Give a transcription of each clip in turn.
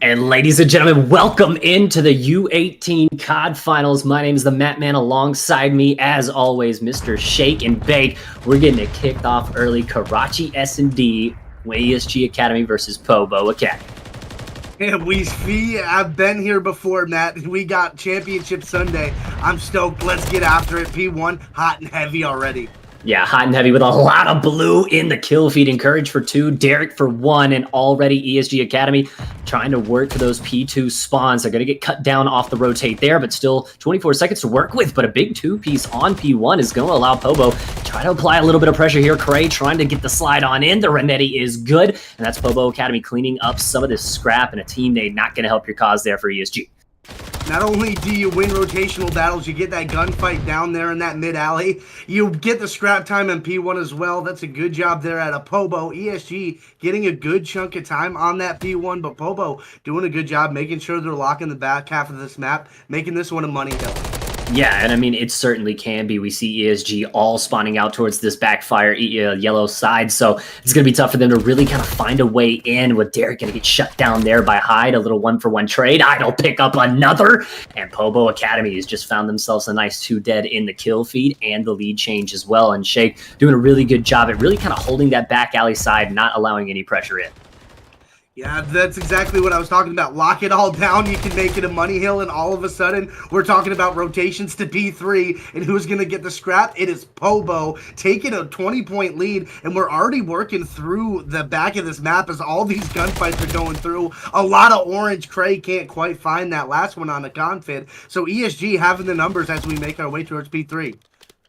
And ladies and gentlemen, welcome into the U18 COD Finals. My name is the Matt Man. Alongside me, as always, Mr. Shake and Bake. We're getting it kicked off early. Karachi S&D, ESG Academy versus Pobo Academy. Yeah, I've been here before, Matt. We got Championship Sunday. I'm stoked. Let's get after it. P1, hot and heavy already. Yeah, hot and heavy with a lot of blue in the kill feed. Encourage for 2, Derek for 1, and already ESG Academy trying to work for those P2 spawns. They're going to get cut down off the rotate there, but still 24 seconds to work with. But a big 2-piece on P1 is going to allow Pobo to try to apply a little bit of pressure here. Cray trying to get the slide on in. The Renetti is good, and that's Pobo Academy cleaning up some of this scrap and a teammate not going to help your cause there for ESG. Not only do you win rotational battles, you get that gunfight down there in that mid-alley. You get the scrap time in P1 as well. That's a good job there at a Pobo. ESG getting a good chunk of time on that P1, but Pobo doing a good job making sure they're locking the back half of this map, making this one a money hill. Yeah, and I mean, it certainly can be. We see ESG all spawning out towards this backfire yellow side, so it's going to be tough for them to really kind of find a way in, with Derek going to get shut down there by Hyde. A little 1-for-1 trade. Hyde'll pick up another, and Pobo Academy has just found themselves a nice 2 dead in the kill feed and the lead change as well, and Shake doing a really good job at really kind of holding that back alley side, not allowing any pressure in. Yeah, that's exactly what I was talking about. Lock it all down, you can make it a money hill, and all of a sudden, we're talking about rotations to P3, and who's going to get the scrap? It is Pobo, taking a 20-point lead, and we're already working through the back of this map as all these gunfights are going through. A lot of orange. Cray can't quite find that last one on the confid, so ESG having the numbers as we make our way towards P3.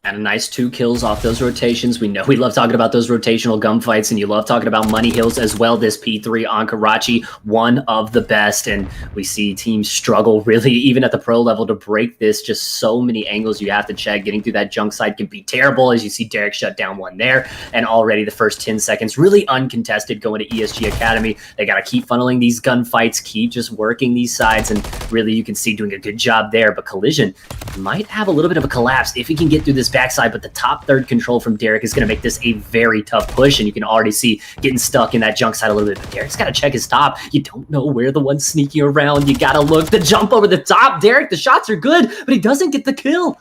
And a nice 2 kills off those rotations. We know we love talking about those rotational gunfights, and you love talking about money hills as well. This P3 on Karachi, one of the best, and we see teams struggle really, even at the pro level, to break this. Just so many angles you have to check. Getting through that junk side can be terrible, as you see Derek shut down one there, and already the first 10 seconds really uncontested going to ESG Academy. They got to keep funneling these gunfights, keep just working these sides, and really you can see doing a good job there. But Collision might have a little bit of a collapse if he can get through this backside, but the top third control from Derek is going to make this a very tough push, and you can already see getting stuck in that junk side a little bit. But Derek's got to check his top. You don't know where the one's sneaking around. You got to look. The jump over the top. Derek, the shots are good, but he doesn't get the kill.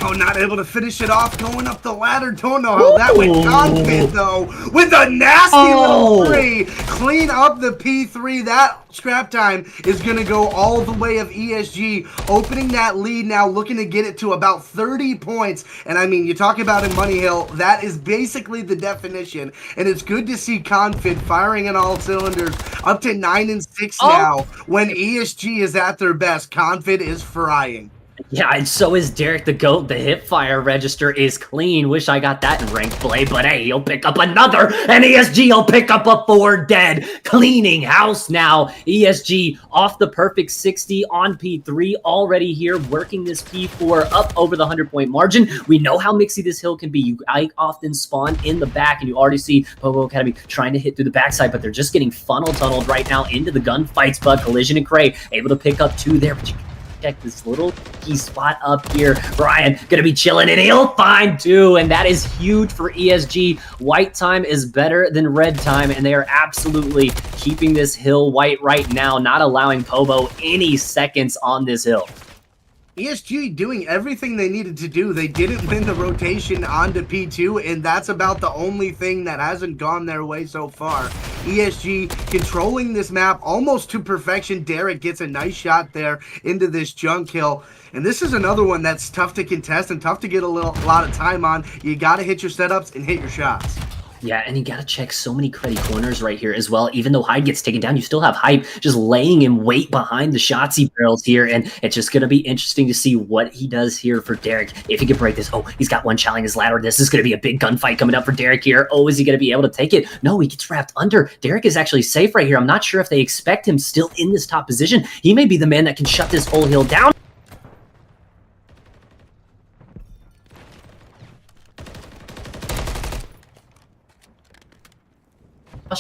No, not able to finish it off, going up the ladder. Don't know how that went. Confid, though, with a nasty little 3. Clean up the P3. That scrap time is going to go all the way of ESG, opening that lead now, looking to get it to about 30 points. And I mean, you talk about in Money Hill, that is basically the definition. And it's good to see Confid firing in all cylinders, up to 9-6 now. When ESG is at their best, Confid is frying. Yeah, and so is Derek the GOAT. The hip fire register is clean. Wish I got that in ranked play, but hey, he'll pick up another, and ESG will pick up a 4 dead. Cleaning house now. ESG off the perfect 60 on P3, already here, working this P4 up over the 100-point margin. We know how mixy this hill can be. I often spawn in the back, and you already see Pobo Academy trying to hit through the backside, but they're just getting funneled right now into the gunfights. But Collision and Cray able to pick up 2 there, but you check this little key spot up here. Brian gonna be chilling, and he'll find 2, and that is huge for ESG. White time is better than red time, and they are absolutely keeping this hill white right now, not allowing Pobo any seconds on this hill. ESG doing everything they needed to do. They didn't win the rotation onto P2, and that's about the only thing that hasn't gone their way so far. ESG controlling this map almost to perfection. Derek gets a nice shot there into this junk hill. And this is another one that's tough to contest and tough to get a lot of time on. You got to hit your setups and hit your shots. Yeah, and you got to check so many cruddy corners right here as well. Even though Hyde gets taken down, you still have Hype just laying in wait behind the shots he barrels here, and it's just going to be interesting to see what he does here for Derek. If he can break this. Oh, he's got one challenging his ladder. This is going to be a big gunfight coming up for Derek here. Oh, is he going to be able to take it? No, he gets wrapped under. Derek is actually safe right here. I'm not sure if they expect him still in this top position. He may be the man that can shut this whole hill down.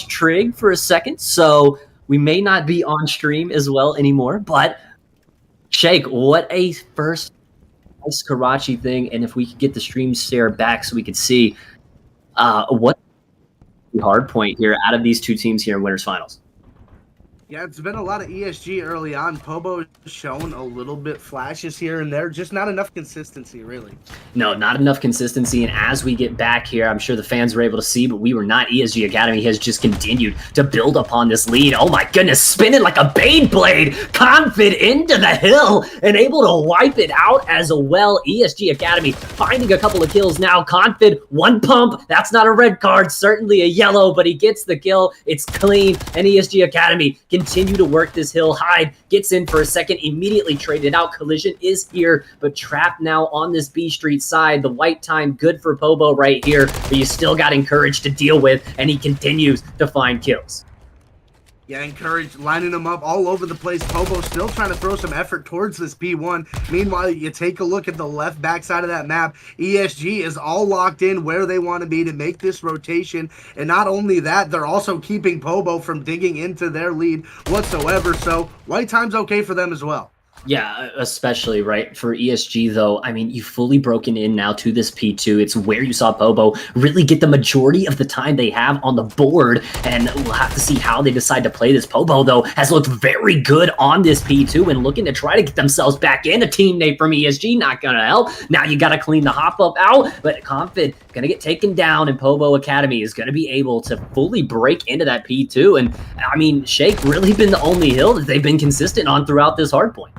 Trig for a second, so we may not be on stream as well anymore, but Shake, what a first nice Karachi thing. And if we could get the stream share back so we could see what the hard point here out of these 2 teams here in winners finals. Yeah, it's been a lot of ESG early on. Pobo has shown a little bit flashes here and there, just not enough consistency, really. No, not enough consistency. And as we get back here, I'm sure the fans were able to see, but we were not. ESG Academy has just continued to build upon this lead. Oh my goodness, spinning like a Beyblade. Confid into the hill and able to wipe it out as well. ESG Academy finding a couple of kills now. Confid, one pump. That's not a red card, certainly a yellow, but he gets the kill. It's clean. And ESG Academy continue to work this hill. Hyde gets in for a second, immediately traded out. Collision is here, but trapped now on this B Street side. The white time good for Pobo right here, but you still got Encourage to deal with, and he continues to find kills. Yeah, Encourage lining them up all over the place. Pobo still trying to throw some effort towards this P1. Meanwhile, you take a look at the left backside of that map. ESG is all locked in where they want to be to make this rotation. And not only that, they're also keeping Pobo from digging into their lead whatsoever. So white time's okay for them as well. Yeah, especially, right, for ESG, though. I mean, you've fully broken in now to this P2. It's where you saw Pobo really get the majority of the time they have on the board, and we'll have to see how they decide to play this. Pobo, though, has looked very good on this P2 and looking to try to get themselves back in. A teammate from ESG not going to help. Now you got to clean the hop-up out, but Confid going to get taken down, and Pobo Academy is going to be able to fully break into that P2. And, I mean, Shake really been the only hill that they've been consistent on throughout this hardpoint.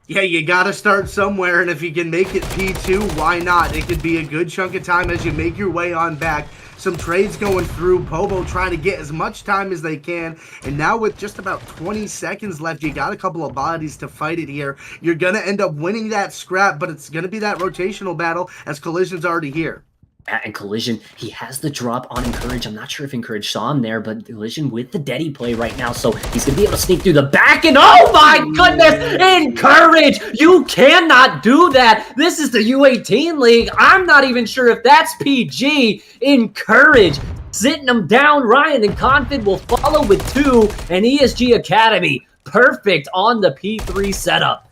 Yeah, you got to start somewhere, and if you can make it P2, why not? It could be a good chunk of time as you make your way on back. Some trades going through, Pobo trying to get as much time as they can, and now with just about 20 seconds left, you got a couple of bodies to fight it here. You're going to end up winning that scrap, but it's going to be that rotational battle as Collision's already here. And Collision, he has the drop on Encourage. I'm not sure if Encourage saw him there, but Collision with the Deddy play right now, so he's going to be able to sneak through the back, and oh my goodness, Encourage! You cannot do that! This is the U18 League. I'm not even sure if that's PG. Encourage sitting him down. Ryan and Confid will follow with 2, and ESG Academy perfect on the P3 setup.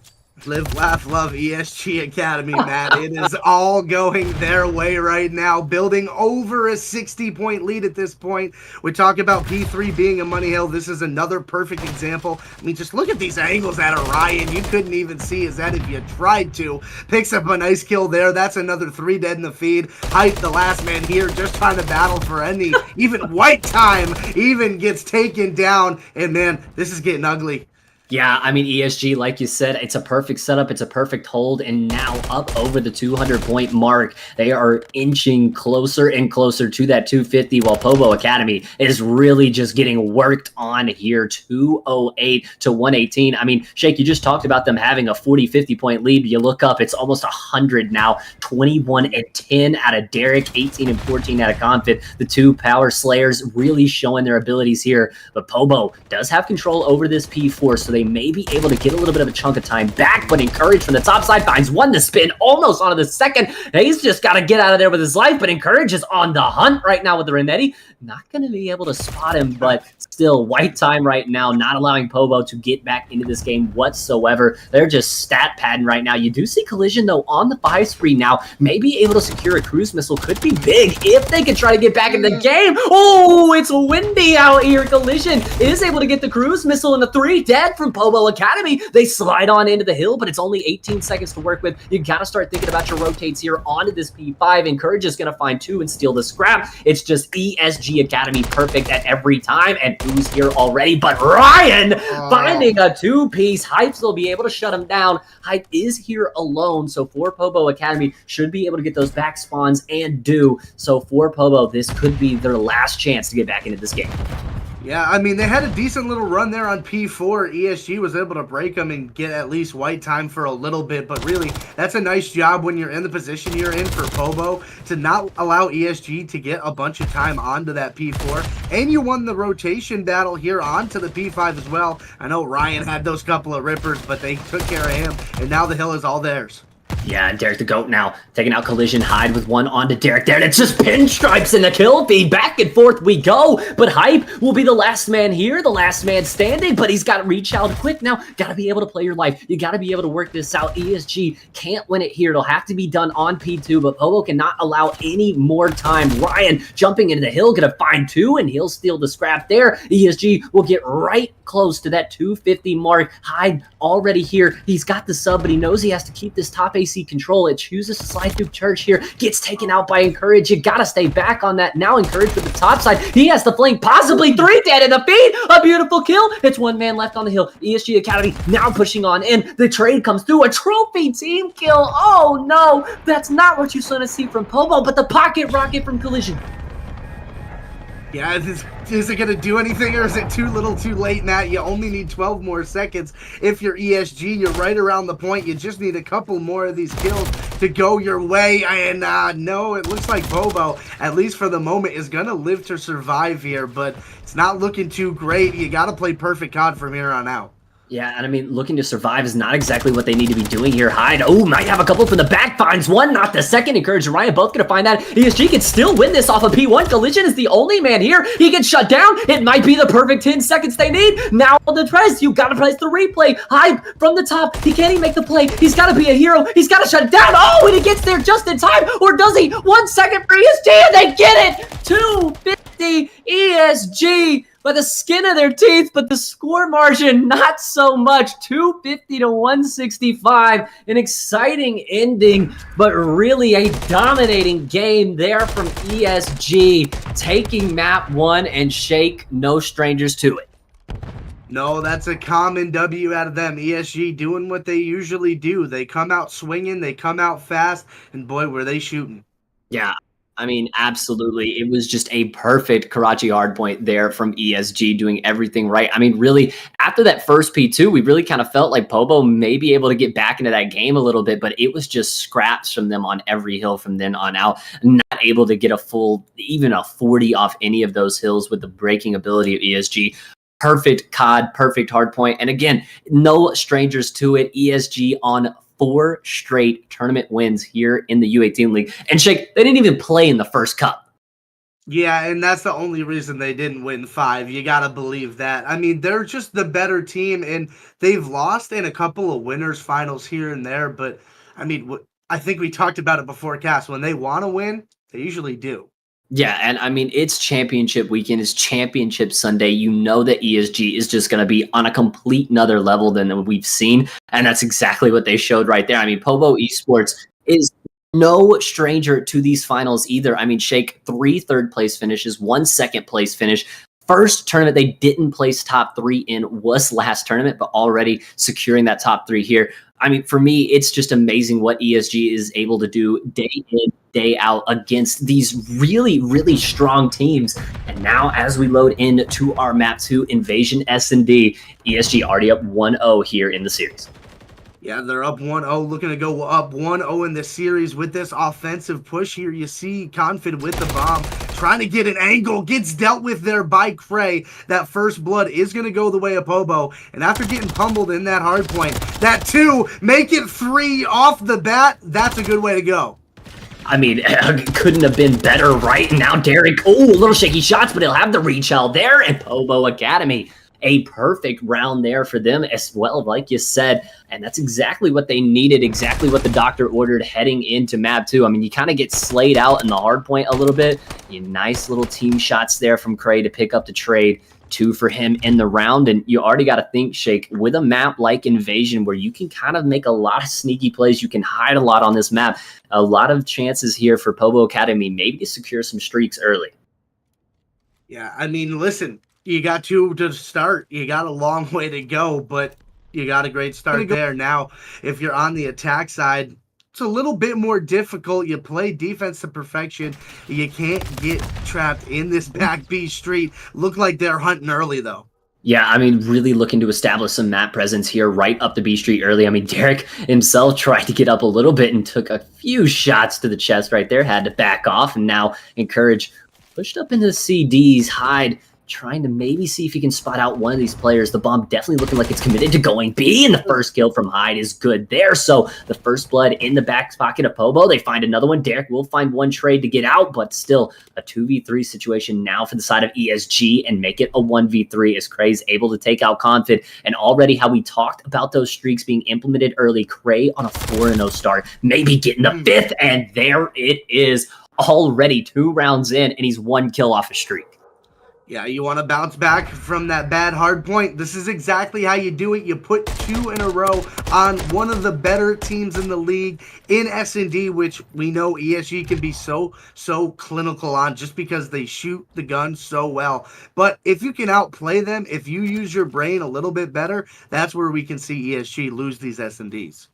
Live, laugh, love ESG Academy, Matt. It is all going their way right now, building over a 60-point lead at this point. We talk about P3 being a money hill. This is another perfect example. I mean, just look at these angles at Orion. You couldn't even see his head if you tried to. Picks up a nice kill there. That's another 3 dead in the feed. Hype, the last man here, just trying to battle for any. Even white time even gets taken down. And man, this is getting ugly. Yeah, I mean, ESG, like you said, it's a perfect setup. It's a perfect hold. And now up over the 200-point mark, they are inching closer and closer to that 250, while Pobo Academy is really just getting worked on here, 208 to 118. I mean, Shake, you just talked about them having a 40, 50-point lead. You look up, it's almost 100 now, 21 and 10 out of Derek, 18 and 14 out of Confid. The 2 Power Slayers really showing their abilities here. But Pobo does have control over this P4, so they may be able to get a little bit of a chunk of time back, but Encourage from the top side finds 1 to spin, almost onto the second. He's just got to get out of there with his life, but Encourage is on the hunt right now with the Renetti. Not going to be able to spot him, but still white time right now, not allowing Pobo to get back into this game whatsoever. They're just stat padding right now. You do see Collision, though, on the 5 spree now. Maybe able to secure a cruise missile. Could be big if they could try to get back in the game. Oh, it's windy out here. Collision is able to get the cruise missile and the 3 dead from Pobo Academy. They slide on into the hill, but it's only 18 seconds to work with. You got to start thinking about your rotates here onto this P5. Encourage is going to find 2 and steal the scrap. It's just ESG Academy perfect at every time, and who's here already but Ryan finding a 2-piece. Hypes will be able to shut him down. Hype is here alone, so for Pobo Academy should be able to get those back spawns and do. So for Pobo, this could be their last chance to get back into this game. Yeah, I mean, they had a decent little run there on P4. ESG was able to break them and get at least white time for a little bit, but really, that's a nice job when you're in the position you're in for Pobo to not allow ESG to get a bunch of time onto that P4, and you won the rotation battle here onto the P5 as well. I know Ryan had those couple of rippers, but they took care of him, and now the hill is all theirs. Yeah, and Derek the GOAT now taking out Collision. Hyde with one onto Derek there, and it's just pinstripes in the kill feed. Back and forth we go, but Hype will be the last man here, the last man standing, but he's got to reach out quick now. Got to be able to play your life. You got to be able to work this out. ESG can't win it here. It'll have to be done on P2, but Pobo cannot allow any more time. Ryan jumping into the hill, gonna find two, and he'll steal the scrap there. ESG will get right close to that 250 mark. Hyde already here. He's got the sub, but he knows he has to keep this top AC control. It chooses to slide through Church here. Gets taken out by Encourage. You gotta stay back on that. Now Encourage with the top side. He has the flank, possibly 3 dead in the feed. A beautiful kill. It's 1 man left on the hill. ESG Academy now pushing on in. The trade comes through. A trophy team kill. Oh no, that's not what you want to see from Pobo, but the pocket rocket from Collision. Yeah, is it going to do anything, or is it too little too late, Matt? You only need 12 more seconds. If you're ESG, you're right around the point. You just need a couple more of these kills to go your way. And no, it looks like Pobo, at least for the moment, is going to live to survive here, but it's not looking too great. You got to play perfect COD from here on out. Yeah, and I mean, looking to survive is not exactly what they need to be doing here. Hyde, oh, might have a couple from the back, finds one, not the second. Encourage and Ryan both gonna find that. ESG can still win this off of P1. Collision is the only man here. He gets shut down. It might be the perfect 10 seconds they need. Now on the press, you gotta press the replay. Hyde from the top, he can't even make the play. He's gotta be a hero. He's gotta shut it down. Oh, and he gets there just in time, or does he? 1 second for ESG, and they get it. 250 ESG. By the skin of their teeth, but the score margin, not so much. 250 to 165. An exciting ending, but really a dominating game there from ESG, taking map 1 and Shake, no strangers to it. No, that's a common W out of them. ESG doing what they usually do. They come out swinging, they come out fast, and boy, were they shooting. Yeah. I mean, absolutely. It was just a perfect Karachi hardpoint there from ESG, doing everything right. I mean, really, after that first P2, we really kind of felt like Pobo may be able to get back into that game a little bit, but it was just scraps from them on every hill from then on out. Not able to get a full, even a 40 off any of those hills with the breaking ability of ESG. Perfect COD, perfect hardpoint. And again, no strangers to it. ESG on 4 straight tournament wins here in the U18 League. And Shake, they didn't even play in the first cup. Yeah, and that's the only reason they didn't win 5. You got to believe that. I mean, they're just the better team, and they've lost in a couple of winners finals here and there. But, I mean, I think we talked about it before, Cass. When they want to win, they usually do. Yeah, and I mean, it's championship weekend, it's championship Sunday. You know that ESG is just going to be on a complete another level than we've seen, and that's exactly what they showed right there. I mean, Pobo Esports is no stranger to these finals either. I mean, Shake, 3 third-place finishes, 1 second-place finish. First tournament they didn't place top 3 in was last tournament, but already securing that top 3 here. I mean, for me, it's just amazing what ESG is able to do day in, day out against these really, really strong teams. And now as we load into our map 2, Invasion S&D, ESG already up 1-0 here in the series. Yeah, they're up 1-0, looking to go up 1-0 in the series with this offensive push here. You see Confid with the bomb, trying to get an angle, gets dealt with there by Cray. That first blood is going to go the way of Pobo. And after getting pummeled in that hard point, that 2, make it 3 off the bat, that's a good way to go. I mean, it couldn't have been better, right? And now Derek, oh, a little shaky shots, but he'll have the reach out there. And Pobo Academy, a perfect round there for them as well, like you said. And that's exactly what they needed, exactly what the doctor ordered heading into map 2. I mean, you kind of get slayed out in the hard point a little bit. Nice little team shots there from Cray to pick up the trade. 2 for him in the round. And you already got to think, Shake, with a map like Invasion where you can kind of make a lot of sneaky plays, you can hide a lot on this map, a lot of chances here for Pobo Academy maybe to secure some streaks early. Yeah, I mean, listen, you got 2 to start. You got a long way to go, but you got a great start there. Now, if you're on the attack side, it's a little bit more difficult. You play defense to perfection. You can't get trapped in this back B street. Look like they're hunting early, though. Yeah, I mean, really looking to establish some map presence here right up the B street early. I mean, Derek himself tried to get up a little bit and took a few shots to the chest right there, had to back off, and now Encourage pushed up into the CDs. Hyde trying to maybe see if he can spot out one of these players. The bomb definitely looking like it's committed to going B, and the first kill from Hyde is good there. So the first blood in the back pocket of Pobo. They find another one. Derek will find one trade to get out, but still a 2v3 situation now for the side of ESG and make it a 1v3 as Cray's able to take out Confid. And already how we talked about those streaks being implemented early, Cray on a 4-0 start, maybe getting the 5th, and there it is already 2 rounds in, and he's 1 kill off a streak. Yeah, you want to bounce back from that bad hard point. This is exactly how you do it. You put 2 in a row on one of the better teams in the league in S&D, which we know ESG can be so clinical on just because they shoot the gun so well. But if you can outplay them, if you use your brain a little bit better, that's where we can see ESG lose these S&Ds.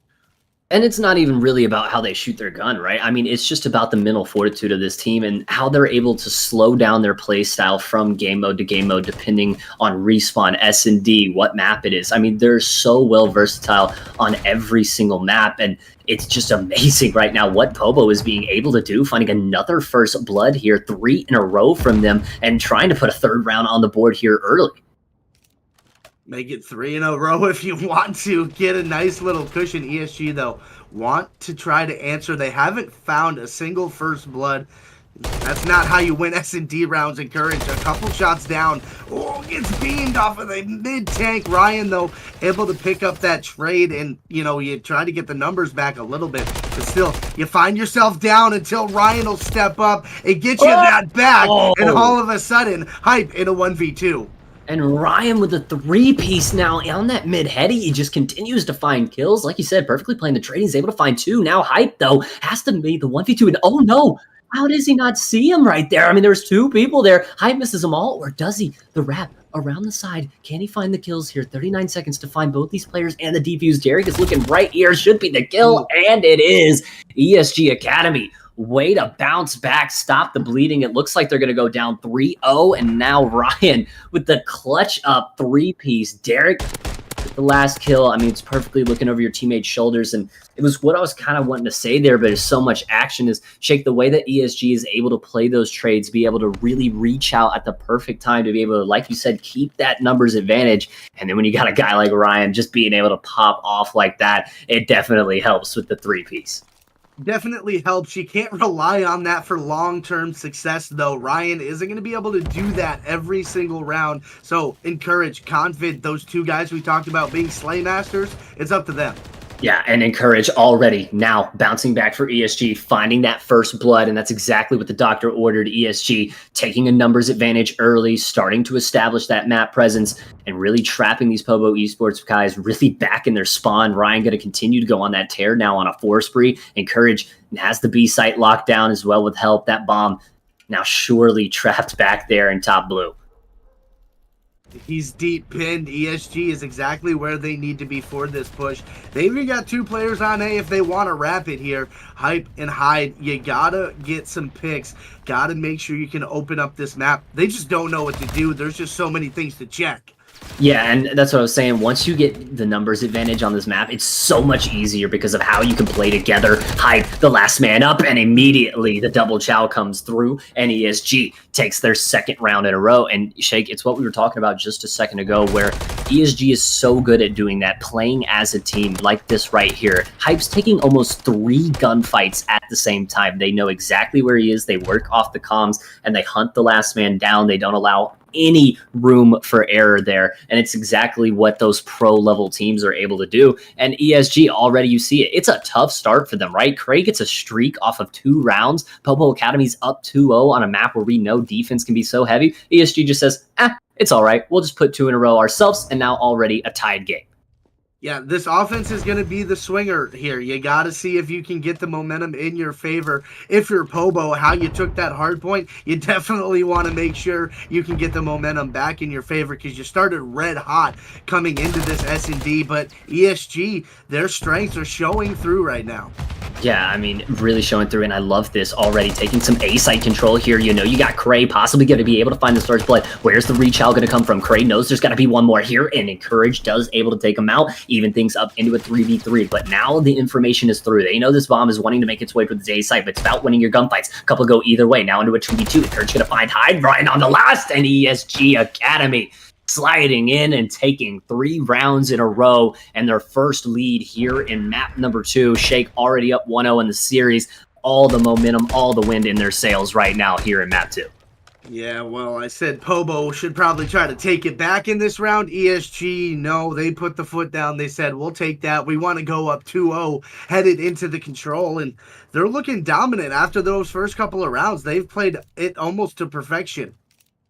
And it's not even really about how they shoot their gun, right? I mean, it's just about the mental fortitude of this team and how they're able to slow down their play style from game mode to game mode, depending on respawn, S&D, what map it is. I mean, they're so well versatile on every single map, and it's just amazing right now what Pobo is being able to do, finding another first blood here, 3 in a row from them, and trying to put a 3rd round on the board here early. Make it 3 in a row if you want to get a nice little cushion. ESG, though, want to try to answer. They haven't found a single first blood. That's not how you win S&D rounds. Encourage a couple shots down. Oh, gets beamed off of the mid-tank. Ryan, though, able to pick up that trade, and, you know, you try to get the numbers back a little bit, but still, you find yourself down until Ryan will step up and get you that back, and all of a sudden, Hype in a 1v2. And Ryan with the 3-piece now on that mid-heady. He just continues to find kills. Like you said, perfectly playing the trade. He's able to find 2. Now Hype, though, has to be the 1v2. And oh no, how does he not see him right there? I mean, there's 2 people there. Hype misses them all, or does he? The wrap around the side. Can he find the kills here? 39 seconds to find both these players and the defuse. Derek is looking right here. Should be the kill, and it is. ESG Academy. Way to bounce back, stop the bleeding. It looks like they're going to go down 3-0, and now Ryan with the clutch up 3-piece. Derek with the last kill. I mean, it's perfectly looking over your teammate's shoulders, and it was what I was kind of wanting to say there, but there's so much action. Is Shake, the way that ESG is able to play those trades, be able to really reach out at the perfect time to be able to, like you said, keep that numbers advantage. And then when you got a guy like Ryan just being able to pop off like that, it definitely helps with the 3-piece. Definitely helps. You can't rely on that for long-term success, though. Ryan isn't going to be able to do that every single round. So encourage, Confid, those 2 guys we talked about being Slaymasters, it's up to them. Yeah, and Encourage already now bouncing back for ESG, finding that first blood, and that's exactly what the doctor ordered. ESG taking a numbers advantage early, starting to establish that map presence, and really trapping these Pobo Esports guys really back in their spawn. Ryan going to continue to go on that tear now on a 4 spree. Encourage has the B site locked down as well with help. That bomb now surely trapped back there in top blue. He's deep pinned. ESG is exactly where they need to be for this push. They've even got 2 players on A if they want to wrap it here. Hype and Hyde, you gotta get some picks. Gotta make sure you can open up this map. They just don't know what to do. There's just so many things to check. Yeah, and that's what I was saying. Once you get the numbers advantage on this map, it's so much easier because of how you can play together. Hype the last man up, and immediately the double chow comes through, and ESG takes their 2nd round in a row. And Shake, it's what we were talking about just a second ago, where ESG is so good at doing that, playing as a team like this right here. Hype's taking almost 3 gunfights at the same time. They know exactly where he is. They work off the comms, and they hunt the last man down. They don't allow any room for error there, and it's exactly what those pro level teams are able to do. And ESG, already you see it, it's a tough start for them, right? Craig gets a streak off of 2 rounds. Popo Academy's up 2-0 on a map where we know defense can be so heavy. ESG just says, it's all right, we'll just put 2 in a row ourselves, and now already a tied game. Yeah, this offense is going to be the swinger here. You got to see if you can get the momentum in your favor. If you're Pobo, how you took that hard point, you definitely want to make sure you can get the momentum back in your favor, because you started red hot coming into this S&D, but ESG, their strengths are showing through right now. Yeah, I mean, really showing through, and I love this already. Taking some A-site control here. You know, you got Cray possibly going to be able to find the first blood. Where's the reach out going to come from? Cray knows there's got to be one more here, and Encourage does able to take him out, even things up into a 3v3. But now the information is through. They know this bomb is wanting to make its way towards the A-site, but it's about winning your gunfights. A couple go either way. Now into a 2v2. Encourage going to find Hyde Ryan on the last, and ESG Academy sliding in and taking 3 rounds in a row and their first lead here in map number 2. Shake already up 1-0 in the series. All the momentum, all the wind in their sails right now here in map 2. Yeah, well, I said Pobo should probably try to take it back in this round. ESG, no, they put the foot down. They said, we'll take that. We want to go up 2-0, headed into the control, and they're looking dominant after those first couple of rounds. They've played it almost to perfection.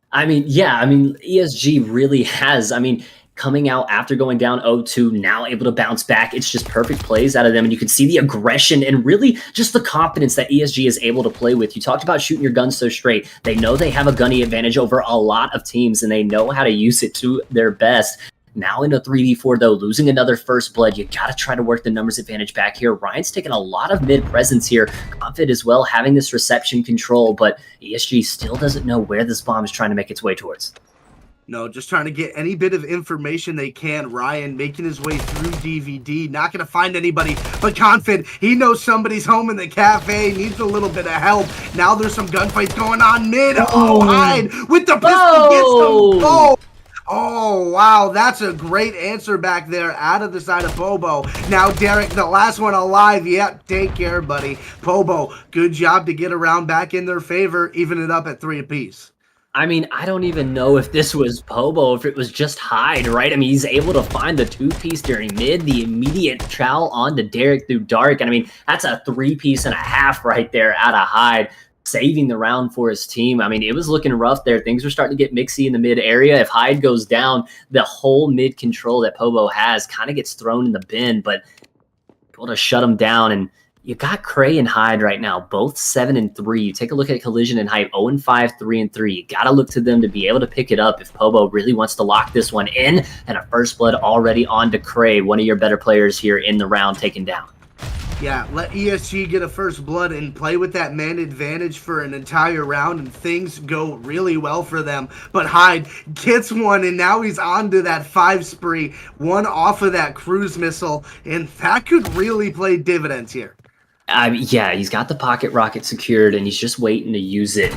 I mean, yeah, I mean, ESG really has, I mean, coming out after going down 0-2, now able to bounce back. It's just perfect plays out of them, and you can see the aggression and really just the confidence that ESG is able to play with. You talked about shooting your guns so straight. They know they have a gunny advantage over a lot of teams, and they know how to use it to their best. Now in a 3v4, though, losing another first blood, you got to try to work the numbers advantage back here. Ryan's taking a lot of mid presence here. Confid as well, having this reception control, but ESG still doesn't know where this bomb is trying to make its way towards. No, just trying to get any bit of information they can. Ryan making his way through DVD, not going to find anybody, but Confid, he knows somebody's home in the cafe, needs a little bit of help. Now there's some gunfights going on mid. Oh, Hyde with the pistol gets them both. Oh, wow, that's a great answer back there out of the side of Pobo. Now, Derek, the last one alive. Yep, take care, buddy. Pobo, good job to get around back in their favor, even it up at 3 apiece. I mean, I don't even know if this was Pobo, if it was just Hyde, right? I mean, he's able to find the 2-piece during mid, the immediate trowel onto Derek through dark. And I mean, that's a 3-piece and a half right there out of Hyde, saving the round for his team. I mean, it was looking rough there. Things were starting to get mixy in the mid area. If Hyde goes down, the whole mid control that Pobo has kind of gets thrown in the bin, but able to shut him down. And you got Cray and Hyde right now, both 7-3. You take a look at Collision and Hyde, 0-5, 3-3. You got to look to them to be able to pick it up if Pobo really wants to lock this one in. And a first blood already on to Cray, one of your better players here in the round taken down. Yeah, let ESG get a first blood and play with that man advantage for an entire round, and things go really well for them. But Hyde gets one, and now he's on to that 5 spree, one off of that cruise missile, and that could really play dividends here. Yeah, he's got the pocket rocket secured, and he's just waiting to use it.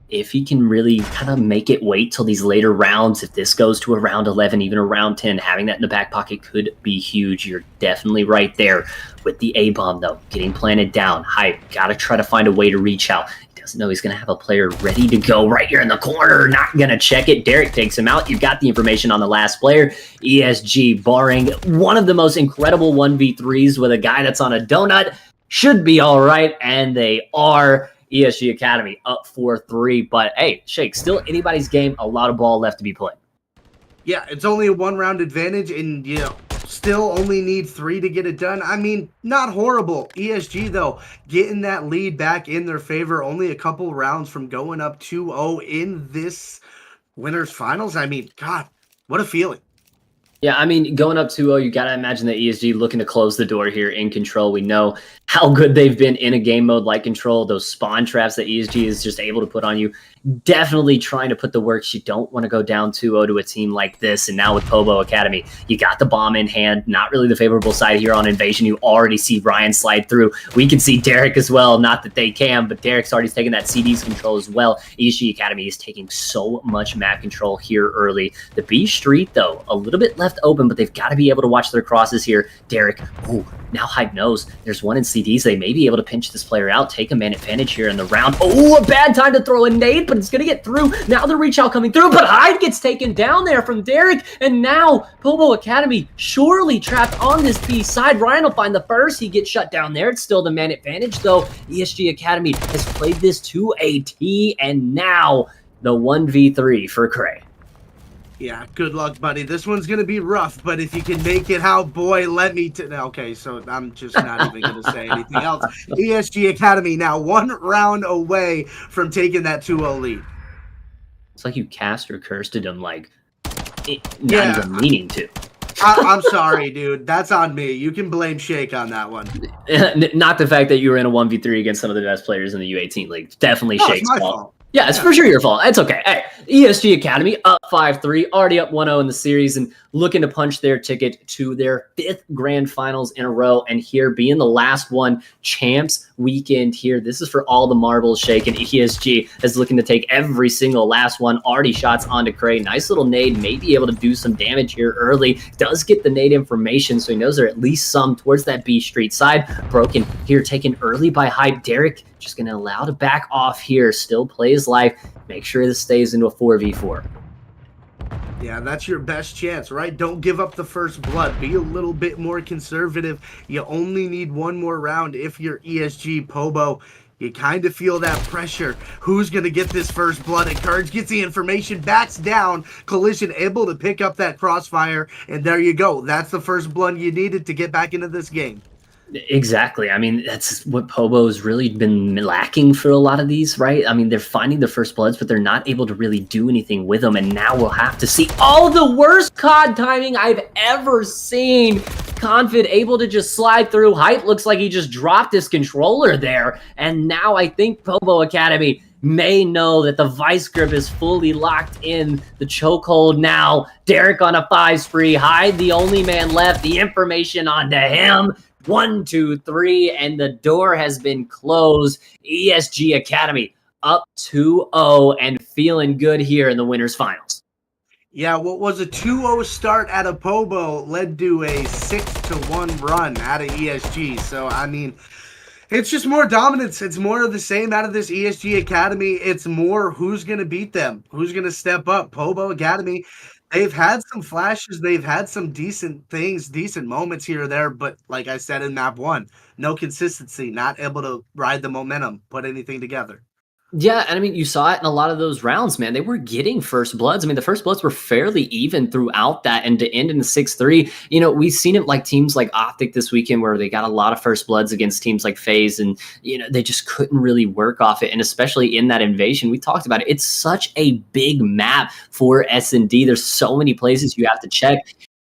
If he can really kind of make it wait till these later rounds, if this goes to a round 11, even a round 10, having that in the back pocket could be huge. You're definitely right there with the A-bomb, though, getting planted down. Hyde, got to try to find a way to reach out. He doesn't know he's going to have a player ready to go right here in the corner. Not going to check it. Derek takes him out. You've got the information on the last player. ESG, barring one of the most incredible 1v3s with a guy that's on a donut, should be all right, and they are. ESG Academy up 4-3, but hey, Shake, still anybody's game, a lot of ball left to be played. Yeah, it's only a 1-round advantage, and you know, still only need 3 to get it done. I mean, not horrible. ESG, though, getting that lead back in their favor, only a couple rounds from going up 2-0 in this winners finals. I mean, God, what a feeling. Yeah, I mean, going up 2-0, you got to imagine that ESG looking to close the door here in Control. We know how good they've been in a game mode like Control. Those spawn traps that ESG is just able to put on you. Definitely trying to put the works. You don't want to go down 2-0 to a team like this. And now with Pobo Academy, you got the bomb in hand. Not really the favorable side here on Invasion. You already see Ryan slide through. We can see Derek as well. Not that they can, but Derek's already taking that CD's control as well. ESG Academy is taking so much map control here early. The B Street, though, a little bit left open, but they've got to be able to watch their crosses here. Derek, ooh, now Hyde knows there's one in CDs. They may be able to pinch this player out, take a man advantage here in the round. Oh, a bad time to throw a nade, but it's going to get through. Now the reach out coming through, but Hyde gets taken down there from Derek, and now Pobo Academy surely trapped on this B side. Ryan will find the first. He gets shut down there. It's still the man advantage, though. ESG Academy has played this to a T, and now the 1v3 for Cray. Yeah, good luck, buddy. This one's going to be rough, but if you can make it out, boy, let me... Okay, so I'm just not even going to say anything else. ESG Academy now 1 round away from taking that 2-0 lead. It's like you cast or cursed him, like, not even meaning to. I'm sorry, dude. That's on me. You can blame Shake on that one. Not the fact that you were in a 1v3 against some of the best players in the U18 league. Definitely No, it's Shake's my fault. fault. Yeah, it's for sure your fault. It's okay. Hey, ESG Academy up 5-3, already up 1-0 in the series and looking to punch their ticket to their 5th grand finals in a row. And here being the last one, champs weekend here. This is for all the marbles shaking. ESG is looking to take every single last one. Already shots onto Cray. Nice little nade. May be able to do some damage here early. Does get the nade information, so he knows there are at least some towards that B Street side. Broken here, taken early by Hype. Derek just going to allow to back off here. Still play his life. Make sure this stays into a 4v4. Yeah, that's your best chance, right? Don't give up the first blood. Be a little bit more conservative. You only need one more round if you're ESG Pobo. You kind of feel that pressure. Who's going to get this first blood? And Courage gets the information, backs down. Collision able to pick up that crossfire. And there you go. That's the first blood you needed to get back into this game. Exactly. I mean, that's what Pobo's really been lacking for a lot of these, right? I mean, they're finding the first bloods, but they're not able to really do anything with them. And now we'll have to see all the worst COD timing I've ever seen. Confid able to just slide through. Hype looks like he just dropped his controller there. And now I think Pobo Academy may know that the vice grip is fully locked in. The chokehold now. Derek on a 5 spree. Hyde, the only man left. The information onto him. 1, 2, 3, and the door has been closed. ESG Academy up 2-0 and feeling good here in the winners finals. Yeah, what was a 2-0 start out of Pobo led to a 6-1 run out of ESG. So, I mean, it's just more dominance. It's more of the same out of this ESG Academy. It's more who's going to beat them, who's going to step up. Pobo Academy, they've had some flashes. They've had some decent things, decent moments here or there. But like I said in map 1, no consistency, not able to ride the momentum, put anything together. Yeah, and I mean, you saw it in a lot of those rounds, man. They were getting first bloods. I mean, the first bloods were fairly even throughout that, and to end in the 6-3, you know, we've seen it like teams like Optic this weekend where they got a lot of first bloods against teams like FaZe, and, you know, they just couldn't really work off it. And especially in that invasion, we talked about it. It's such a big map for S&D. There's so many places you have to check.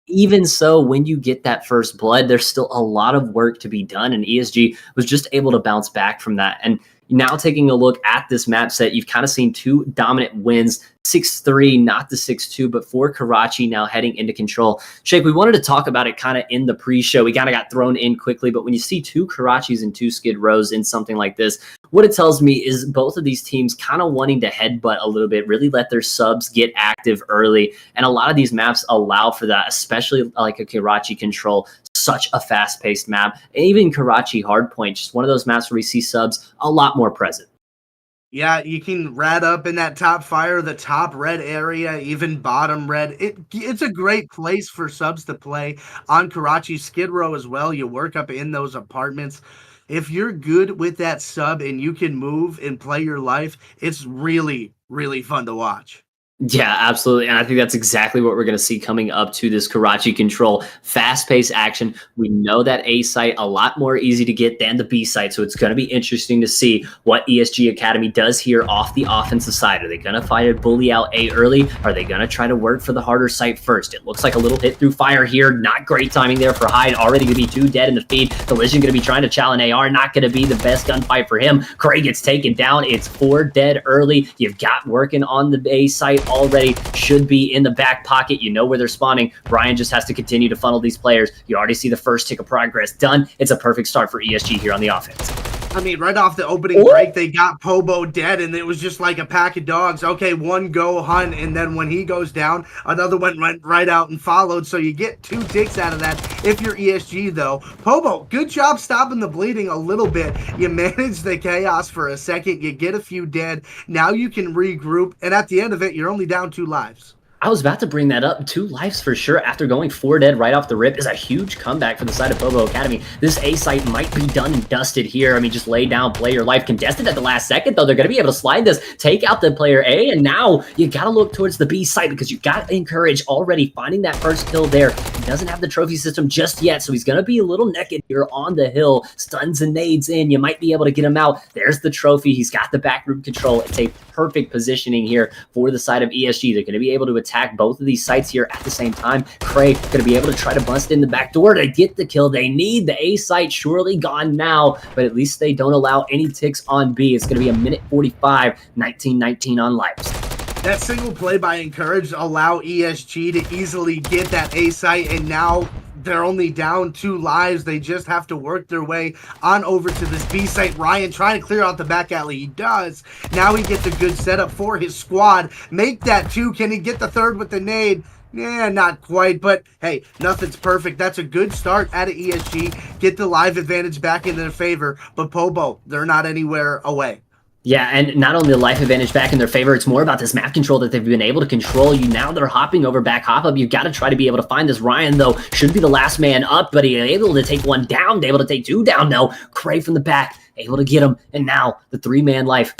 Even so, when you get that first blood, there's still a lot of work to be done, and ESG was just able to bounce back from that. And now taking a look at this map set, you've kind of seen 2 dominant wins, 6-3, not the 6-2, but for Karachi now heading into control. Shake, we wanted to talk about it kind of in the pre-show. We kind of got thrown in quickly, but when you see 2 Karachis and 2 Skid Rows in something like this, what it tells me is both of these teams kind of wanting to headbutt a little bit, really let their subs get active early. And a lot of these maps allow for that, especially like a Karachi control, such a fast-paced map. And even Karachi Hardpoint, just one of those maps where we see subs a lot more present. Yeah, you can rat up in that top fire, the top red area, even bottom red. It's a great place for subs to play. On Karachi Skid Row as well, you work up in those apartments. If you're good with that sub and you can move and play your life, it's really, really fun to watch. Yeah, absolutely. And I think that's exactly what we're going to see coming up to this Karachi control. Fast-paced action. We know that A site a lot more easy to get than the B site, so it's going to be interesting to see what ESG Academy does here off the offensive side. Are they going to fire bully out A early? Are they going to try to work for the harder site first? It looks like a little hit through fire here. Not great timing there for Hyde. Already going to be 2 dead in the feed. Collision going to be trying to challenge AR. Not going to be the best gunfight for him. Craig gets taken down. It's 4 dead early. You've got working on the A site already, should be in the back pocket. You know where they're spawning. Brian just has to continue to funnel these players. You already see the first tick of progress done. It's a perfect start for ESG here on the offense. I mean, right off the opening break, they got Pobo dead, and it was just like a pack of dogs. Okay, one go hunt, and then when he goes down, another one went right out and followed. So you get 2 ticks out of that if you're ESG, though. Pobo, good job stopping the bleeding a little bit. You manage the chaos for a second. You get a few dead. Now you can regroup, and at the end of it, you're only down 2 lives. I was about to bring that up. 2 lives for sure after going 4 dead right off the rip is a huge comeback for the side of Pobo Academy. This A site might be done and dusted here. I mean, just lay down, play your life. Contested at the last second, though. They're going to be able to slide this, take out the player A, and now you got to look towards the B site because you got to encourage already finding that first kill there. He doesn't have the trophy system just yet, so he's going to be a little naked here on the hill. Stuns and nades in. You might be able to get him out. There's the trophy. He's got the backroom control. It's a perfect positioning here for the side of ESG. They're going to be able to attack attack both of these sites here at the same time. Cray going to be able to try to bust in the back door to get the kill they need. The A site surely gone now, but at least they don't allow any ticks on B. It's going to be a minute 45, 19-19 on lives. That single play by Encourage allow ESG to easily get that A site, and now they're only down 2 lives. They just have to work their way on over to this B site. Ryan trying to clear out the back alley. He does. Now he gets a good setup for his squad. Make that 2. Can he get the 3rd with the nade? Yeah, not quite, but hey, nothing's perfect. That's a good start out of ESG. Get the live advantage back in their favor, but Pobo, they're not anywhere away. Yeah, and not only the life advantage back in their favor, it's more about this map control that they've been able to control. You now they're hopping over back hop up. You've got to try to be able to find this. Ryan, though, should be the last man up, but he's able to take 1 down, able to take 2 down, though. Cray from the back, able to get him, and now the 3-man life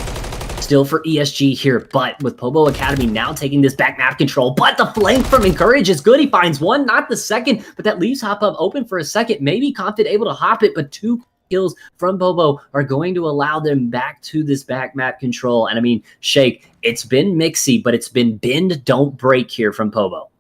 still for ESG here, but with Pobo Academy now taking this back map control, but the flank from Encourage is good. He finds 1, not the 2nd, but that leaves hop up open for a 2nd. Maybe Confid able to hop it, but 2 kills from Pobo are going to allow them back to this back map control. And I mean, Shake, it's been mixy, but it's been bend, don't break here from Pobo.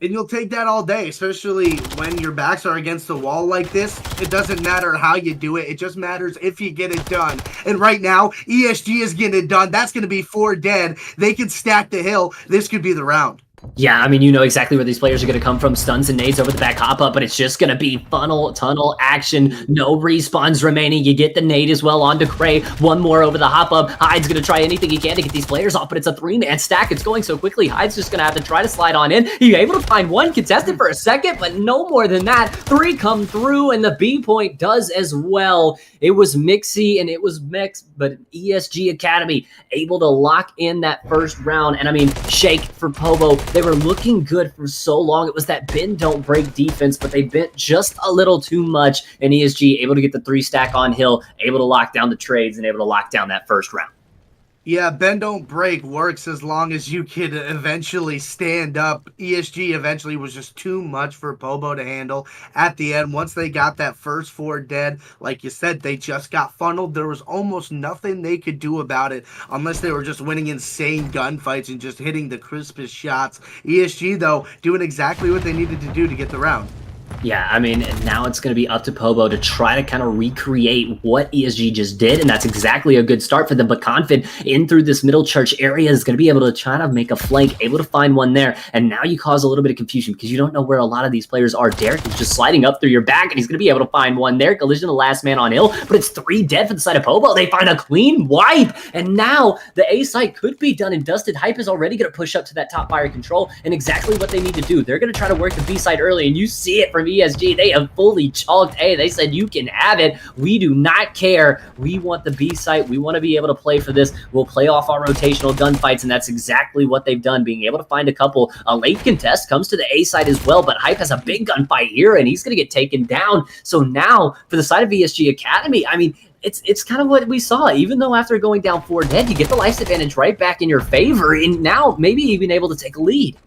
And you'll take that all day, especially when your backs are against the wall like this. It doesn't matter how you do it. It just matters if you get it done. And right now, ESG is getting it done. That's going to be 4 dead. They can stack the hill. This could be the round. Yeah, I mean, you know exactly where these players are going to come from. Stuns and nades over the back hop up, but it's just going to be funnel tunnel action. No respawns remaining. You get the nade as well onto Cray. 1 more over the hop up. Hyde's going to try anything he can to get these players off, but it's a 3-man stack. It's going so quickly. Hyde's just going to have to try to slide on in. He's able to find 1 contested for a 2nd, but no more than that. 3 come through, and the B point does as well. It was mixy and it was mixed, but ESG Academy able to lock in that first round. And I mean, Shake for Pobo. They were looking good for so long. It was that bend don't break defense, but they bent just a little too much, and ESG able to get the 3 stack on hill, able to lock down the trades, and able to lock down that first round. Yeah, bend don't break works as long as you can eventually stand up. ESG eventually was just too much for Pobo to handle at the end. Once they got that first 4 dead, like you said, they just got funneled. There was almost nothing they could do about it unless they were just winning insane gunfights and just hitting the crispest shots. ESG, though, doing exactly what they needed to do to get the round. Yeah, I mean, now it's going to be up to Pobo to try to kind of recreate what ESG just did, and that's exactly a good start for them. But Confid in through this middle church area is going to be able to try to make a flank, able to find 1 there, and now you cause a little bit of confusion because you don't know where a lot of these players are. Derek is just sliding up through your back, and he's going to be able to find 1 there. Collision, the last man on hill, but it's 3 dead for the side of Pobo. They find a clean wipe, and now the A site could be done and dusted. Hype is already going to push up to that top fire control, and exactly what they need to do. They're going to try to work the B site early, and you see it from ESG. They have fully chalked A. They said, you can have it. We do not care. We want the B site. We want to be able to play for this. We'll play off our rotational gunfights, and that's exactly what they've done, being able to find a couple. A late contest comes to the A site as well, but Hype has a big gunfight here, and he's going to get taken down. So now, for the side of ESG Academy, I mean, it's kind of what we saw. Even though after going down 4 dead, you get the life advantage right back in your favor, and now maybe even able to take a lead.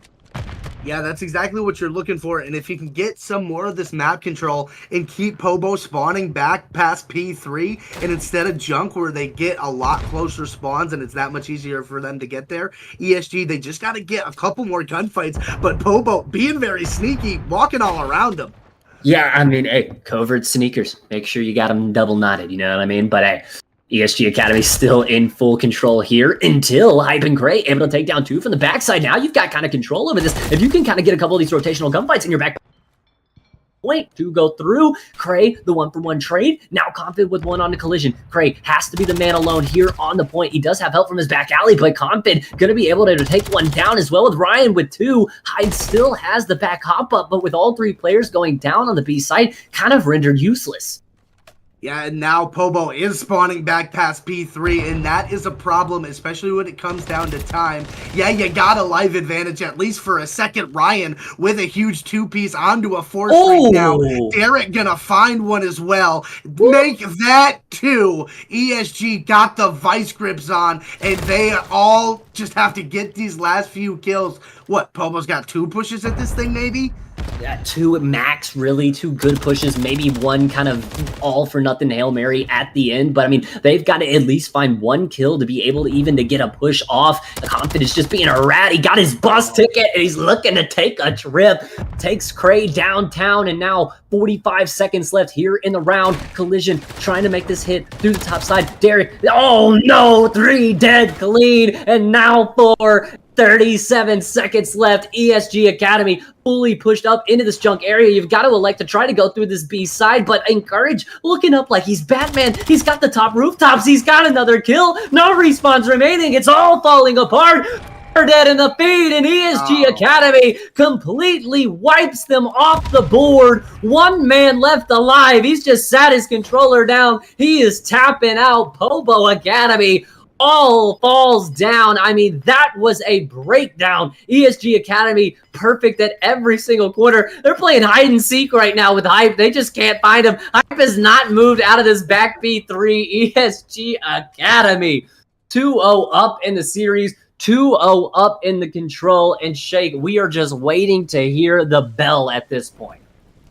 Yeah, that's exactly what you're looking for. And if you can get some more of this map control and keep Pobo spawning back past P3, and instead of junk where they get a lot closer spawns and it's that much easier for them to get there, ESG, they just got to get a couple more gunfights. But Pobo being very sneaky, walking all around them. Yeah, I mean, hey, covert sneakers. Make sure you got them double knotted, you know what I mean? But hey, ESG Academy still in full control here until Hype and Cray able to take down 2 from the backside. Now you've got kind of control over this. If you can kind of get a couple of these rotational gunfights in your back point to go through, Cray, the 1-for-1 trade, now Confid with 1 on the collision. Cray has to be the man alone here on the point. He does have help from his back alley, but Confid going to be able to take 1 down as well with Ryan with 2. Hyde still has the back hop up, but with all 3 players going down on the B side, kind of rendered useless. Yeah, and now Pobo is spawning back past P3, and that is a problem, especially when it comes down to time. Yeah, you got a live advantage, at least for a second. Ryan with a huge 2-piece onto a 4-streak now. Derek gonna find 1 as well. Make that 2. ESG got the vice grips on, and they all just have to get these last few kills. What, Pobo's got 2 pushes at this thing, maybe? two max, really two good pushes, maybe one kind of all for nothing Hail Mary at the end. But I mean, they've got to at least find one kill to be able to even to get a push off. The Confidence just being a rat. He got his bus ticket and he's looking to take a trip. Takes Cray downtown, and now 45 seconds left here in the round. Collision trying to make this hit through the top side. Derek, oh no, 3 dead clean, and now 4. 37 seconds left. ESG Academy fully pushed up into this junk area. You've got to elect to try to go through this B side, but Encourage looking up like he's Batman. He's got the top rooftops. He's got another kill. No respawns remaining. It's all falling apart. They're dead in the feed, and ESG Academy completely wipes them off the board. One man left alive. He's just sat his controller down. He is tapping out. Pobo Academy all falls down. I mean, that was a breakdown. ESG Academy perfect at every single corner. They're playing hide and seek right now with Hype. They just can't find him. Hype has not moved out of this back B3. ESG Academy 2-0 up in the series. 2-0 up in the control, and Shake, we are just waiting to hear the bell at this point.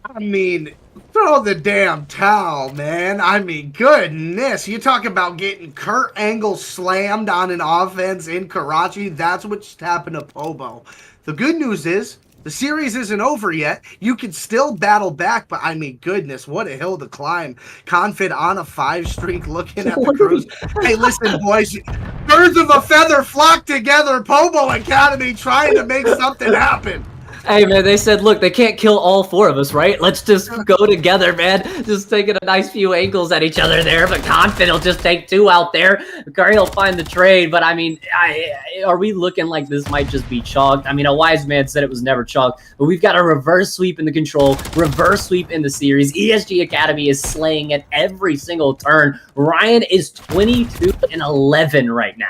I mean, throw the damn towel, man. I mean, goodness. You talk about getting Kurt Angle slammed on an offense in Karachi. That's what's happened to Pobo. The good news is the series isn't over yet. You can still battle back, but I mean, goodness, what a hill to climb. Confid on a 5 streak looking at the cruise. Hey, listen, boys. Birds of a feather flock together. Pobo Academy trying to make something happen. Hey, man, they said, look, they can't kill all 4 of us, right? Let's just go together, man. Just taking a nice few angles at each other there, but Confident will just take 2 out there. Curry will find the trade, but I mean, are we looking like this might just be chalked? I mean, a wise man said it was never chalked, but we've got a reverse sweep in the control, reverse sweep in the series. ESG Academy is slaying at every single turn. Ryan is 22-11 right now.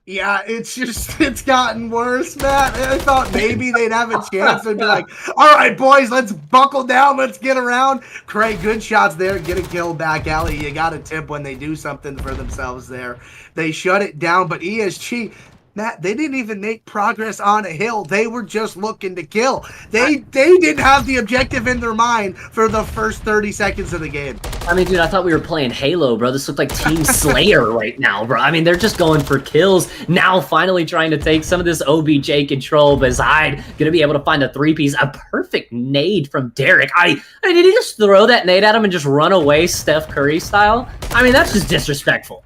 Yeah, it's gotten worse, Matt. I thought maybe they'd have a chance and be like, all right, boys, let's buckle down. Let's get around. Craig, good shots there. Get a kill back alley. You got to tip when they do something for themselves there. They shut it down, but ESG, Matt, they didn't even make progress on a hill. They were just looking to kill. They didn't have the objective in their mind for the first 30 seconds of the game. I mean, dude, I thought we were playing Halo, bro. This looked like Team Slayer right now, bro. I mean, they're just going for kills. Now finally trying to take some of this OBJ control, but Hyde going to be able to find a 3-piece. A perfect nade from Derek. I mean, did he just throw that nade at him and just run away Steph Curry style? I mean, that's just disrespectful.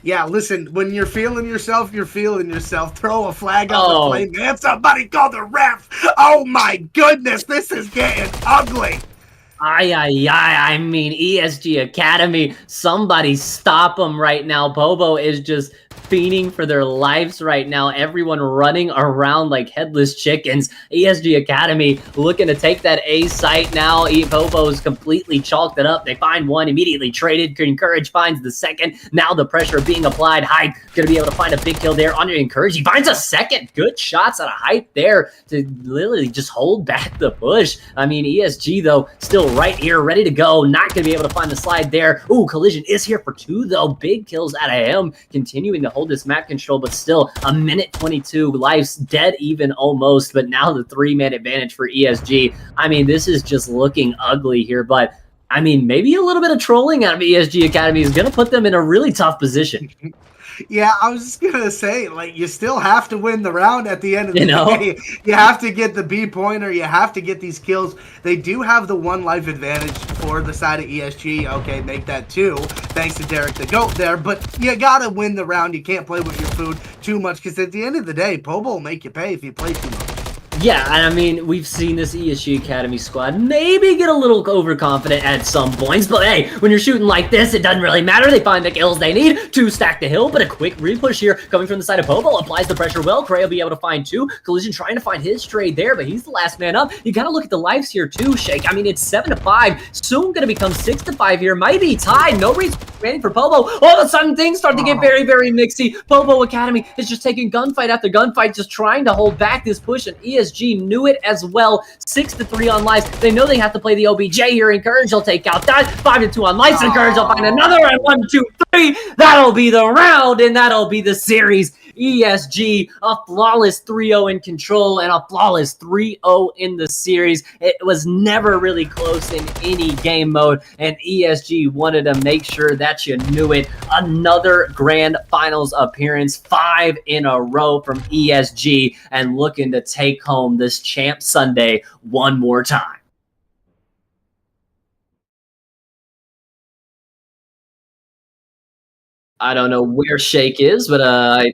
Yeah, listen, when you're feeling yourself, you're feeling yourself. Throw a flag on the plane. Man, somebody call the ref. Oh, my goodness, this is getting ugly. I mean, ESG Academy, somebody stop them right now. Pobo is just fiending for their lives right now. Everyone running around like headless chickens. ESG Academy looking to take that A site now. Pobo's completely chalked it up. They find one, immediately traded. Encourage finds the second. Now the pressure being applied. Hype going to be able to find a big kill there. Under Encourage, he finds a second. Good shots out of Hype there to literally just hold back the push. I mean, ESG, though, still right here, ready to go. Not going to be able to find the slide there. Ooh, Collision is here for 2, though. Big kills out of him. Continuing to hold this map control, but still a minute 22. Life's dead even almost, but now the 3-man advantage for ESG. I mean, this is just looking ugly here, but I mean, maybe a little bit of trolling out of ESG Academy is going to put them in a really tough position. Yeah, I was just going to say, like, you still have to win the round at the end of the day. You have to get the B pointer. You have to get these kills. They do have the 1 life advantage for the side of ESG. Okay, make that 2. Thanks to Derek the GOAT there. But you got to win the round. You can't play with your food too much because at the end of the day, Pobo will make you pay if you play too much. Yeah, and I mean, we've seen this ESG Academy squad maybe get a little overconfident at some points, but hey, when you're shooting like this, it doesn't really matter. They find the kills they need to stack the hill, but a quick repush here coming from the side of Pobo applies the pressure well. Cray will be able to find 2. Collision trying to find his trade there, but he's the last man up. You got to look at the lives here too, Shake. I mean, it's 7-5, soon going to become 6-5 here. Might be tied. No reason waiting for Pobo. All of a sudden, things start to get very, very mixy. Pobo Academy is just taking gunfight after gunfight, just trying to hold back this push, and ESG knew it as well. 6-3 on lives. They know they have to play the OBJ here. Encourage will take out that. 5-2 on lives. Encourage will find another, and 1, 2, 3. That'll be the round, and that'll be the series. ESG, a flawless 3-0 in control and a flawless 3-0 in the series. It was never really close in any game mode, and ESG wanted to make sure that you knew it. Another grand finals appearance, 5 in a row from ESG, and looking to take home this Champ Sunday one more time. I don't know where Shake is, but I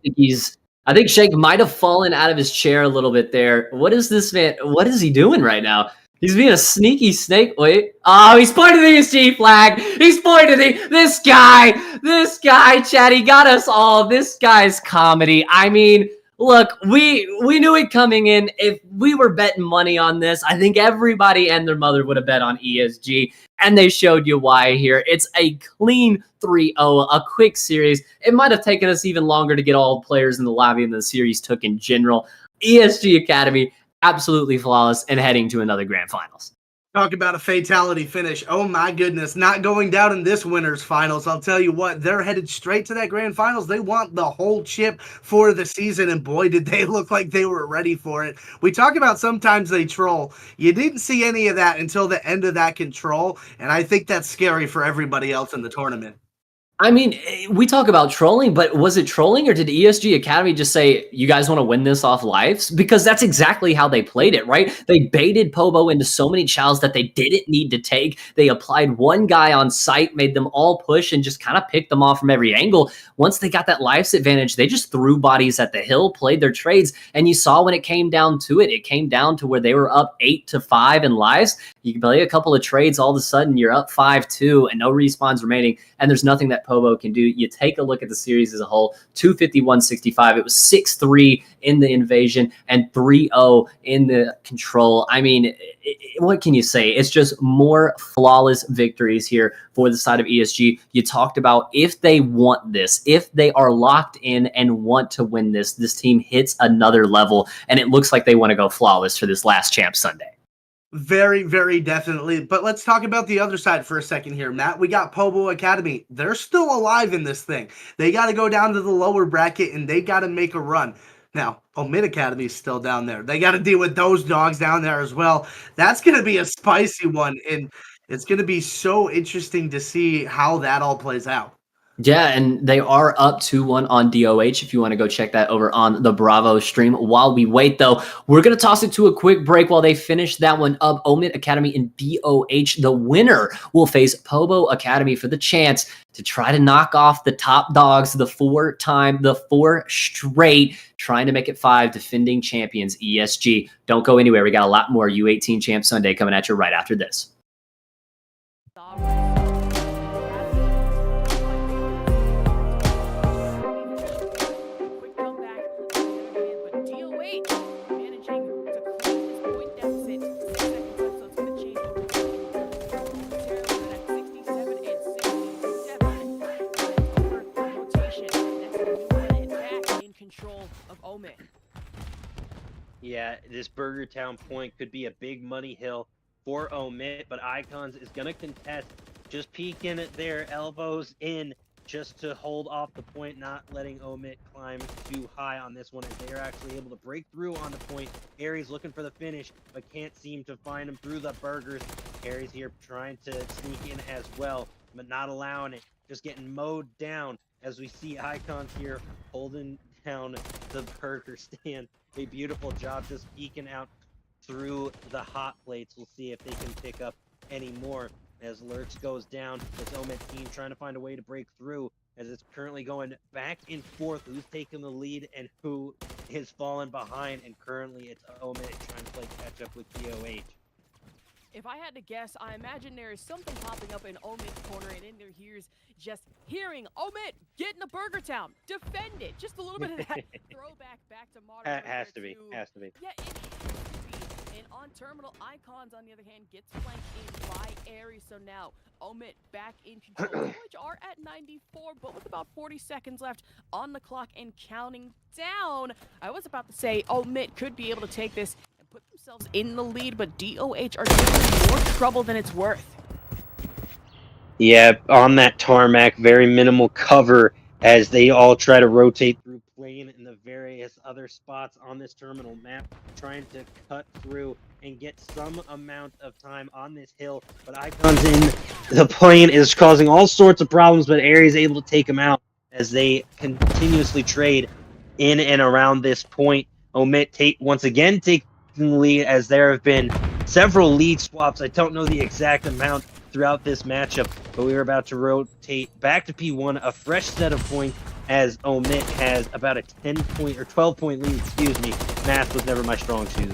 think Shake might have fallen out of his chair a little bit there. What is this man? What is he doing right now? He's being a sneaky snake. Wait. Oh, he's pointing the ESG flag. He's pointing this guy, Chad, he got us all. This guy's comedy. I mean, look, we knew it coming in. If we were betting money on this, I think everybody and their mother would have bet on ESG, and they showed you why here. It's a clean 3-0, a quick series. It might have taken us even longer to get all players in the lobby than the series took in general. ESG Academy, absolutely flawless and heading to another grand finals. Talk about a fatality finish. Oh my goodness, not going down in this winner's finals. I'll tell you what, they're headed straight to that grand finals. They want the whole chip for the season, and boy, did they look like they were ready for it. We talk about sometimes they troll. You didn't see any of that until the end of that control, and I think that's scary for everybody else in the tournament. I mean, we talk about trolling, but was it trolling, or did ESG Academy just say, you guys want to win this off lives? Because that's exactly how they played it, right? They baited Pobo into so many chows that they didn't need to take. They applied one guy on site, made them all push, and just kind of picked them off from every angle. Once they got that lives advantage, they just threw bodies at the hill, played their trades, and you saw when it came down to it, it came down to where they were up 8-5 in lives. You can play a couple of trades, all of a sudden you're up 5-2 and no respawns remaining, and there's nothing that Pobo can do. You take a look at the series as a whole, 251-65. It was 6-3 in the invasion and 3-0 in the control. I mean, what can you say? It's just more flawless victories here for the side of ESG. You talked about if they want this, if they are locked in and want to win this, this team hits another level, and it looks like they want to go flawless for this last Champ Sunday. Very, very definitely. But let's talk about the other side for a second here, Matt. We got Pobo Academy. They're still alive in this thing. They got to go down to the lower bracket, and they got to make a run. Now, OMiT Academy is still down there. They got to deal with those dogs down there as well. That's going to be a spicy one, and it's going to be so interesting to see how that all plays out. Yeah, and they are up 2-1 on DOH if you want to go check that over on the Bravo stream. While we wait, though, we're going to toss it to a quick break while they finish that one up. OMiT Academy and DOH, the winner will face Pobo Academy for the chance to try to knock off the top dogs, the four straight, trying to make it 5 defending champions, ESG. Don't go anywhere. We got a lot more U18 Champ Sunday coming at you right after this. Yeah, this Burger Town point could be a big money hill for OMiT, but Icons is going to contest, just peeking at their elbows in just to hold off the point, not letting OMiT climb too high on this one, as they are actually able to break through on the point. Aries looking for the finish, but can't seem to find him through the burgers. Aries here trying to sneak in as well, but not allowing it. Just getting mowed down as we see Icons here holding down the burger stand. A beautiful job just peeking out through the hot plates. We'll see if they can pick up any more as Lurks goes down. This OMiT team trying to find a way to break through, as it's currently going back and forth. Who's taking the lead and who is falling behind, and currently it's OMiT trying to play catch up with DOH. If I had to guess, I imagine there is something popping up in OMIT's corner, and in their ears, just hearing OMiT get in the Burger Town, defend it. Just a little bit of that throwback back to modern. Has to be. Yeah, it has to be. And on terminal, Icons, on the other hand, gets flanked in by Aries. So now OMiT back in control, which are at 94, but with about 40 seconds left on the clock and counting down. I was about to say OMiT could be able to take this and put themselves in the lead, but DOH are doing more trouble than it's worth. Yeah, on that tarmac, very minimal cover as they all try to rotate through plane and the various other spots on this terminal map, trying to cut through and get some amount of time on this hill. But Icons in the plane is causing all sorts of problems, but Aries able to take them out as they continuously trade in and around this point. OMiT once again taking the lead, as there have been several lead swaps. I don't know the exact amount throughout this matchup, but we are about to rotate back to P1, a fresh set of points, as OMiT has about a 10-point or 12-point lead. Excuse me. Math was never my strong suit.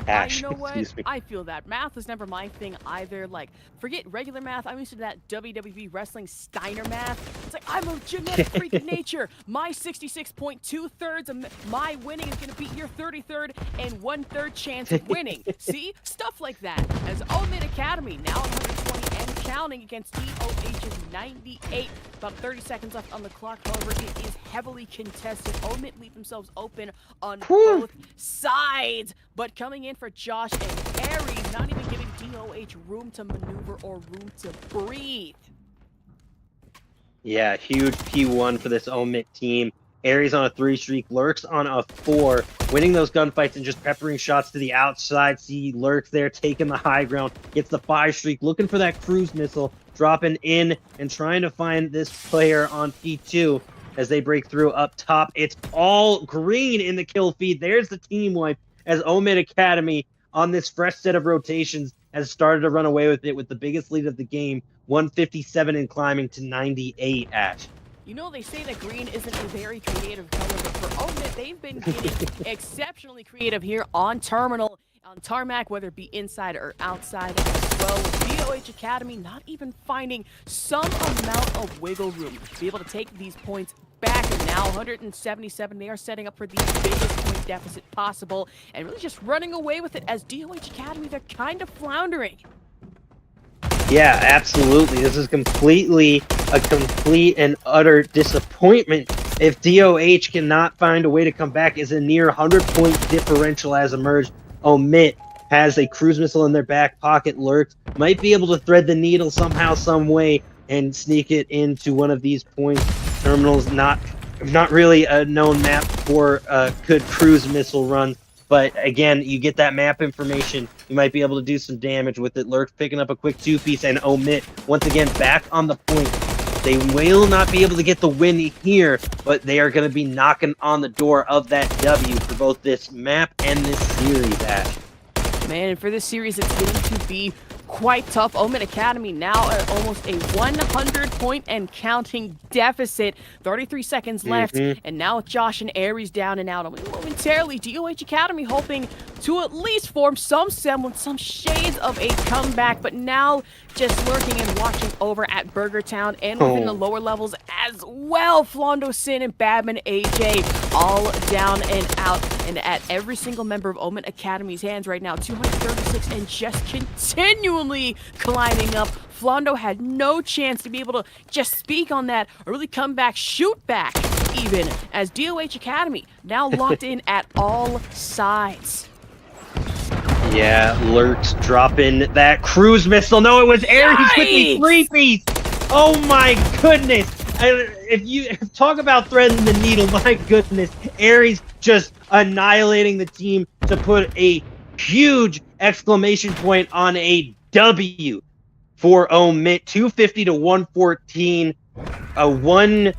Ash, You know what? excuse me. I feel that. Math was never my thing either. Like, forget regular math. I'm used to that WWE wrestling Steiner math. It's like, I'm a genetic freak of nature. My 66.2 of my winning is going to beat your 33rd and 1/3 chance of winning. See? Stuff like that. As OMiT Academy, now 120 and counting against DOH's 98. About 30 seconds left on the clock. However, it is heavily contested. OMiT leave themselves open on both sides. But coming in for Josh and Aries, not even giving DOH room to maneuver or room to breathe. Yeah, huge P1 for this OMiT team. Aries on a 3 streak, Lurks on a 4, winning those gunfights and just peppering shots to the outside. See Lurks there taking the high ground, gets the 5 streak, looking for that cruise missile, dropping in and trying to find this player on P2 as they break through up top. It's all green in the kill feed. There's the team wipe, as OMiT Academy on this fresh set of rotations has started to run away with it with the biggest lead of the game, 157 and climbing to 98, Ash. You know, they say that green isn't a very creative color, but for OMiT, they've been getting exceptionally creative here on Terminal, on Tarmac, whether it be inside or outside as well. With DOH Academy not even finding some amount of wiggle room to be able to take these points back. And now 177, they are setting up for the biggest point deficit possible and really just running away with it, as DOH Academy, they're kind of floundering. Yeah, absolutely. This is completely a complete and utter disappointment. If DOH cannot find a way to come back, as a near 100-point differential has emerged. OMiT has a cruise missile in their back pocket. Lurks might be able to thread the needle somehow, some way, and sneak it into one of these points. Terminal's not really a known map for good cruise missile runs. But again, you get that map information, you might be able to do some damage with it. Lurks picking up a quick 2-piece, and OMiT once again back on the point. They will not be able to get the win here, but they are going to be knocking on the door of that W for both this map and this series, Ash. Man, for this series, it's going to be quite tough. OMiT Academy now at almost a 100-point and counting deficit. 33 seconds left, and now with Josh and Aries down and out, momentarily, DOH Academy hoping to at least form some semblance, some shades of a comeback, but now just lurking and watching over at Burger Town and within the lower levels as well. Flondo, Sin, and Badman AJ all down and out, and at every single member of OMiT Academy's hands right now, 236 and just continually climbing up. Flondo had no chance to be able to just speak on that or really come back, shoot back even, as DOH Academy now locked in at all sides. Yeah, Lurks dropping that cruise missile. No, it was Aries with the 3-piece. Oh my goodness. If you talk about threading the needle, my goodness. Aries just annihilating the team to put a huge exclamation point on a W for OMiT. 250 to 114. A 1...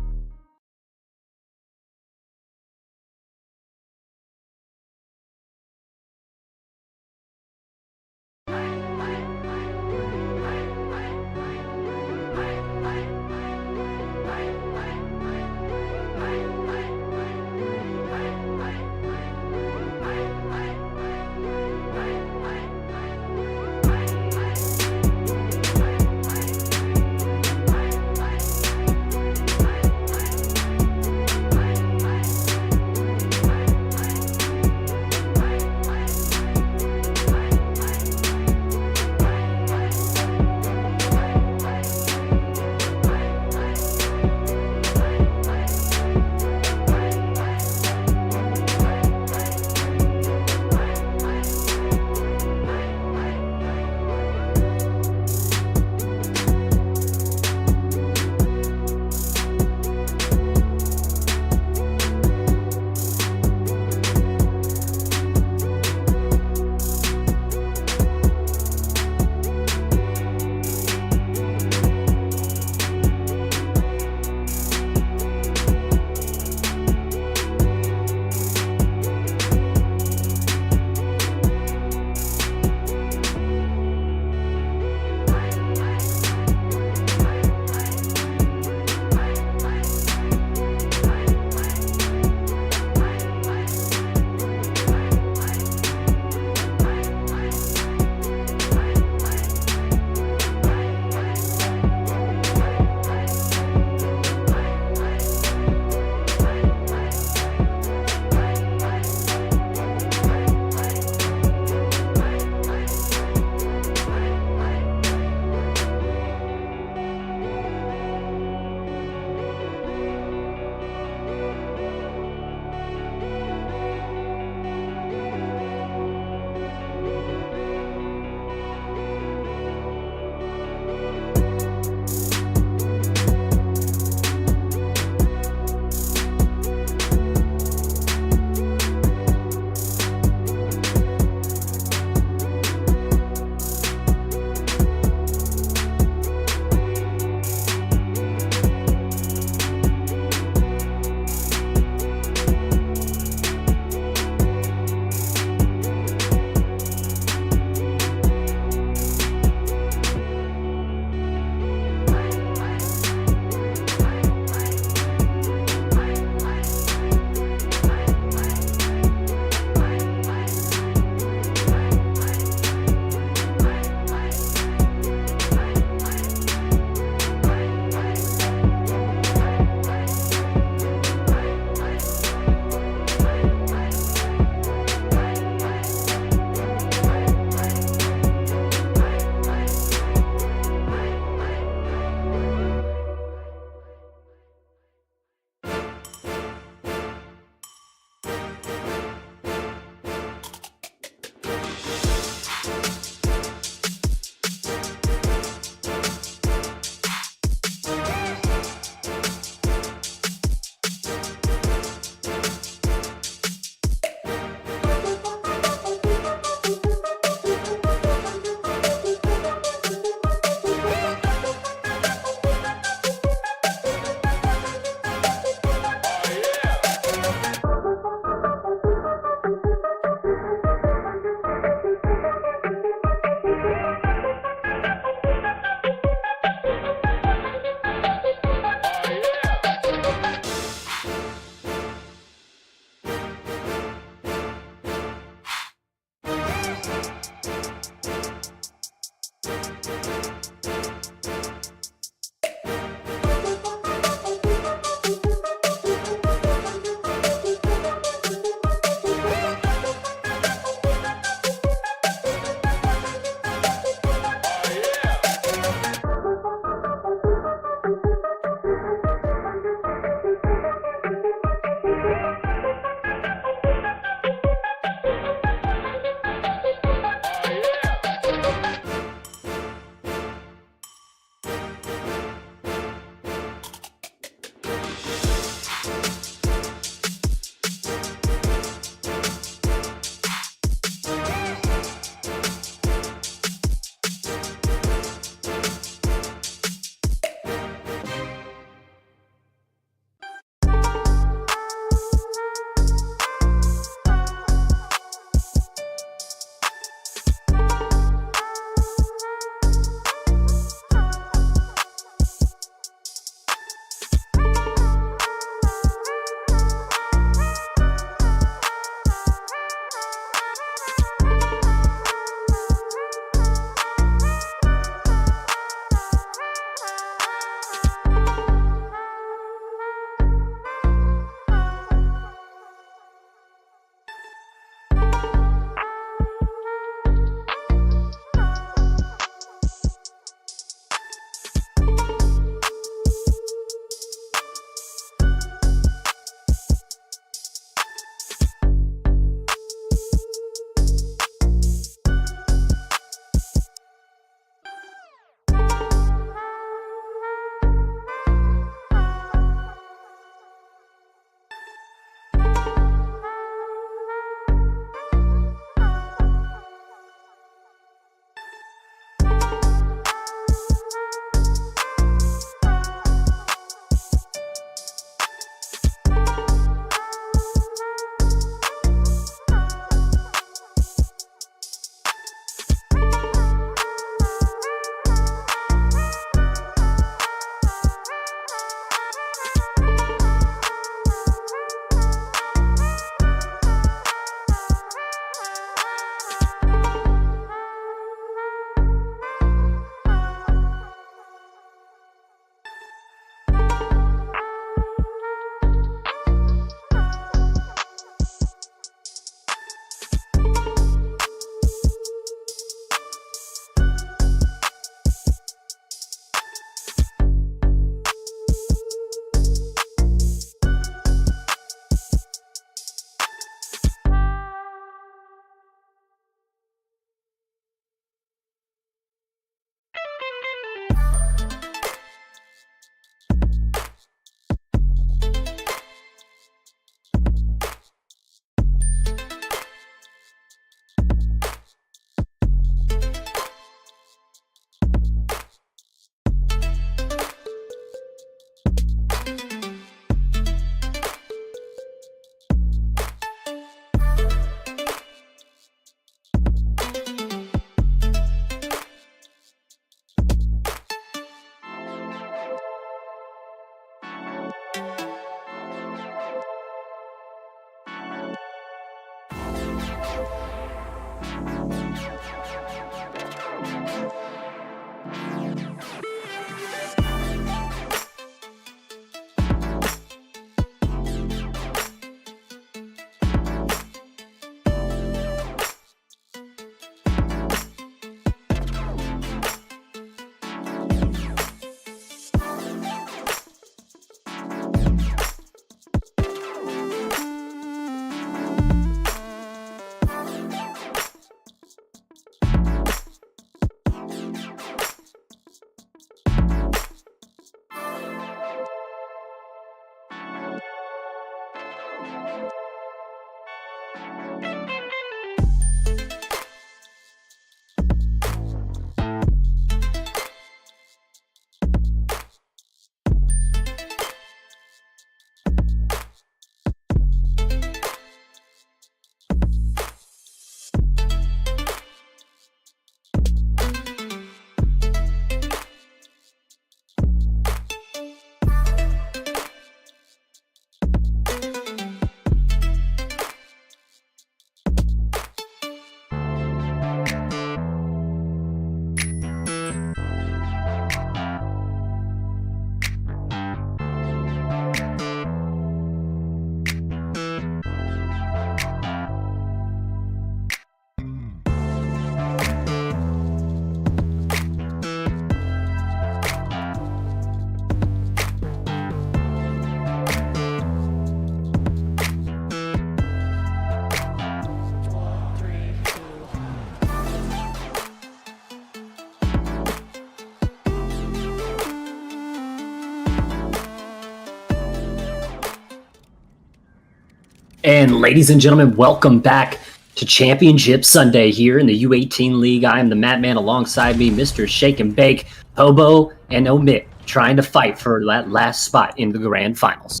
And ladies and gentlemen, welcome back to Championship Sunday here in the U18 League. I am the Madman, alongside me, Mr. Shake and Bake, Pobo, and OMiT, trying to fight for that last spot in the grand finals.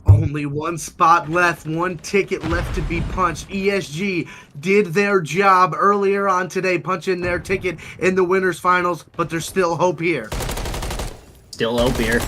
Only one spot left, one ticket left to be punched. ESG did their job earlier on today, punching their ticket in the winners finals, but there's still hope here. Still hope here,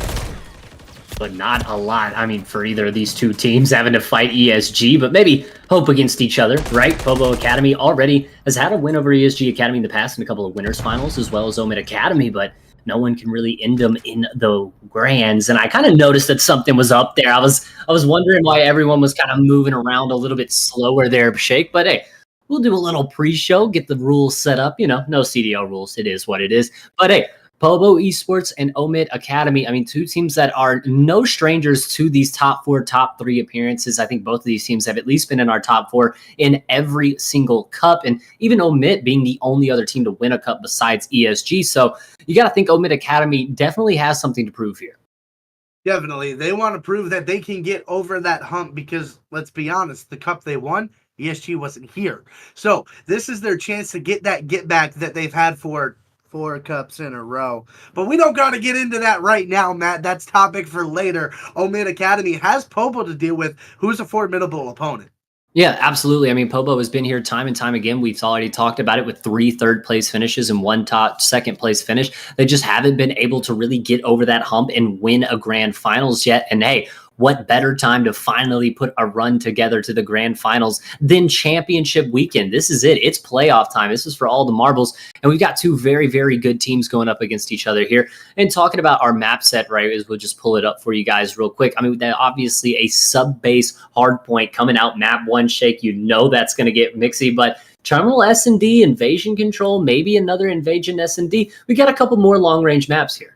but not a lot. I mean, for either of these two teams having to fight ESG, but maybe hope against each other, right? Pobo Academy already has had a win over ESG Academy in the past in a couple of winners finals, as well as OMiT Academy, but no one can really end them in the grands. And I kind of noticed that something was up there. I was wondering why everyone was kind of moving around a little bit slower there, Shake. But hey, we'll do a little pre-show, get the rules set up. You know, no CDL rules. It is what it is. But hey, Pobo Esports and OMiT Academy, I mean, two teams that are no strangers to these top four, top three appearances. I think both of these teams have at least been in our top four in every single cup, and even OMiT being the only other team to win a cup besides ESG. So you got to think OMiT Academy definitely has something to prove here. Definitely. They want to prove that they can get over that hump because, let's be honest, the cup they won, ESG wasn't here. So this is their chance to get that get back that they've had for 4 cups in a row. But we don't got to get into that right now, Matt. That's topic for later. OMiT Academy has Pobo to deal with, who's a formidable opponent. Yeah, absolutely. I mean, Pobo has been here time and time again. We've already talked about it with 3 third-place finishes and 1 top second-place finish. They just haven't been able to really get over that hump and win a grand finals yet. And hey, what better time to finally put a run together to the grand finals than championship weekend? This is it. It's playoff time. This is for all the marbles. And we've got 2 very, very good teams going up against each other here. And talking about our map set, right, is we'll just pull it up for you guys real quick. I mean, obviously a sub-base hard point coming out map 1, Shake. You know that's going to get mixy, but Terminal S&D, Invasion Control, maybe another Invasion S&D. We got a couple more long-range maps here.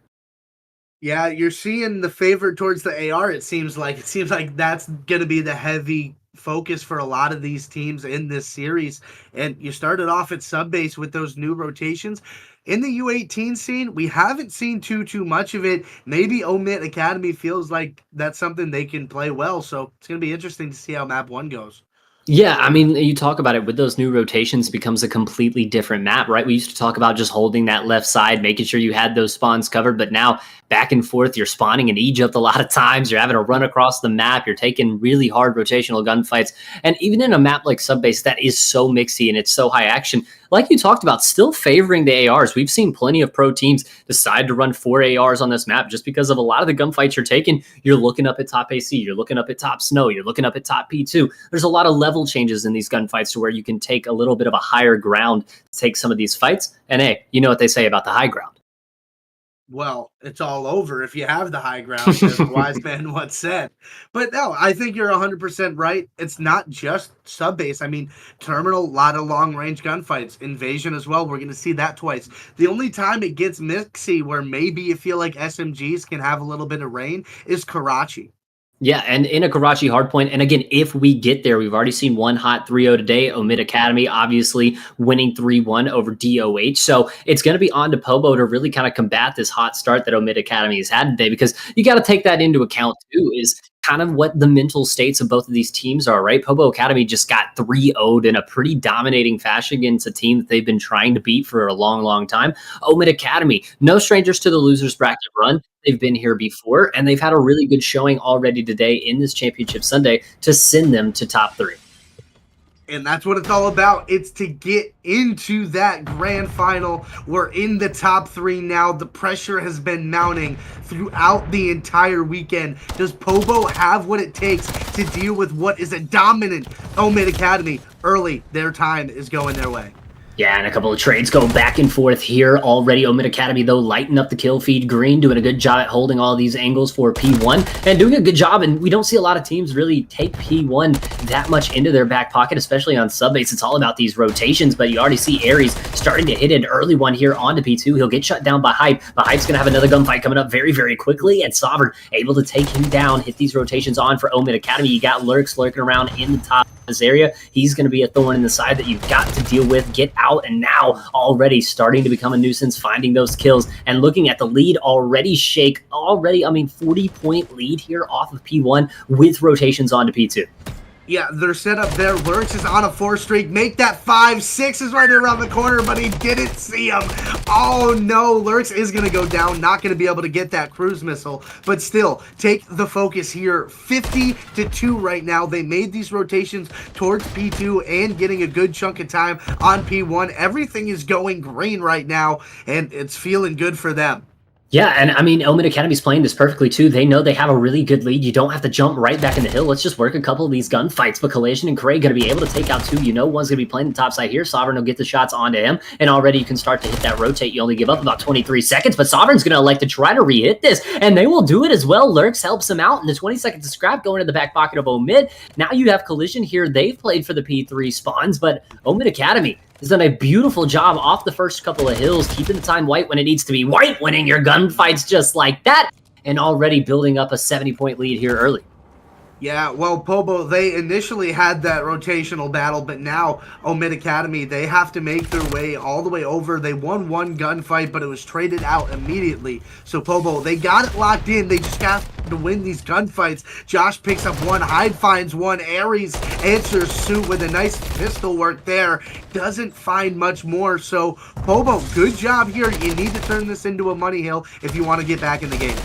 Yeah, you're seeing the favor towards the AR, it seems like. It seems like that's going to be the heavy focus for a lot of these teams in this series. And you started off at sub-base with those new rotations. In the U18 scene, we haven't seen too much of it. Maybe OMiT Academy feels like that's something they can play well. So it's going to be interesting to see how map 1 goes. Yeah, I mean, you talk about it with those new rotations, becomes a completely different map, right? We used to talk about just holding that left side, making sure you had those spawns covered, but now back and forth, you're spawning in Egypt a lot of times, you're having to run across the map, you're taking really hard rotational gunfights, and even in a map like Subbase that is so mixy and it's so high action, like you talked about, still favoring the ARs. We've seen plenty of pro teams decide to run 4 ARs on this map just because of a lot of the gunfights you're taking. You're looking up at top AC, you're looking up at top snow, you're looking up at top P2. There's a lot of level changes in these gunfights to where you can take a little bit of a higher ground to take some of these fights. And hey, you know what they say about the high ground. Well, it's all over if you have the high ground, as the wise man once said. But no, I think you're 100% right. It's not just sub-base. I mean, Terminal, a lot of long-range gunfights. Invasion as well. We're going to see that twice. The only time it gets mixy where maybe you feel like SMGs can have a little bit of rain is Karachi. Yeah, and in a Karachi hardpoint, and again, if we get there, we've already seen one hot 3-0 today. OMiT Academy obviously winning 3-1 over DOH. So it's going to be on to Pobo to really kind of combat this hot start that OMiT Academy has had today, because you got to take that into account too, is kind of what the mental states of both of these teams are, right? Pobo Academy just got 3-0'd in a pretty dominating fashion against a team that they've been trying to beat for a long, long time. OMiT Academy, no strangers to the losers bracket run. They've been here before, and they've had a really good showing already today in this Championship Sunday to send them to top 3. And that's what it's all about. It's to get into that grand final. We're in the top 3 now. The pressure has been mounting throughout the entire weekend. Does Pobo have what it takes to deal with what is a dominant OMiT Academy early? Their time is going their way. Yeah, and a couple of trades go back and forth here already. OMiT Academy, though, lighting up the kill feed. Green doing a good job at holding all these angles for P1 and doing a good job. And we don't see a lot of teams really take P1 that much into their back pocket, especially on subbase. It's all about these rotations, but you already see Aries starting to hit an early one here onto P2. He'll get shut down by Hype, but Hype's going to have another gunfight coming up very, very quickly, and Sovereign able to take him down, hit these rotations on for OMiT Academy. You got Lurks lurking around in the top of this area. He's going to be a thorn in the side that you've got to deal with. Get out, and now already starting to become a nuisance, finding those kills and looking at the lead already. Shake already, I mean, 40-point lead here off of P1 with rotations onto P2. Yeah, they're set up there. Lurks is on a 4 streak. Make that 5-6 is right around the corner, but he didn't see him. Oh no, Lurks is going to go down. Not going to be able to get that cruise missile. But still, take the focus here. 50-2 right now. They made these rotations towards P2 and getting a good chunk of time on P1. Everything is going green right now, and it's feeling good for them. Yeah, and I mean, OMiT Academy's playing this perfectly too. They know they have a really good lead. You don't have to jump right back in the hill. Let's just work a couple of these gunfights. But Collision and Craig going to be able to take out two. You know one's going to be playing the top side here. Sovereign will get the shots onto him. And already you can start to hit that rotate. You only give up about 23 seconds. But Sovereign's going to elect to try to re-hit this. And they will do it as well. Lurks helps him out. And the 20 seconds of scrap going to the back pocket of OMiT. Now you have Collision here. They've played for the P3 spawns. But OMiT Academy has done a beautiful job off the first couple of hills, keeping the time white when it needs to be white, winning your gunfights just like that, and already building up a 70-point lead here early. Yeah, well, Pobo, they initially had that rotational battle, but now OMiT Academy, they have to make their way all the way over. They won one gunfight, but it was traded out immediately. So, Pobo, they got it locked in. They just got to win these gunfights. Josh picks up one. Hyde finds one. Aries answers suit with a nice pistol work there. Doesn't find much more. So, Pobo, good job here. You need to turn this into a money hill if you want to get back in the game.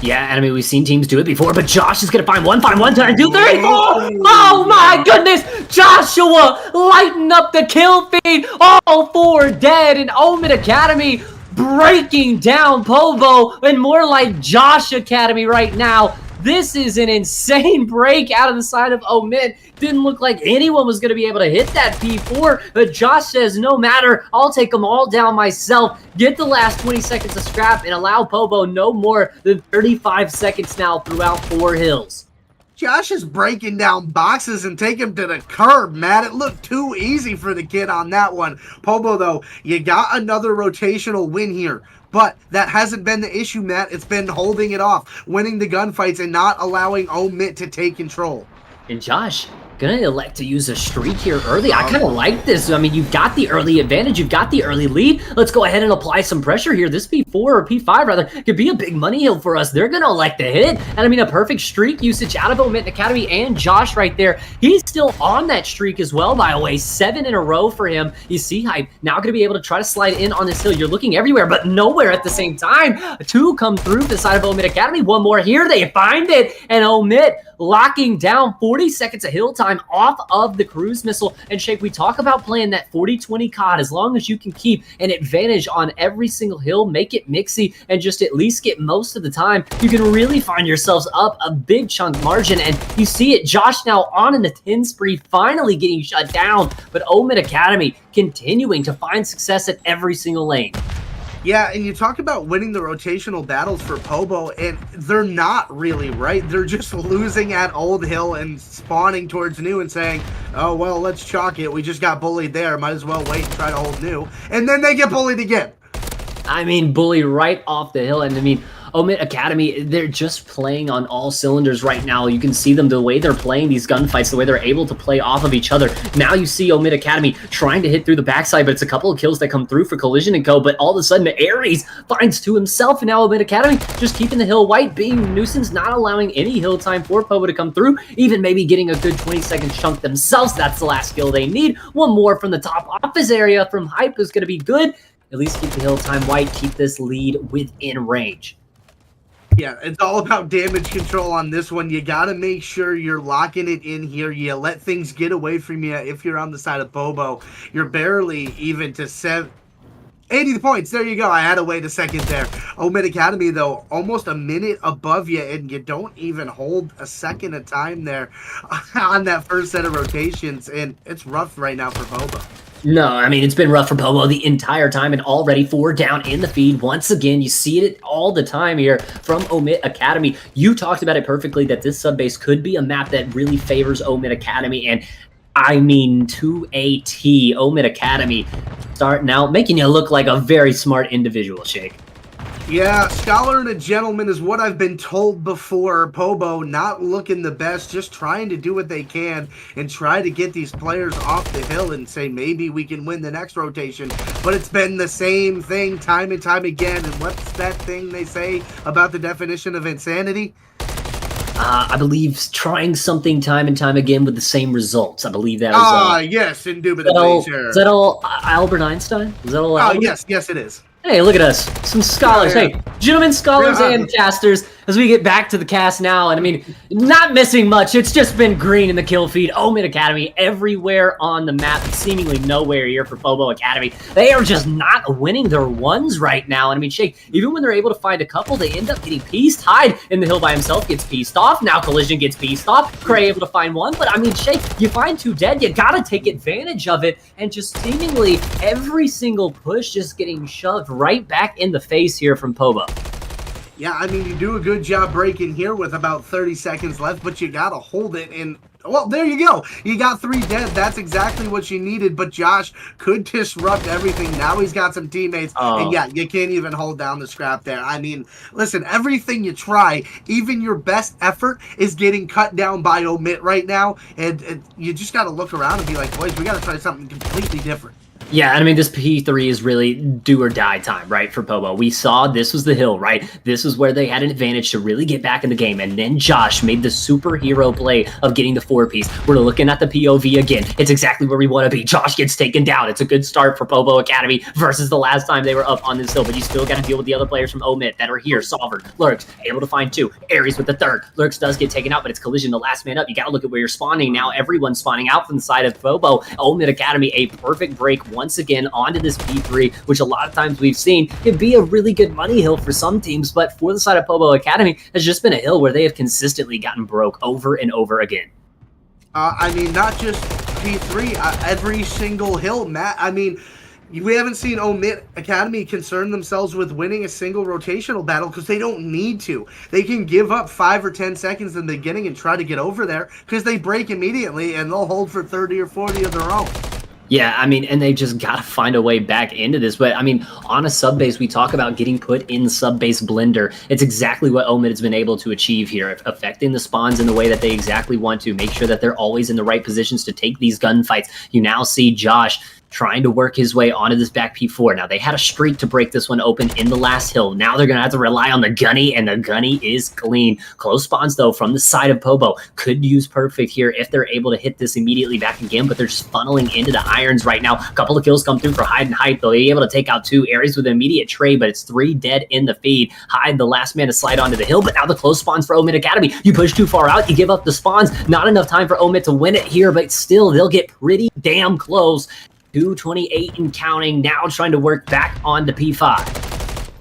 Yeah, and I mean, we've seen teams do it before, but Josh is going to find one, turn, 2, 3, 4! Oh my goodness! Joshua lighting up the kill feed! All 4 dead, and OMiT Academy breaking down Povo, and more like Josh Academy right now. This is an insane break out of the side of OMiT. Didn't look like anyone was going to be able to hit that P4, but Josh says, no matter, I'll take them all down myself. Get the last 20 seconds of scrap and allow Povo no more than 35 seconds now throughout 4 hills. Josh is breaking down boxes and take him to the curb, Matt. It looked too easy for the kid on that one. Pobo, though, you got another rotational win here. But that hasn't been the issue, Matt. It's been holding it off, winning the gunfights, and not allowing OMiT to take control. And Josh, gonna elect to use a streak here early. I kind of like this. I mean, you've got the early advantage. You've got the early lead. Let's go ahead and apply some pressure here. This P4 or P5, rather, could be a big money hill for us. They're gonna elect to hit. And I mean, a perfect streak usage out of OMiT Academy and Josh right there. He's still on that streak as well, by the way. 7 in a row for him. You see Hype now gonna be able to try to slide in on this hill. You're looking everywhere, but nowhere at the same time. 2 come through the side of OMiT Academy. 1 more here. They find it. And OMiT locking down 40 seconds of hill time off of the cruise missile. And Shake, we talk about playing that 40-20 COD. As long as you can keep an advantage on every single hill, make it mixy, and just at least get most of the time, you can really find yourselves up a big chunk margin. And you see it, Josh now on in the 10 spree, finally getting shut down. But OMiT Academy continuing to find success at every single lane. Yeah, and you talk about winning the rotational battles for Pobo, and they're not really, right? They're just losing at Old Hill and spawning towards New and saying, oh, well, let's chalk it. We just got bullied there. Might as well wait and try to hold New. And then they get bullied again. I mean, bully right off the hill. And I mean, OMiT Academy, they're just playing on all cylinders right now. You can see them, the way they're playing these gunfights, the way they're able to play off of each other. Now you see OMiT Academy trying to hit through the backside, but it's a couple of kills that come through for Collision and Co. But all of a sudden, Aries finds 2 himself, and now OMiT Academy just keeping the hill white, being a nuisance, not allowing any hill time for Pobo to come through, even maybe getting a good 20-second chunk themselves. That's the last kill they need. 1 more from the top office area from Hype is going to be good. At least keep the hill time white, keep this lead within range. Yeah, it's all about damage control on this one. You got to make sure you're locking it in here. You let things get away from you if you're on the side of Pobo. You're barely even to 80 points. There you go. I had to wait a second there. OMiT Academy, though, almost a minute above you, and you don't even hold a second of time there on that first set of rotations, and it's rough right now for Pobo. No, I mean, it's been rough for Pobo the entire time, and already 4 down in the feed. Once again, you see it all the time here from OMiT Academy. You talked about it perfectly, that this subbase could be a map that really favors OMiT Academy, and I mean, to a T, OMiT Academy starting out, making you look like a very smart individual, Shake. Yeah, scholar and a gentleman is what I've been told before. Pobo not looking the best, just trying to do what they can and try to get these players off the hill and say maybe we can win the next rotation. But it's been the same thing time and time again. And what's that thing they say about the definition of insanity? I believe trying something time and time again with the same results. I believe that was. Yes, indubitably, sure. Is that all Albert Einstein? Is that all Albert? Yes, it is. Hey, look at us. Some scholars. Yeah. Hey, gentlemen, scholars Yeah. and casters, as we get back to the cast now. And I mean, not missing much. It's just been green in the kill feed. OMiT Academy everywhere on the map, seemingly nowhere here for Pobo Academy. They are just not winning their ones right now. And I mean, Shake, even when they're able to find a couple, they end up getting pieced. Hyde in the hill by himself gets pieced off. Now Collision gets pieced off. Cray able to find one. But I mean, Shake, you find 2 dead, you gotta take advantage of it. And just seemingly every single push just getting shoved right back in the face here from Pobo. Yeah, I mean, you do a good job breaking here with about 30 seconds left, but you got to hold it. And, well, there you go. You got 3 dead. That's exactly what you needed. But Josh could disrupt everything. Now he's got some teammates. And, yeah, you can't even hold down the scrap there. I mean, listen, everything you try, even your best effort, is getting cut down by OMiT right now. And you just got to look around and be like, boys, we got to try something completely different. Yeah, and I mean, this P3 is really do or die time, right, for Pobo. We saw this was the hill, right? This was where they had an advantage to really get back in the game, and then Josh made the superhero play of getting the 4-piece. We're looking at the POV again. It's exactly where we want to be. Josh gets taken down. It's a good start for Pobo Academy versus the last time they were up on this hill, but you still got to deal with the other players from OMiT that are here. Solver, Lurks, able to find 2. Aries with the 3rd. Lurks does get taken out, but it's Collision, the last man up. You got to look at where you're spawning now. Everyone's spawning out from the side of Pobo. OMiT Academy, a perfect break once again onto this P3, which a lot of times we've seen could be a really good money hill for some teams, but for the side of Pobo Academy, has just been a hill where they have consistently gotten broke over and over again. I mean, not just P3, every single hill, Matt. I mean, we haven't seen OMiT Academy concern themselves with winning a single rotational battle because they don't need to. They can give up 5 or 10 seconds in the beginning and try to get over there because they break immediately and they'll hold for 30 or 40 of their own. Yeah, I mean, and they just got to find a way back into this. But, I mean, on a sub-base, we talk about getting put in sub-base blender. It's exactly what OMiT has been able to achieve here, affecting the spawns in the way that they exactly want to, make sure that they're always in the right positions to take these gunfights. You now see Josh trying to work his way onto this back P4. Now, they had a streak to break this one open in the last hill. Now they're going to have to rely on the Gunny, and the Gunny is clean. Close spawns, though, from the side of Pobo. Could use perfect here if they're able to hit this immediately back again, but they're just funneling into the irons right now. A couple of kills come through for Hyde and Hyde. They'll be able to take out 2 Aries with an immediate trade, but it's 3 dead in the feed. Hyde, the last man to slide onto the hill, but now the close spawns for OMiT Academy. You push too far out, you give up the spawns. Not enough time for OMiT to win it here, but still, they'll get pretty damn close. 228 and counting, now trying to work back on the P5.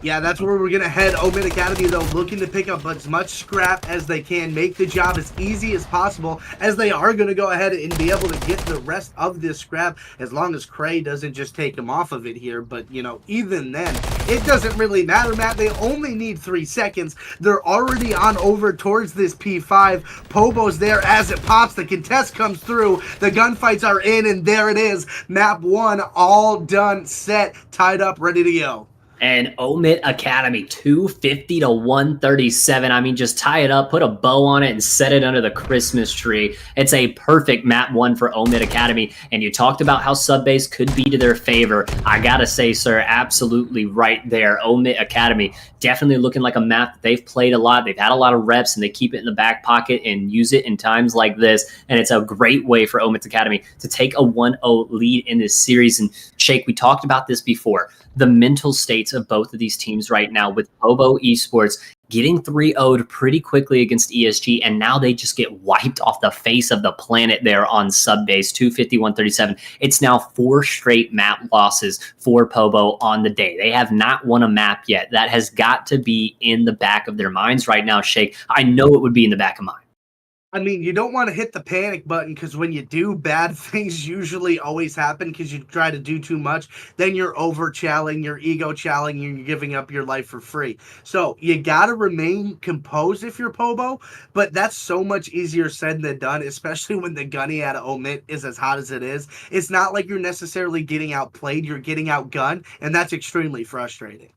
Yeah, that's where we're going to head. OMiT Academy, though, looking to pick up as much scrap as they can, make the job as easy as possible, as they are going to go ahead and be able to get the rest of this scrap, as long as Cray doesn't just take him off of it here. But, you know, even then, it doesn't really matter, Matt. They only need 3 seconds. They're already on over towards this P5. Pobo's there as it pops. The contest comes through. The gunfights are in, and there it is. Map 1, all done, set, tied up, ready to go. And OMiT Academy, 250 to 137. I mean, just tie it up, put a bow on it, and set it under the Christmas tree. It's a perfect map 1 for OMiT Academy. And you talked about how sub-base could be to their favor. I gotta say, sir, absolutely right there. OMiT Academy, definitely looking like a map that they've played a lot. They've had a lot of reps, and they keep it in the back pocket and use it in times like this. And it's a great way for OMiT Academy to take a 1-0 lead in this series. And Shake, we talked about this before. The mental states of both of these teams right now, with Pobo Esports getting 3-0'd pretty quickly against ESG, and now they just get wiped off the face of the planet there on sub-base, 250-137. It's now 4 straight map losses for Pobo on the day. They have not won a map yet. That has got to be in the back of their minds right now, Shake. I know it would be in the back of mine. I mean, you don't want to hit the panic button because when you do, bad things usually always happen because you try to do too much. Then you're over-challing, you're ego-challing, you're giving up your life for free. So you got to remain composed if you're Pobo, but that's so much easier said than done, especially when the Gunny out of OMiT is as hot as it is. It's not like you're necessarily getting outplayed, you're getting outgunned, and that's extremely frustrating.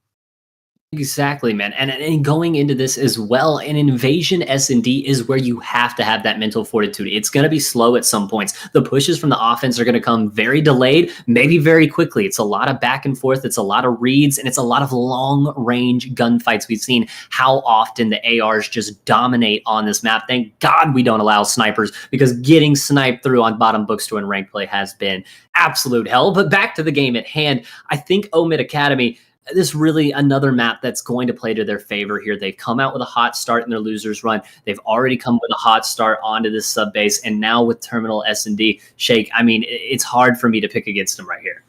Exactly, man. And going into this as well, an invasion S&D is where you have to have that mental fortitude. It's going to be slow at some points. The pushes from the offense are going to come very delayed, maybe very quickly. It's a lot of back and forth. It's a lot of reads, and it's a lot of long-range gunfights. We've seen how often the ARs just dominate on this map. Thank God we don't allow snipers, because getting sniped through on bottom bookstore and rank play has been absolute hell. But back to the game at hand, I think OMiT Academy, this really another map that's going to play to their favor here. They've come out with a hot start in their losers run. They've already come with a hot start onto this sub base, and now with Terminal S&D, Shake, I mean, it's hard for me to pick against them right here.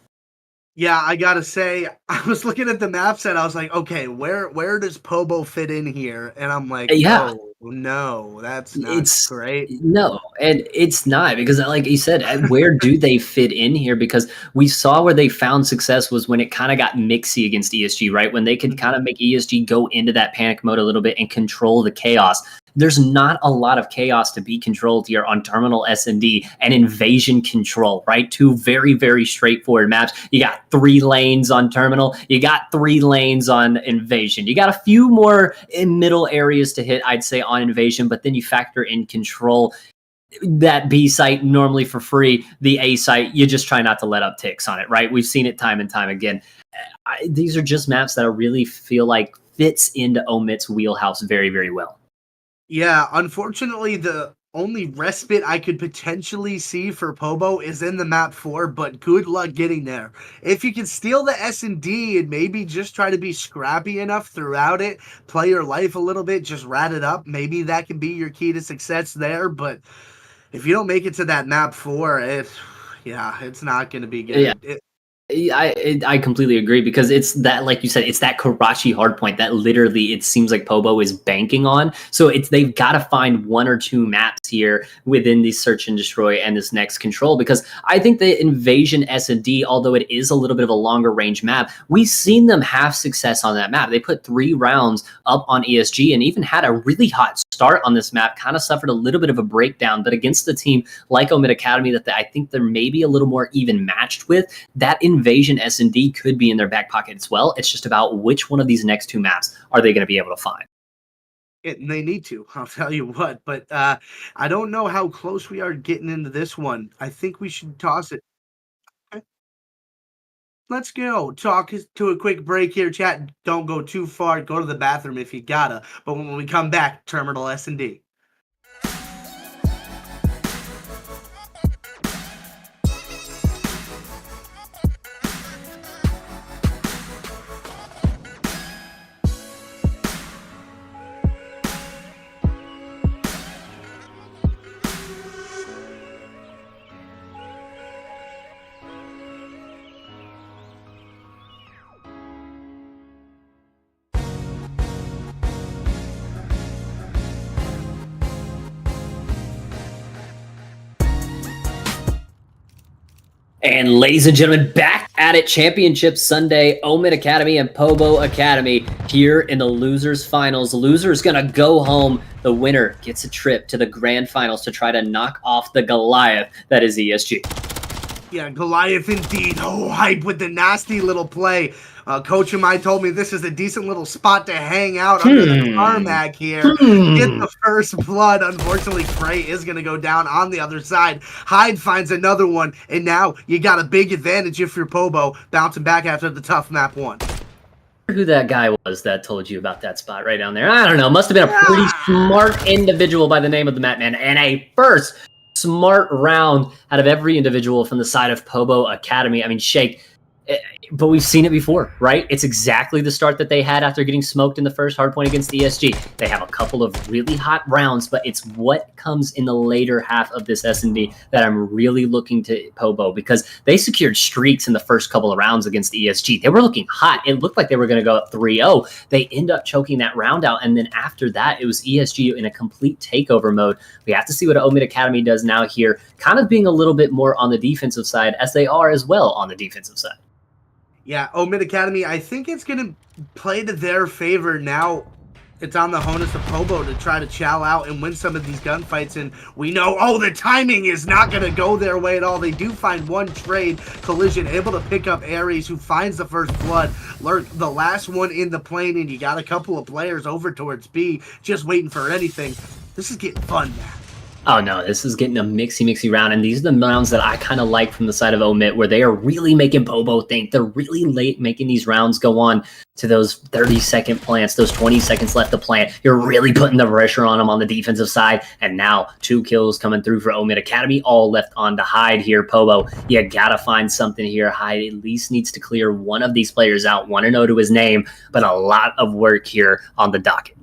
Yeah, I gotta say, I was looking at the map set. I was like, okay, where does Pobo fit in here? And I'm like, Yeah. oh no, that's not great. No, and it's not, because like you said, where do they fit in here? Because we saw where they found success was when it kind of got mixy against ESG, right? When they could kind of make ESG go into that panic mode a little bit and control the chaos. There's not a lot of chaos to be controlled here on Terminal S&D and Invasion Control, right? Two very, very straightforward maps. You got 3 lanes on Terminal. You got 3 lanes on Invasion. You got a few more in middle areas to hit, I'd say, on Invasion, but then you factor in Control. That B site normally for free, the A site, you just try not to let up ticks on it, right? We've seen it time and time again. These are just maps that I really feel like fits into OMiT's wheelhouse very, very well. Yeah, unfortunately, the only respite I could potentially see for Pobo is in the map 4, but good luck getting there. If you can steal the S&D and maybe just try to be scrappy enough throughout it, play your life a little bit, just rat it up, maybe that can be your key to success there. But if you don't make it to that map 4, it's not going to be good. Yeah. I completely agree, because it's that, like you said, it's that Karachi hardpoint that literally it seems like Pobo is banking on. So they've got to find 1 or 2 maps here within the search and destroy and this next control, because I think the Invasion S&D, although it is a little bit of a longer range map, we've seen them have success on that map. They put 3 rounds up on ESG and even had a really hot start on this map, kind of suffered a little bit of a breakdown, but against a team like OMiT Academy that I think they're maybe a little more even matched with, that Invasion S&D could be in their back pocket as well. It's just about which one of these next 2 maps are they going to be able to find. They need to, I'll tell you what. But I don't know how close we are getting into this one. I think we should toss it. Okay. Let's go. Talk to a quick break here, chat. Don't go too far. Go to the bathroom if you gotta. But when we come back, Terminal S&D. And ladies and gentlemen, back at it, Championship Sunday, OMiT Academy and Pobo Academy here in the losers finals. Loser's gonna go home. The winner gets a trip to the grand finals to try to knock off the Goliath that is ESG. Yeah, Goliath indeed. Oh, hype with the nasty little play. Coach of mine told me this is a decent little spot to hang out under the tarmac here. Get the first blood. Unfortunately, Frey is going to go down on the other side. Hyde finds another one, and now you got a big advantage if you're Pobo, bouncing back after the tough map 1. Who that guy was that told you about that spot right down there? I don't know. Must have been a pretty smart individual by the name of the map man. And a first smart round out of every individual from the side of Pobo Academy. I mean, Shake, but we've seen it before, right? It's exactly the start that they had after getting smoked in the first hardpoint against ESG. They have a couple of really hot rounds, but it's what comes in the later half of this S&D that I'm really looking to Pobo, because they secured streaks in the first couple of rounds against ESG. They were looking hot. It looked like they were going to go up 3-0. They end up choking that round out, and then after that, it was ESG in a complete takeover mode. We have to see what OMiT Academy does now here, kind of being a little bit more on the defensive side, as they are as well on the defensive side. Yeah, OMiT Academy, I think it's going to play to their favor now. It's on the onus of Pobo to try to chow out and win some of these gunfights, and we know, oh, the timing is not going to go their way at all. They do find one trade collision, able to pick up Aries, who finds the first blood. Lurk, the last one in the plane, and you got a couple of players over towards B, just waiting for anything. This is getting fun, man. Oh no, this is getting a mixy round, and these are the rounds that I kind of like from the side of OMiT, where they are really making Pobo think. They're really late making these rounds go on to those 30-second plants, those 20 seconds left to plant. You're really putting the pressure on them on the defensive side, and now 2 kills coming through for OMiT Academy, all left on to Hyde here. Pobo, you gotta find something here. Hyde at least needs to clear one of these players out, 1-0 to his name, but a lot of work here on the docket.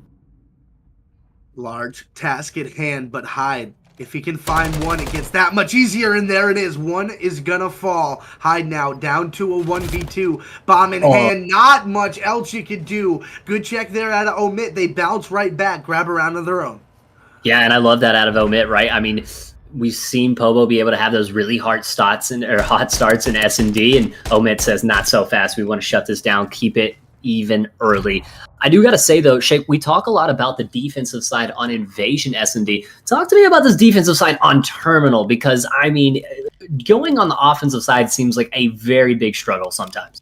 Large task at hand, but Hyde, if he can find one, it gets that much easier, and there it is. One is gonna fall. Hyde now down to a 1v2. Bomb in hand, not much else you could do. Good check there out of OMiT. They bounce right back, grab a round of their own. Yeah, and I love that out of OMiT, right? I mean, we've seen Pobo be able to have those really hot starts in S&D, and OMiT says, not so fast. We want to shut this down, keep it even early. I do got to say, though, Shake, we talk a lot about the defensive side on Invasion S&D. Talk to me about this defensive side on Terminal, because, I mean, going on the offensive side seems like a very big struggle sometimes.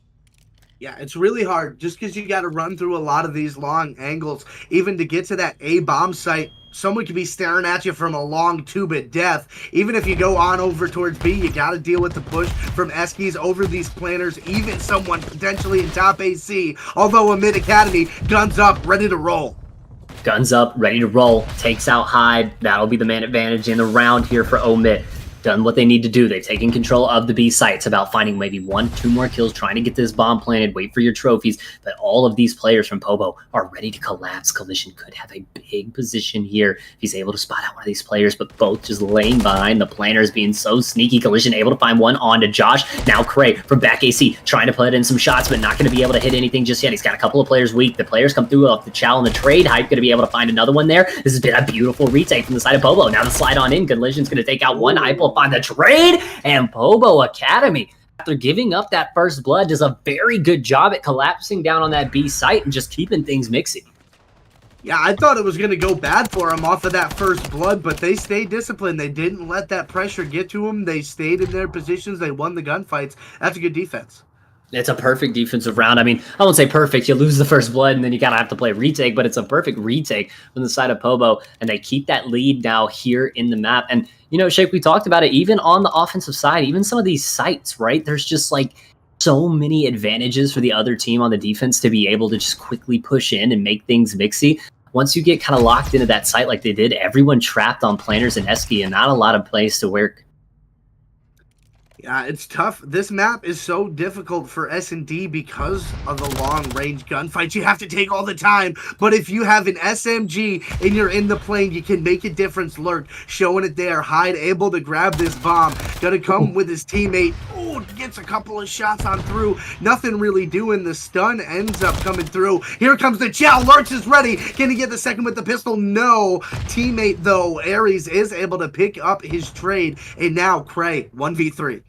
Yeah, it's really hard just because you got to run through a lot of these long angles. Even to get to that A bomb site, someone could be staring at you from a long tube of death. Even if you go on over towards B, you got to deal with the push from Eskies over these planners, even someone potentially in top AC. Although OMiT Academy, guns up, ready to roll. Guns up, ready to roll, takes out Hyde. That'll be the man advantage in the round here for OMiT. Done what they need to do. They've taken control of the B site. It's about finding maybe 1-2 more kills, trying to get this bomb planted, wait for your trophies. But all of these players from Pobo are ready to collapse. Collision could have a big position here if he's able to spot out one of these players, but both just laying behind. The planners being so sneaky. Collision able to find one on to Josh. Now Cray from back AC trying to put in some shots, but not going to be able to hit anything just yet. He's got a couple of players weak. The players come through off the chow and the trade. Hype going to be able to find another one there. This has been a beautiful retake from the side of Pobo. Now the slide on in. Collision's going to take out one. Hype will find the trade, and Pobo Academy, after giving up that first blood, does a very good job at collapsing down on that B site and just keeping things mixy. Yeah, I thought it was going to go bad for them off of that first blood, but they stayed disciplined. They didn't let that pressure get to them. They stayed in their positions. They won the gunfights. That's a good defense. It's a perfect defensive round. I mean, I won't say perfect. You lose the first blood, and then you gotta have to play a retake, but it's a perfect retake from the side of Pobo, and they keep that lead now here in the map. And, you know, Shake, we talked about it, even on the offensive side, even some of these sites, right? There's just, like, so many advantages for the other team on the defense to be able to just quickly push in and make things mixy. Once you get kind of locked into that site like they did, everyone trapped on planners and Eski, and not a lot of place to work. Yeah, it's tough. This map is so difficult for S&D because of the long-range gunfights you have to take all the time. But if you have an SMG and you're in the plane, you can make a difference. Lurk, showing it there. Hyde able to grab this bomb. Gonna come with his teammate. Oh, gets a couple of shots on through. Nothing really doing. The stun ends up coming through. Here comes the chow. Lurch is ready. Can he get the second with the pistol? No. Teammate, though, Aries is able to pick up his trade. And now Cray, 1v3.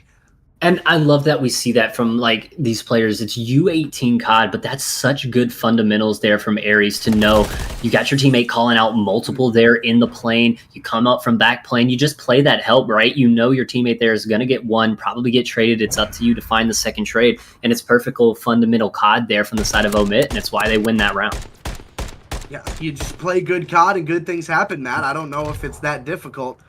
And I love that we see that from, like, these players. It's U18 COD, but that's such good fundamentals there from Aries to know you got your teammate calling out multiple there in the plane. You come up from back plane. You just play that help, right? You know your teammate there is going to get one, probably get traded. It's up to you to find the second trade. And it's perfect fundamental COD there from the side of OMiT, and it's why they win that round. Yeah, you just play good COD and good things happen, Matt. I don't know if it's that difficult.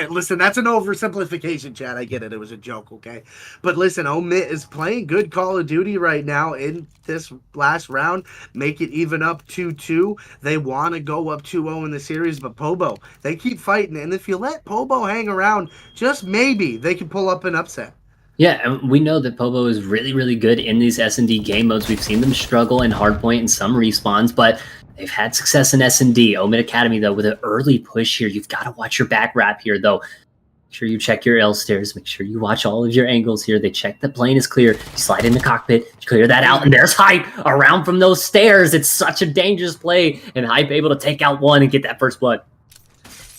Listen, that's an oversimplification, Chad. I get it. It was a joke, okay? But listen, OMiT is playing good Call of Duty right now in this last round. Make it even up 2-2. They want to go up 2-0 in the series, but Pobo, they keep fighting. And if you let Pobo hang around, just maybe they can pull up an upset. Yeah, and we know that Pobo is really, really good in these S&D game modes. We've seen them struggle in Hardpoint and some respawns, but they've had success in S&D. OMiT Academy, though, with an early push here. You've got to watch your back wrap here, though. Make sure you check your L stairs. Make sure you watch all of your angles here. They check the plane is clear. You slide in the cockpit, clear that out, and there's Hype around from those stairs. It's such a dangerous play, and Hype able to take out one and get that first blood.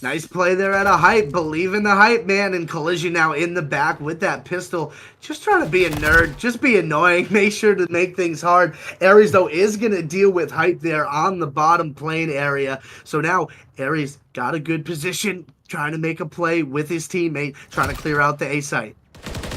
Nice play there at a hype. Believe in the hype, man. And Collision now in the back with that pistol. Just trying to be a nerd. Just be annoying. Make sure to make things hard. Aries, though, is going to deal with hype there on the bottom plane area. So now Aries got a good position. Trying to make a play with his teammate. Trying to clear out the A site.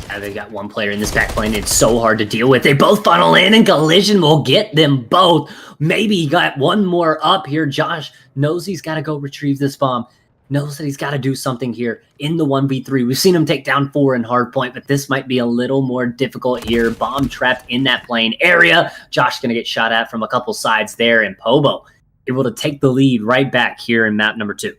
And they got one player in this back lane. It's so hard to deal with. They both funnel in, and Collision will get them both. Maybe he got one more up here. Josh knows he's got to go retrieve this bomb. Knows that he's got to do something here in the 1v3. We've seen him take down 4 in hardpoint, but this might be a little more difficult here. Bomb trapped in that plane area. Josh going to get shot at from a couple sides there, and Pobo able to take the lead right back here in map number 2.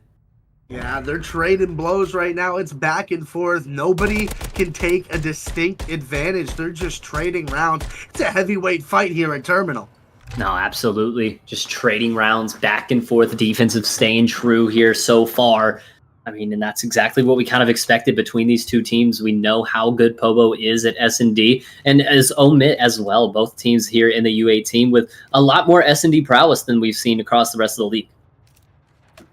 Yeah, they're trading blows right now. It's back and forth. Nobody can take a distinct advantage. They're just trading rounds. It's a heavyweight fight here at Terminal. No, absolutely. Just trading rounds back and forth. Defensive staying true here so far. I mean, and that's exactly what we kind of expected between these two teams. We know how good Pobo is at S&D, and as OMiT as well. Both teams here in the U18 with a lot more S&D prowess than we've seen across the rest of the league.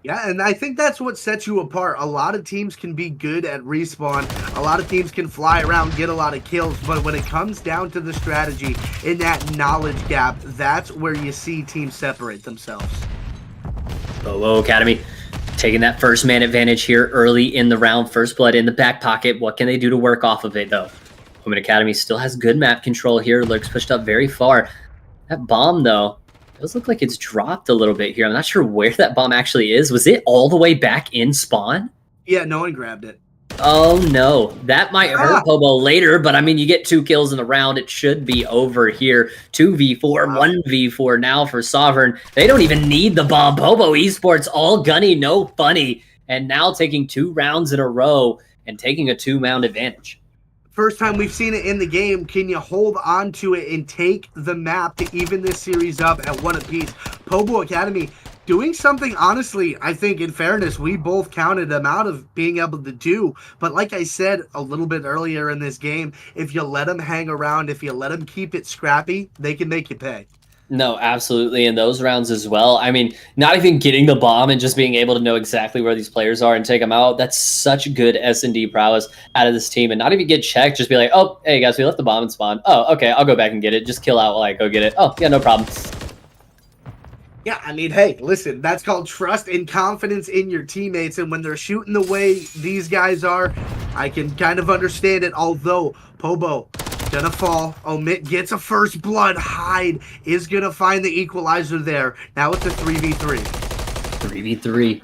Yeah, and I think that's what sets you apart. A lot of teams can be good at respawn. A lot of teams can fly around, get a lot of kills. But when it comes down to the strategy, in that knowledge gap, that's where you see teams separate themselves. Pobo Academy taking that first man advantage here early in the round. First blood in the back pocket. What can they do to work off of it, though? OMiT Academy still has good map control here. Lurks pushed up very far. That bomb, though, does look like it's dropped a little bit here. I'm not sure where that bomb actually is. Was it all the way back in spawn? Yeah, no one grabbed it. Oh, no. That might hurt Pobo later, but I mean, you get 2 kills in the round. It should be over here. 2v4, 1v4 now for Sovereign. They don't even need the bomb. Pobo Esports all gunny, no funny. And now taking 2 rounds in a row and taking a 2-round advantage. First time we've seen it in the game. Can you hold on to it and take the map to even this series up at 1 apiece? Pobo Academy doing something, honestly, I think in fairness, we both counted them out of being able to do. But like I said a little bit earlier in this game, if you let them hang around, if you let them keep it scrappy, they can make you pay. No, absolutely. In those rounds as well. I mean, not even getting the bomb and just being able to know exactly where these players are and take them out. That's such good S&D prowess out of this team. And not even get checked. Just be like, oh, hey, guys, we left the bomb in spawn. Oh, okay, I'll go back and get it. Just kill out while I go get it. Oh, yeah, no problem. Yeah, I mean, hey, listen, that's called trust and confidence in your teammates. And when they're shooting the way these guys are, I can kind of understand it. Although, Pobo gonna fall. OMiT gets a first blood. Hyde is gonna find the equalizer there. Now it's a 3v3. 3v3.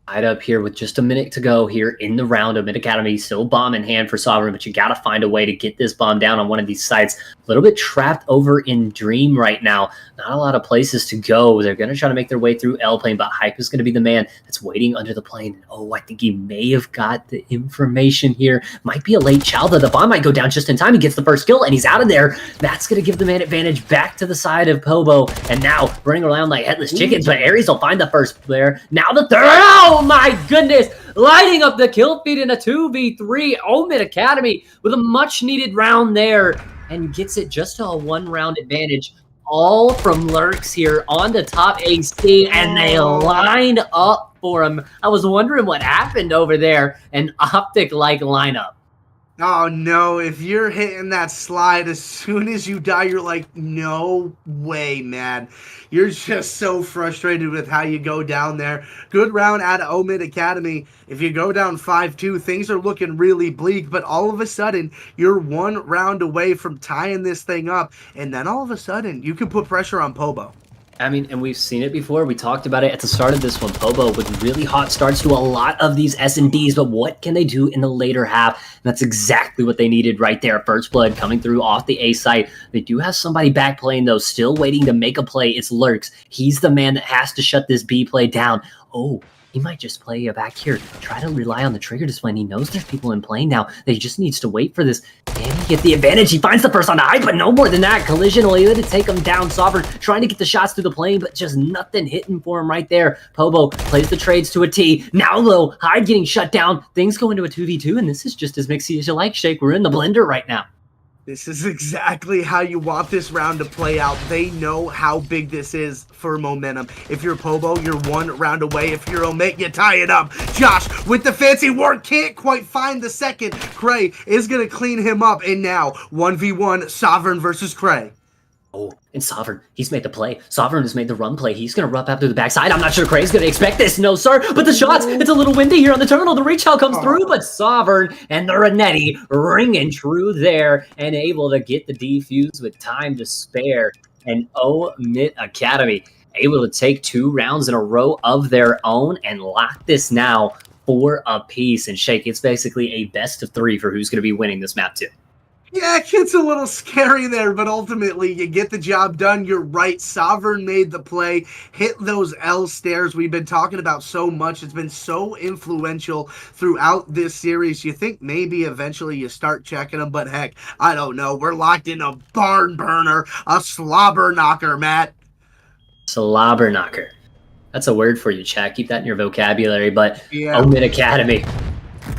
Hyde up here with just a minute to go here in the round. OMiT Academy still bomb in hand for Sovereign, but you got to find a way to get this bomb down on one of these sites. A little bit trapped over in Dream right now. Not a lot of places to go. They're going to try to make their way through L plane, but Hype is going to be the man that's waiting under the plane. Oh, I think he may have got the information here. Might be a late chow, though. The bomb might go down just in time. He gets the first kill, and he's out of there. That's going to give the man advantage back to the side of Pobo. And now running around like headless chickens, but Aries will find the first player. Now the third. Oh, my goodness. Lighting up the kill feed in a 2v3. OMiT Academy with a much-needed round there and gets it just to a 1-round advantage. All from Lurks here on the top AC, and they lined up for him. I was wondering what happened over there. An Optic-like lineup. Oh, no. If you're hitting that slide, as soon as you die, you're like, no way, man. You're just so frustrated with how you go down there. Good round at OMiT Academy. If you go down 5-2, things are looking really bleak, but all of a sudden, you're 1 round away from tying this thing up, and then all of a sudden, you can put pressure on Pobo. I mean, and we've seen it before. We talked about it at the start of this one. Pobo with really hot starts to a lot of these S&Ds, but what can they do in the later half? And that's exactly what they needed right there. First blood coming through off the A site. They do have somebody back playing, though, still waiting to make a play. It's Lurks. He's the man that has to shut this B play down. Oh, he might just play back here. Try to rely on the trigger display, and he knows there's people in play now. He just needs to wait for this. Can he get the advantage? He finds the first on the eye, but no more than that. Collision will able to take him down. Sovereign trying to get the shots through the plane, but just nothing hitting for him right there. Pobo plays the trades to a T. Now, though, Hyde getting shut down. Things go into a 2v2, and this is just as mixy as you like, Shake. We're in the blender right now. This is exactly how you want this round to play out. They know how big this is for momentum. If you're Pobo, you're one round away. If you're OMiT, you tie it up. Josh, with the fancy work, can't quite find the second. Cray is going to clean him up. And now, 1v1, Sovereign versus Cray. Oh, and Sovereign, he's made the play. Sovereign has made the run play. He's going to run up through the backside. I'm not sure Cray's going to expect this. No, sir. But the shots, it's a little windy here on the terminal. The reach out comes through, but Sovereign and the Renetti ringing true there and able to get the defuse with time to spare. And OMiT Academy able to take 2 rounds in a row of their own and lock this now for a piece. And Shake, it's basically a best of 3 for who's going to be winning this map too. Yeah, it gets a little scary there, but ultimately you get the job done. You're right. Sovereign made the play, hit those L stairs we've been talking about so much. It's been so influential throughout this series. You think maybe eventually you start checking them, but heck, I don't know. We're locked in a barn burner, a slobber knocker, Matt. Slobber knocker. That's a word for you, chat. Keep that in your vocabulary. But Yeah. OMiT Academy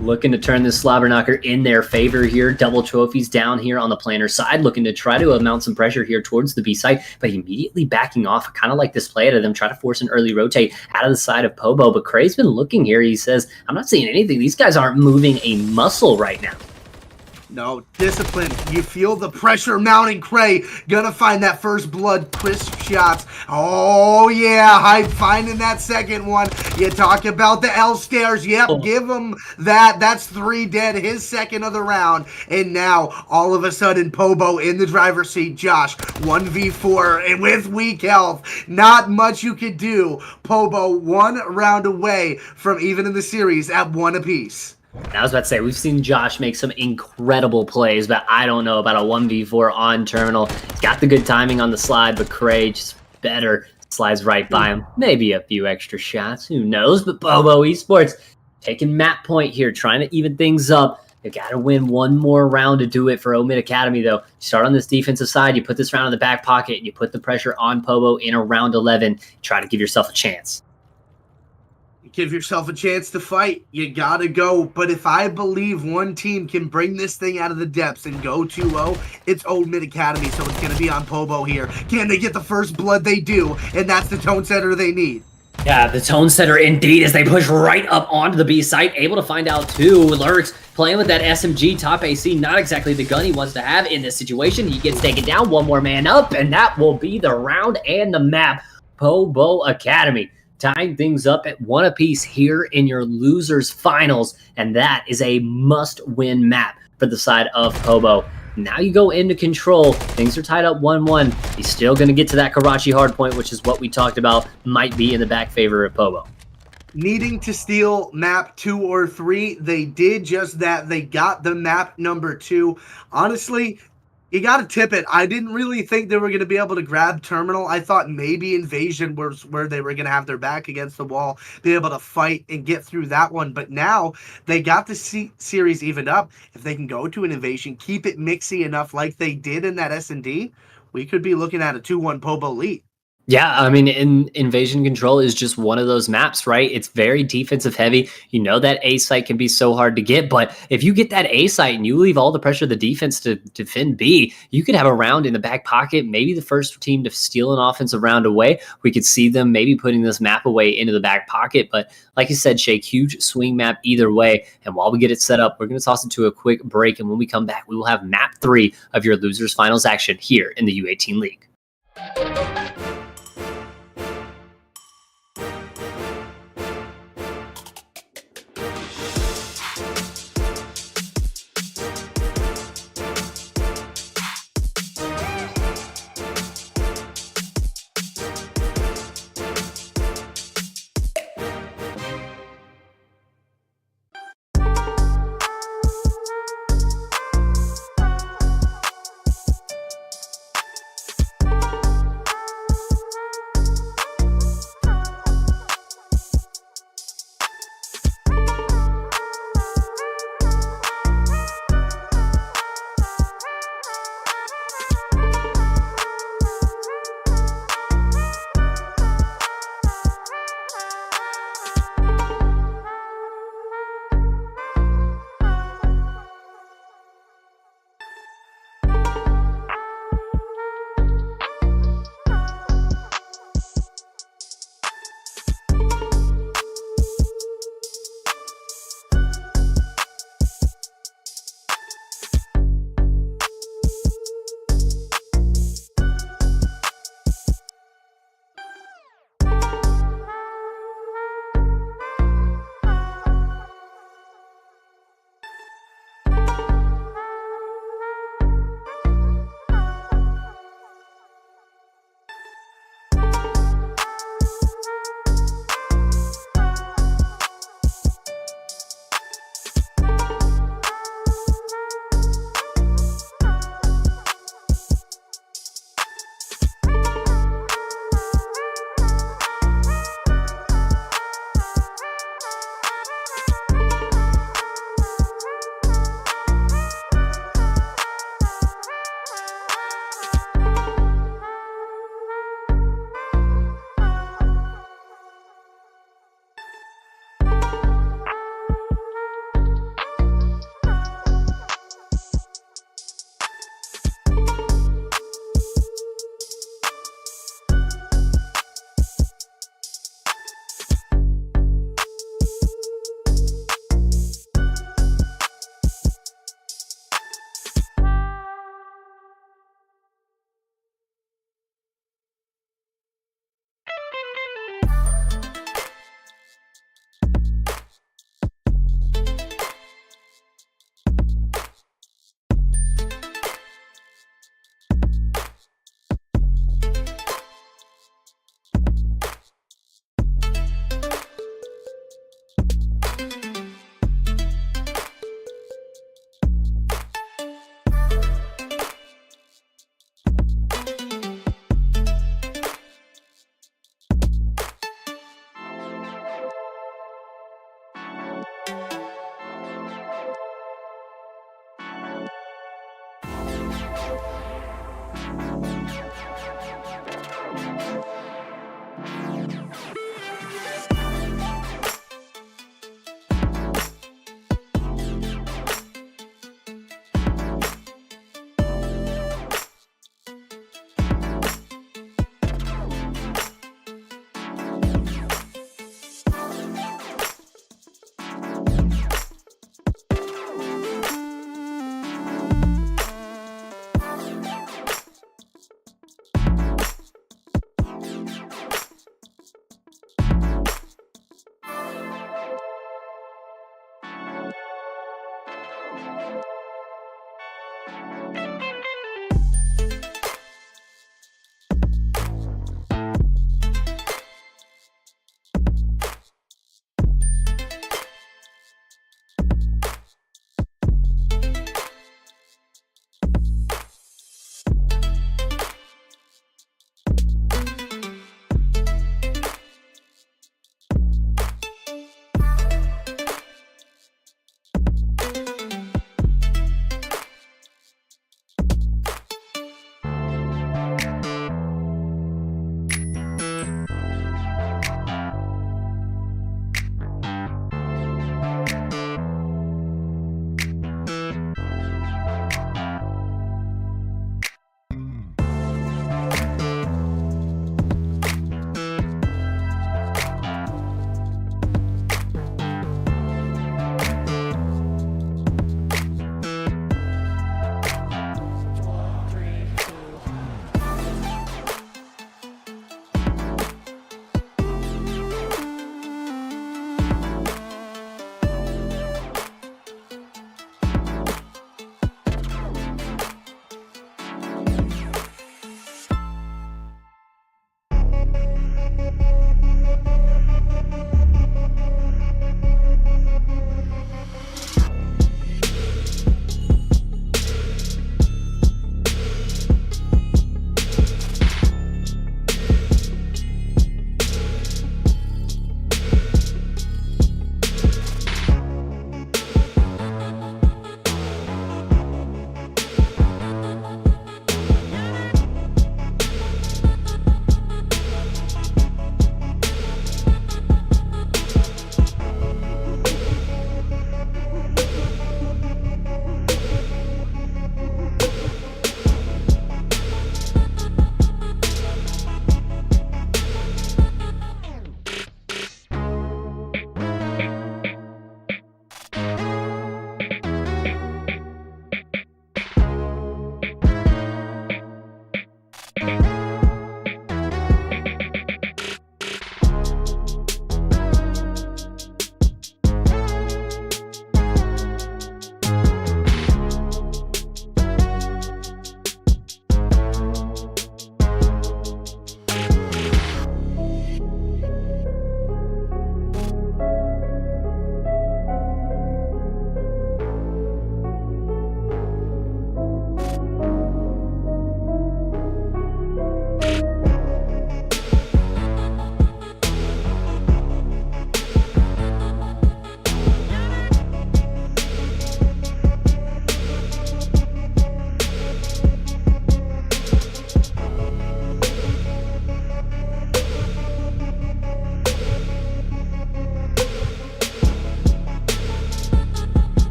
looking to turn this slobber knocker in their favor here. Double trophies down here on the planner side, looking to try to mount some pressure here towards the B site, but immediately backing off. Kind of like this play out of them, try to force an early rotate out of the side of Pobo. But Cray's been looking here. He says, I'm not seeing anything. These guys aren't moving a muscle right now. No, discipline. You feel the pressure mounting. Cray gonna find that first blood, crisp shots. Oh yeah, hype finding that second one. You talk about the L stairs. Yep, give him that. That's 3 dead, his second of the round. And now, all of a sudden, Pobo in the driver's seat. Josh, 1v4 and with weak health. Not much you could do. Pobo 1 round away from even in the series at 1 apiece. I was about to say, we've seen Josh make some incredible plays, but I don't know about a 1v4 on terminal. He's got the good timing on the slide, but Cray just better slides right by him. Maybe a few extra shots, who knows? But Pobo Esports taking map point here, trying to even things up. You got to win 1 more round to do it for OMiT Academy, though. You start on this defensive side, you put this round in the back pocket, and you put the pressure on Pobo in around 11. Try to give yourself a chance. Give yourself a chance to fight. You gotta go. But if I believe one team can bring this thing out of the depths and go 2-0, it's OMiT Academy, so it's gonna be on Pobo here. Can they get the first blood? They do, and that's the tone setter they need. Yeah, the tone setter indeed as they push right up onto the B site, able to find out 2. Lurks playing with that SMG top AC, not exactly the gun he wants to have in this situation. He gets taken down, 1 more man up, and that will be the round and the map. Pobo Academy tying things up at 1 apiece here in your losers finals, and that is a must-win map for the side of Pobo. Now you go into control. Things are tied up 1-1. He's still going to get to that Karachi hardpoint, which is what we talked about might be in the back favor of Pobo. Needing to steal map 2 or 3, they did just that. They got the map number 2. Honestly, you got to tip it. I didn't really think they were going to be able to grab Terminal. I thought maybe Invasion was where they were going to have their back against the wall, be able to fight and get through that one. But now they got the series evened up. If they can go to an Invasion, keep it mixy enough like they did in that S&D, we could be looking at a 2-1 Pobo lead. Yeah, I mean, Invasion Control is just one of those maps, right? It's very defensive heavy. You know that A site can be so hard to get, but if you get that A site and you leave all the pressure of the defense to defend B, you could have a round in the back pocket, maybe the first team to steal an offensive round away. We could see them maybe putting this map away into the back pocket, but like you said, Shake, huge swing map either way. And while we get it set up, we're going to toss it to a quick break, and when we come back, we will have map 3 of your losers finals action here in the U18 League.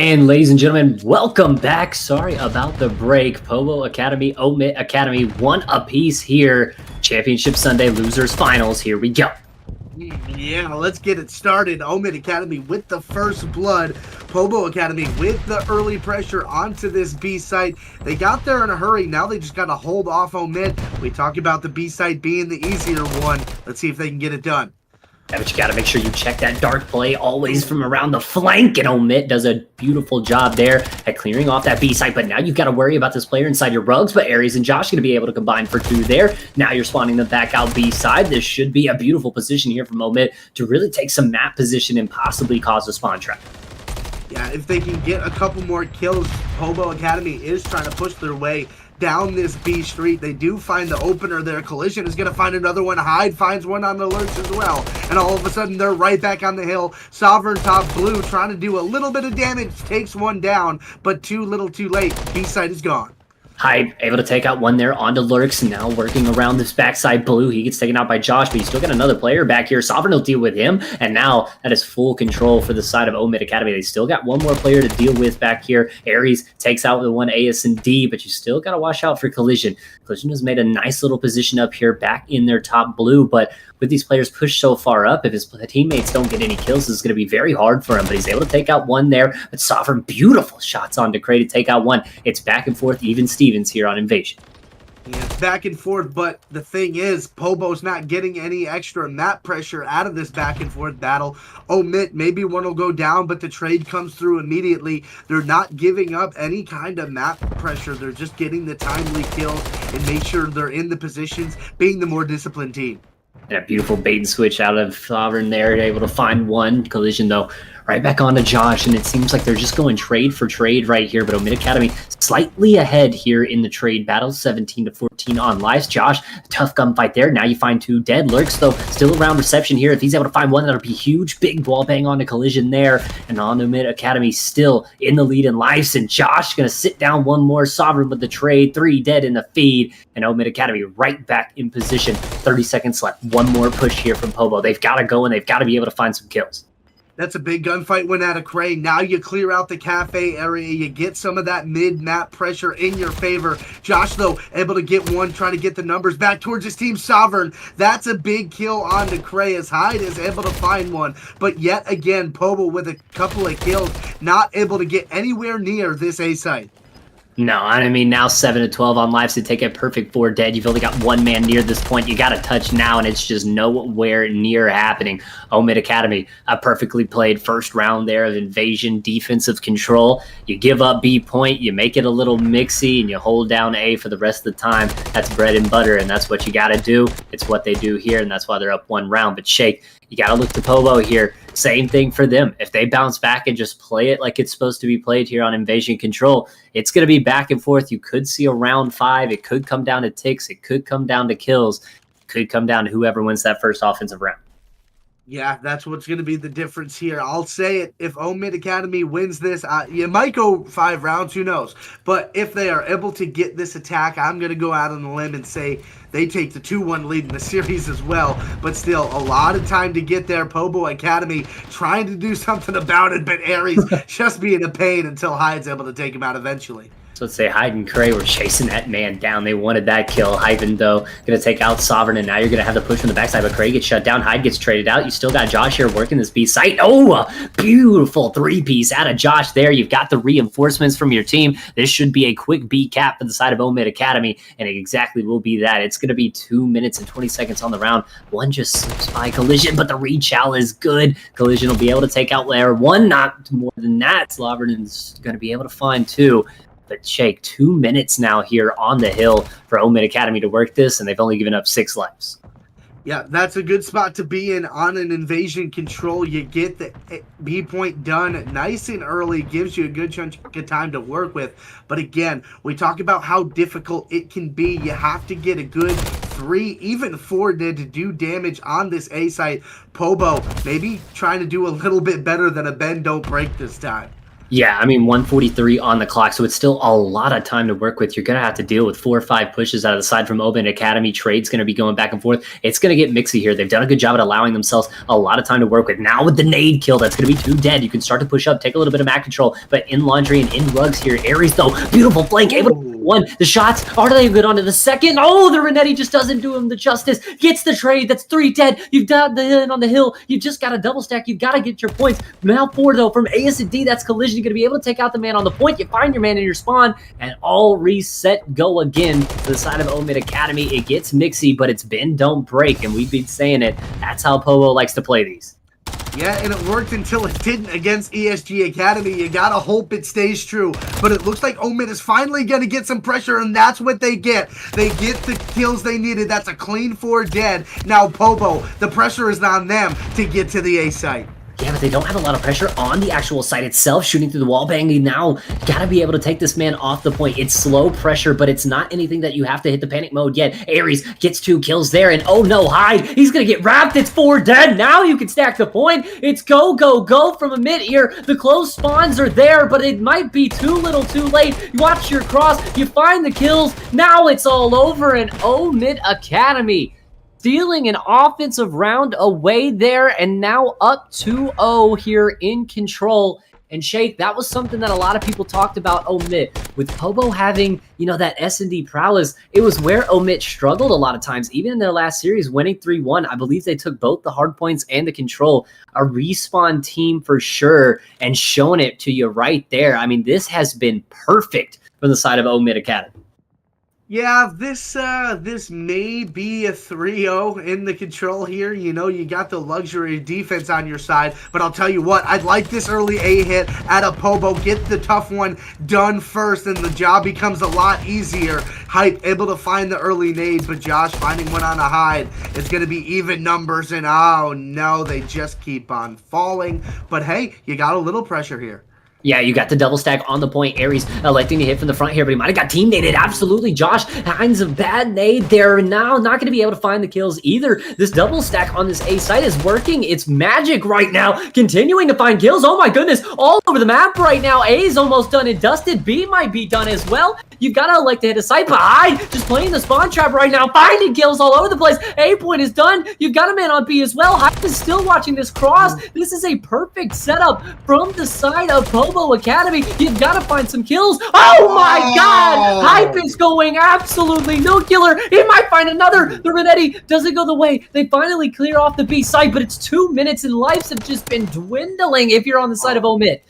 And ladies and gentlemen, welcome back. Sorry about the break. Povo Academy, OMiT Academy, one apiece here. Championship Sunday, losers finals. Here we go. Yeah, let's get it started. OMiT Academy with the first blood. Povo Academy with the early pressure onto this B site. They got there in a hurry. Now they just got to hold off OMiT. We talked about the B site being the easier one. Let's see if they can get it done. Yeah, but you got to make sure you check that dark play always from around the flank, and OMiT does a beautiful job there at clearing off that B site. But now you've got to worry about this player inside your rugs, but Aries and Josh going to be able to combine for 2 there. Now you're spawning them back out B side. This should be a beautiful position here from OMiT to really take some map position and possibly cause a spawn trap. Yeah, if they can get a couple more kills, Povo Academy is trying to push their way down this B street. They do find the opener there. Collision is going to find another one. Hyde finds one on the lurch as well. And all of a sudden, they're right back on the hill. Sovereign top blue trying to do a little bit of damage. Takes one down, but too little too late. B side is gone. Hyde able to take out one there onto Lurks, now working around this backside blue. He gets taken out by Josh, but you still got another player back here. Sovereign will deal with him, and now that is full control for the side of OMiT Academy. They still got one more player to deal with back here. Aries takes out the one AS and D, but you still got to watch out for Collision. Collision has made a nice little position up here back in their top blue, but with these players pushed so far up, if his teammates don't get any kills, it's going to be very hard for him. But he's able to take out one there. But Sovereign, beautiful shots on Decray to take out one. It's back and forth, even Stevens here on Invasion. Yeah, it's back and forth, but the thing is, Pobo's not getting any extra map pressure out of this back and forth battle. OMiT, maybe one will go down, but the trade comes through immediately. They're not giving up any kind of map pressure. They're just getting the timely kills and make sure they're in the positions, being the more disciplined team. And a beautiful bait and switch out of Sovereign there, able to find one. Collision, though, right back onto Josh, and it seems like they're just going trade for trade right here, but OMiT Academy slightly ahead here in the trade battle, 17-14 on lives. Josh, tough gunfight there. Now you find 2 dead. Lurks, though, still around reception here. If he's able to find one, that'll be huge. Big wall bang onto Collision there, and on OMiT Academy still in the lead in lives, and Josh going to sit down one more. Sovereign with the trade, 3 dead in the feed, and OMiT Academy right back in position. 30 seconds left. One more push here from Povo. They've got to go, and they've got to be able to find some kills. That's a big gunfight went out of Cray. Now you clear out the cafe area. You get some of that mid-map pressure in your favor. Josh, though, able to get one, trying to get the numbers back towards his team. Sovereign, that's a big kill on to Cray as Hyde is able to find one. But yet again, Povo with a couple of kills, not able to get anywhere near this A site. No, I mean, now 7-12 on lives to take a perfect 4 dead. You've only got one man near this point. You got to touch now, and it's just nowhere near happening. OMiT Academy, a perfectly played first round there of Invasion defensive control. You give up B point, you make it a little mixy, and you hold down A for the rest of the time. That's bread and butter, and that's what you got to do. It's what they do here, and that's why they're up 1 round. But Shake, you got to look to Povo here. Same thing for them. If they bounce back and just play it like it's supposed to be played here on Invasion Control, it's going to be back and forth. You could see a round 5. It could come down to ticks. It could come down to kills. It could come down to whoever wins that first offensive round. Yeah, that's what's going to be the difference here. I'll say it. If OMiT Academy wins this, you might go 5 rounds. Who knows? But if they are able to get this attack, I'm going to go out on a limb and say they take the 2-1 lead in the series as well. But still, a lot of time to get there. Povo Academy trying to do something about it, but Aries just being a pain until Hyde's able to take him out eventually. So let's say Hyde and Cray were chasing that man down. They wanted that kill. Hyden, though, going to take out Sovereign, and now you're going to have to push from the backside, but Cray gets shut down. Hyde gets traded out. You still got Josh here working this B site. Oh, a beautiful 3-piece out of Josh there. You've got the reinforcements from your team. This should be a quick B cap for the side of OMiT Academy, and it exactly will be that. It's going to be 2 minutes and 20 seconds on the round. One just slips by Collision, but the rechow is good. Collision will be able to take out Lair. One, not more than that. Sovereign's going to be able to find 2. But Shake, 2 minutes now here on the hill for OMiT Academy to work this, and they've only given up 6 lives. Yeah, that's a good spot to be in on an Invasion Control. You get the B point done nice and early, gives you a good chunk of time to work with. But again, we talk about how difficult it can be. You have to get a good 3, even 4 to do damage on this A site. Povo maybe trying to do a little bit better than a bend don't break this time. Yeah, I mean, 143 on the clock, so it's still a lot of time to work with. You're going to have to deal with 4 or 5 pushes out of the side from OMiT Academy. Trade's going to be going back and forth. It's going to get mixy here. They've done a good job at allowing themselves a lot of time to work with. Now with the nade kill, that's going to be 2 dead. You can start to push up, take a little bit of map control, but in laundry and in rugs here. Aries, though, beautiful flank, able to one. The shots, are they good onto the second? Oh, the Renetti just doesn't do him the justice. Gets the trade, that's 3 dead. You've got the hit on the hill. You just got a double stack. You've got to get your points. Now 4, though, from AS&D, that's collision. You're going to be able to take out the man on the point. You find your man in your spawn, and all reset, go again to the side of OMiT Academy. It gets mixy, but it's bend, don't break, and we've been saying it. That's how Povo likes to play these. Yeah, and it worked until it didn't against ESG Academy. You gotta hope it stays true. But it looks like OMiT is finally gonna get some pressure, and that's what they get. They get the kills they needed. That's a clean 4 dead. Now Povo, the pressure is on them to get to the A site. Yeah, but they don't have a lot of pressure on the actual site itself. Shooting through the wall banging now. Gotta be able to take this man off the point. It's slow pressure, but it's not anything that you have to hit the panic mode yet. Aries gets 2 kills there, and oh no, Hyde. He's gonna get wrapped. It's 4 dead. Now you can stack the point. It's go, go, go from OMiT here. The close spawns are there, but it might be too little too late. You watch your cross. You find the kills. Now it's all over, and OMiT Academy stealing an offensive round away there, and now up 2-0 here in control. And Shake, that was something that a lot of people talked about OMiT. With Povo having, you know, that S&D prowess, it was where OMiT struggled a lot of times. Even in their last series, winning 3-1, I believe they took both the hard points and the control. A respawn team for sure, and showing it to you right there. I mean, this has been perfect from the side of OMiT Academy. Yeah, this may be a 3-0 in the control here. You know, you got the luxury defense on your side, but I'll tell you what, I'd like this early A hit at a Povo. Get the tough one done first, and the job becomes a lot easier. Hype able to find the early nade, but Josh finding one on a Hyde. It's going to be even numbers, and oh no, they just keep on falling. But hey, you got a little pressure here. Yeah, you got the double stack on the point. Aries electing to hit from the front here, but he might have got team naded. Absolutely, Josh finds a bad nade there. Now not going to be able to find the kills either. This double stack on this A site is working. It's magic right now. Continuing to find kills. Oh my goodness, all over the map right now. A is almost done and dusted. B might be done as well. You've got to elect to hit a site, but I just playing the spawn trap right now, finding kills all over the place. A point is done. You've got a man on B as well. Hype is still watching this cross. This is a perfect setup from the side of Povo Academy. You've got to find some kills. Oh my God! Hype is going absolutely nuclear. He might find another. The Renetti doesn't go the way. They finally clear off the B site, but it's 2 minutes and lives have just been dwindling if you're on the side of OMiT.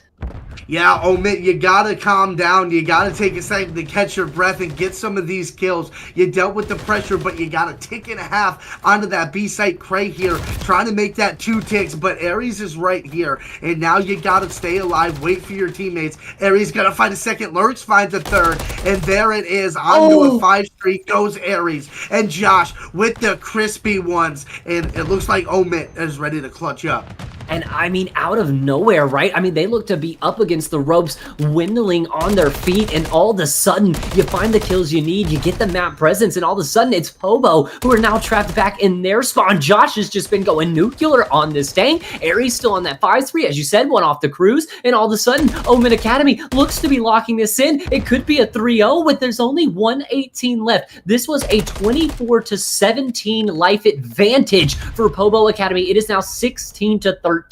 Yeah, OMiT, you gotta calm down. You gotta take a second to catch your breath and get some of these kills. You dealt with the pressure, but you got a tick and a half onto that B site. Cray here, trying to make that 2 ticks, but Aries is right here. And now you gotta stay alive, wait for your teammates. Aries gotta find a second, Lurks finds a third, and there it is. Onto a 5 streak goes Aries. And Josh with the crispy ones. And it looks like OMiT is ready to clutch up. And I mean, out of nowhere, right? I mean, they look to be up against the ropes, dwindling on their feet, and all of a sudden, you find the kills you need, you get the map presence, and all of a sudden, it's Povo who are now trapped back in their spawn. Josh has just been going nuclear on this tank. Aries still on that 5-3, as you said, one off the cruise, and all of a sudden, OMiT Academy looks to be locking this in. It could be a 3-0, but there's only 1:18 left. This was a 24-17 life advantage for Povo Academy. It is now 16-13.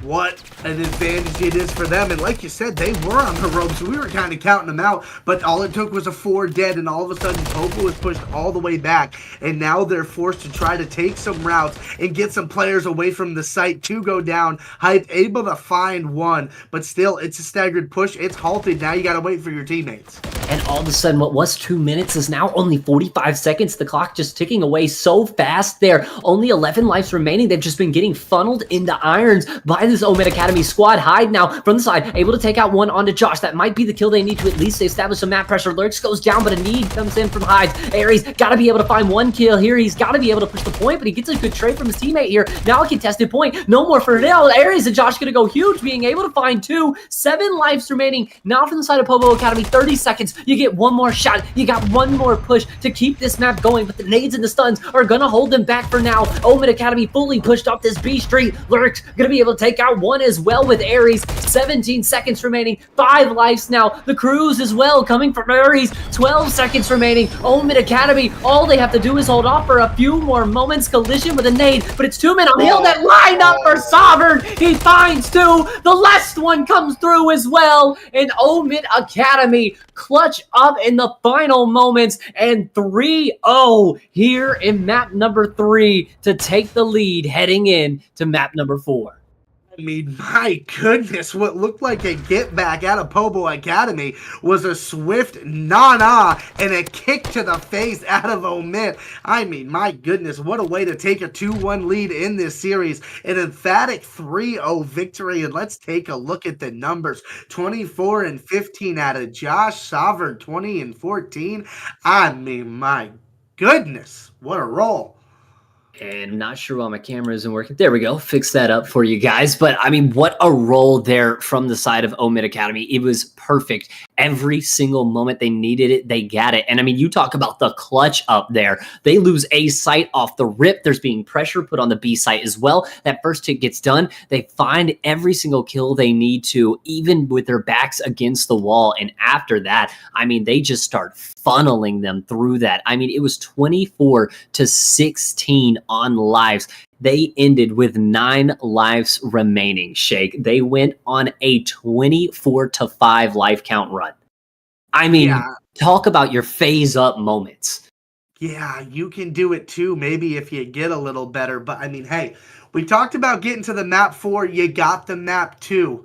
What an advantage it is for them. And like you said, they were on the ropes. We were kind of counting them out, but all it took was a 4 dead, and all of a sudden Povo was pushed all the way back, and now they're forced to try to take some routes and get some players away from the site to go down. Hype able to find one, but still, it's a staggered push. It's halted. Now you got to wait for your teammates. And all of a sudden, what was 2 minutes is now only 45 seconds. The clock just ticking away so fast there. Only 11 lives remaining. They've just been getting funneled into irons by this OMiT Academy squad. Hyde now from the side, able to take out one onto Josh. That might be the kill they need to at least establish some map pressure. Lurks goes down, but a need comes in from Hyde. Aries got to be able to find one kill here. He's got to be able to push the point, but he gets a good trade from his teammate here. Now a contested point. No more for now. Aries and Josh going to go huge, being able to find 2. 7 lives remaining. Now from the side of Povo Academy, 30 seconds. You get one more shot. You got one more push to keep this map going, but the nades and the stuns are gonna hold them back for now. OMiT Academy fully pushed up this B Street. Lurk's gonna be able to take out one as well with Aries. 17 seconds remaining, 5 lives now. The Cruise as well coming from Aries. 12 seconds remaining. OMiT Academy, all they have to do is hold off for a few more moments. Collision with a nade, but it's 2 men on hill that line up for Sovereign. He finds 2. The last one comes through as well. And OMiT Academy clutch up in the final moments, and 3-0 here in map number 3 to take the lead heading in to map number 4. I mean, my goodness, what looked like a get back out of Pobo Academy was a swift na-na and a kick to the face out of OMiT. I mean, my goodness, what a way to take a 2-1 lead in this series. An emphatic 3-0 victory, and let's take a look at the numbers. 24 and 15 out of Josh, Sovereign 20 and 14. I mean, my goodness, what a roll. And I'm not sure why my camera isn't working. There we go. Fix that up for you guys. But I mean, what a roll there from the side of OMiT Academy. It was perfect. Every single moment they needed it, they got it. And I mean, you talk about the clutch up there. They lose A site off the rip. There's being pressure put on the B site as well. That first hit gets done. They find every single kill they need to, even with their backs against the wall. And after that, I mean, they just start funneling them through that. I mean, it was 24-16 on lives. They ended with 9 lives remaining, Shake. They went on a 24-5 life count run. I mean, talk about your phase up moments. Yeah, you can do it too, maybe if you get a little better. But I mean, hey, we talked about getting to the map 4. You got the map 2.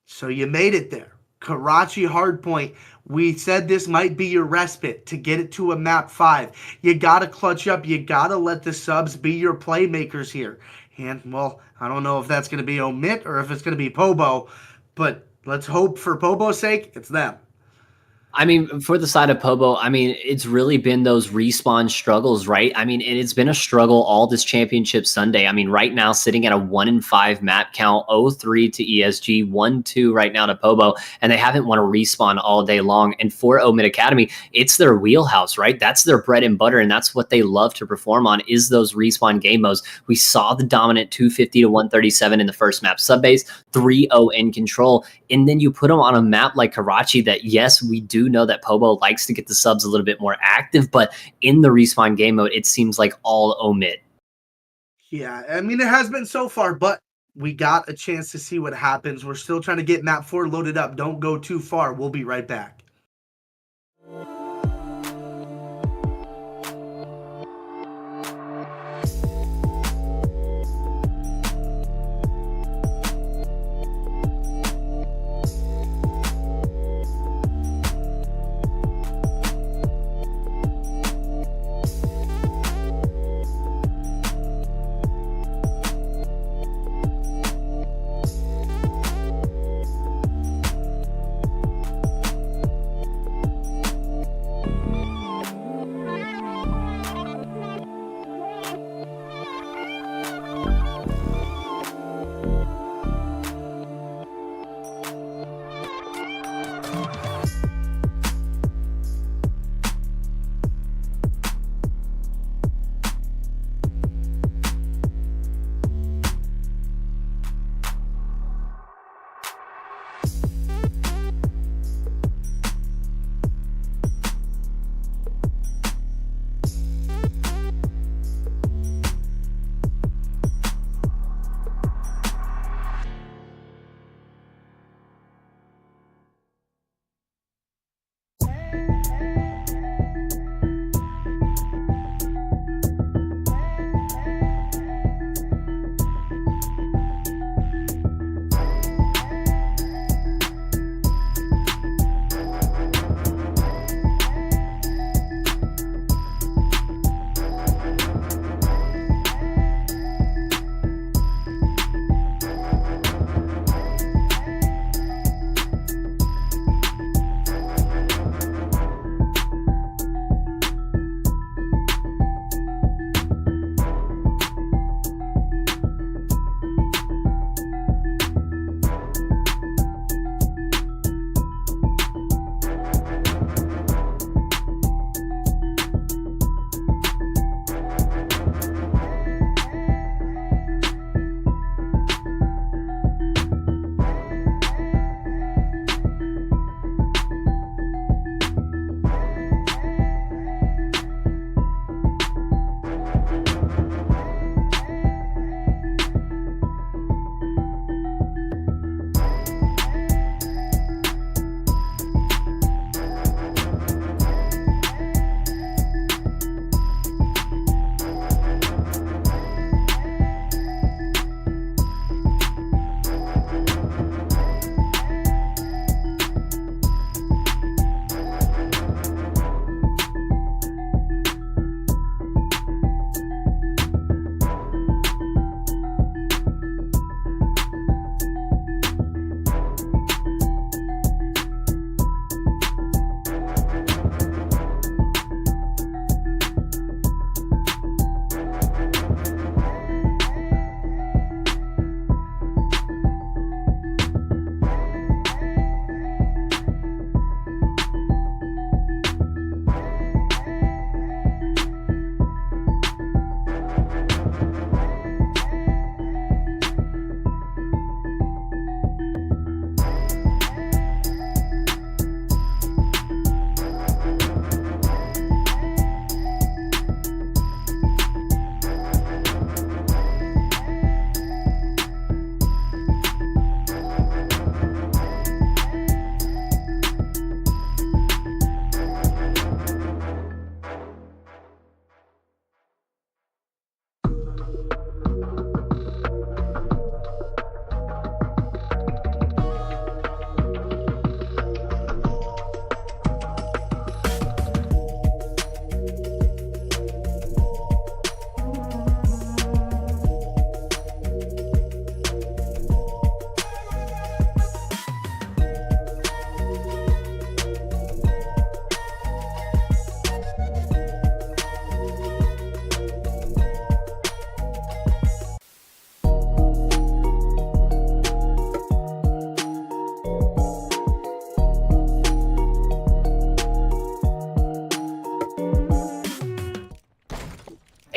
So you made it there. Karachi Hardpoint. We said this might be your respite to get it to a map 5. You got to clutch up. You got to let the subs be your playmakers here. And, well, I don't know if that's going to be OMiT or if it's going to be Pobo, but let's hope for Pobo's sake, it's them. I mean, for the side of Pobo, I mean, it's really been those respawn struggles, right? I mean, and it's been a struggle all this championship Sunday. I mean, right now sitting at a 1-5 map count, 0-3 to ESG, 1-2 right now to Pobo, and they haven't won a respawn all day long. And for OMiT Academy, it's their wheelhouse, right? That's their bread and butter, and that's what they love to perform on is those respawn game modes. We saw the dominant 250 to 137 in the first map subbase, 3-0 in control, and then you put them on a map like Karachi that, yes, we do know that Pobo likes to get the subs a little bit more active, but in the respawn game mode, it seems like all OMiT. Yeah, I mean, it has been so far, but we got a chance to see what happens. We're still trying to get map 4 loaded up. Don't go too far. We'll be right back.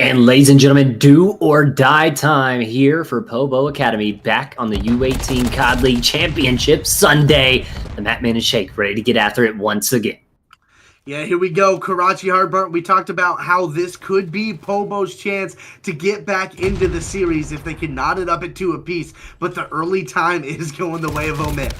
And ladies and gentlemen, do or die time here for Pobo Academy, back on the U18 COD League Championship Sunday. The Matman and Shake ready to get after it once again. Yeah, here we go. Karachi Heartburn. We talked about how this could be Pobo's chance to get back into the series if they can knot it up at 2 apiece. But the early time is going the way of OMiT.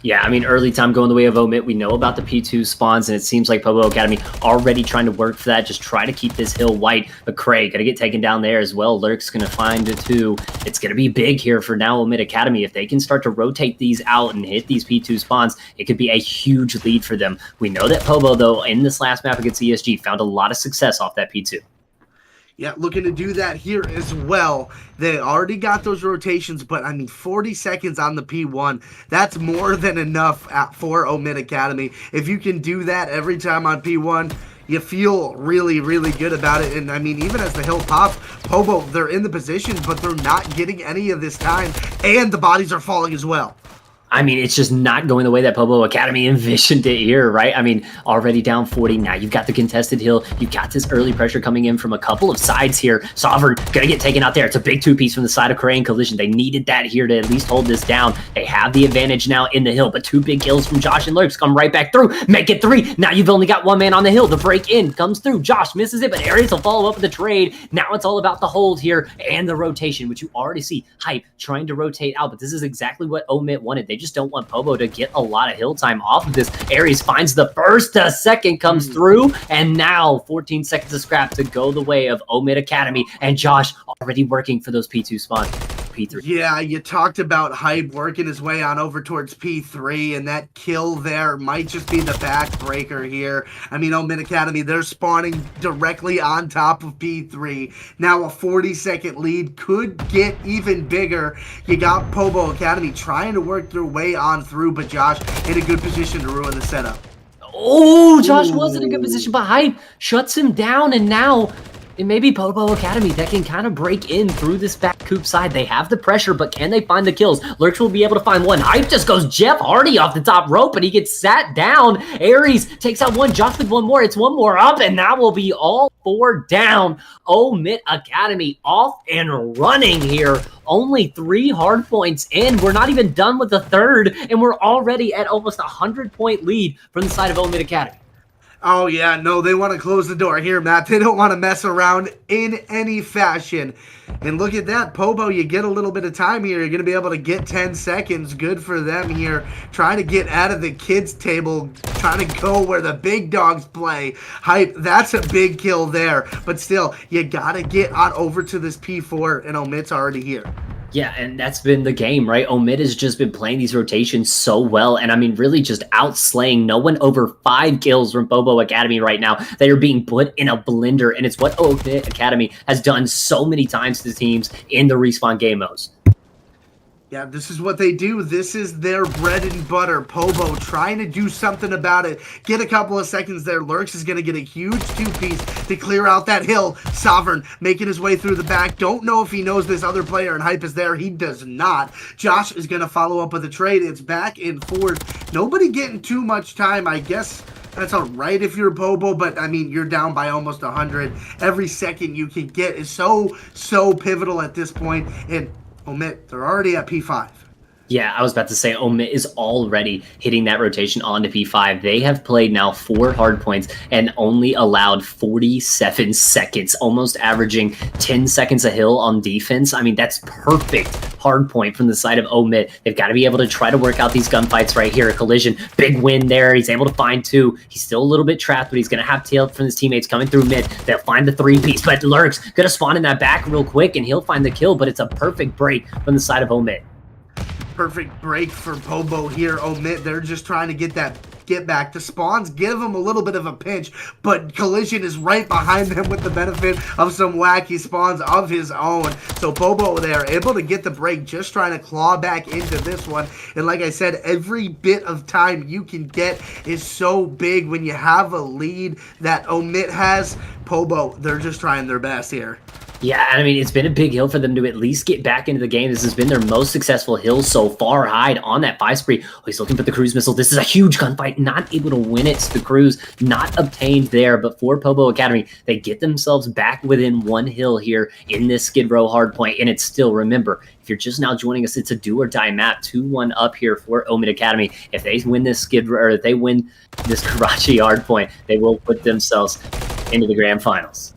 Yeah, I mean, early time going the way of OMiT. We know about the P2 spawns, and it seems like Pobo Academy already trying to work for that. Just try to keep this hill white. But Craig, going to get taken down there as well. Lurk's going to find a 2. It's going to be big here for now OMiT Academy. If they can start to rotate these out and hit these P2 spawns, it could be a huge lead for them. We know that Pobo, though, in this last map against ESG, found a lot of success off that P2. Yeah, looking to do that here as well. They already got those rotations, but I mean, 40 seconds on the P1. That's more than enough for OMiT Academy. If you can do that every time on P1, you feel really, really good about it. And I mean, even as the hill pops, Pobo, they're in the position, but they're not getting any of this time, and the bodies are falling as well. I mean, it's just not going the way that Pobo Academy envisioned it here, right? I mean, already down 40 now. You've got the contested hill. You've got this early pressure coming in from a couple of sides here. Sovereign gonna get taken out there. It's a big 2-piece from the side of Korean Collision. They needed that here to at least hold this down. They have the advantage now in the hill, but 2 big kills from Josh and Lurks come right back through. Make it 3. Now you've only got 1 man on the hill. The break in comes through. Josh misses it, but Aries will follow up with the trade. Now it's all about the hold here and the rotation, which you already see Hype trying to rotate out, but this is exactly what OMiT wanted. They just don't want Pobo to get a lot of hill time off of this. Aries finds the first, second comes through, and now 14 seconds of scrap to go the way of OMiT Academy, and Josh already working for those P2 spawns. P3. Yeah, you talked about Hype working his way on over towards P3, and that kill there might just be the backbreaker here. I mean, OMiT Academy, they're spawning directly on top of P3. Now a 40-second lead could get even bigger. You got Pobo Academy trying to work their way on through, but Josh in a good position to ruin the setup. Oh, Josh was in a good position, but Hype shuts him down, and now it may be Pobo Academy that can kind of break in through this back coop side. They have the pressure, but can they find the kills? Lurks will be able to find 1. Hype just goes Jeff Hardy off the top rope, but he gets sat down. Aries takes out 1. Josh with 1 more. It's 1 more up, and that will be all 4 down. OMiT Academy off and running here. Only 3 hard points in. We're not even done with the 3rd, and we're already at almost a 100-point lead from the side of OMiT Academy. Oh, yeah, no, they want to close the door here, Matt. They don't want to mess around in any fashion. And look at that, Pobo, you get a little bit of time here. You're going to be able to get 10 seconds. Good for them here. Trying to get out of the kids' table, trying to go where the big dogs play. Hype, that's a big kill there. But still, you got to get on over to this P4, and OMiT's already here. Yeah, and that's been the game, right? OMiT has just been playing these rotations so well, and I mean, really just outslaying. No one over 5 kills from Pobo Academy right now. They are being put in a blender, and it's what OMiT Academy has done so many times to teams in the Respawn game modes. Yeah, this is what they do. This is their bread and butter. Pobo trying to do something about it. Get a couple of seconds there. Lurks is going to get a huge 2-piece to clear out that hill. Sovereign making his way through the back. Don't know if he knows this other player and Hype is there. He does not. Josh is going to follow up with a trade. It's back and forth. Nobody getting too much time. I guess that's all right if you're Pobo, but I mean, you're down by almost 100. Every second you can get is so pivotal at this point. And OMiT, they're already at P5. Yeah, I was about to say OMiT is already hitting that rotation onto P5. They have played now 4 hard points and only allowed 47 seconds, almost averaging 10 seconds a hill on defense. I mean, that's perfect hard point from the side of OMiT. They've got to be able to try to work out these gunfights right here. Collision, big win there. He's able to find 2. He's still a little bit trapped, but he's going to have tail from his teammates coming through mid. They'll find the 3-piece, but Lurks going to spawn in that back real quick, and he'll find the kill, but it's a perfect break from the side of OMiT. Perfect break for Pobo here. OMiT, they're just trying to get back. The spawns give them a little bit of a pinch, but Collision is right behind them with the benefit of some wacky spawns of his own. So Pobo, they're able to get the break, just trying to claw back into this one. And like I said, every bit of time you can get is so big when you have a lead that OMiT has. Pobo, they're just trying their best here. Yeah, I mean, it's been a big hill for them to at least get back into the game. This has been their most successful hill so far. Hyde on that 5 spree. Oh, he's looking for the cruise missile. This is a huge gunfight. Not able to win it. So the cruise not obtained there. But for Pobo Academy, they get themselves back within 1 hill here in this Skid Row hardpoint. And it's still, remember, if you're just now joining us, it's a do or die map. 2-1 up here for OMiT Academy. If they win this Skid Row, or if they win this Karachi hardpoint, they will put themselves into the grand finals.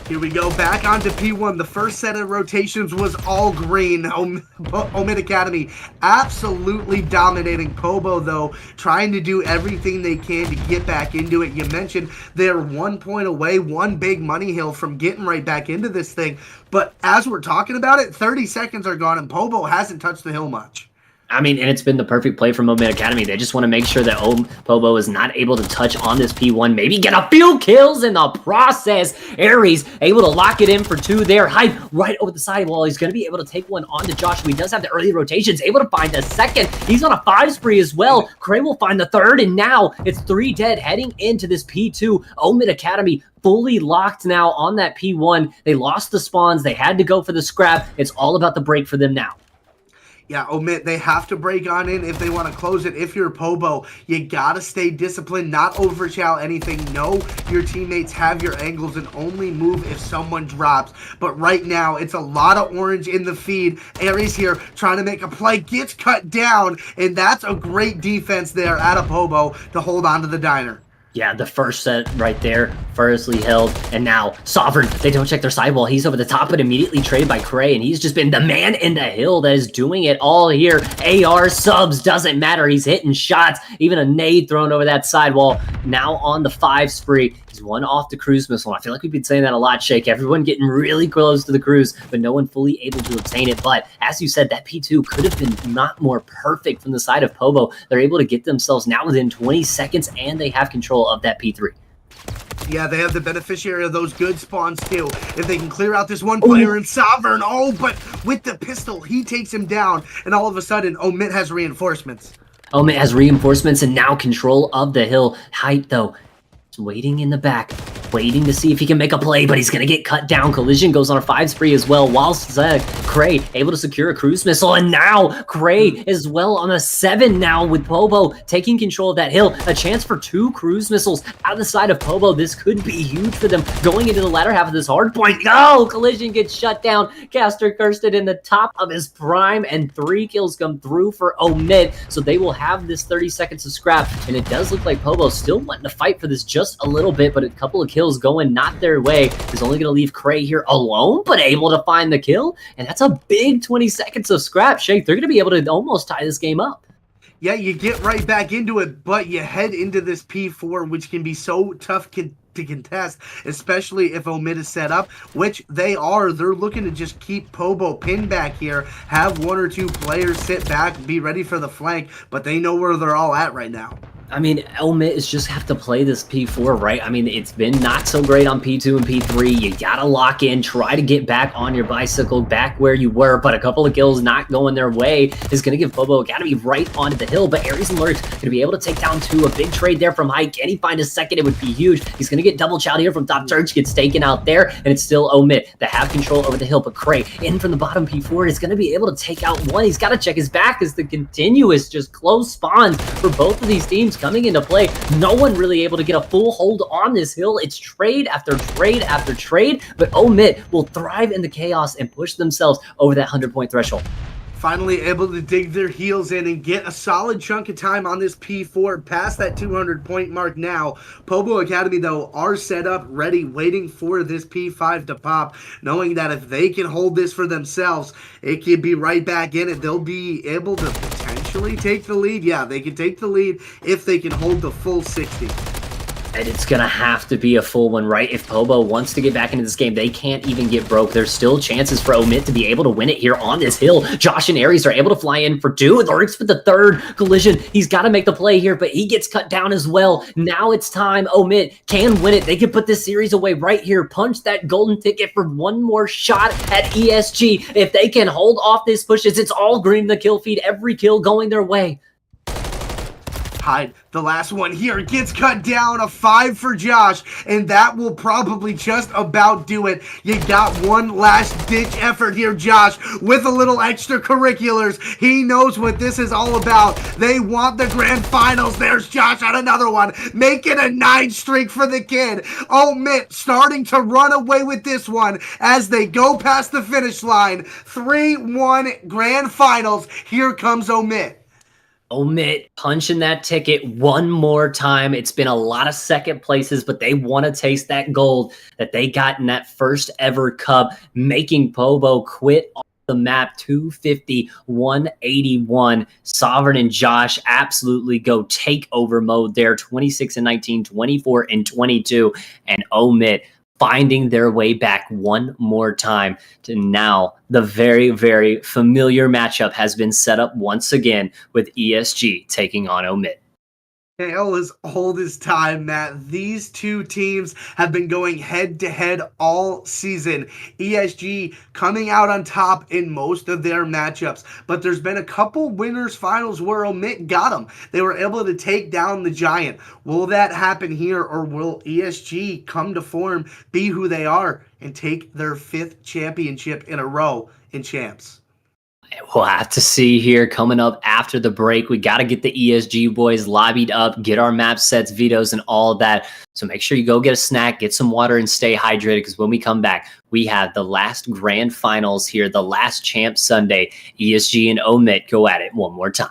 Here we go, back onto P1. The first set of rotations was all green. OMiT Academy absolutely dominating Pobo, though, trying to do everything they can to get back into it. You mentioned they're 1 point away, one big money hill from getting right back into this thing. But as we're talking about it, 30 seconds are gone, and Pobo hasn't touched the hill much. I mean, and it's been the perfect play from OMiT Academy. They just want to make sure that Pobo is not able to touch on this P1. Maybe get a few kills in the process. Aries able to lock it in for 2 there. Hyde right over the sidewall. He's going to be able to take one onto Joshua. He does have the early rotations. Able to find a second. He's on a 5 spree as well. Cray will find the 3rd, and now it's 3 dead heading into this P2. OMiT Academy fully locked now on that P1. They lost the spawns. They had to go for the scrap. It's all about the break for them now. Yeah, OMiT, they have to break on in if they want to close it. If you're Pobo, you got to stay disciplined, not overchow anything. Know your teammates have your angles and only move if someone drops. But right now, it's a lot of orange in the feed. Aries here trying to make a play, gets cut down, and that's a great defense there out of Pobo to hold on to the diner. Yeah, the first set right there, firstly held, and now Sovereign, they don't check their sidewall. He's over the top, but immediately traded by Cray, and he's just been the man in the hill that is doing it all here. AR subs, doesn't matter. He's hitting shots, even a nade thrown over that sidewall. Now on the 5 spree, he's 1 off the cruise missile. I feel like we've been saying that a lot, Shake. Everyone getting really close to the cruise, but no one fully able to obtain it. But as you said, that P2 could have been not more perfect from the side of Pobo. They're able to get themselves now within 20 seconds, and they have control of that P3. Yeah, they have the beneficiary of those good spawns too. If they can clear out this one player in Sovereign, but with the pistol, he takes him down, and all of a sudden, OMiT has reinforcements. OMiT has reinforcements and now control of the hill. Hyde, though, is waiting in the back, waiting to see if he can make a play, but he's going to get cut down. Collision goes on a 5 spree as well, whilst Cray able to secure a cruise missile, and now Cray as well on a 7 now with Pobo taking control of that hill. A chance for 2 cruise missiles out of the side of Pobo. This could be huge for them going into the latter half of this hard point. No, Collision gets shut down. Caster cursed it in the top of his prime, and 3 kills come through for OMiT, so they will have this 30 seconds of scrap, and it does look like Pobo still wanting to fight for this just a little bit, but a couple of kills going not their way is only going to leave Cray here alone, but able to find the kill, and that's a big 20 seconds of scrap. Shake, they're going to be able to almost tie this game up. Yeah, you get right back into it, but you head into this P4, which can be so tough to contest, especially if OMiT is set up, which they are. They're looking to just keep Pobo pinned back here, have 1 or 2 players sit back, be ready for the flank, but they know where they're all at right now. I mean, OMiT is just have to play this P4, right? I mean, it's been not so great on P2 and P3. You gotta lock in, try to get back on your bicycle, back where you were, but a couple of kills not going their way is gonna give Pobo Academy right onto the hill, but Aries and Lurk's gonna be able to take down 2. A big trade there from Hyde. Can he find a second? It would be huge. He's gonna get double chowed here from top church, gets taken out there, and it's still OMiT that have control over the hill, but Cray in from the bottom P4 is gonna be able to take out 1. He's gotta check his back as the continuous just close spawns for both of these teams coming into play. No one really able to get a full hold on this hill. It's trade after trade after trade, but OMiT will thrive in the chaos and push themselves over that 100-point threshold. Finally able to dig their heels in and get a solid chunk of time on this P4 past that 200-point mark now. Pobo Academy, though, are set up, ready, waiting for this P5 to pop, knowing that if they can hold this for themselves, it could be right back in it. They'll be able to potentially take the lead. Yeah, they can take the lead if they can hold the full 60. And it's going to have to be a full one, right? If Pobo wants to get back into this game, they can't even get broke. There's still chances for OMiT to be able to win it here on this hill. Josh and Aries are able to fly in for 2. Lurks for the 3rd. Collision, he's got to make the play here, but he gets cut down as well. Now it's time. OMiT can win it. They can put this series away right here. Punch that golden ticket for 1 more shot at ESG. If they can hold off this pushes, it's all green the kill feed. Every kill going their way. Hide. The last one here gets cut down. A 5 for Josh, and that will probably just about do it. You got one last ditch effort here, Josh, with a little extracurriculars. He knows what this is all about. They want the grand finals. There's Josh on another one, making a 9 streak for the kid. OMiT starting to run away with this one as they go past the finish line. 3-1 grand finals. Here comes OMiT. OMiT punching that ticket one more time. It's been a lot of second places, but they want to taste that gold that they got in that first ever cup, making Pobo quit off the map. 250, 181. Sovereign and Josh absolutely go takeover mode there. 26 and 19, 24 and 22. And OMiT finding their way back one more time to now the very, very familiar matchup has been set up once again with ESG taking on OMiT. Tale as old as time, Matt. These two teams have been going head-to-head all season. ESG coming out on top in most of their matchups, but there's been a couple winners finals where OMiT got them. They were able to take down the Giant. Will that happen here, or will ESG come to form, be who they are, and take their 5th championship in a row in Champs? We'll have to see here coming up after the break. We got to get the ESG boys lobbied up, get our map sets, vetoes, and all of that. So make sure you go get a snack, get some water, and stay hydrated, because when we come back, we have the last grand finals here, the last Champ Sunday. ESG and OMiT go at it one more time.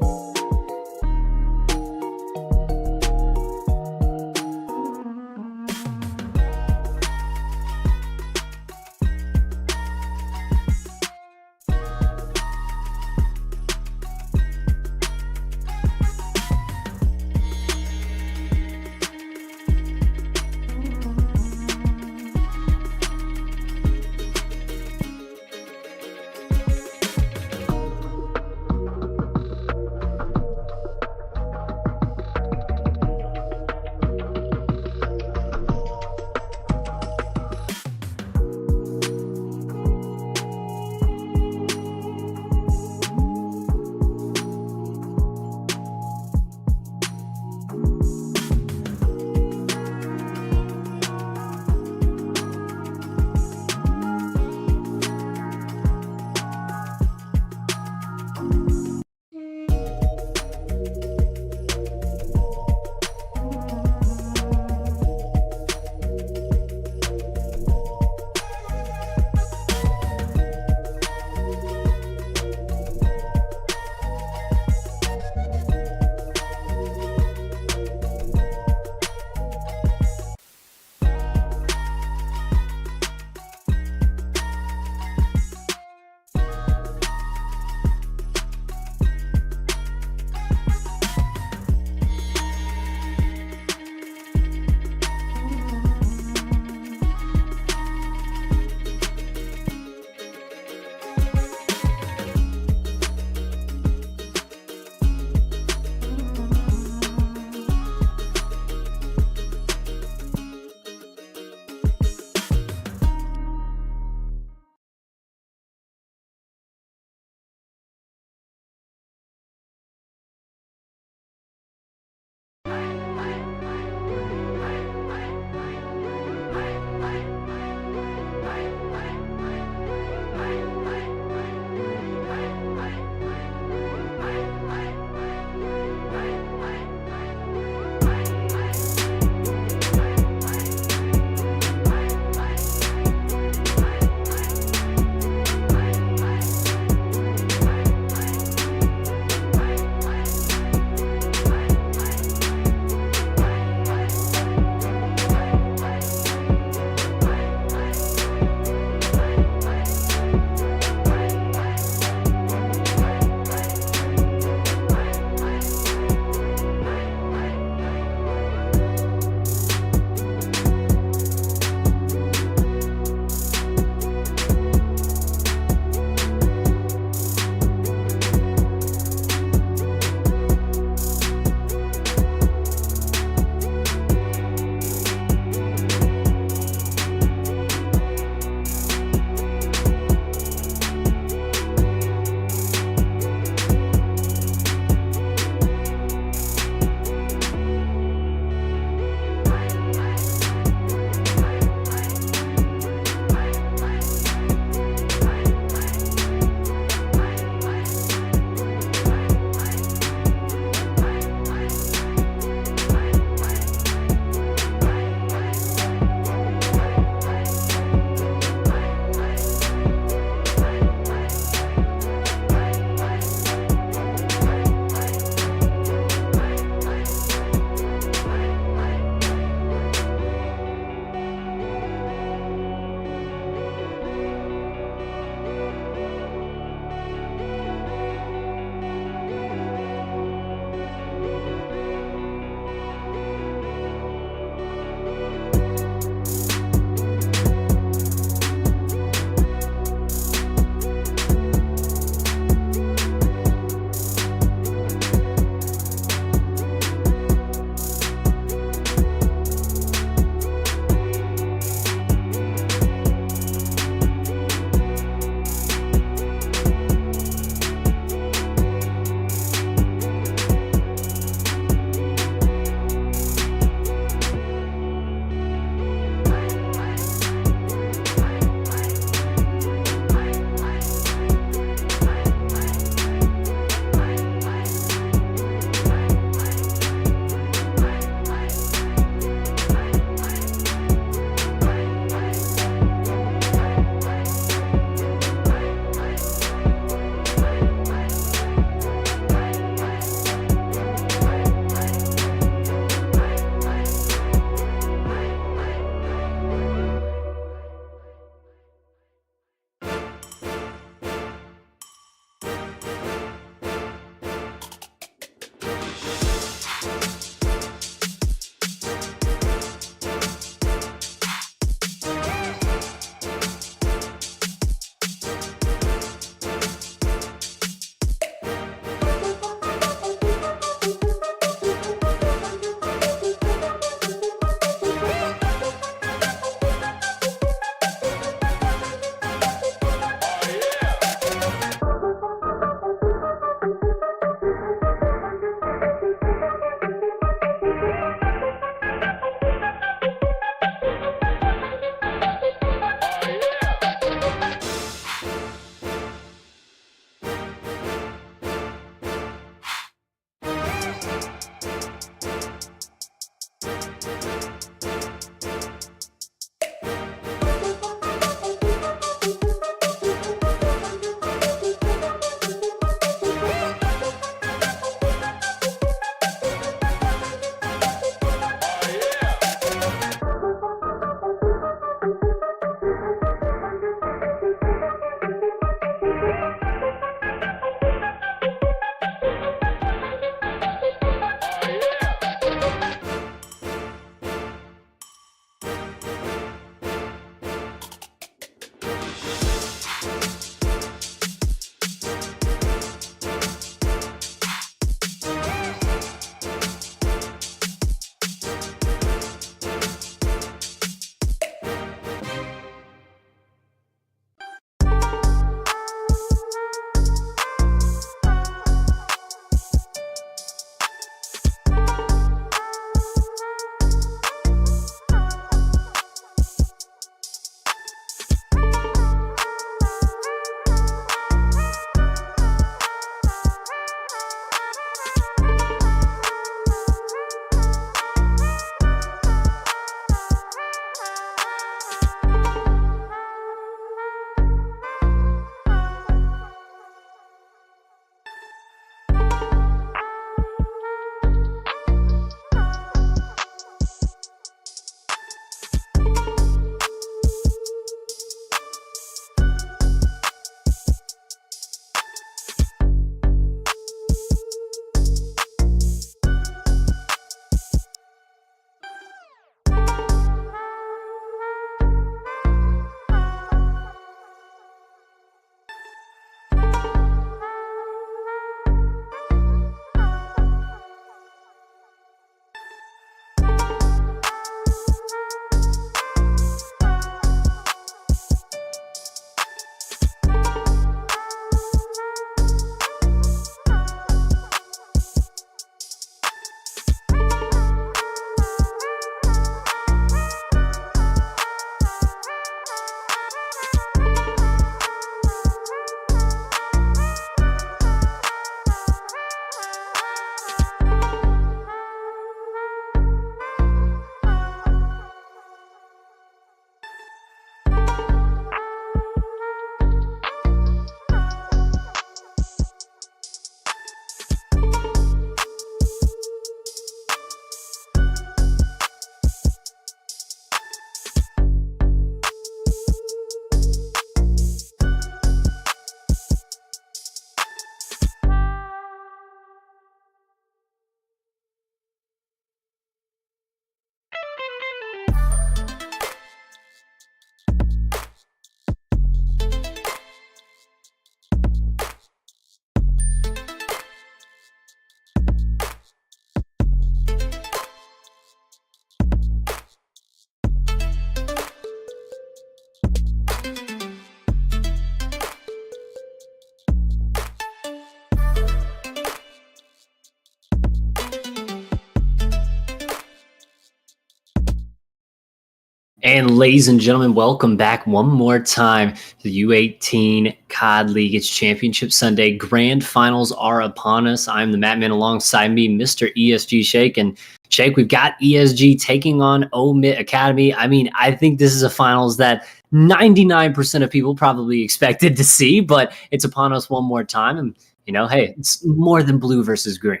And ladies and gentlemen, welcome back one more time to the U18 COD League. It's Championship Sunday. Grand Finals are upon us. I'm the Matt Man, alongside me, Mr. ESG Shake. And Shake, we've got ESG taking on OMiT Academy. I mean, I think this is a finals that 99% of people probably expected to see, but it's upon us one more time. And, you know, hey, it's more than blue versus green.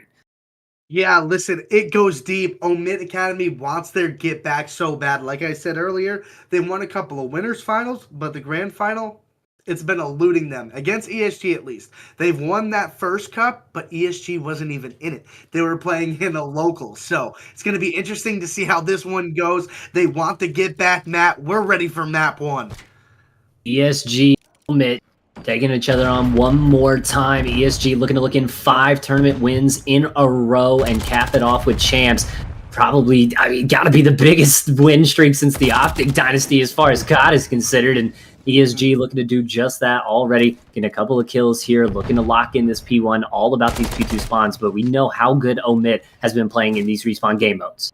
Yeah, listen, it goes deep. OMiT Academy wants their get back so bad. Like I said earlier, they won a couple of winners finals, but the grand final, it's been eluding them. Against ESG, at least. They've won that first cup, but ESG wasn't even in it. They were playing in a local. So it's going to be interesting to see how this one goes. They want the get back, Matt. We're ready for map one. ESG, OMiT, taking each other on one more time. ESG looking to look in 5 tournament wins in a row and cap it off with champs. Probably, I mean, got to be the biggest win streak since the Optic Dynasty as far as COD is considered. And ESG looking to do just that already. Getting a couple of kills here, looking to lock in this P1. All about these P2 spawns, but we know how good OMiT has been playing in these respawn game modes.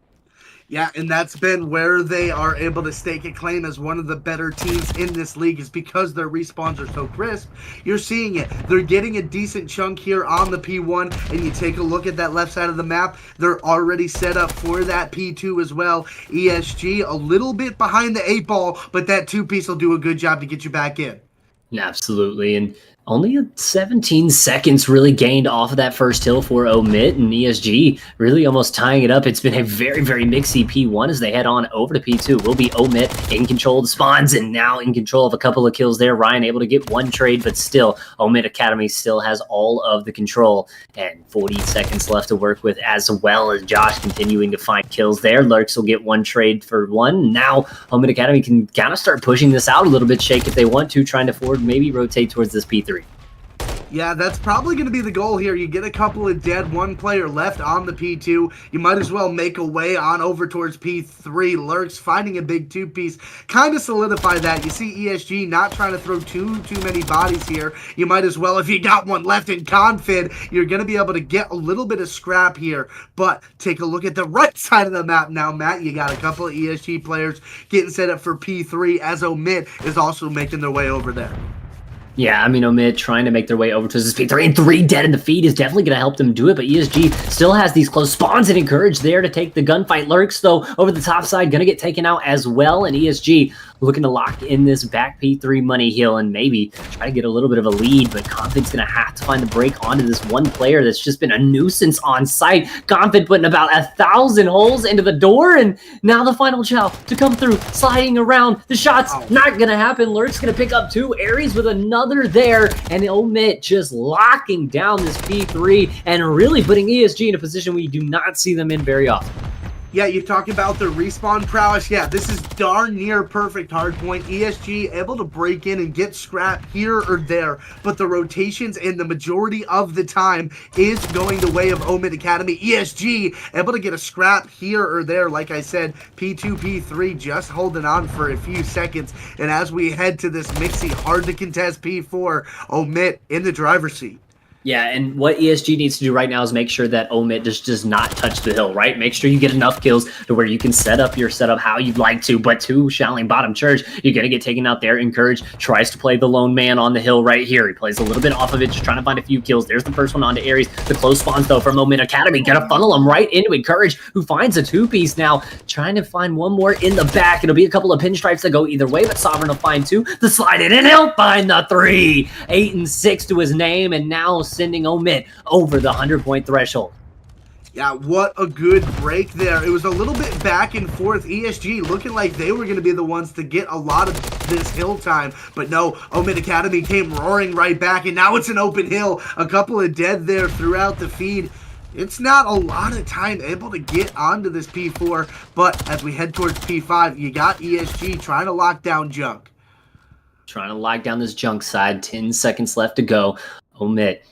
Yeah, and that's been where they are able to stake a claim as one of the better teams in this league, is because their respawns are so crisp. You're seeing it. They're getting a decent chunk here on the P1, and you take a look at that left side of the map, they're already set up for that P2 as well. ESG a little bit behind the 8 ball, but that 2-piece will do a good job to get you back in. Absolutely, and only 17 seconds really gained off of that first hill for OMiT, and ESG really almost tying it up. It's been a very, very mixy P1 as they head on over to P2. Will be OMiT in control of the spawns and now in control of a couple of kills there. Ryan able to get one trade, but still, OMiT Academy still has all of the control, and 40 seconds left to work with, as well as Josh continuing to find kills there. Lurks will get one trade for one. Now, OMiT Academy can kind of start pushing this out a little bit, Shake, if they want to, trying to forward, maybe rotate towards this P3. Yeah, that's probably going to be the goal here. You get a couple of dead, one player left on the P2. You might as well make a way on over towards P3. Lurks finding a big 2-piece. Kind of solidify that. You see ESG not trying to throw too many bodies here. You might as well, if you got one left in Confid, you're going to be able to get a little bit of scrap here. But take a look at the right side of the map now, Matt. You got a couple of ESG players getting set up for P3, as OMiT is also making their way over there. Yeah, I mean, OMiT trying to make their way over to this P3, and 3 dead in the feed is definitely going to help them do it, but ESG still has these close spawns and encourage there to take the gunfight. Lurks, though, over the top side, going to get taken out as well, and ESG looking to lock in this back P3 money hill and maybe try to get a little bit of a lead, but Confid's going to have to find the break onto this one player that's just been a nuisance on site. Confid putting about 1,000 holes into the door, and now the final chow to come through, sliding around. The shot's not going to happen. Lurk's going to pick up 2 Aries with another there, and OMiT just locking down this P3 and really putting ESG in a position we do not see them in very often. Yeah, you talk about the respawn prowess. Yeah, this is darn near perfect hardpoint. ESG able to break in and get scrap here or there, but the rotations in the majority of the time is going the way of OMiT Academy. ESG able to get a scrap here or there. Like I said, P2, P3 just holding on for a few seconds. And as we head to this mixy, hard to contest P4, OMiT in the driver's seat. Yeah, and what ESG needs to do right now is make sure that OMiT just does not touch the hill, right? Make sure you get enough kills to where you can set up your setup how you'd like to, but to Shaolin Bottom Church, you're going to get taken out there. Encourage tries to play the lone man on the hill right here. He plays a little bit off of it, just trying to find a few kills. There's the first one onto Aries. The close spawns, though, from OMiT Academy. Gonna funnel him right into Encourage, who finds a 2-piece now, trying to find one more in the back. It'll be a couple of pinstripes that go either way, but Sovereign will find 2. The slide it in, he'll find the 3. 8 and 6 to his name, and now sending OMiT over the 100-point threshold. Yeah, what a good break there. It was a little bit back and forth. ESG looking like they were going to be the ones to get a lot of this hill time. But no, OMiT Academy came roaring right back, and now it's an open hill. A couple of dead there throughout the feed. It's not a lot of time able to get onto this P4, but as we head towards P5, you got ESG trying to lock down Junk. Trying to lock down this Junk side. 10 seconds left to go. OMiT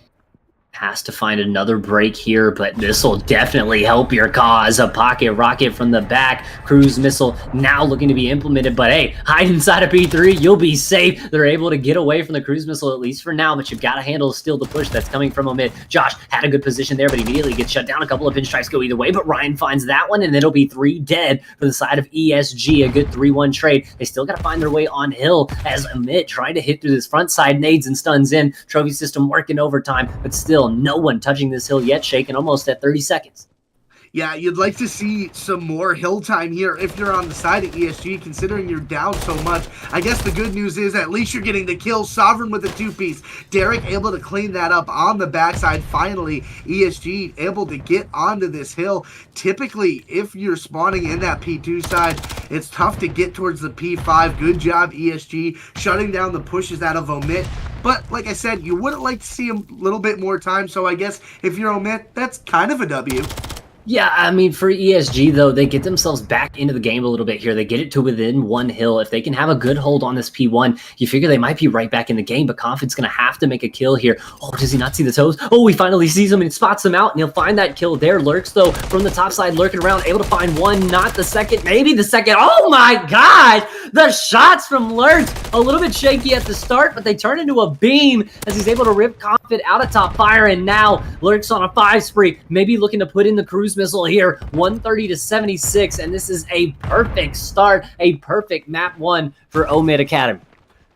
Has to find another break here, but this will definitely help your cause. A pocket rocket from the back. Cruise missile now looking to be implemented, but hey, hide inside of P3. You'll be safe. They're able to get away from the cruise missile, at least for now, but you've got to handle still the push that's coming from OMiT. Josh had a good position there, but immediately gets shut down. A couple of pinstripes go either way, but Ryan finds that one, and it'll be 3 dead for the side of ESG. A good 3-1 trade. They still got to find their way on hill as OMiT trying to hit through this front side, nades and stuns in. Trophy system working overtime, but still no one touching this hill yet, shaking almost at 30 seconds. Yeah, you'd like to see some more hill time here if you're on the side of ESG, considering you're down so much. I guess the good news is at least you're getting the kill. Sovereign with a 2-piece. Derek able to clean that up on the backside. Finally, ESG able to get onto this hill. Typically, if you're spawning in that P2 side, it's tough to get towards the P5. Good job, ESG, shutting down the pushes out of OMiT. But like I said, you wouldn't like to see a little bit more time, so I guess if you're OMiT, that's kind of a W. Yeah, I mean, for ESG, though, they get themselves back into the game a little bit here. They get it to within 1 hill. If they can have a good hold on this P1, you figure they might be right back in the game, but Confid's going to have to make a kill here. Oh, does he not see the toes? Oh, he finally sees him and spots him out, and he'll find that kill there. Lurks, though, from the top side, lurking around, able to find one, not the second, maybe the second. Oh, my God! The shots from Lurks, a little bit shaky at the start, but they turn into a beam as he's able to rip Confid out of top fire, and now Lurks on a 5 spree, maybe looking to put in the cruise missile here. 130 to 76, and this is a perfect start, a perfect map 1 for OMiT Academy.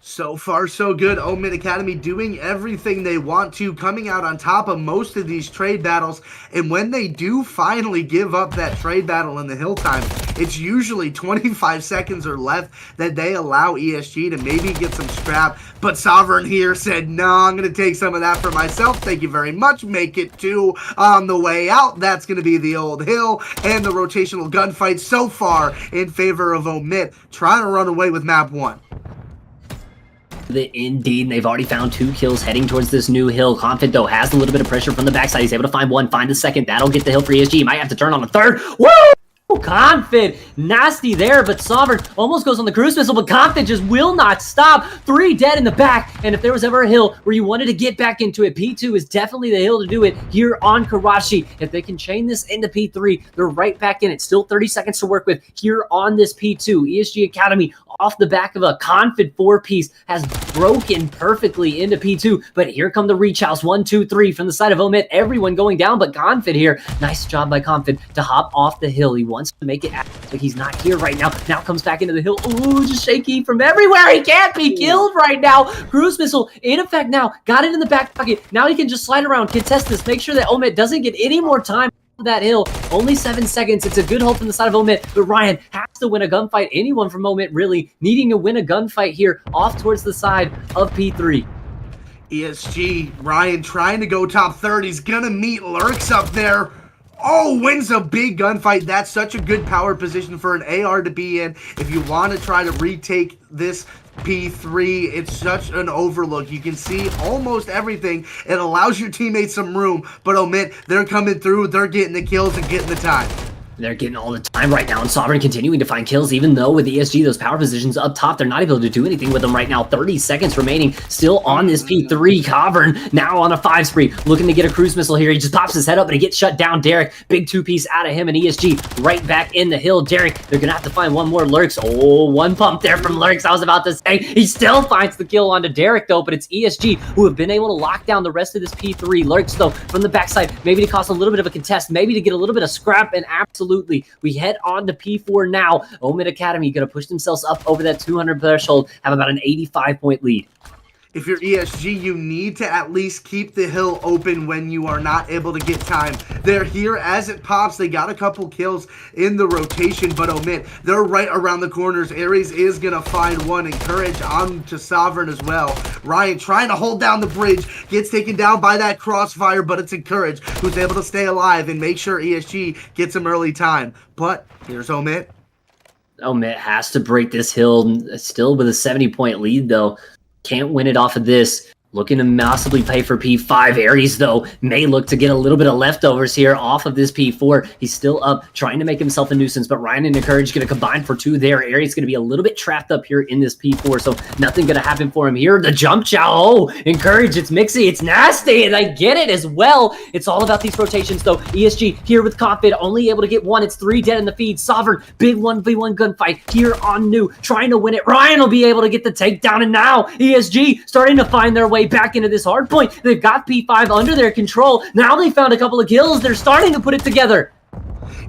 So far, so good. OMiT Academy doing everything they want to, coming out on top of most of these trade battles. And when they do finally give up that trade battle in the hill time, it's usually 25 seconds or left that they allow ESG to maybe get some scrap. But Sovereign here said, no, I'm going to take some of that for myself. Thank you very much. Make it 2 on the way out. That's going to be the old hill. And the rotational gunfight so far in favor of OMiT, trying to run away with map 1. Indeed, and they've already found 2 kills heading towards this new hill. Confid, though, has a little bit of pressure from the backside. He's able to find 1, find the second. That'll get the hill for ESG. He might have to turn on a 3rd. Woo! Confid, nasty there, but Sovereign almost goes on the cruise missile, but Confid just will not stop. 3 dead in the back, and if there was ever a hill where you wanted to get back into it, P2 is definitely the hill to do it here on Karachi. If they can chain this into P3, they're right back in it. Still 30 seconds to work with here on this P2. ESG Academy, off the back of a Confid 4-piece, has broken perfectly into P2, but here come the reach house. 1, 2, 3 from the side of OMiT. Everyone going down, but Confid here. Nice job by Confid to hop off the hill. He wants to make it act like he's not here right now. Now comes back into the hill. Ooh, just shaky from everywhere. He can't be killed right now. Cruise missile in effect now. Got it in the back pocket. Now he can just slide around, contest this, make sure that OMiT doesn't get any more time that hill. Only 7 seconds. It's a good hold from the side of OMiT, but Ryan has to win a gunfight. Anyone from OMiT really needing to win a gunfight here off towards the side of P3. ESG, Ryan trying to go top 3rd. He's gonna meet Lurks up there. Oh, wins a big gunfight. That's such a good power position for an AR to be in. If you want to try to retake this P3, it's such an overlook. You can see almost everything. It allows your teammates some room, but OMiT, they're coming through. They're getting the kills and getting the time. They're getting all the time right now, and Sovereign continuing to find kills, even though with ESG, those power positions up top, they're not able to do anything with them right now. 30 seconds remaining, still on this P3. Cavern now on a 5 spree, looking to get a cruise missile here. He just pops his head up, and he gets shut down. Derek, big 2-piece out of him, and ESG right back in the hill. Derek, they're going to have to find one more Lurks. Oh, 1 pump there from Lurks, I was about to say. He still finds the kill onto Derek, though, but it's ESG who have been able to lock down the rest of this P3. Lurks, though, from the backside, maybe to cause a little bit of a contest, maybe to get a little bit of scrap, and absolutely, we head on to P4 now. OMiT Academy going to push themselves up over that 200 threshold, have about an 85-point lead. If you're ESG, you need to at least keep the hill open when you are not able to get time. They're here as it pops. They got a couple kills in the rotation, but OMiT, they're right around the corners. Aries is going to find one. Encourage on to Sovereign as well. Ryan trying to hold down the bridge. Gets taken down by that crossfire, but it's Encourage who's able to stay alive and make sure ESG gets some early time. But here's OMiT. OMiT has to break this hill, still with a 70-point lead, though. Can't win it off of this. Looking to massively pay for P5. Aries, though, may look to get a little bit of leftovers here off of this P4. He's still up, trying to make himself a nuisance, but Ryan and Encourage going to combine for 2 there. Aries going to be a little bit trapped up here in this P4, so nothing going to happen for him here. The jump chow. Oh, Encourage, it's mixy, it's nasty, and I get it as well. It's all about these rotations, though. ESG here with Confid, only able to get 1. It's 3 dead in the feed. Sovereign, big 1v1 gunfight here on New, trying to win it. Ryan will be able to get the takedown, and now ESG starting to find their way back into this hard point. They've got P5 under their control. Now they found a couple of kills. They're starting to put it together.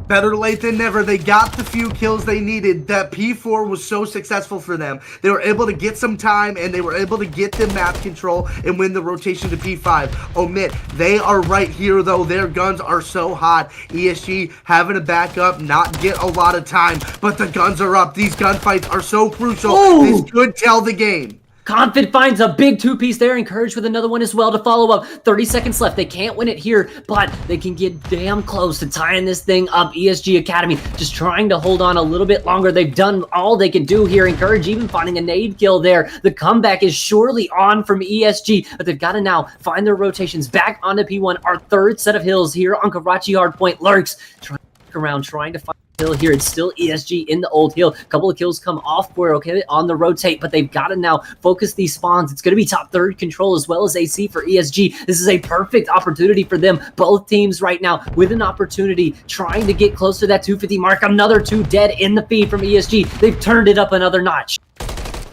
Better late than never. They got the few kills they needed. That P4 was so successful for them. They were able to get some time, and they were able to get the map control and win the rotation to P5. OMiT, they are right here, though. Their guns are so hot. ESG having to back up, not get a lot of time, but the guns are up. These gunfights are so crucial. Ooh. This could tell the game. Confid finds a big 2-piece there. Encouraged with another one as well to follow up. 30 seconds left. They can't win it here, but they can get damn close to tying this thing up. ESG Academy just trying to hold on a little bit longer. They've done all they can do here. Encourage even finding a nade kill there. The comeback is surely on from ESG, but they've got to now find their rotations back onto P1. Our third set of hills here on Karachi Hardpoint. Lurks trying to look around, trying to find hill here. It's still ESG in the old hill. A couple of kills come off for okay on the rotate, but they've got to now focus these spawns. It's going to be top third control as well as AC for ESG. This is a perfect opportunity for them. Both teams right now with an opportunity trying to get close to that 250 mark. Another 2 dead in the feed from ESG. They've turned it up another notch.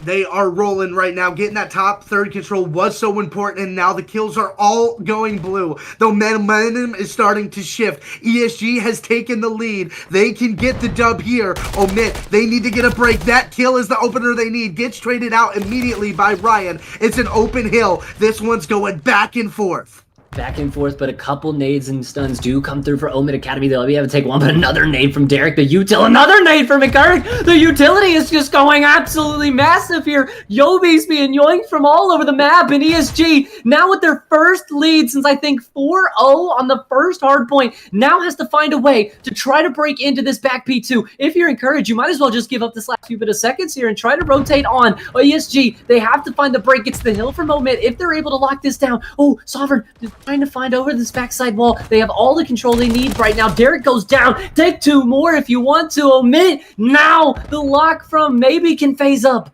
They are rolling right now. Getting that top third control was so important, and now the kills are all going blue. The momentum is starting to shift. ESG has taken the lead. They can get the dub here. OMiT, they need to get a break. That kill is the opener they need. Gets traded out immediately by Ryan. It's an open hill. This one's going back and forth. Back and forth, but a couple nades and stuns do come through for OMiT Academy. They'll be able to take one, but another nade from Derek, the util, another nade from Encourage. The utility is just going absolutely massive here. Yobi's being yoinked from all over the map, and ESG, now with their first lead since I think 4-0 on the first hard point, now has to find a way to try to break into this back P2. If you're Encourage, you might as well just give up this last few bit of seconds here and try to rotate on. ESG, they have to find the break. It's the hill from OMiT. If they're able to lock this down, oh, Sovereign, trying to find over this backside wall. They have all the control they need right now. Derek goes down. Take 2 more if you want to. OMiT, now the lock from maybe can phase up.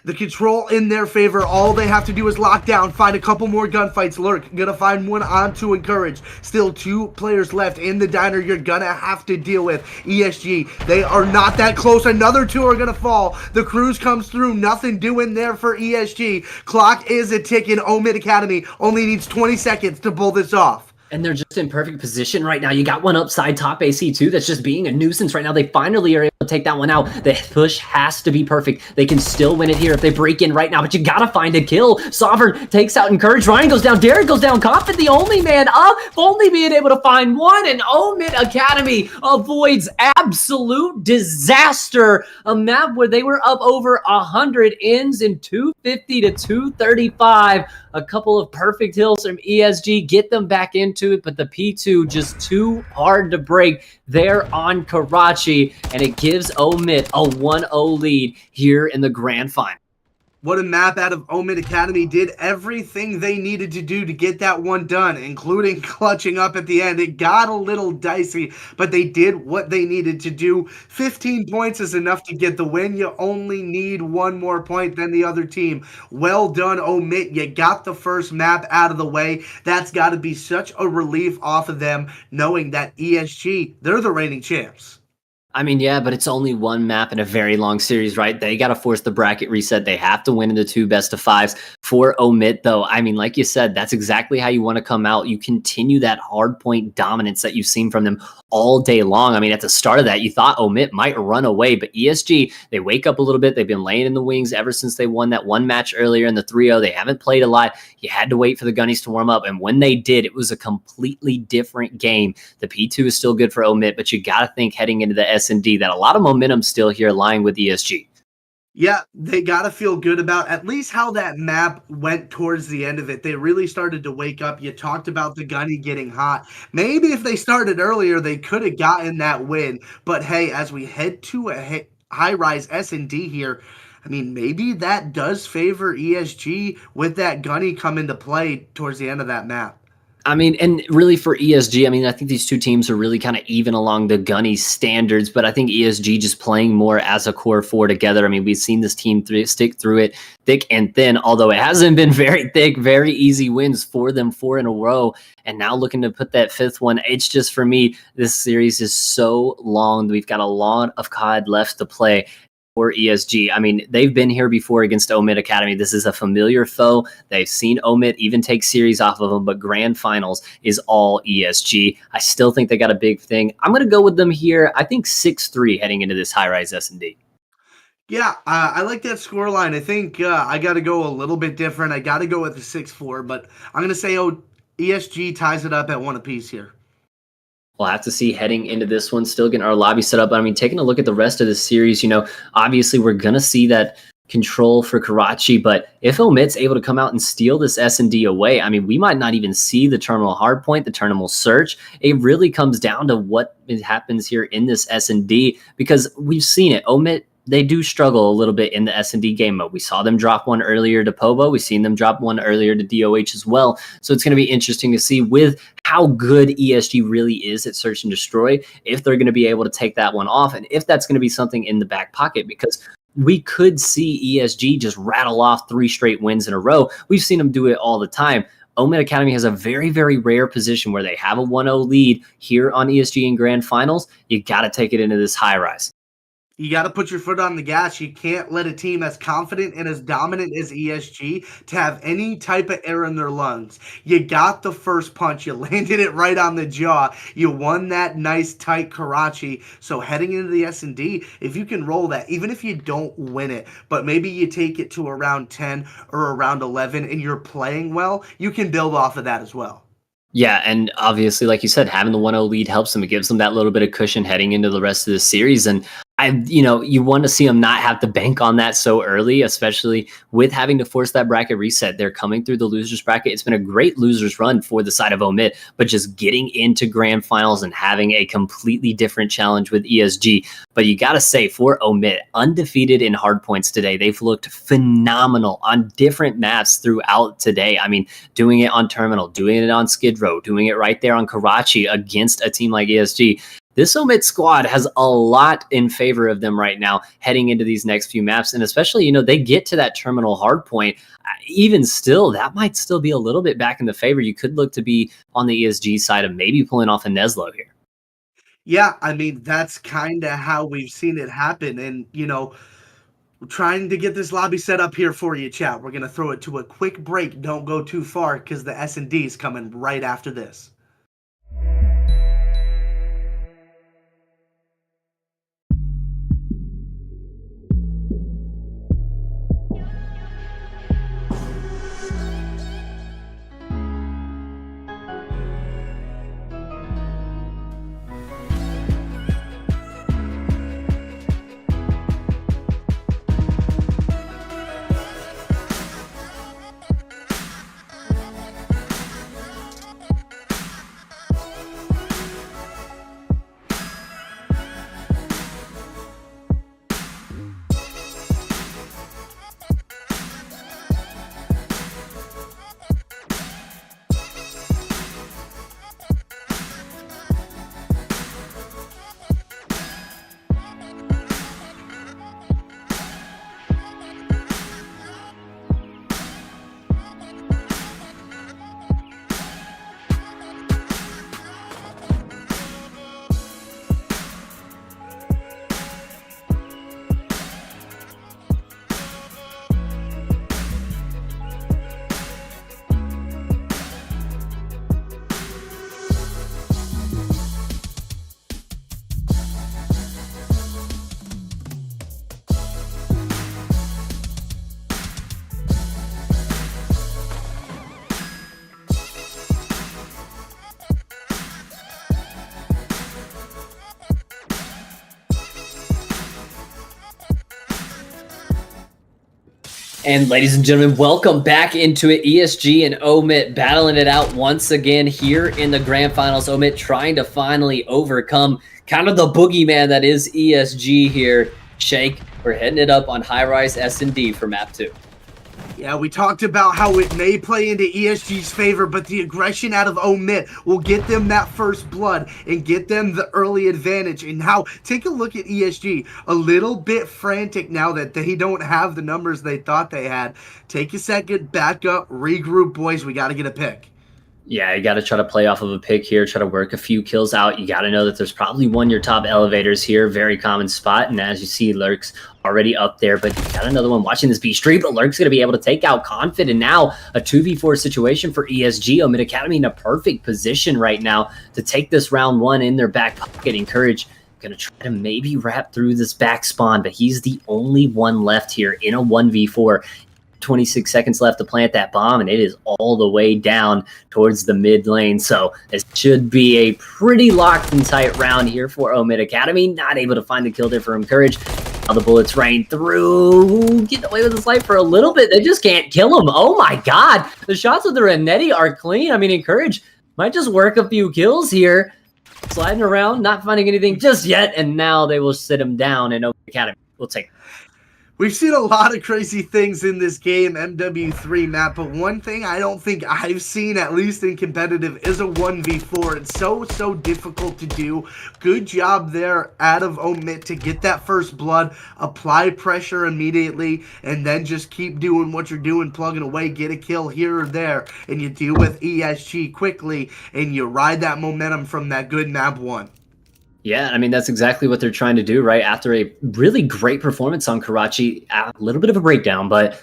The control in their favor. All they have to do is lock down, find a couple more gunfights. Lurk, gonna find one on to Encourage. Still 2 players left in the diner you're gonna have to deal with. ESG, they are not that close. Another 2 are gonna fall. The cruise comes through. Nothing doing there for ESG. Clock is a ticking. OMiT Academy only needs 20 seconds to pull this off. And they're just in perfect position right now. You got one upside top AC too that's just being a nuisance right now. They finally are able to take that one out. The push has to be perfect. They can still win it here if they break in right now, but you gotta find a kill. Sovereign takes out Encourage. Ryan goes down. Derek goes down. Confid, the only man up, only being able to find one, and OMiT Academy avoids absolute disaster. A map where they were up over 100 ends in 250 to 235. A couple of perfect hills from ESG get them back into it, but the P2 just too hard to break there on Karachi, and it gives OMiT a 1-0 lead here in the grand final. What a map out of OMiT Academy. Did everything they needed to do to get that one done, including clutching up at the end. It got a little dicey, but they did what they needed to do. 15 points is enough to get the win. You only need 1 more point than the other team. Well done, OMiT. You got the first map out of the way. That's got to be such a relief off of them, knowing that ESG, they're the reigning champs. I mean, yeah, but it's only one map in a very long series, right? They got to force the bracket reset. They have to win in the 2 best-of-5s. For OMiT, though, I mean, like you said, that's exactly how you want to come out. You continue that hard point dominance that you've seen from them all day long. I mean, at the start of that, you thought OMiT might run away, but ESG, they wake up a little bit. They've been laying in the wings ever since they won that one match earlier in the 3-0. They haven't played a lot. You had to wait for the Gunnies to warm up, and when they did, it was a completely different game. The P2 is still good for OMiT, but you got to think heading into the S&D that a lot of momentum still here lying with ESG. Yeah, they got to feel good about at least how that map went towards the end of it. They really started to wake up. You talked about the Gunny getting hot. Maybe if they started earlier, they could have gotten that win. But hey, as we head to a high-rise S&D here, I mean, maybe that does favor ESG with that gunny come into play towards the end of that map. I mean, and really for ESG, I mean, I think these two teams are really kind of even along the gunny standards, but I think ESG just playing more as a core four together. I mean, we've seen this team stick through it thick and thin, although it hasn't been very thick, very easy wins for them, 4 in a row. And now looking to put that 5th one, it's just, for me, this series is so long. We've got a lot of COD left to play. Or ESG. I mean, they've been here before against OMiT Academy. This is a familiar foe. They've seen OMiT even take series off of them, but grand finals is all ESG. I still think they got a big thing. I'm going to go with them here. I think 6-3 heading into this high-rise S&D. Yeah, I like that scoreline. I think I got to go a little bit different. I got to go with the 6-4, but I'm going to say ESG ties it up at 1 apiece here. We'll have to see heading into this one, still getting our lobby set up. But I mean, taking a look at the rest of the series, you know, obviously we're going to see that control for Karachi, but if OMiT's able to come out and steal this S&D away, I mean, we might not even see the terminal hardpoint, the terminal search. It really comes down to what happens here in this S&D, because we've seen it. OMiT, they do struggle a little bit in the S&D game mode. We saw them drop one earlier to Povo. We've seen them drop one earlier to DOH as well. So it's going to be interesting to see with how good ESG really is at search and destroy, if they're going to be able to take that one off, and if that's going to be something in the back pocket, because we could see ESG just rattle off 3 straight wins in a row. We've seen them do it all the time. OMiT Academy has a very, very rare position where they have a 1-0 lead here on ESG in grand finals. You got to take it into this high rise. You got to put your foot on the gas. You can't let a team as confident and as dominant as ESG to have any type of air in their lungs. You got the first punch. You landed it right on the jaw. You won that nice, tight Karachi. So heading into the S&D, if you can roll that, even if you don't win it, but maybe you take it to around 10 or around 11 and you're playing well, you can build off of that as well. Yeah, and obviously, like you said, having the 1-0 lead helps them. It gives them that little bit of cushion heading into the rest of the series. And you want to see them not have to bank on that so early, especially with having to force that bracket reset. They're coming through the losers bracket. It's been a great losers run for the side of OMiT, but just getting into grand finals and having a completely different challenge with ESG. But you got to say, for OMiT, undefeated in hardpoints today. They've looked phenomenal on different maps throughout today. I mean, doing it on Terminal, doing it on Skid Row, doing it right there on Karachi against a team like ESG. This OMiT squad has a lot in favor of them right now heading into these next few maps. And especially, they get to that terminal hard point. Even still, that might still be a little bit back in the favor. You could look to be on the ESG side of maybe pulling off a Neslo here. Yeah, I mean, that's kind of how we've seen it happen. And, we're trying to get this lobby set up here for you, chat. We're going to throw it to a quick break. Don't go too far because the S&D is coming right after this. And ladies and gentlemen, welcome back into it. ESG and OMiT battling it out once again here in the grand finals. OMiT trying to finally overcome kind of the boogeyman that is ESG here. Shake, we're hitting it up on high-rise S&D for map 2. Yeah, we talked about how it may play into ESG's favor, but the aggression out of OMiT will get them that first blood and get them the early advantage. And now, take a look at ESG. A little bit frantic now that they don't have the numbers they thought they had. Take a second, back up, regroup, boys. We got to get a pick. Yeah, you got to try to play off of a pick here, try to work a few kills out. You got to know that there's probably one of your top elevators here, very common spot. And as you see, Lurk's already up there, but you got another one watching this B street, but Lurk's going to be able to take out Confid. And now a 2v4 situation for ESG. OMiT Academy in a perfect position right now to take this round one in their back pocket. Encourage going to try to maybe wrap through this back spawn, but he's the only one left here in a 1v4. 26 seconds left to plant that bomb, and it is all the way down towards the mid lane. So this should be a pretty locked and tight round here for OMiT Academy. Not able to find the kill there for Encourage. Now the bullets rain through. Getting away with his life for a little bit. They just can't kill him. Oh my god. The shots with the Renetti are clean. I mean, Encourage might just work a few kills here. Sliding around, not finding anything just yet, and now they will sit him down, and OMiT Academy will take it. We've seen a lot of crazy things in this game, MW3 map, but one thing I don't think I've seen, at least in competitive, is a 1v4. It's so difficult to do. Good job there out of OMiT to get that first blood, apply pressure immediately, and then just keep doing what you're doing, plugging away, get a kill here or there, and you deal with ESG quickly, and you ride that momentum from that good map 1. Yeah, I mean, that's exactly what they're trying to do, right? After a really great performance on Karachi, a little bit of a breakdown, but...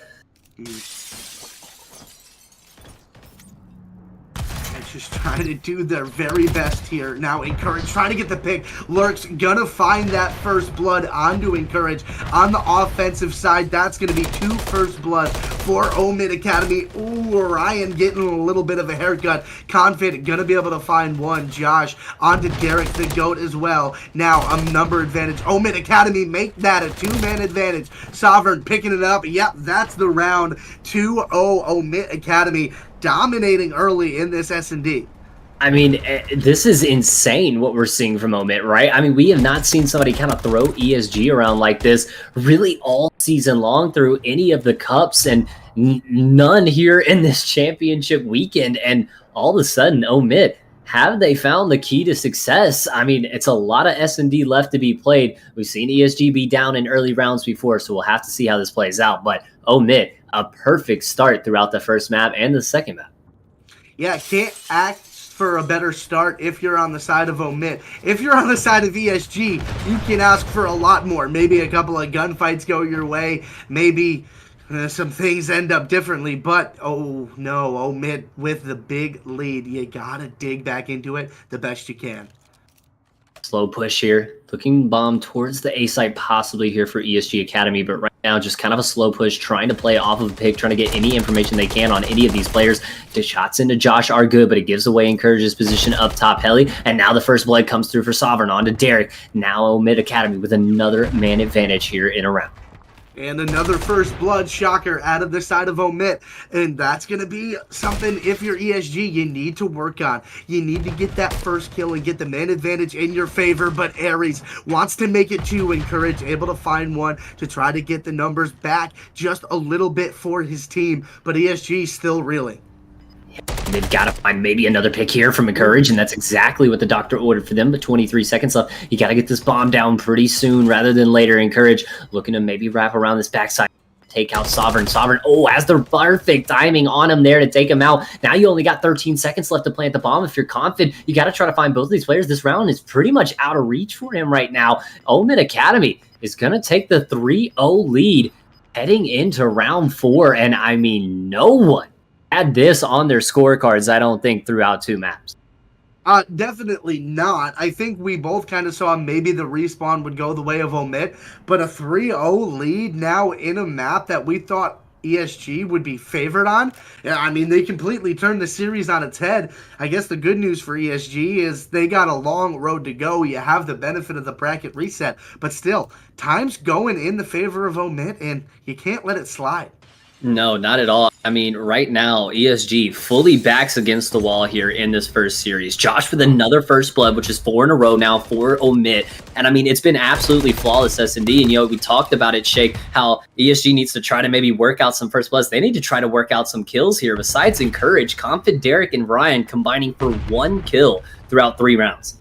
Just trying to do their very best here. Now Encourage trying to get the pick. Lurk's gonna find that first blood onto Encourage. On the offensive side, that's gonna be 2 first blood for OMiT Academy. Ooh, Orion getting a little bit of a haircut. Confid gonna be able to find 1. Josh onto Derek the GOAT as well. Now a number advantage. OMiT Academy make that a 2-man advantage. Sovereign picking it up. Yep, that's the round. 2-0 OMiT Academy. Dominating early in this S&D. I mean, this is insane what we're seeing from OMiT, right? I mean, we have not seen somebody kind of throw ESG around like this really all season long through any of the cups, and none here in this championship weekend. And all of a sudden, OMiT, have they found the key to success? I mean, it's a lot of S&D left to be played. We've seen ESG be down in early rounds before, so we'll have to see how this plays out. But OMiT, a perfect start throughout the first map and the second map. Yeah, can't ask for a better start if you're on the side of OMiT. If you're on the side of ESG, you can ask for a lot more. Maybe a couple of gunfights go your way. Maybe some things end up differently. But, oh no, OMiT with the big lead. You gotta dig back into it the best you can. Slow push here. Looking bomb towards the A site possibly here for ESG Academy, but right now just kind of a slow push, trying to play off of a pick, trying to get any information they can on any of these players. The shots into Josh are good, but it gives away Encourage's position up top heli, and now the first blood comes through for Sovereign onto Derek. Now OMiT Academy with another man advantage here in a round. And another first blood shocker out of the side of OMiT. And that's going to be something, if you're ESG, you need to work on. You need to get that first kill and get the man advantage in your favor. But Aries wants to make it 2. Encourage, able to find 1 to try to get the numbers back just a little bit for his team. But ESG still reeling. They've got to find maybe another pick here from Encourage, and that's exactly what the doctor ordered for them. But 23 seconds left. You got to get this bomb down pretty soon rather than later. Encourage looking to maybe wrap around this backside. Take out Sovereign. Sovereign, oh, has the perfect timing on him there to take him out. Now you only got 13 seconds left to plant the bomb. If you're confident, you got to try to find both of these players. This round is pretty much out of reach for him right now. OMiT Academy is going to take the 3-0 lead heading into round 4, and I mean, no one had this on their scorecards, I don't think, throughout 2 maps. Definitely not. I think we both kind of saw maybe the respawn would go the way of OMiT, but a 3-0 lead now in a map that we thought ESG would be favored on. Yeah, I mean, they completely turned the series on its head. I guess the good news for ESG is they got a long road to go. You have the benefit of the bracket reset, but still, time's going in the favor of OMiT, and you can't let it slide. No, not at all. I mean, right now, ESG fully backs against the wall here in this first series. Josh with another first blood, which is 4 in a row now for OMiT. And I mean, it's been absolutely flawless S&D. And, we talked about it, Shake, how ESG needs to try to maybe work out some first bloods. They need to try to work out some kills here. Besides Encourage, Confid, Derek, and Ryan combining for 1 kill throughout 3 rounds.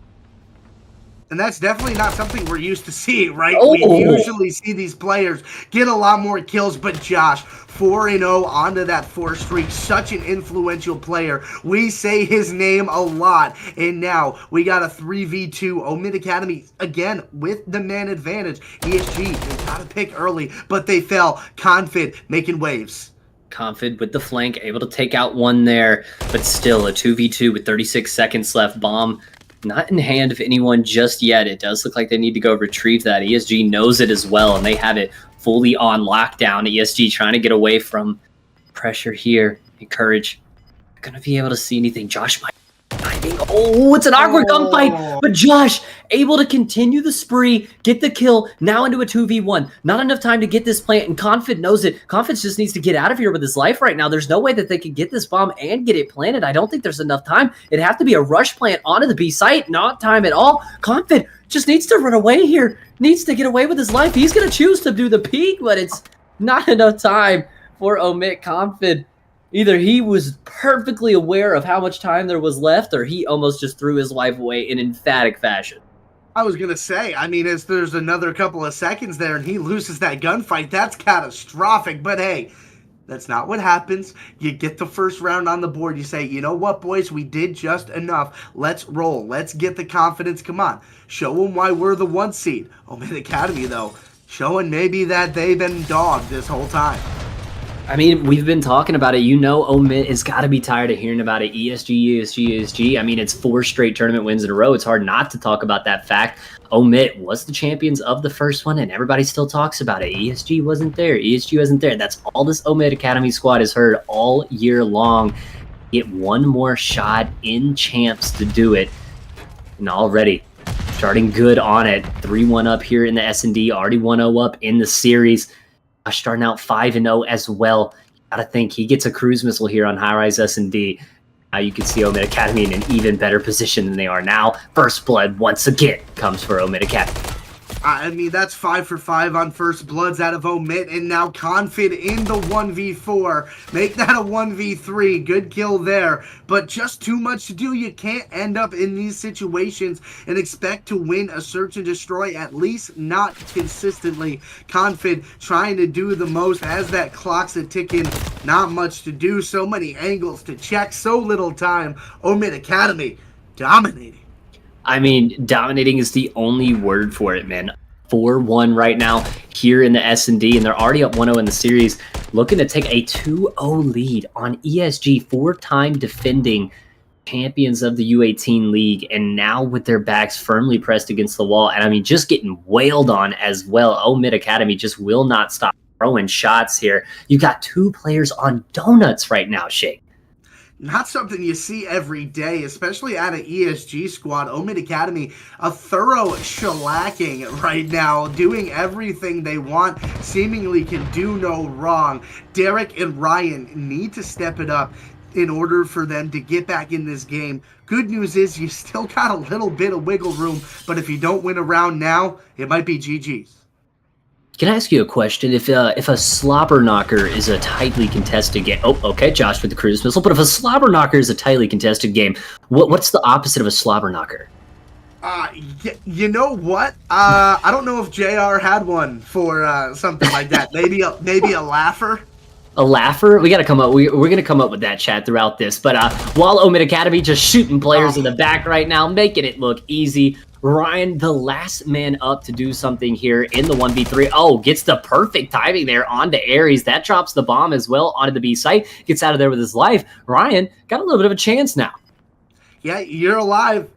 And that's definitely not something we're used to seeing, right? Oh. We usually see these players get a lot more kills, but Josh, 4-0 onto that 4 streak, such an influential player. We say his name a lot, and now we got a 3v2 OMiT Academy, again, with the man advantage. ESG, they got to pick early, but they fell. Confid making waves. Confid with the flank, able to take out one there, but still a 2v2 with 36 seconds left. Bomb not in hand of anyone just yet. It does look like they need to go retrieve that. ESG knows it as well, and they have it fully on lockdown. ESG trying to get away from pressure here. Encourage. Not gonna be able to see anything. Josh might. Oh, it's an awkward gunfight, but Josh able to continue the spree, get the kill, now into a 2v1. Not enough time to get this plant, and Confid knows it. Confid just needs to get out of here with his life right now. There's no way that they can get this bomb and get it planted. I don't think there's enough time. It'd have to be a rush plant onto the B site, not time at all. Confid just needs to run away here, needs to get away with his life. He's going to choose to do the peek, but it's not enough time for OMiT. Confid. Either he was perfectly aware of how much time there was left, or he almost just threw his life away in emphatic fashion. I was going to say, I mean, as there's another couple of seconds there and he loses that gunfight, that's catastrophic. But hey, that's not what happens. You get the first round on the board. You say, you know what, boys, we did just enough. Let's roll. Let's get the confidence. Come on. Show them why we're the 1 seed. OMiT Academy, though, showing maybe that they've been dogged this whole time. I mean, we've been talking about it. OMiT has got to be tired of hearing about it. ESG. I mean, it's 4 straight tournament wins in a row. It's hard not to talk about that fact. OMiT was the champions of the first one, and everybody still talks about it. ESG wasn't there. That's all this OMiT Academy squad has heard all year long. Get one more shot in champs to do it. And already starting good on it. 3-1 up here in the S&D. Already 1-0 up in the series. Starting out 5-0 as well. You gotta think he gets a cruise missile here on High Rise S&D. Now you can see OMiT Academy in an even better position than they are now. First blood once again comes for OMiT Academy. I mean, that's 5 for 5 on first bloods out of OMiT, and now Confid in the 1v4. Make that a 1v3. Good kill there, but just too much to do. You can't end up in these situations and expect to win a search and destroy, at least not consistently. Confid trying to do the most as that clock's a ticking. Not much to do. So many angles to check. So little time. OMiT Academy dominating. I mean, dominating is the only word for it, man. 4-1 right now here in the S&D, and they're already up 1-0 in the series, looking to take a 2-0 lead on ESG, 4-time defending champions of the U18 league, and now with their backs firmly pressed against the wall, and I mean, just getting wailed on as well. OMiT Academy just will not stop throwing shots here. You got 2 players on donuts right now, Shake. Not something you see every day, especially at an ESG squad. OMiT Academy, a thorough shellacking right now, doing everything they want, seemingly can do no wrong. Derek and Ryan need to step it up in order for them to get back in this game. Good news is you still got a little bit of wiggle room, but if you don't win a round now, it might be GG's. Can I ask you a question? If a slobber knocker is a tightly contested game, oh, okay, Josh with the cruise missile. But if a slobber knocker is a tightly contested game, what's the opposite of a slobber knocker? You know what? I don't know if JR had one for something like that. Maybe a laugher. A laugher? We gotta come up. We're gonna come up with that, chat, throughout this. But while OMiT Academy just shooting players in the back right now, making it look easy. Ryan, the last man up to do something here in the 1v3. Oh, gets the perfect timing there onto Aries. That drops the bomb as well onto the B site. Gets out of there with his life. Ryan got a little bit of a chance now. Yeah, you're alive.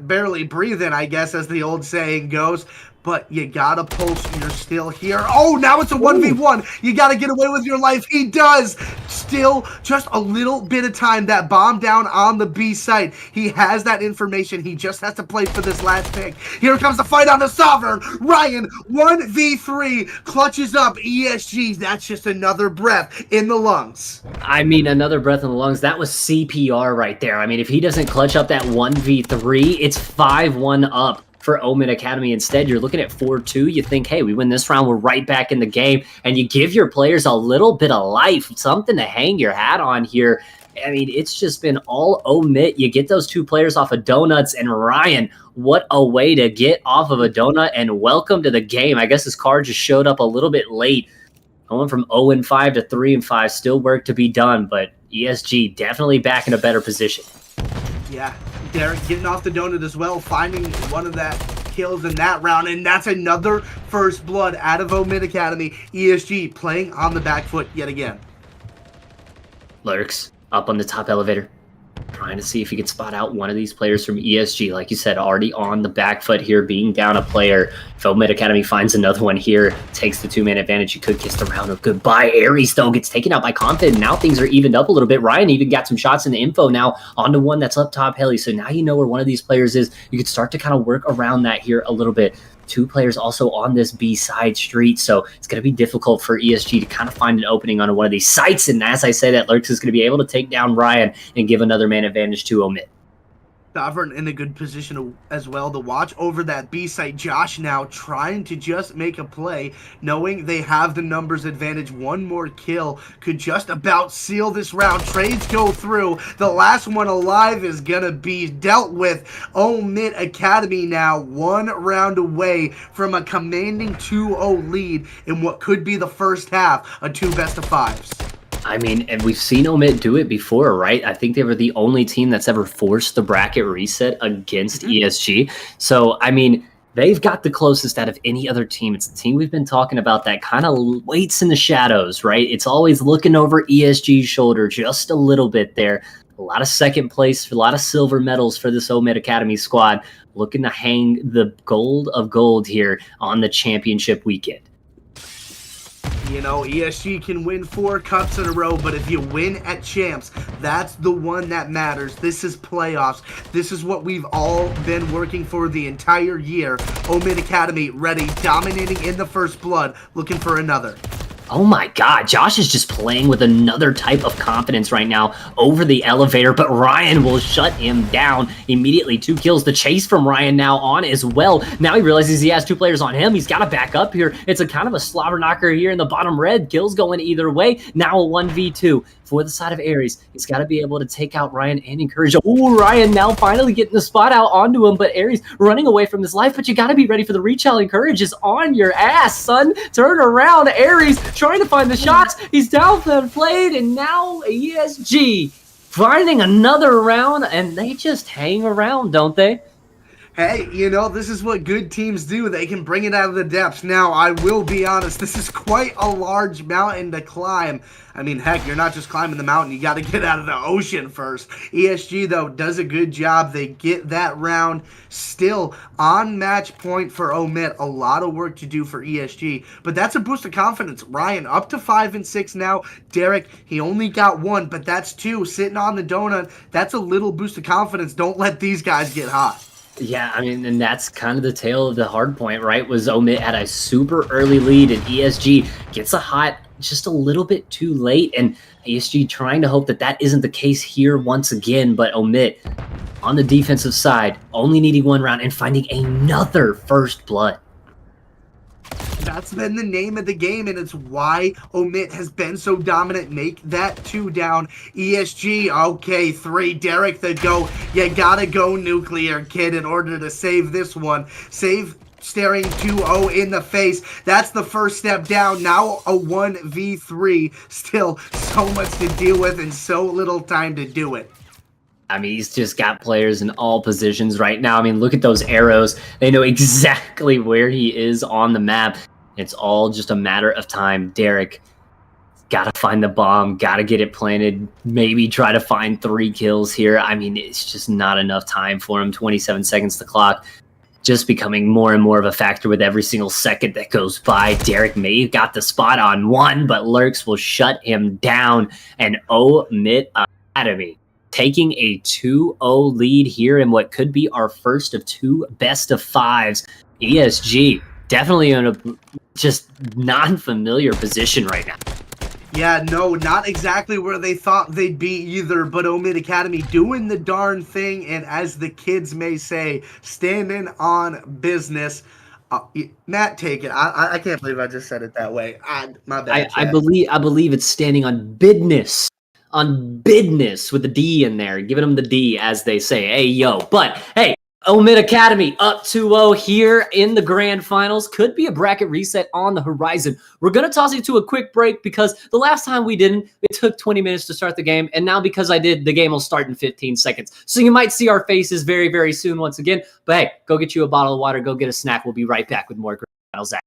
Barely breathing, I guess, as the old saying goes. but you gotta pulse. You're still here. Oh, now it's a 1v1. You gotta get away with your life. He does. Still just a little bit of time. That bomb down on the B site. He has that information. He just has to play for this last pick. Here comes the fight on the Sovereign. Ryan, 1v3, clutches up ESG. That's just another breath in the lungs. I mean, another breath in the lungs. That was CPR right there. I mean, if he doesn't clutch up that 1v3, it's 5-1 up for OMiT Academy. Instead, you're looking at 4-2. You think, hey, we win this round, we're right back in the game. And you give your players a little bit of life, something to hang your hat on here. I mean, it's just been all OMiT. You get those two players off of donuts, and Ryan, what a way to get off of a donut, and welcome to the game. I guess his card just showed up a little bit late. Going from 0-5 to 3-5, still work to be done, but ESG definitely back in a better position. Yeah, Derek getting off the donut as well, finding one of that kills in that round, and that's another first blood out of OMiT Academy. ESG playing on the back foot yet again. Lurks up on the top elevator, trying to see if he can spot out one of these players from ESG. Like you said, already on the back foot here, being down a player. If OMiT Academy finds another one here, takes the two-man advantage, you could kiss the round of goodbye. Aries, though, gets taken out by Confident. Now things are evened up a little bit. Ryan even got some shots in the info now onto one that's up top heli. So now you know where one of these players is. You could start to kind of work around that here a little bit. Two players also on this B side street, so it's going to be difficult for ESG to kind of find an opening on one of these sites. And as I say that, Lurks is going to be able to take down Ryan and give another man advantage to OMiT. Sovereign in a good position as well to watch over that B site. Josh now trying to just make a play, knowing they have the numbers advantage. One more kill could just about seal this round. Trades go through. The last one alive is gonna be dealt with. OMiT Academy now 1 round away from a commanding 2-0 lead in what could be the first half of 2 best-of-5s. I mean, and we've seen OMiT do it before, right? I think they were the only team that's ever forced the bracket reset against ESG. So, I mean, they've got the closest out of any other team. It's the team we've been talking about that kind of waits in the shadows, right? It's always looking over ESG's shoulder just a little bit there. A lot of second place, a lot of silver medals for this OMiT Academy squad, looking to hang the gold of gold here on the championship weekend. You know, ESG can win 4 cups in a row, but if you win at Champs, that's the one that matters. This is playoffs. This is what we've all been working for the entire year. OMiT Academy ready, dominating in the first blood, looking for another. Oh my God, Josh is just playing with another type of confidence right now over the elevator, but Ryan will shut him down immediately. 2 kills. The chase from Ryan now on as well. Now he realizes he has 2 players on him. He's got to back up here. It's a kind of a slobber knocker here in the bottom red. Kills going either way. Now a 1v2 for the side of Aries. He's got to be able to take out Ryan and encourage. Oh, Ryan now finally getting the spot out onto him, but Aries running away from his life. But you got to be ready for the rechallenge. Encourage is on your ass, son. Turn around. Aries trying to find the shots. He's down for the plate, and now ESG finding another round, and they just hang around, don't they? Hey, you know, this is what good teams do. They can bring it out of the depths. Now, I will be honest, this is quite a large mountain to climb. I mean, heck, you're not just climbing the mountain. You got to get out of the ocean first. ESG, though, does a good job. They get that round still on match point for OMiT. A lot of work to do for ESG, but that's a boost of confidence. Ryan up to 5 and 6 now. Derek, he only got 1, but that's 2 sitting on the donut. That's a little boost of confidence. Don't let these guys get hot. Yeah, I mean, and that's kind of the tale of the hard point, right? Was OMiT had a super early lead, and ESG gets a hot just a little bit too late, and ESG trying to hope that that isn't the case here once again, but OMiT on the defensive side, only needing 1 round and finding another first blood. That's been the name of the game, and it's why OMiT has been so dominant. Make that 2 down. ESG, okay, 3. Derek, the go. You gotta go nuclear, kid, in order to save this one. Save staring 2-0 in the face. That's the first step down. Now a 1v3. Still so much to deal with and so little time to do it. I mean, he's just got players in all positions right now. I mean, look at those arrows. They know exactly where he is on the map. It's all just a matter of time. Derek, got to find the bomb, got to get it planted, maybe try to find 3 kills here. I mean, it's just not enough time for him. 27 seconds to clock. just becoming more and more of a factor with every single second that goes by. Derek may have got the spot on one, but Lurks will shut him down. And OMiT Academy taking a 2-0 lead here in what could be our first of 2 best of 5s. ESG definitely in a just non-familiar position right now. Yeah, no, not exactly where they thought they'd be either, but OMiT Academy doing the darn thing, and as the kids may say, standing on business. Matt, take it. I can't believe I just said it that way. My bad. I believe it's standing on business. On business with the D in there, giving them the D as they say. Hey, yo. But hey, OMiT Academy up 2-0 here in the grand finals. Could be a bracket reset on the horizon. We're going to toss you to a quick break because the last time we didn't, it took 20 minutes to start the game. And now because I did, the game will start in 15 seconds. So you might see our faces very, very soon once again. But hey, go get you a bottle of water. Go get a snack. We'll be right back with more grand finals action.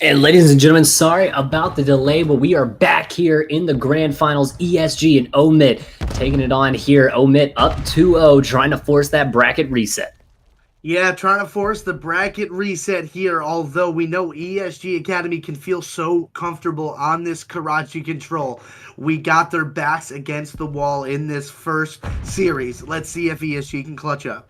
And ladies and gentlemen, sorry about the delay, but we are back here in the grand finals. ESG and OMiT taking it on here. OMiT up 2-0, trying to force that bracket reset. Yeah, trying to force the bracket reset here, although we know ESG Academy can feel so comfortable on this Karachi control. We got their backs against the wall in this first series. Let's see if ESG can clutch up.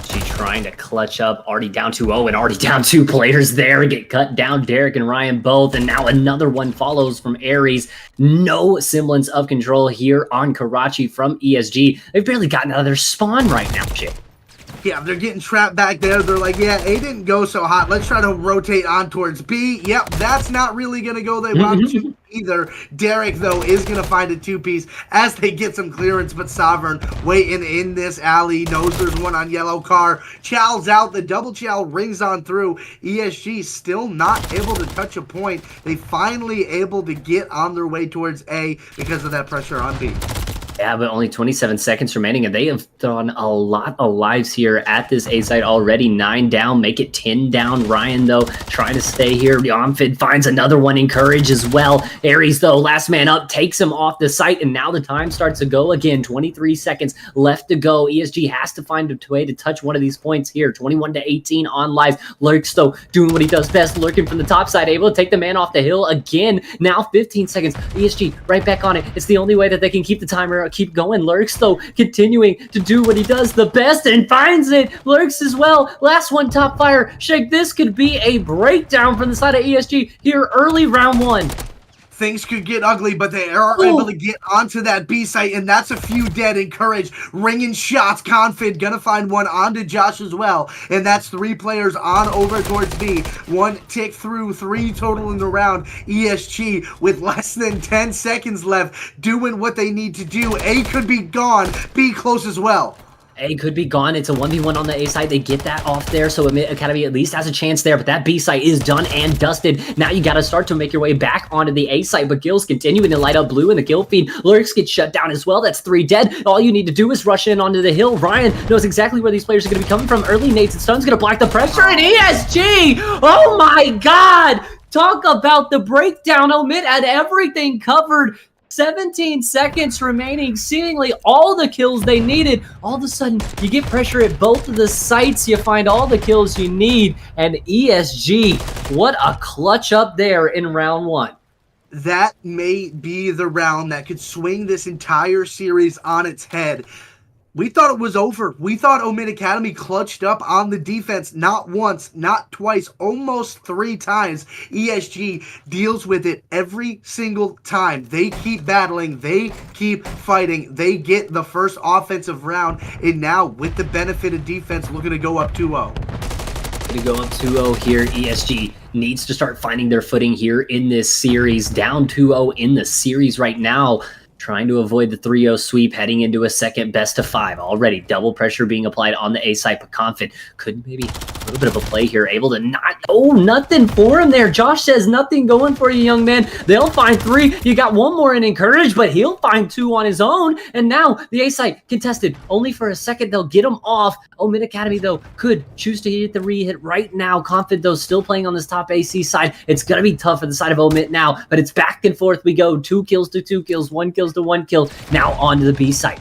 She trying to clutch up, already down 2-0 and already down 2 players there. Get cut down, Derek and Ryan both, and now another one follows from Aries. No semblance of control here on Karachi from ESG. They've barely gotten out of their spawn right now, Jay. Yeah, they're getting trapped back there. They're like, yeah, A didn't go so hot. Let's try to rotate on towards B. Yep, that's not really going to go they want to either. Derek, though, is going to find a two-piece as they get some clearance, but Sovereign waiting in this alley. Knows there's one on yellow car. Chow's out. The double chow rings on through. ESG still not able to touch a point. They finally able to get on their way towards A because of that pressure on B. Yeah, but only 27 seconds remaining, and they have thrown a lot of lives here at this A site already. 9 down, make it 10 down. Ryan, though, trying to stay here. Omfid finds another one, Encourage as well. Aries, though, last man up, takes him off the site, and now the time starts to go again. 23 seconds left to go. ESG has to find a way to touch one of these points here. 21-18 on lives. Lurks, though, doing what he does best, lurking from the top side, able to take the man off the hill again. Now 15 seconds. ESG right back on it. It's the only way that they can keep the timer keep going. Lurks, though, continuing to do what he does the best and finds it. Lurks as well. Last one, top fire. Shake, this could be a breakdown from the side of ESG here early round 1. Things could get ugly, but they are able to get onto that B site, and that's a few dead. Encourage, ringing shots. Confid gonna find one onto Josh as well, and that's 3 players on over towards B. 1 tick through, 3 total in the round. ESG with less than 10 seconds left, doing what they need to do. A could be gone, B close as well. A could be gone. It's a 1v1 on the A side. They get that off there, so OMiT Academy at least has a chance there, but that B site is done and dusted. Now you got to start to make your way back onto the A site, but Gill's continuing to light up blue in the kill feed. Lurks get shut down as well. That's 3 dead. All you need to do is rush in onto the hill. Ryan knows exactly where these players are going to be coming from. Early nades and stuns going to block the pressure, and ESG! Oh my god! Talk about the breakdown. OMiT had everything covered. 17 seconds remaining, seemingly all the kills they needed. All of a sudden, you get pressure at both of the sites, you find all the kills you need, and ESG, what a clutch up there in round 1. That may be the round that could swing this entire series on its head. We thought it was over. We thought OMiT Academy clutched up on the defense not once, not twice, almost 3 times. ESG deals with it every single time. They keep battling. They keep fighting. They get the first offensive round, and now with the benefit of defense, looking to go up 2-0. To go up 2-0 here, ESG needs to start finding their footing here in this series. Down 2-0 in the series right now. Trying to avoid the 3-0 sweep, heading into a second best of 5. Already double pressure being applied on the A side, but Confid could maybe a little bit of a play here, able to not, oh, nothing for him there. Josh says nothing going for you, young man. They'll find 3. You got 1 more in Encourage, but he'll find 2 on his own. And now the A side contested only for a second. They'll get him off. OMiT Academy, though, could choose to hit the re-hit right now. Confid, though, still playing on this top AC side. It's going to be tough for the side of OMiT now, but it's back and forth we go. 2 kills to 2 kills, 1 kills to 1 kill. Now on to the B site.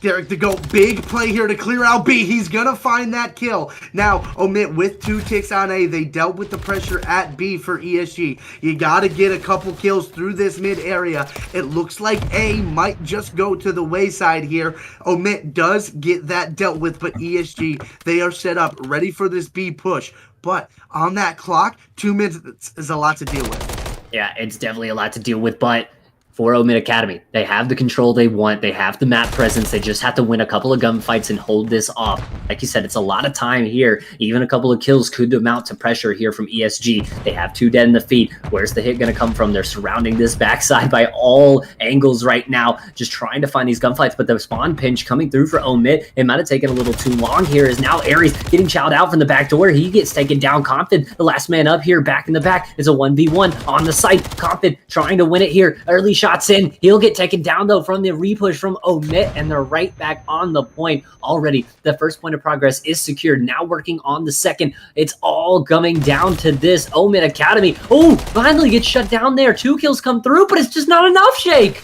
Derek to go, big play here to clear out B. He's gonna find that kill. Now OMiT with 2 ticks on A. They dealt with the pressure at B for ESG. You gotta get a couple kills through this mid area. It looks like A might just go to the wayside here. OMiT does get that dealt with, but ESG, they are set up ready for this B push. But on that clock, 2 minutes is a lot to deal with. Yeah, it's definitely a lot to deal with, but for OMiT Academy, they have the control they want. They have the map presence. They just have to win a couple of gunfights and hold this off. Like you said, it's a lot of time here. Even a couple of kills could amount to pressure here from ESG. They have 2 dead in the feet. Where's the hit going to come from? They're surrounding this backside by all angles right now, just trying to find these gunfights. But the spawn pinch coming through for OMiT, it might have taken a little too long here, as now Aries getting chowed out from the back door. He gets taken down. Confid, the last man up here, back in the back, is a 1v1 on the site. Confid trying to win it here. Early shots in. He'll get taken down, though, from the repush from OMiT, and they're right back on the point already. The first point of progress is secured. Now working on the second. It's all coming down to this. OMiT Academy, oh, finally gets shut down there. 2 kills come through, but it's just not enough, Shake.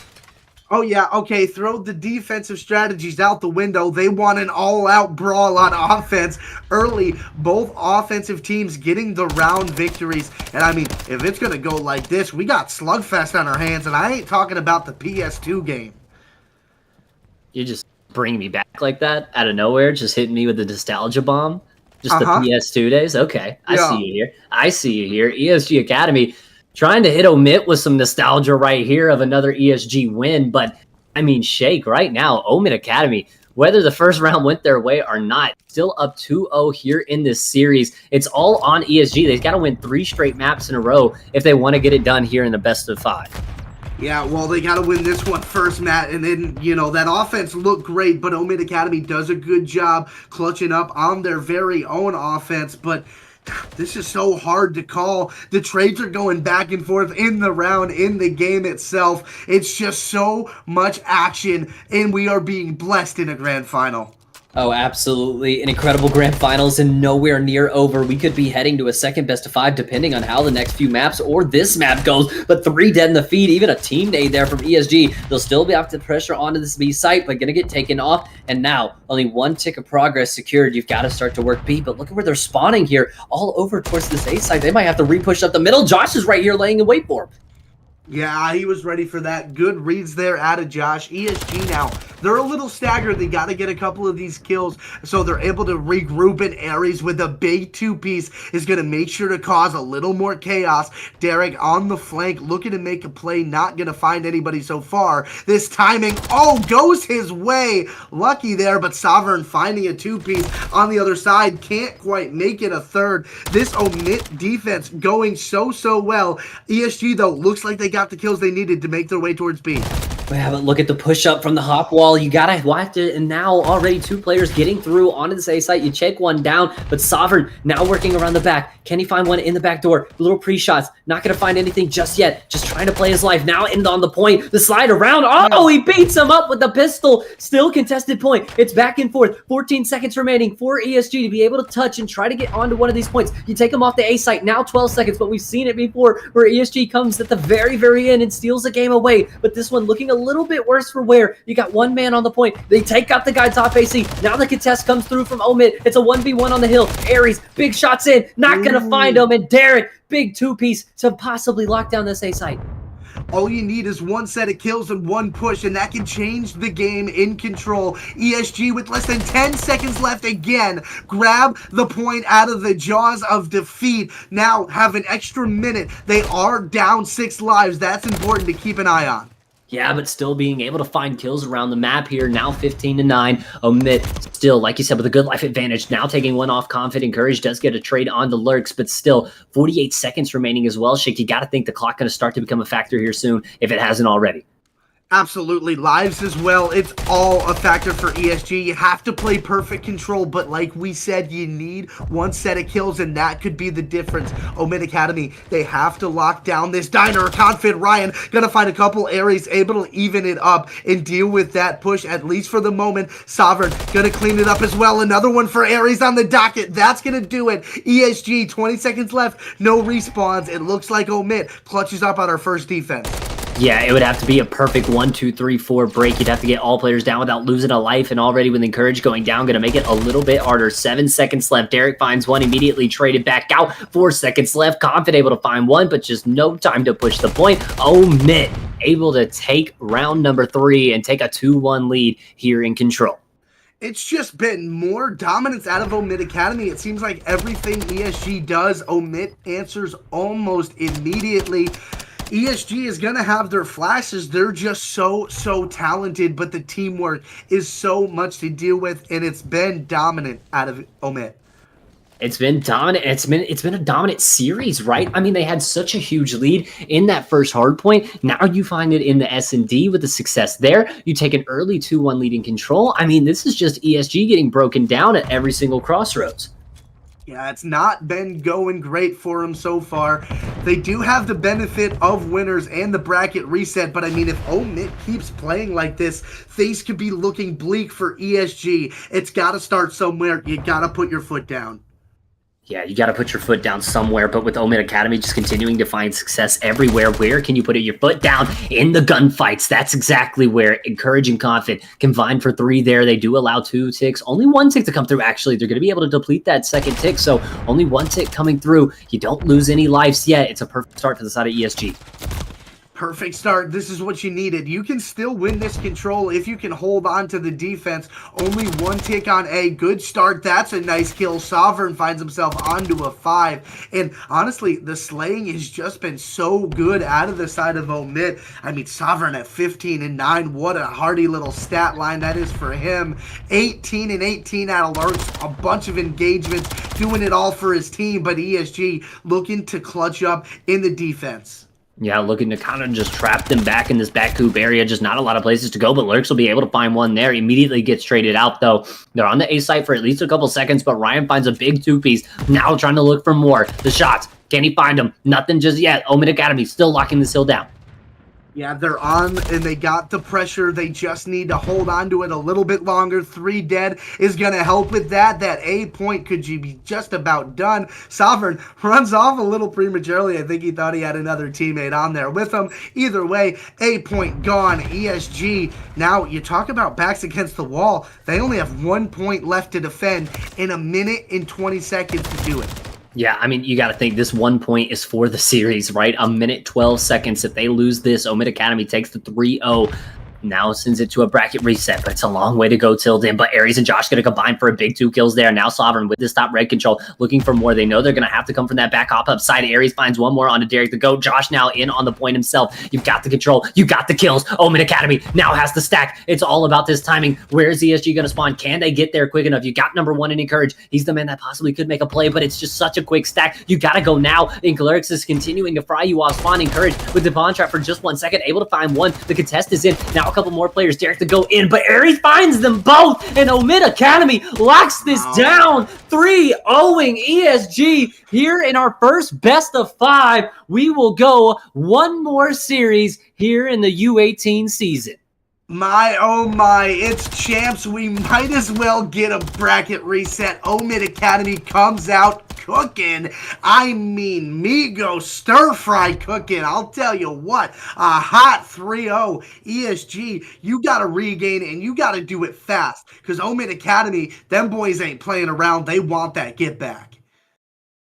Oh, yeah, okay, throw the defensive strategies out the window. They want an all-out brawl on offense early. Both offensive teams getting the round victories. And, I mean, if it's going to go like this, we got slugfest on our hands, and I ain't talking about the PS2 game. You just bring me back like that out of nowhere, just hitting me with the nostalgia bomb. Just the PS2 days? Okay, I see you here. I see you here. ESG Academy trying to hit OMiT with some nostalgia right here of another ESG win. But, I mean, Shake, right now, OMiT Academy, whether the first round went their way or not, still up 2-0 here in this series. It's all on ESG. They've got to win 3 straight maps in a row if they want to get it done here in the best of 5. Yeah, well, they got to win this one first, Matt, and then, you know, that offense looked great, but OMiT Academy does a good job clutching up on their very own offense, but This is so hard to call. The trades are going back and forth in the round, in the game itself. It's just so much action, and we are being blessed in a grand final. Oh, absolutely. An incredible grand finals and nowhere near over. We could be heading to a second best of 5 depending on how the next few maps or this map goes. But 3 dead in the feed, even a team nade there from ESG. They'll still be off the pressure onto this B site, but going to get taken off. And now only 1 tick of progress secured. You've got to start to work B, but look at where they're spawning here. All over towards this A site. They might have to re-push up the middle. Josh is right here laying in wait for him. Yeah, he was ready for that. Good reads there out of Josh. ESG now, they're a little staggered. They got to get a couple of these kills, so they're able to regroup in Aries with a big 2-piece. Is going to make sure to cause a little more chaos. Derek on the flank, looking to make a play, not going to find anybody so far. This timing, goes his way. Lucky there, but Sovereign finding a 2-piece on the other side. Can't quite make it a third. This OMiT defense going so well. ESG, though, looks like they got the kills they needed to make their way towards B. Yeah, but look at the push-up from the hop wall. You gotta watch it, and now already 2 players getting through onto this A site. You check one down, but Sovereign now working around the back. Can he find one in the back door? Little pre-shots. Not gonna find anything just yet. Just trying to play his life. Now end on the point. The slide around. Oh, he beats him up with the pistol. Still contested point. It's back and forth. 14 seconds remaining for ESG to be able to touch and try to get onto one of these points. You take him off the A site. Now 12 seconds, but we've seen it before where ESG comes at the very end and steals the game away. But this one looking a little bit worse for wear. You got 1 man on the point. They take out the guy top AC. Now the contest comes through from OMiT. It's a 1v1 on the hill. Aries, big shots in. Not going to find him. And Derek, big 2-piece to possibly lock down this A site. All you need is 1 set of kills and 1 push, and that can change the game in control. ESG with less than 10 seconds left again. Grab the point out of the jaws of defeat. Now have an extra minute. They are down 6 lives. That's important to keep an eye on. Yeah, but still being able to find kills around the map here. Now 15-9. OMiT still, like you said, with a good life advantage. Now taking one off Confident Courage. Does get a trade on the Lurks, but still 48 seconds remaining as well. Shake, you got to think the clock going to start to become a factor here soon if it hasn't already. Absolutely. Lives as well. It's all a factor for ESG. You have to play perfect control, but like we said, you need 1 set of kills, and that could be the difference. OMiT Academy, they have to lock down this diner. Confident Ryan gonna find a couple areas, able to even it up and deal with that push, at least for the moment. Sovereign gonna clean it up as well. Another one for Aries on the docket. That's gonna do it. ESG, 20 seconds left. No respawns. It looks like OMiT clutches up on our first defense. Yeah, it would have to be a perfect 1, 2, 3, 4 break. You'd have to get all players down without losing a life, and already with Encourage going down, going to make it a little bit harder. 7 seconds left. Derek finds one, immediately traded back out. 4 seconds left. Confident able to find one, but just no time to push the point. OMiT able to take round number 3 and take a 2-1 lead here in control. It's just been more dominance out of OMiT Academy. It seems like everything ESG does, OMiT answers almost immediately. ESG is going to have their flashes. They're just so talented, but the teamwork is so much to deal with, and it's been dominant out of OMiT. It's been dominant. It's been a dominant series, right? I mean, they had such a huge lead in that first hard point. Now you find it in the S&D with the success there. You take an early 2-1 lead in control. I mean, this is just ESG getting broken down at every single crossroads. Yeah, it's not been going great for them so far. They do have the benefit of winners and the bracket reset, but I mean, if OMiT keeps playing like this, things could be looking bleak for ESG. It's got to start somewhere. You got to put your foot down. Yeah, you got to put your foot down somewhere, but with OMiT Academy just continuing to find success everywhere, where can you put your foot down? In the gunfights. That's exactly where Encourage and Confident combined for 3 there. They do allow 2 ticks. Only 1 tick to come through, actually. They're going to be able to deplete that second tick, so only 1 tick coming through. You don't lose any lives yet. It's a perfect start for the side of ESG. Perfect start. This is what you needed. You can still win this control if you can hold on to the defense. Only 1 tick on A. Good start. That's a nice kill. Sovereign finds himself onto a 5. And honestly, the slaying has just been so good out of the side of OMiT. I mean, Sovereign at 15-9. What a hardy little stat line that is for him. 18-18 out of alerts. A bunch of engagements. Doing it all for his team. But ESG looking to clutch up in the defense. Yeah, looking to kind of just trap them back in this back coop area. Just not a lot of places to go, but Lurks will be able to find one there. Immediately gets traded out, though. They're on the A site for at least a couple seconds, but Ryan finds a big two-piece. Now trying to look for more. The shots. Can he find them? Nothing just yet. OMiT Academy still locking this hill down. Yeah, they're on, and they got the pressure. They just need to hold on to it a little bit longer. 3 dead is going to help with that. That A point could be just about done. Sovereign runs off a little prematurely. I think he thought he had another teammate on there with him. Either way, A point gone. ESG. Now, you talk about backs against the wall. They only have 1 point left to defend in a minute and 20 seconds to do it. Yeah, I mean, you got to think this 1 point is for the series, right? A minute, 12 seconds. If they lose this, OMiT Academy takes the 3-0. Now sends it to a bracket reset, but it's a long way to go till then. But Aries and Josh going to combine for a big 2 kills there. Now Sovereign with this top red control, looking for more. They know they're going to have to come from that back hop upside. Aries finds one more onto Derek the GOAT. Josh now in on the point himself. You've got the control. You got the kills. OMiT Academy now has the stack. It's all about this timing. Where is ESG going to spawn? Can they get there quick enough? You got number 1 in Encourage. He's the man that possibly could make a play, but it's just such a quick stack. You got to go now. And Clerics is continuing to fry you off. Spawn Encourage with the Bond Trap for just 1 second. Able to find one. The contest is in. Now a couple more players. Derek to go in, but Aries finds them both, and OMiT Academy locks this down. 3-0ing ESG here in our first best of 5. We will go one more series here in the U18 season. My, oh my, it's champs. We might as well get a bracket reset. OMiT Academy comes out cooking. I mean, Migo stir-fry cooking. I'll tell you what, a hot 3-0. ESG, you got to regain it, and you got to do it fast, because OMiT Academy, them boys ain't playing around. They want that get back.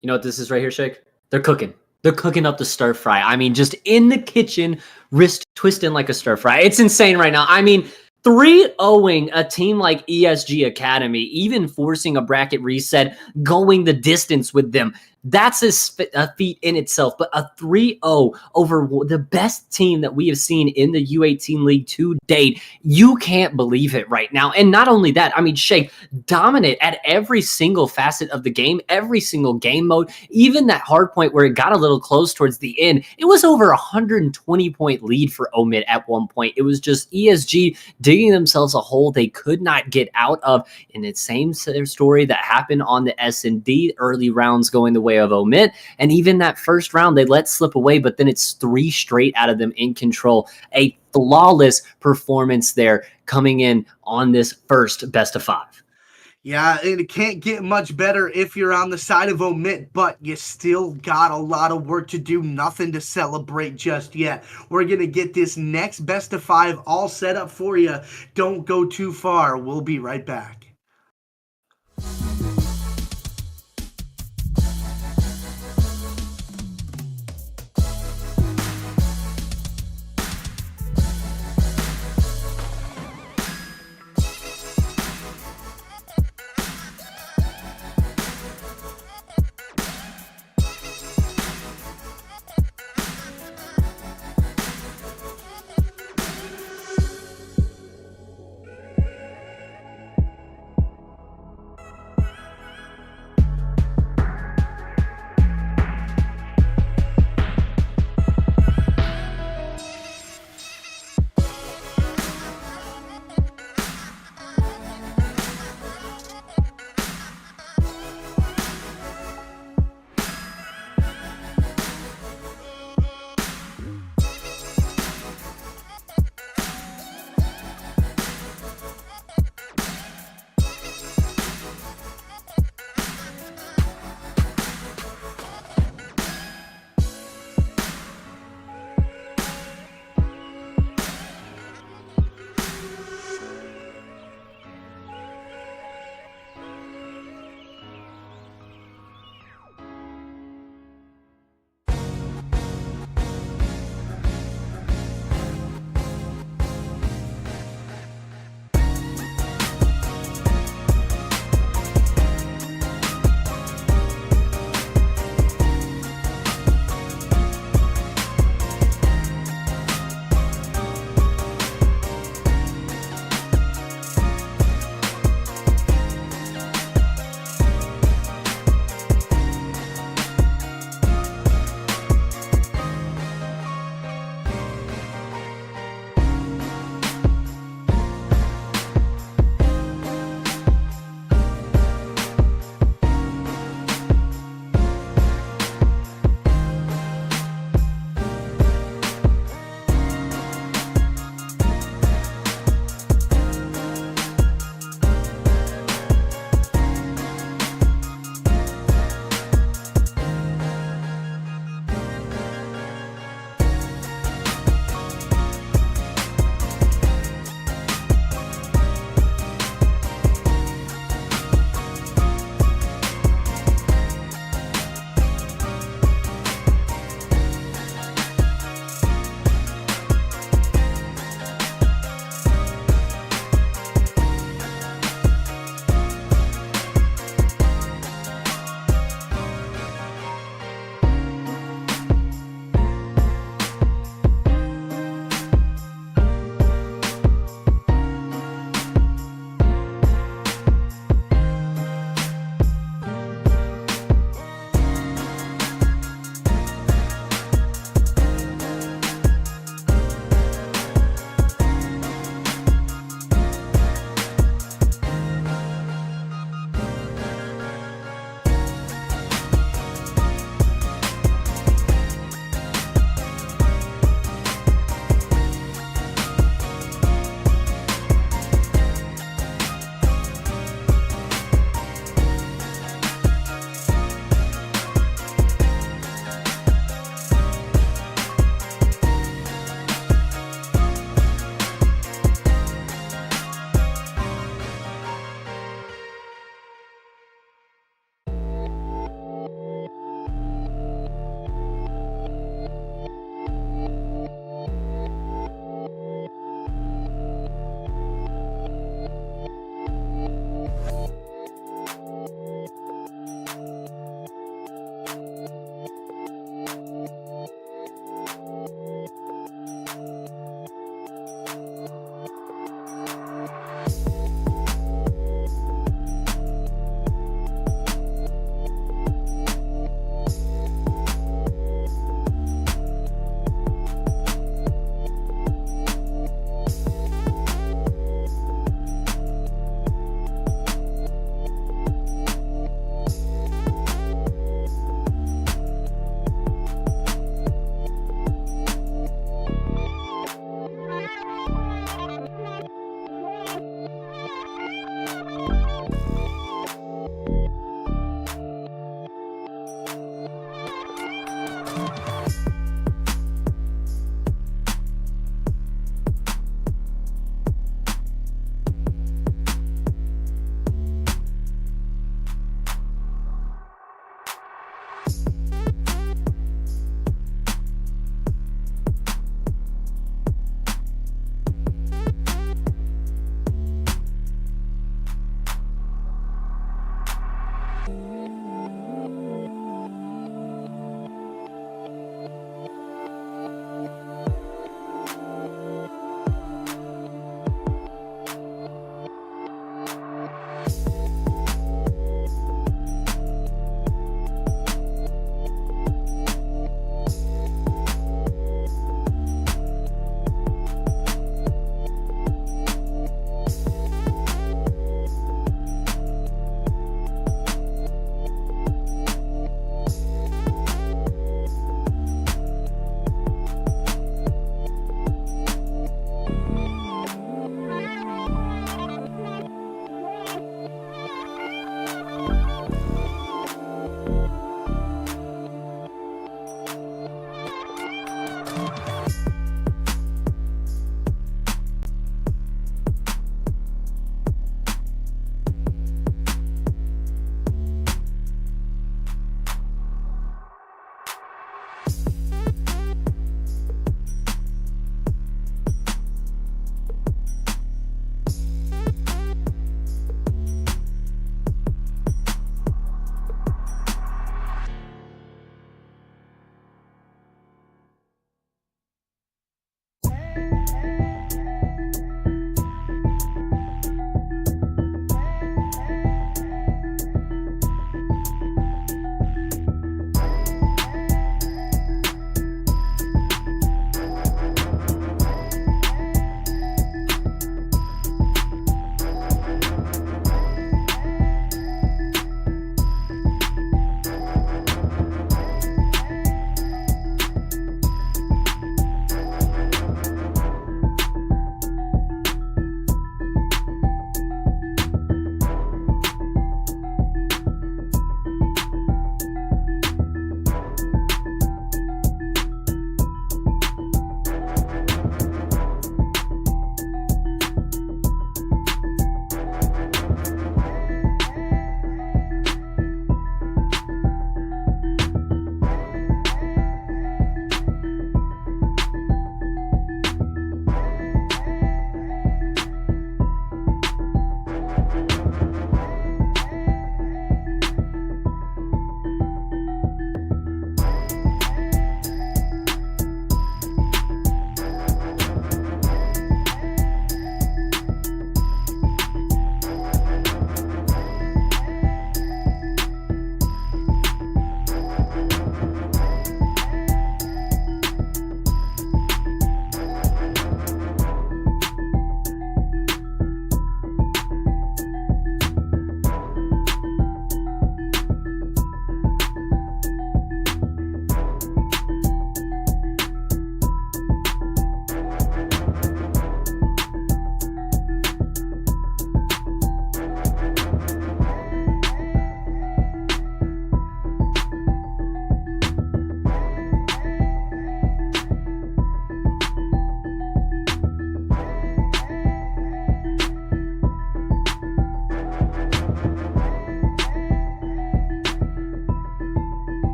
You know what this is right here, Shake? They're cooking. They're cooking up the stir fry. I mean, just in the kitchen, wrist twisting like a stir fry. It's insane right now. I mean, 3-0ing a team like ESG Academy, even forcing a bracket reset, going the distance with them. That's a feat in itself, but a 3-0 over the best team that we have seen in the U18 League to date, you can't believe it right now. And not only that, I mean, Shake, dominant at every single facet of the game, every single game mode, even that hard point where it got a little close towards the end. It was over a 120-point lead for OMiT at one point. It was just ESG digging themselves a hole they could not get out of. In the same story that happened on the S&D, early rounds going the way of OMiT, and even that first round they let slip away, but then it's 3 straight out of them in control. A flawless performance there coming in on this first best of 5. Yeah, and it can't get much better if you're on the side of OMiT, but you still got a lot of work to do. Nothing to celebrate just yet. We're going to get this next best of 5 all set up for you. Don't go too far. We'll be right back.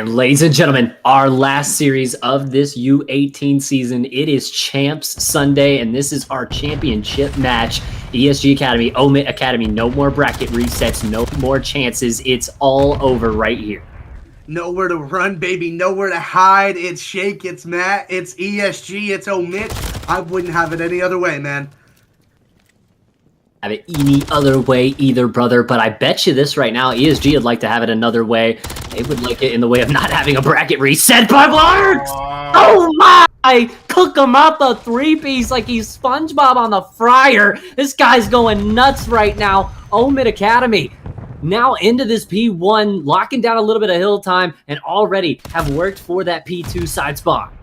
And ladies and gentlemen, our last series of this U18 season, it is Champs Sunday, and this is our championship match. ESG Academy, OMiT Academy, no more bracket resets, no more chances. It's all over right here. Nowhere to run, baby. Nowhere to hide. It's Shake, it's Matt, it's ESG, it's OMiT. I wouldn't have it any other way, man. Have it any other way either, brother, but I bet you this right now, ESG would like to have it another way. They would like it in the way of not having a bracket reset, but works! Oh my! Cook him up a three-piece like he's SpongeBob on the fryer. This guy's going nuts right now. OMiT Academy now into this P1, locking down a little bit of hill time, and already have worked for that P2 side spot.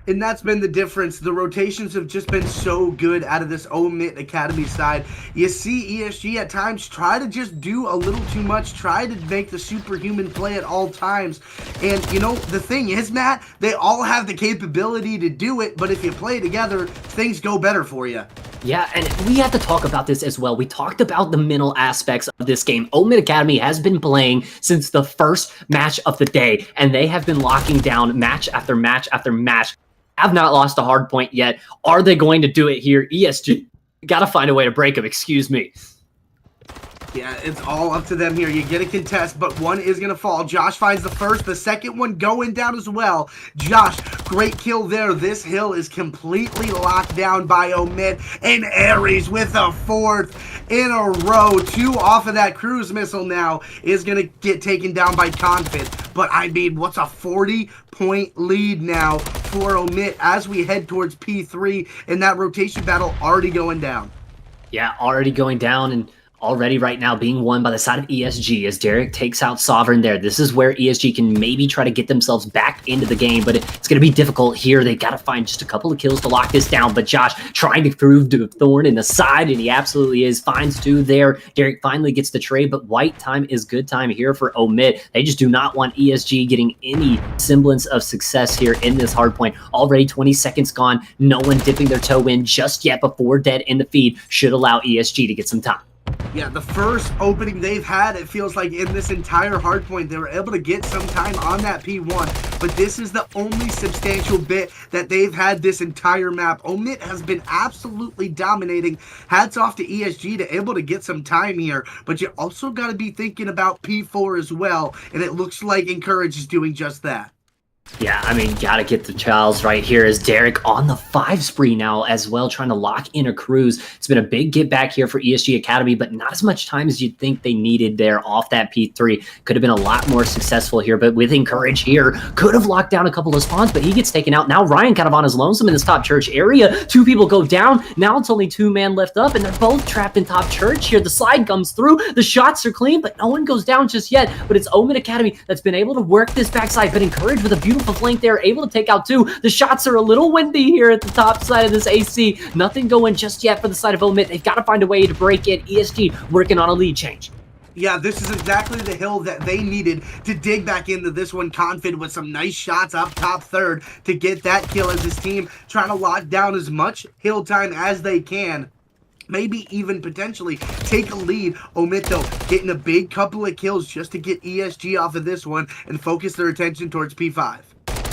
And that's been the difference. The rotations have just been so good out of this OMiT Academy side. You see ESG at times try to just do a little too much, try to make the superhuman play at all times. And, you know, the thing is, Matt, they all have the capability to do it, but if you play together, things go better for you. Yeah, and we have to talk about this as well. We talked about the mental aspects of this game. OMiT Academy has been playing since the first match of the day, and they have been locking down match after match after match. Have not lost a hard point yet. Are they going to do it here? ESG got to find a way to break them, excuse me. Yeah, it's all up to them here. You get a contest, but one is going to fall. Josh finds the first, the second one going down as well. Josh, great kill there. This hill is completely locked down by OMiT, and Aries with a fourth in a row. Two off of that cruise missile now is going to get taken down by Confit. But I mean, what's a 40-point lead now for OMiT as we head towards P3, and that rotation battle already going down. Yeah, already going down, and already right now being won by the side of ESG as Derek takes out Sovereign there. This is where ESG can maybe try to get themselves back into the game, but it's going to be difficult here. They got to find just a couple of kills to lock this down, but Josh trying to prove to Thorn in the side, and he absolutely is. Finds two there. Derek finally gets the trade, but white time is good time here for OMiT. They just do not want ESG getting any semblance of success here in this hard point. Already 20 seconds gone. No one dipping their toe in just yet before dead in the feed should allow ESG to get some time. Yeah, the first opening they've had, it feels like in this entire hardpoint, they were able to get some time on that P1, but this is the only substantial bit that they've had this entire map. OMiT has been absolutely dominating. Hats off to ESG to able to get some time here, but you also got to be thinking about P4 as well, and it looks like Encourage is doing just that. Yeah, I mean, gotta get the Charles right here as Derek on the 5 spree now as well, trying to lock in a cruise. It's been a big get back here for ESG Academy, but not as much time as you'd think they needed there off that P3. Could have been a lot more successful here, but with Encourage here, could have locked down a couple of spawns, but he gets taken out. Now Ryan kind of on his lonesome in this top church area. Two people go down. Now it's only 2 man left up, and they're both trapped in top church here. The slide comes through. The shots are clean, but no one goes down just yet. But it's OMiT Academy that's been able to work this backside, but Encourage with a beautiful flank there, able to take out 2. The shots are a little windy here at the top side of this AC. Nothing going just yet for the side of OMiT. They've got to find a way to break it. ESG working on a lead change. Yeah, this is exactly the hill that they needed to dig back into this one. Confid with some nice shots up top third to get that kill as his team trying to lock down as much hill time as they can. Maybe even potentially take a lead. OMiT, though, getting a big couple of kills just to get ESG off of this one and focus their attention towards P5.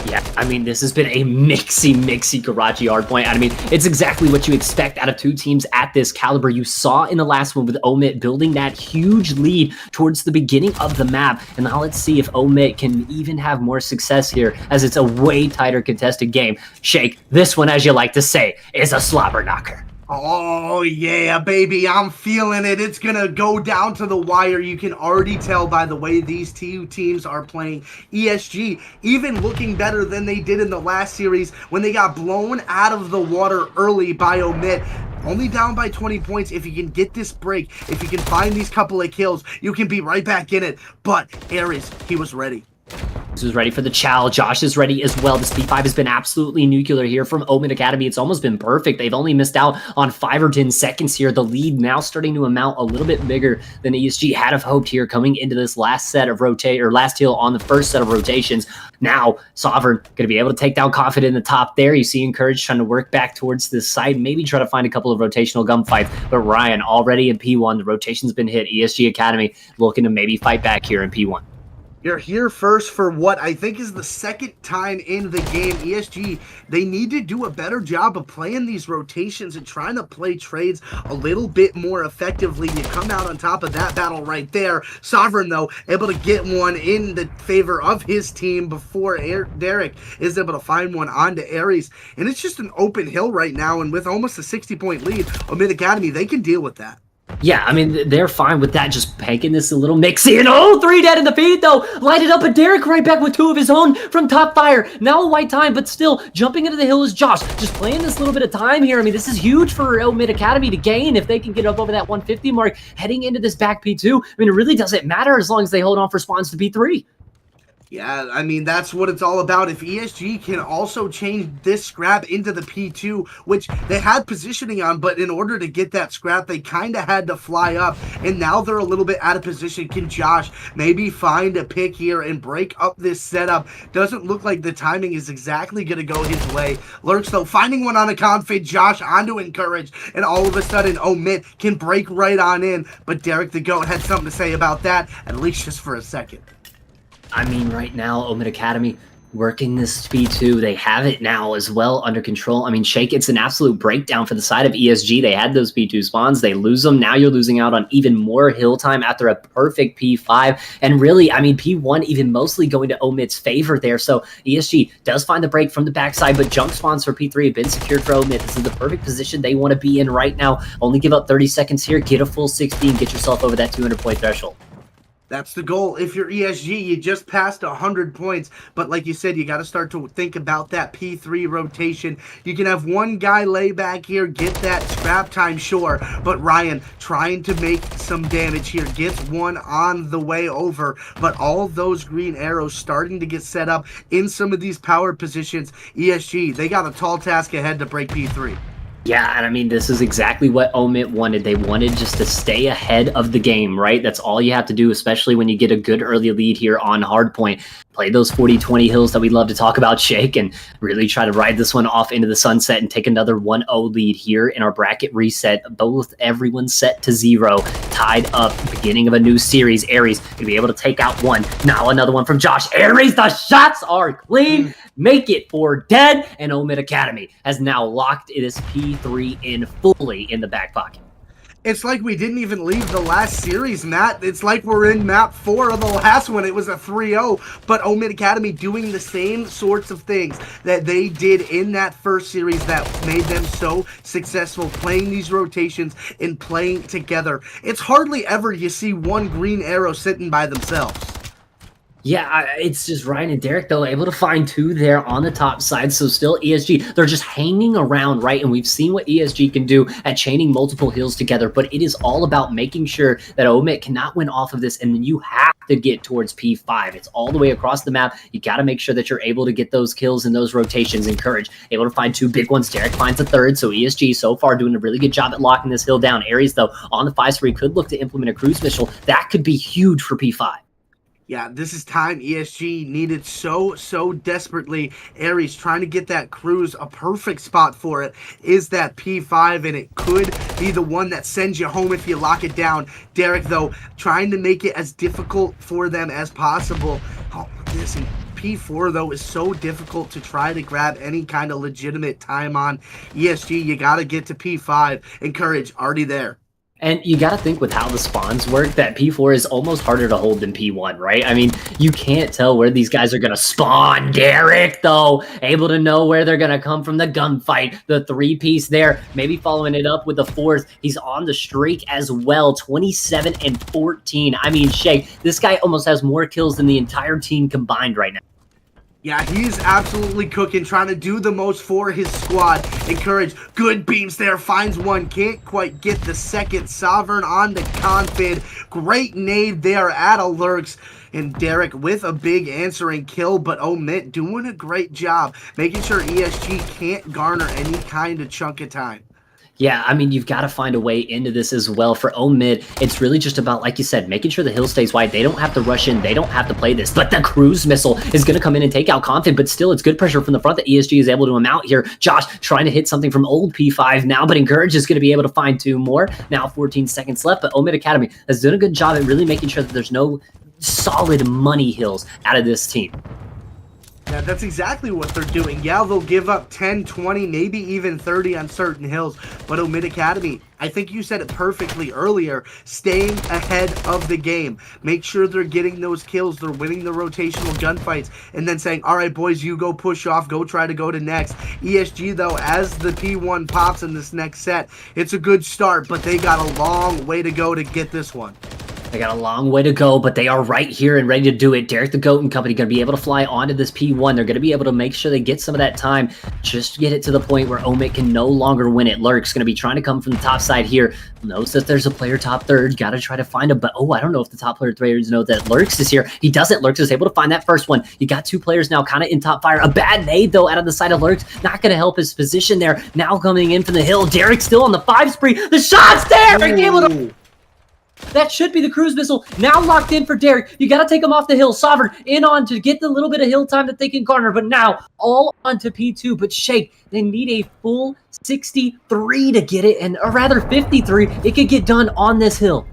Yeah, I mean, this has been a mixy Karachi hardpoint. I mean, it's exactly what you expect out of two teams at this caliber. You saw in the last one with OMiT building that huge lead towards the beginning of the map. And now let's see if OMiT can even have more success here, as it's a way tighter contested game. Shake, this one, as you like to say, is a slobber knocker. Oh, yeah, baby, I'm feeling it. It's going to go down to the wire. You can already tell by the way these two teams are playing. ESG even looking better than they did in the last series when they got blown out of the water early by OMiT. Only down by 20 points. If you can get this break, if you can find these couple of kills, you can be right back in it. But Aries, he was ready. This is ready for the chow. Josh is ready as well. This P5 has been absolutely nuclear here from OMiT Academy. It's almost been perfect. They've only missed out on 5 or 10 seconds here. The lead now starting to amount a little bit bigger than ESG had have hoped here coming into this last set of last hill on the first set of rotations. Now, Sovereign going to be able to take down Confident in the top there. You see Encourage trying to work back towards this side, maybe try to find a couple of rotational gunfights. But Ryan already in P1. The rotation's been hit. ESG Academy looking to maybe fight back here in P1. You're here first for what I think is the second time in the game. ESG, they need to do a better job of playing these rotations and trying to play trades a little bit more effectively. You come out on top of that battle right there. Sovereign, though, able to get one in the favor of his team before Derek is able to find one onto Aries. And it's just an open hill right now, and with almost a 60-point lead, OMiT Academy, they can deal with that. Yeah, I mean, they're fine with that, just pegging this a little mixy. And oh, 3 dead in the feed, though. Lighted up, but Derek right back with 2 of his own from top fire. Now a white time, but still jumping into the hill is Josh. Just playing this little bit of time here. I mean, this is huge for OMiT Academy to gain if they can get up over that 150 mark heading into this back P2. I mean, it really doesn't matter as long as they hold on for spawns to P3. Yeah, I mean, that's what it's all about. If ESG can also change this scrap into the P2, which they had positioning on, but in order to get that scrap, they kind of had to fly up, and now they're a little bit out of position. Can Josh maybe find a pick here and break up this setup? Doesn't look like the timing is exactly going to go his way. Lurks, though, finding one on a config, Josh onto Encourage, and all of a sudden, OMiT can break right on in, but Derek the GOAT had something to say about that, at least just for a second. I mean, right now, OMiT Academy working this P2. They have it now as well under control. I mean, Shake, it's an absolute breakdown for the side of ESG. They had those P2 spawns. They lose them. Now you're losing out on even more hill time after a perfect P5. And really, I mean, P1 even mostly going to OMiT's favor there. So ESG does find the break from the backside, but jump spawns for P3 have been secured for OMiT. This is the perfect position they want to be in right now. Only give up 30 seconds here, get a full 60, and get yourself over that 200-point threshold. That's the goal. If you're ESG, you just passed 100 points. But like you said, you got to start to think about that P3 rotation. You can have one guy lay back here, get that scrap time, sure. But Ryan trying to make some damage here. Gets one on the way over. But all those green arrows starting to get set up in some of these power positions. ESG, they got a tall task ahead to break P3. Yeah, and I mean, this is exactly what OMiT wanted. They wanted just to stay ahead of the game, right? That's all you have to do, especially when you get a good early lead here on hardpoint. Play those 40-20 hills that we love to talk about, Shake, and really try to ride this one off into the sunset and take another 1-0 lead here in our bracket reset. Everyone's set to 0, tied up, beginning of a new series. Aries gonna be able to take out one. Now another one from Josh. Aries, the shots are clean. Make it for dead, and OMiT Academy has now locked this P3 in fully in the back pocket. It's like we didn't even leave the last series, Matt. It's like we're in map 4 of the last one. It was a 3-0, but OMiT Academy doing the same sorts of things that they did in that first series that made them so successful, playing these rotations and playing together. It's hardly ever you see one green arrow sitting by themselves. Yeah, it's just Ryan and Derek, though, able to find 2 there on the top side. So still ESG, they're just hanging around, right? And we've seen what ESG can do at chaining multiple hills together, but it is all about making sure that OMiT cannot win off of this, and then you have to get towards P5. It's all the way across the map. You got to make sure that you're able to get those kills and those rotations. Encourage, able to find 2 big ones. Derek finds a 3rd, so ESG so far doing a really good job at locking this hill down. Aries, though, on the 5-3 could look to implement a cruise missile. That could be huge for P5. Yeah, this is time ESG needed so desperately. Aries trying to get that cruise. A perfect spot for it is that P5, and it could be the one that sends you home if you lock it down. Derek, though, trying to make it as difficult for them as possible. Oh, listen, P4, though, is so difficult to try to grab any kind of legitimate time on. ESG, you got to get to P5. Encourage, already there. And you got to think with how the spawns work that P4 is almost harder to hold than P1, right? I mean, you can't tell where these guys are going to spawn. Derek, though, able to know where they're going to come from the gunfight. The 3-piece there, maybe following it up with the 4th. He's on the streak as well, 27 and 14. I mean, Shay, this guy almost has more kills than the entire team combined right now. Yeah, he's absolutely cooking, trying to do the most for his squad. Encourage, good beams there, finds one, can't quite get the second. Sovereign on the confid, great nade there at Alerks. And Derek with a big answering kill, but OMiT doing a great job, making sure ESG can't garner any kind of chunk of time. Yeah, I mean, you've got to find a way into this as well. For OMiT, it's really just about, like you said, making sure the hill stays wide. They don't have to rush in. They don't have to play this. But the cruise missile is going to come in and take out Confid, but still, it's good pressure from the front that ESG is able to amount here. Josh trying to hit something from old P5 now, but Encourage is going to be able to find 2 more. Now 14 seconds left, but OMiT Academy has done a good job at really making sure that there's no solid money hills out of this team. Yeah, that's exactly what they're doing. Yeah, they'll give up 10, 20, maybe even 30 on certain hills. But OMiT Academy, I think you said it perfectly earlier, staying ahead of the game. Make sure they're getting those kills, they're winning the rotational gunfights, and then saying, all right, boys, you go push off, go try to go to next. ESG, though, as the P1 pops in this next set, it's a good start, but they got a long way to go to get this one. They got a long way to go, but they are right here and ready to do it. Derek the Goat and company going to be able to fly onto this P1. They're going to be able to make sure they get some of that time. Just get it to the point where OMiT can no longer win it. Lurk's going to be trying to come from the top side here. Knows that there's a player top third. Got to try to find him, but oh, I don't know if the top player players know that Lurks is here. He doesn't. Lurks is able to find that first one. You got two players now kind of in top fire. A bad nade, though, out of the side of Lurks. Not going to help his position there. Now coming in from the hill. Derek still on the 5 spree. The shot's Derek able to... That should be the cruise missile. Now locked in for Derek. You got to take him off the hill. Sovereign in on to get the little bit of hill time that they can garner. But now all onto P2. But Shake, they need a full 63 to get it. Or rather 53. It could get done on this hill.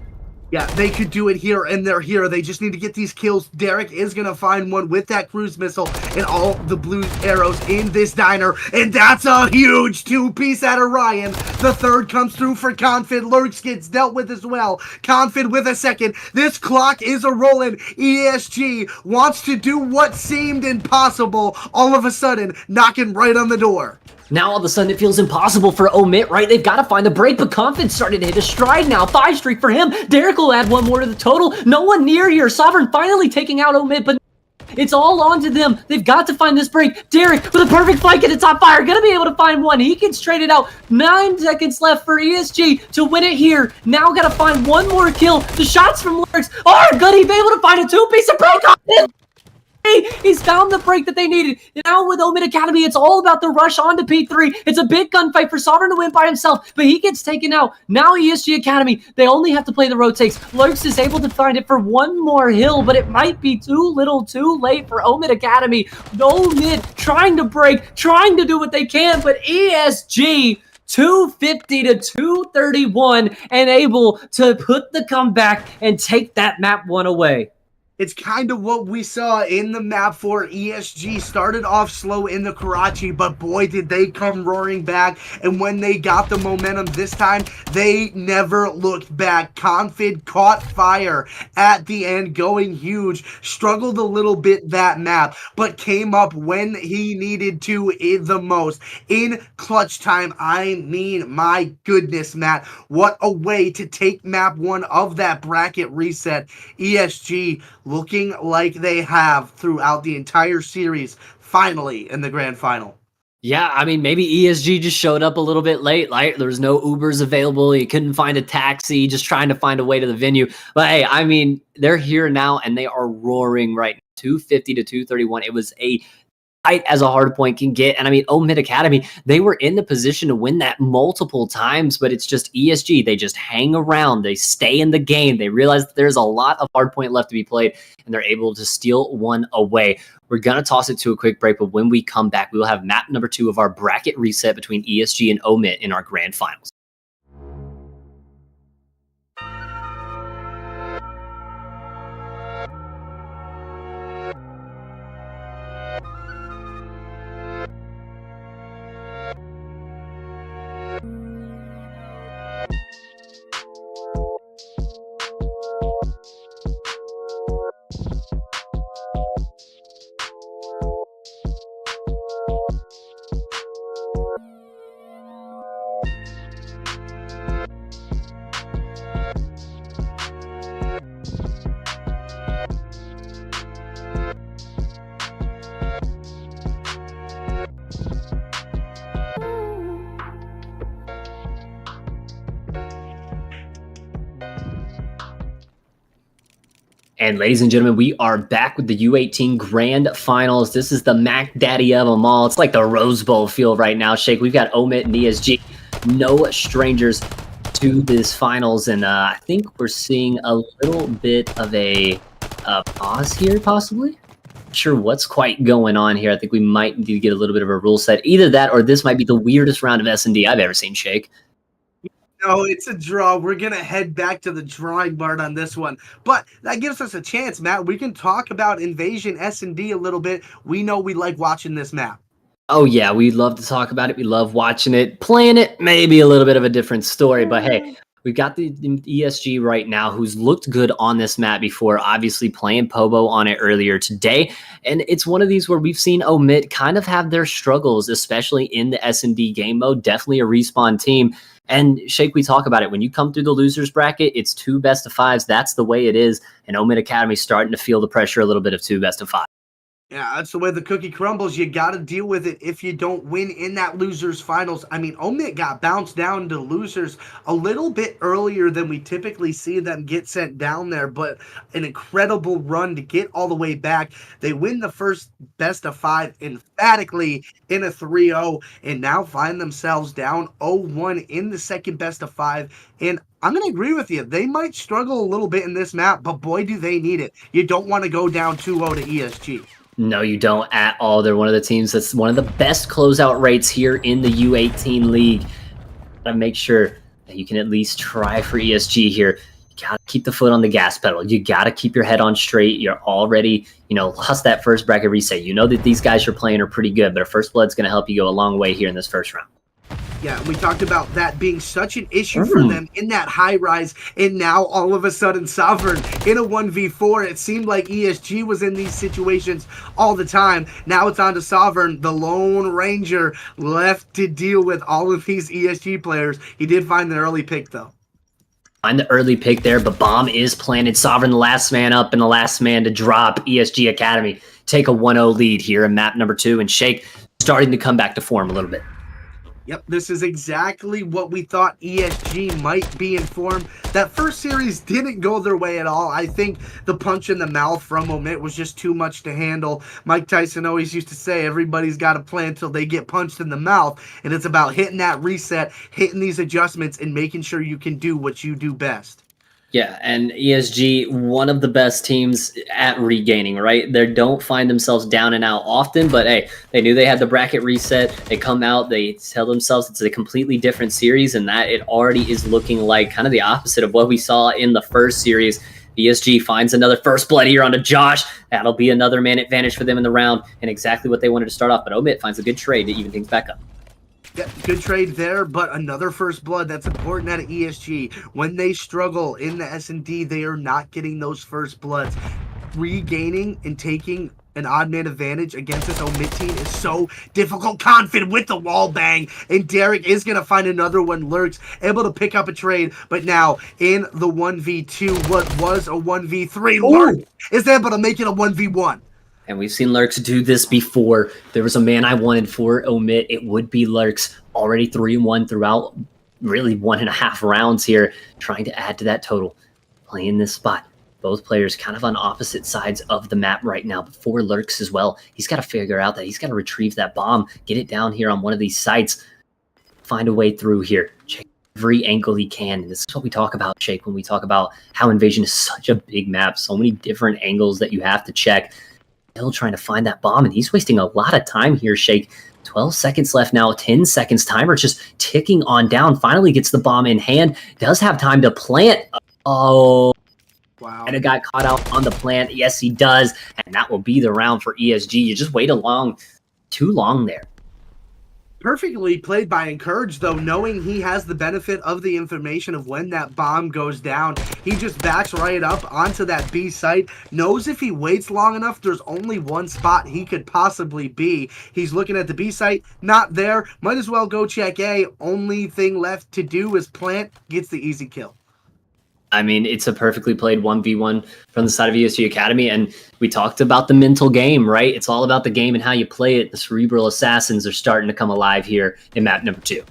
Yeah, they could do it here, and they're here. They just need to get these kills. Derek is going to find one with that cruise missile and all the blue arrows in this diner. And that's a huge two-piece out of Ryan. The third comes through for Confid. Lurks gets dealt with as well. Confid with a second. This clock is a-rolling. ESG wants to do what seemed impossible. All of a sudden, knocking right on the door. Now all of a sudden it feels impossible for OMiT, right? They've got to find the break, but Confid's starting to hit a stride now. 5 streak for him. Derek will add one more to the total. No one near here. Sovereign finally taking out OMiT, but it's all on to them. They've got to find this break. Derek with a perfect flank at the top fire. Gonna be able to find one. He can straight it out. 9 seconds left for ESG to win it here. Now gotta find one more kill. The shots from Lurks are good. He's able to find a 2-piece of break on him. He's found the break that they needed. Now with OMiT Academy, it's all about the rush on to P3. It's a big gunfight for Sovereign to win by himself, but he gets taken out. Now ESG Academy, they only have to play the rotates. Lurks is able to find it for one more hill, but it might be too little too late for OMiT Academy. OMiT trying to break, trying to do what they can, but ESG 250 to 231 and able to put the comeback and take that map one away. It's kind of what we saw in the map for ESG. Started off slow in the Karachi, but boy, did they come roaring back. And when they got the momentum this time, they never looked back. Confid caught fire at the end, going huge. Struggled a little bit that map, but came up when he needed to the most. In clutch time, I mean, my goodness, Matt. What a way to take map 1 of that bracket reset. ESG looking like they have throughout the entire series, finally in the grand final. Yeah, I mean, maybe ESG just showed up a little bit late. Like, there was no Ubers available. You couldn't find a taxi, just trying to find a way to the venue. But hey, I mean, they're here now, and they are roaring right now. 250 to 231. It was a tight as a hard point can get. And I mean, OMiT Academy, they were in the position to win that multiple times, but it's just ESG. They just hang around. They stay in the game. They realize that there's a lot of hard point left to be played, and they're able to steal one away. We're going to toss it to a quick break, but when we come back, we will have map number 2 of our bracket reset between ESG and OMiT in our grand finals. And ladies and gentlemen, we are back with the U18 Grand Finals. This is the Mac Daddy of them all. It's like the Rose Bowl field right now, Shake. We've got OMiT and ESG, no strangers to this finals. And I think we're seeing a little bit of a pause here, possibly. Not sure what's quite going on here. I think we might need to get a little bit of a rule set. Either that or this might be the weirdest round of S&D I've ever seen, Shake. No, it's a draw. We're going to head back to the drawing board on this one. But that gives us a chance, Matt. We can talk about Invasion S&D a little bit. We know we like watching this map. Oh yeah, we love to talk about it. We love watching it. Playing it, maybe a little bit of a different story. But hey, we've got the ESG right now who's looked good on this map before, obviously playing Pobo on it earlier today. And it's one of these where we've seen OMiT kind of have their struggles, especially in the S&D game mode. Definitely a respawn team. And Shake, we talk about it. When you come through the losers bracket, it's 2 best of 5s. That's the way it is. And OMiT Academy's starting to feel the pressure a little bit of 2 best of 5. Yeah, that's the way the cookie crumbles. You got to deal with it if you don't win in that losers finals. I mean, OMiT got bounced down to losers a little bit earlier than we typically see them get sent down there, but an incredible run to get all the way back. They win the first best of 5 emphatically in a 3-0 and now find themselves down 0-1 in the second best of 5. And I'm going to agree with you. They might struggle a little bit in this map, but boy, do they need it. You don't want to go down 2-0 to ESG. No, you don't at all. They're one of the teams that's one of the best closeout rates here in the U18 league. Gotta make sure that you can at least try for ESG here. You gotta keep the foot on the gas pedal. You gotta keep your head on straight. You're already, lost that first bracket reset. You know that these guys you're playing are pretty good, but a first blood's gonna help you go a long way here in this first round. Yeah, we talked about that being such an issue for them in that high rise, and now all of a sudden Sovereign in a 1v4. It seemed like ESG was in these situations all the time. Now it's on to Sovereign, the Lone Ranger, left to deal with all of these ESG players. He did find the early pick, though. Find the early pick there, but bomb is planted. Sovereign, the last man up and the last man to drop. ESG Academy take a 1-0 lead here in map number 2, and Shake starting to come back to form a little bit. Yep, this is exactly what we thought ESG might be in form. That first series didn't go their way at all. I think the punch in the mouth from OMiT was just too much to handle. Mike Tyson always used to say everybody's got to play until they get punched in the mouth, and it's about hitting that reset, hitting these adjustments, and making sure you can do what you do best. Yeah, and ESG, one of the best teams at regaining, right? They don't find themselves down and out often, but hey, they knew they had the bracket reset. They come out, they tell themselves it's a completely different series, and that it already is looking like kind of the opposite of what we saw in the first series. ESG finds another first blood here onto Josh. That'll be another man advantage for them in the round, and exactly what they wanted to start off, but OMiT finds a good trade to even things back up. Yeah, good trade there, but another first blood. That's important out of ESG. When they struggle in the S&D, they are not getting those first bloods. Regaining and taking an odd man advantage against this OMiT team is so difficult. Confident with the wall bang, and Derek is going to find another one. Lurks, able to pick up a trade, but now in the 1v2, what was a 1v3, Lurks is able to make it a 1v1. And we've seen Lurks do this before. There was a man I wanted for OMiT. It would be Lurks. Already 3-1 throughout really 1.5 rounds here, trying to add to that total. Playing this spot. Both players kind of on opposite sides of the map right now. But for Lurks as well, he's got to figure out that he's got to retrieve that bomb, get it down here on one of these sites, find a way through here. Check every angle he can. And this is what we talk about, Shake, when we talk about how Invasion is such a big map. So many different angles that you have to check. Still trying to find that bomb, and he's wasting a lot of time here, Shake. 12 seconds left now, 10 seconds timer just ticking on down. Finally gets the bomb in hand, does have time to plant. Oh, wow. And it got caught out on the plant. Yes, he does, and that will be the round for ESG. You just wait too long there. Perfectly played by Encourage, though, knowing he has the benefit of the information of when that bomb goes down. He just backs right up onto that B site, knows if he waits long enough, there's only one spot he could possibly be. He's looking at the B site, not there, might as well go check A. Only thing left to do is plant, gets the easy kill. I mean, it's a perfectly played 1v1 from the side of ESG Academy, and we talked about the mental game, right? It's all about the game and how you play it. The cerebral assassins are starting to come alive here in map number 2.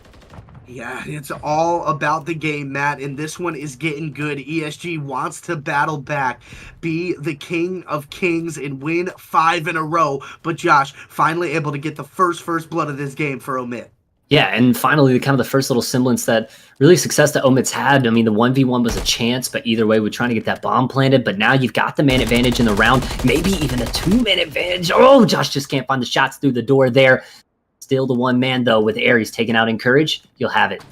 Yeah, it's all about the game, Matt, and this one is getting good. ESG wants to battle back, be the king of kings, and win 5 in a row, but Josh finally able to get the first blood of this game for OMiT. Yeah, and finally, kind of the first little semblance that really success that OMiT's had. I mean, the 1v1 was a chance, but either way, we're trying to get that bomb planted. But now you've got the man advantage in the round, maybe even a 2-man advantage. Oh, Josh just can't find the shots through the door there. Still the one man, though, with Aries taking out Encourage. You'll have it.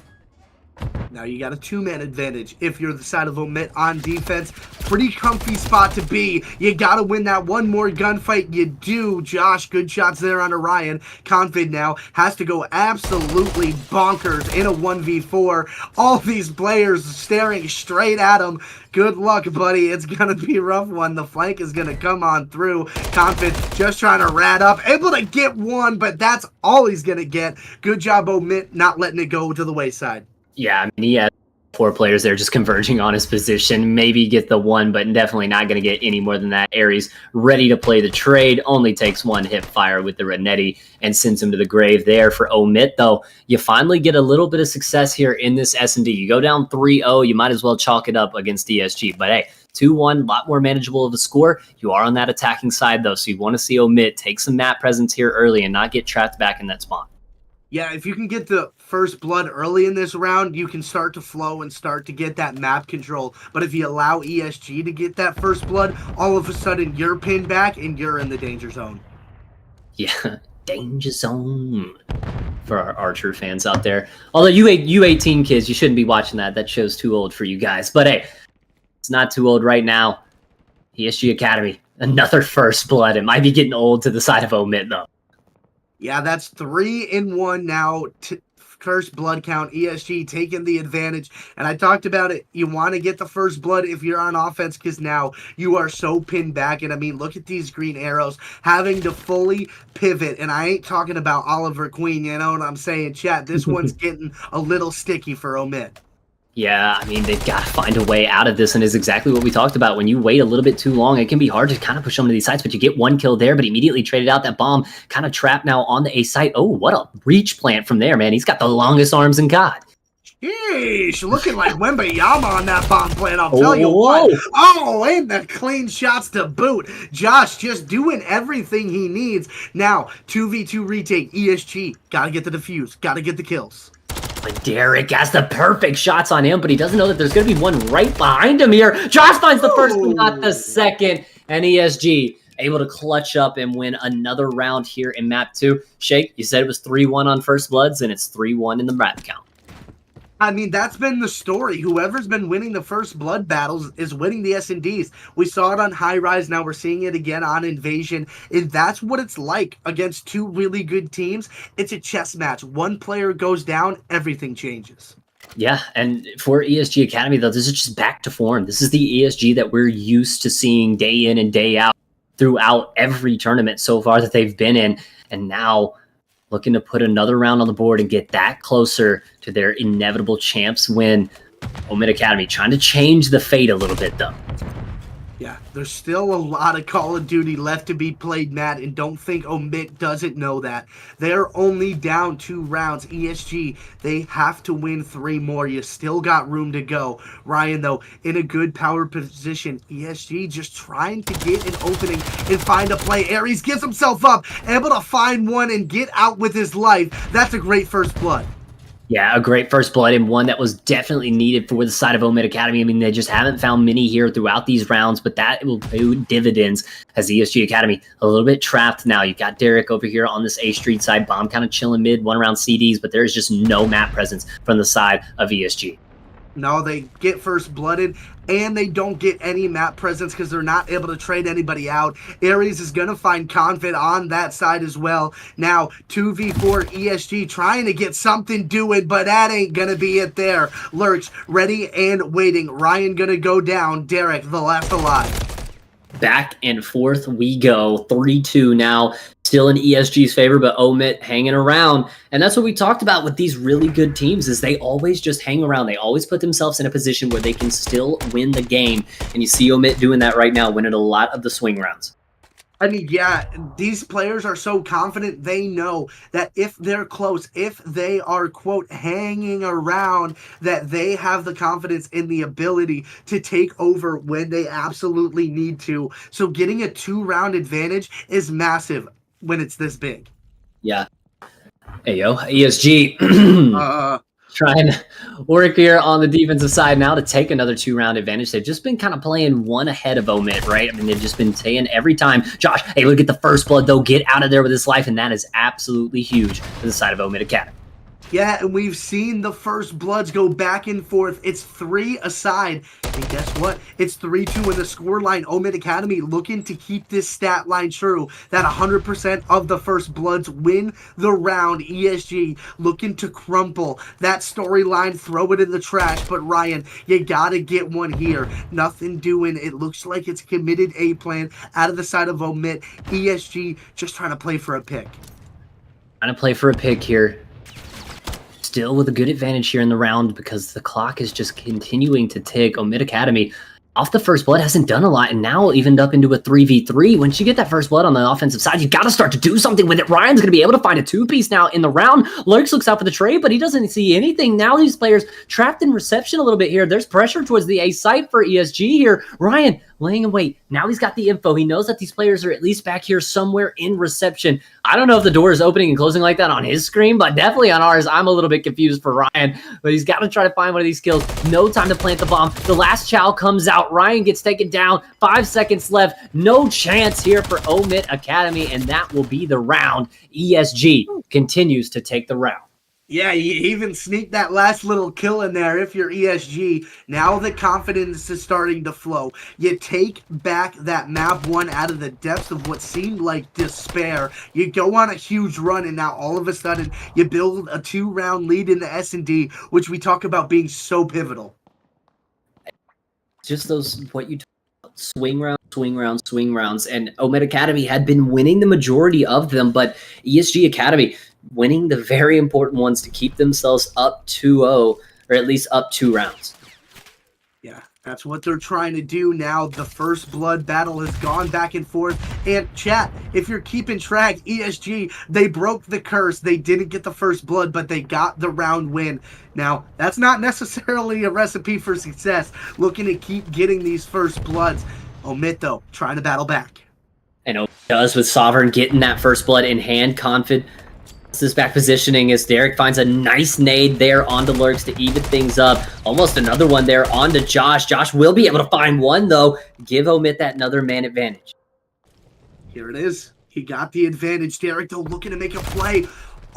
Now you got a 2-man advantage if you're the side of OMiT on defense. Pretty comfy spot to be. You got to win that one more gunfight. You do. Josh, good shots there on Orion. Confid now has to go absolutely bonkers in a 1v4. All these players staring straight at him. Good luck, buddy. It's going to be a rough one. The flank is going to come on through. Confid just trying to rat up. Able to get one, but that's all he's going to get. Good job, OMiT, not letting it go to the wayside. Yeah, I mean, he had 4 players there just converging on his position. Maybe get the 1, but definitely not going to get any more than that. Aries ready to play the trade. Only takes 1 hip fire with the Renetti and sends him to the grave there for OMiT, though. You finally get a little bit of success here in this S&D. You go down 3-0. You might as well chalk it up against ESG. But hey, 2-1, a lot more manageable of a score. You are on that attacking side, though, so you want to see OMiT take some map presence here early and not get trapped back in that spawn. Yeah, if you can get the first blood early in this round, you can start to flow and start to get that map control. But if you allow ESG to get that first blood, all of a sudden you're pinned back and you're in the danger zone. Yeah, danger zone for our Archer fans out there. Although U18 kids, you shouldn't be watching that. That show's too old for you guys. But hey, it's not too old right now. ESG Academy, another first blood. It might be getting old to the side of OMiT, though. Yeah, that's 3-1 now. First blood count. ESG taking the advantage. And I talked about it. You want to get the first blood if you're on offense because now you are so pinned back. And I mean, look at these green arrows having to fully pivot. And I ain't talking about Oliver Queen. You know what I'm saying, chat? This one's getting a little sticky for OMiT. Yeah, I mean, they've got to find a way out of this, and is exactly what we talked about. When you wait a little bit too long, it can be hard to kind of push them to these sites, but you get 1 kill there, but immediately traded out that bomb, kind of trapped now on the A site. Oh, what a reach plant from there, man. He's got the longest arms in COD. Sheesh, looking like Wembayama on that bomb plant, I'll tell you what. Oh, and the clean shots to boot. Josh just doing everything he needs. Now, 2v2 retake, ESG. Gotta get the defuse, gotta get the kills. But Derek has the perfect shots on him, but he doesn't know that there's going to be one right behind him here. Josh finds the first, but not the second. And ESG able to clutch up and win another round here in map 2. Shake, you said it was 3-1 on First Bloods, and it's 3-1 in the map count. I mean, that's been the story. Whoever's been winning the first blood battles is winning the S&Ds. We saw it on High Rise. Now we're seeing it again on Invasion. And that's what it's like against 2 really good teams. It's a chess match. One player goes down, everything changes. Yeah, and for ESG Academy, though, this is just back to form. This is the ESG that we're used to seeing day in and day out throughout every tournament so far that they've been in. And now looking to put another round on the board and get that closer to their inevitable champs win. OMiT Academy trying to change the fate a little bit, though. Yeah, there's still a lot of Call of Duty left to be played, Matt, and don't think OMiT doesn't know that. They're only down 2 rounds. ESG, they have to win 3 more. You still got room to go. Ryan, though, in a good power position. ESG just trying to get an opening and find a play. Aries gives himself up, able to find one and get out with his life. That's a great first blood. Yeah, a great first blood, and one that was definitely needed for the side of OMiT Academy. I mean, they just haven't found many here throughout these rounds, but that will pay dividends as the ESG Academy a little bit trapped now. You've got Derek over here on this A Street side, Bomb kind of chilling mid, 1 round CDs, but there's just no map presence from the side of ESG. No, they get first blooded, and they don't get any map presence because they're not able to trade anybody out. Aries is going to find Confid on that side as well. Now, 2v4 ESG trying to get something doing, but that ain't going to be it there. Lurch, ready and waiting. Ryan going to go down. Derek, the last alive. Back and forth we go. 3-2 now. Still in ESG's favor, but OMiT hanging around. And that's what we talked about with these really good teams is they always just hang around. They always put themselves in a position where they can still win the game. And you see OMiT doing that right now, winning a lot of the swing rounds. I mean, yeah, these players are so confident. They know that if they're close, if they are, quote, hanging around, that they have the confidence in the ability to take over when they absolutely need to. So getting a 2-round advantage is massive when it's this big. Yeah. Hey, yo, ESG. Trying to work here on the defensive side now to take another 2-round advantage. They've just been kind of playing one ahead of OMiT, right? I mean, they've just been saying every time, Josh, able to get the first blood, though, get out of there with his life, and that is absolutely huge for the side of OMiT Academy. Yeah, and we've seen the first bloods go back and forth. It's 3 aside. And guess what? It's 3-2 in the scoreline. OMiT Academy looking to keep this stat line true. That 100% of the first bloods win the round. ESG looking to crumple that storyline, throw it in the trash. But Ryan, you gotta get one here. Nothing doing. It looks like it's a committed A plan out of the side of OMiT. ESG just trying to play for a pick. Trying to play for a pick here. Still with a good advantage here in the round because the clock is just continuing to tick. OMiT Academy off the first blood hasn't done a lot, and now evened up into a 3v3. Once you get that first blood on the offensive side, you got to start to do something with it. Ryan's going to be able to find a two-piece now in the round. Lurks looks out for the trade, but he doesn't see anything. Now these players trapped in reception a little bit here. There's pressure towards the A site for ESG here. Ryan laying in wait. Now he's got the info. He knows that these players are at least back here somewhere in reception. I don't know if the door is opening and closing like that on his screen, but definitely on ours. I'm a little bit confused for Ryan, but he's got to try to find one of these kills. No time to plant the bomb. The last chow comes out. Ryan gets taken down. 5 seconds left. No chance here for OMiT Academy, and that will be the round. ESG continues to take the round. Yeah, you even sneak that last little kill in there if you're ESG. Now the confidence is starting to flow. You take back that map 1 out of the depths of what seemed like despair. You go on a huge run, and now all of a sudden you build a 2-round lead in the S&D, which we talk about being so pivotal. Just those, what you talk about, swing rounds, and OMiT Academy had been winning the majority of them, but ESG Academy winning the very important ones to keep themselves up 2-0, or at least up 2 rounds. Yeah, that's what they're trying to do now. The first blood battle has gone back and forth. And chat, if you're keeping track, ESG, they broke the curse. They didn't get the first blood, but they got the round win. Now, that's not necessarily a recipe for success. Looking to keep getting these first bloods. OMiT, though, trying to battle back. And OMiT does with Sovereign getting that first blood in hand. Confid this back positioning as Derek finds a nice nade there onto Lurks to even things up. Almost another one there onto Josh. Josh will be able to find one, though. Give OMiT that another man advantage. Here it is. He got the advantage. Derek, though, looking to make a play.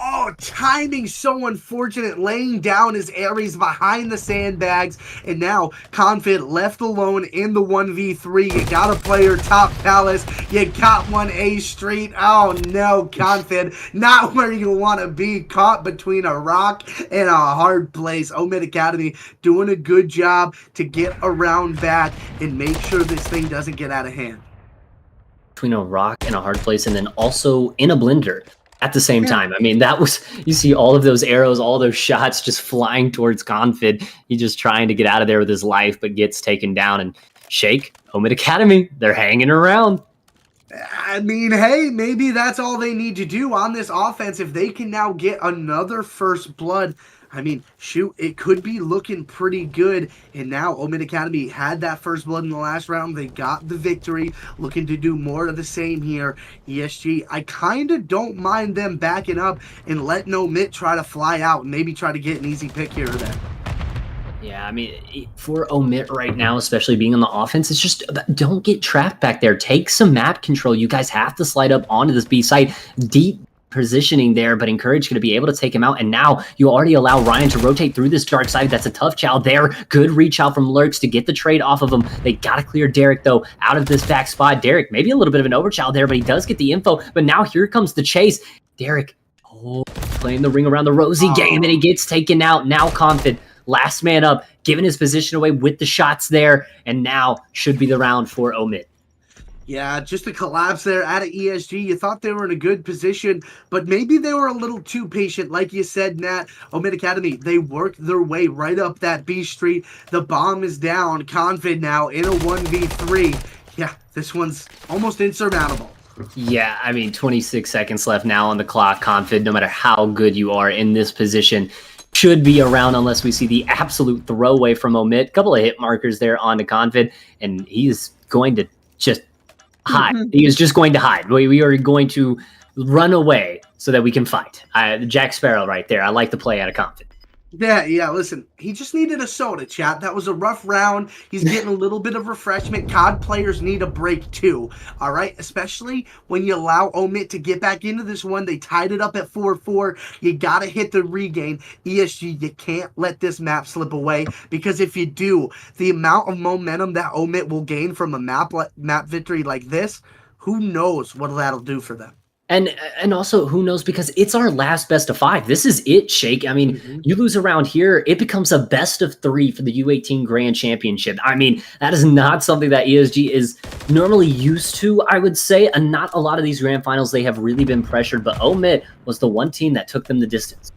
Oh, timing so unfortunate, laying down his Ares behind the sandbags. And now, Confid left alone in the 1v3. You got a player top palace. You got one A street. Oh no, Confid, not where you want to be. Caught between a rock and a hard place. OMiT Academy doing a good job to get around back and make sure this thing doesn't get out of hand. Between a rock and a hard place, and then also in a blender at the same time. I mean, that was, you see all of those arrows, all those shots just flying towards Confid. He's just trying to get out of there with his life, but gets taken down. And Shake, OMiT Academy, they're hanging around. I mean, hey, maybe that's all they need to do on this offense. If they can now get another first blood, I mean, shoot, it could be looking pretty good. And now OMiT Academy had that first blood in the last round. They got the victory, looking to do more of the same here. ESG, I kind of don't mind them backing up and letting OMiT try to fly out and maybe try to get an easy pick here or there. Yeah, I mean, for OMiT right now, especially being on the offense, it's just don't get trapped back there. Take some map control. You guys have to slide up onto this B site. Deep positioning there, but Encourage going to be able to take him out. And now you already allow Ryan to rotate through this dark side. That's a tough chow there. Good reach out from Lurks to get the trade off of him. They got to clear Derek, though, out of this back spot. Derek, maybe a little bit of an overchow there, but he does get the info. But now here comes the chase. Derek, playing the ring around the rosy game, and he gets taken out. Now Confid, last man up, giving his position away with the shots there. And now should be the round for OMiT. Yeah, just a collapse there out of ESG. You thought they were in a good position, but maybe they were a little too patient. Like you said, Nat, OMiT Academy, they worked their way right up that B street. The bomb is down. Confid now in a 1v3. Yeah, this one's almost insurmountable. Yeah, I mean, 26 seconds left now on the clock. Confid, no matter how good you are in this position, should be around unless we see the absolute throwaway from OMiT. A couple of hit markers there onto Confid, and he's going to just hide. He is just going to hide. We are going to run away so that we can fight. Jack Sparrow right there. I like the play out of Confid. Yeah, listen, he just needed a soda, chat. That was a rough round. He's getting a little bit of refreshment. COD players need a break too, all right? Especially when you allow OMiT to get back into this one. They tied it up at 4-4. You got to hit the regain. ESG, you can't let this map slip away, because if you do, the amount of momentum that OMiT will gain from a map victory like this, who knows what that'll do for them. And also, who knows, because it's our last best of 5. This is it, Shake. I mean, you lose around here, it becomes a best of 3 for the U18 Grand Championship. I mean, that is not something that ESG is normally used to, I would say. And not a lot of these grand finals, they have really been pressured, but OMiT was the one team that took them the distance.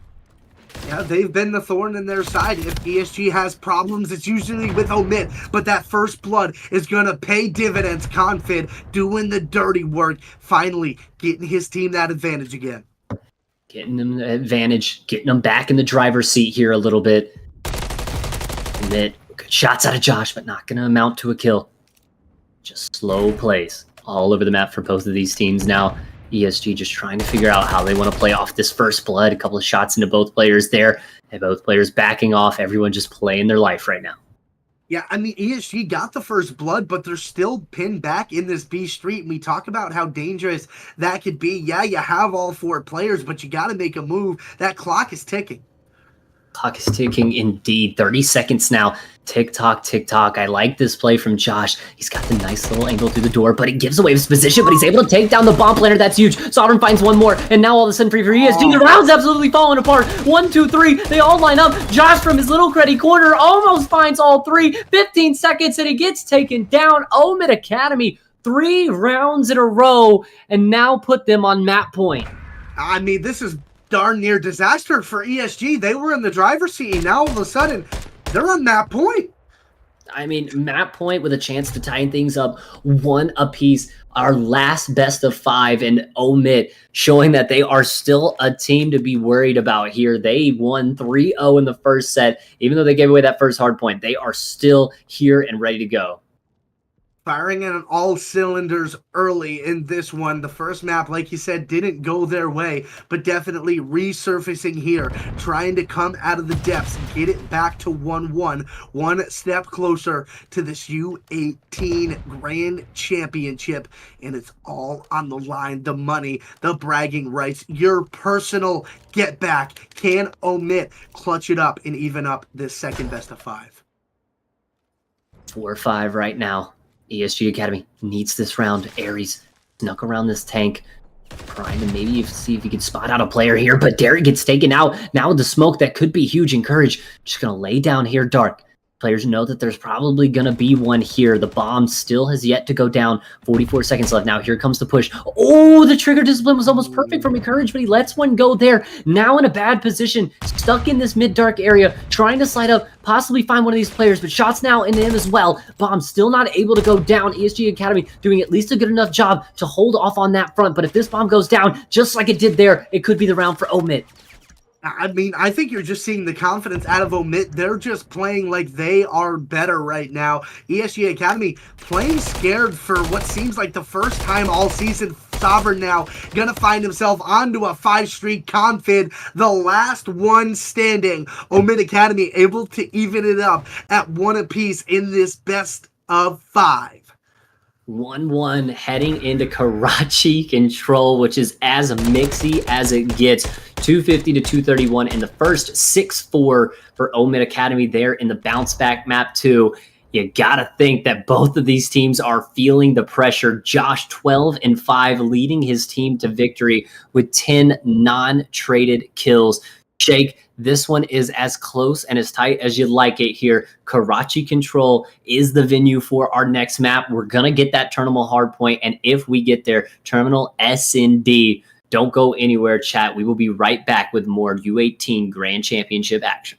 Yeah, they've been the thorn in their side. If ESG has problems, it's usually with OMiT. But that first blood is going to pay dividends. Confid doing the dirty work, finally getting his team that advantage again. Getting them the advantage, getting them back in the driver's seat here a little bit. OMiT, good shots out of Josh, but not going to amount to a kill. Just slow plays all over the map for both of these teams now. ESG just trying to figure out how they want to play off this first blood. A couple of shots into both players there, and both players backing off. Everyone just playing their life right now. Yeah, I mean, ESG got the first blood, but they're still pinned back in this B street. And we talk about how dangerous that could be. Yeah, you have all 4 players, but you got to make a move. That clock is ticking. Clock is ticking indeed. 30 seconds now. Tick-tock, tick-tock. I like this play from Josh. He's got the nice little angle through the door, but he gives away his position, but he's able to take down the bomb planter. That's huge. Sovereign finds one more, and now all of a sudden free for ESG. The round's absolutely falling apart. 1, 2, 3. They all line up. Josh from his little cruddy corner almost finds all 3. 15 seconds, and he gets taken down. OMiT Academy, 3 rounds in a row, and now put them on map point. I mean, this is darn near disaster for ESG. They were in the driver's seat, and now all of a sudden, they're on map point. I mean, map point with a chance to tie things up 1 apiece. Our last best of 5, and OMiT showing that they are still a team to be worried about here. They won 3-0 in the first set. Even though they gave away that first hard point, they are still here and ready to go. Firing on all cylinders early in this one. The first map, like you said, didn't go their way, but definitely resurfacing here, trying to come out of the depths, get it back to 1-1, 1 step closer to this U18 Grand Championship, and it's all on the line. The money, the bragging rights, your personal get back. Can OMiT clutch it up and even up this second best of 5? 4-5 right now. ESG Academy needs this round. Aries snuck around this tank, trying to maybe see if he can spot out a player here, but Derek gets taken out. Now with the smoke, that could be huge and Courage. Just going to lay down here dark. Players know that there's probably going to be one here. The bomb still has yet to go down. 44 seconds left. Now here comes the push. Oh, the trigger discipline was almost perfect from Courage, but he lets one go there. Now in a bad position, stuck in this mid-dark area, trying to slide up, possibly find one of these players, but shots now into him as well. Bomb still not able to go down. ESG Academy doing at least a good enough job to hold off on that front, but if this bomb goes down, just like it did there, it could be the round for OMiT. I mean, I think you're just seeing the confidence out of OMiT. They're just playing like they are better right now. ESG Academy playing scared for what seems like the first time all season. Sovereign now gonna find himself onto a 5-streak confid, the last one standing. OMiT Academy able to even it up at 1 apiece in this best of 5. 1-1 heading into Karachi Control, which is as mixy as it gets. 250 to 231 in the first, 6-4 for OMiT Academy there in the bounce back map 2. You gotta think that both of these teams are feeling the pressure. Josh 12-5 leading his team to victory with 10 non-traded kills. Shake, this one is as close and as tight as you'd like it here. Karachi Control is the venue for our next map. We're going to get that terminal hardpoint, and if we get there, terminal S and D. Don't go anywhere, chat. We will be right back with more U18 Grand Championship action.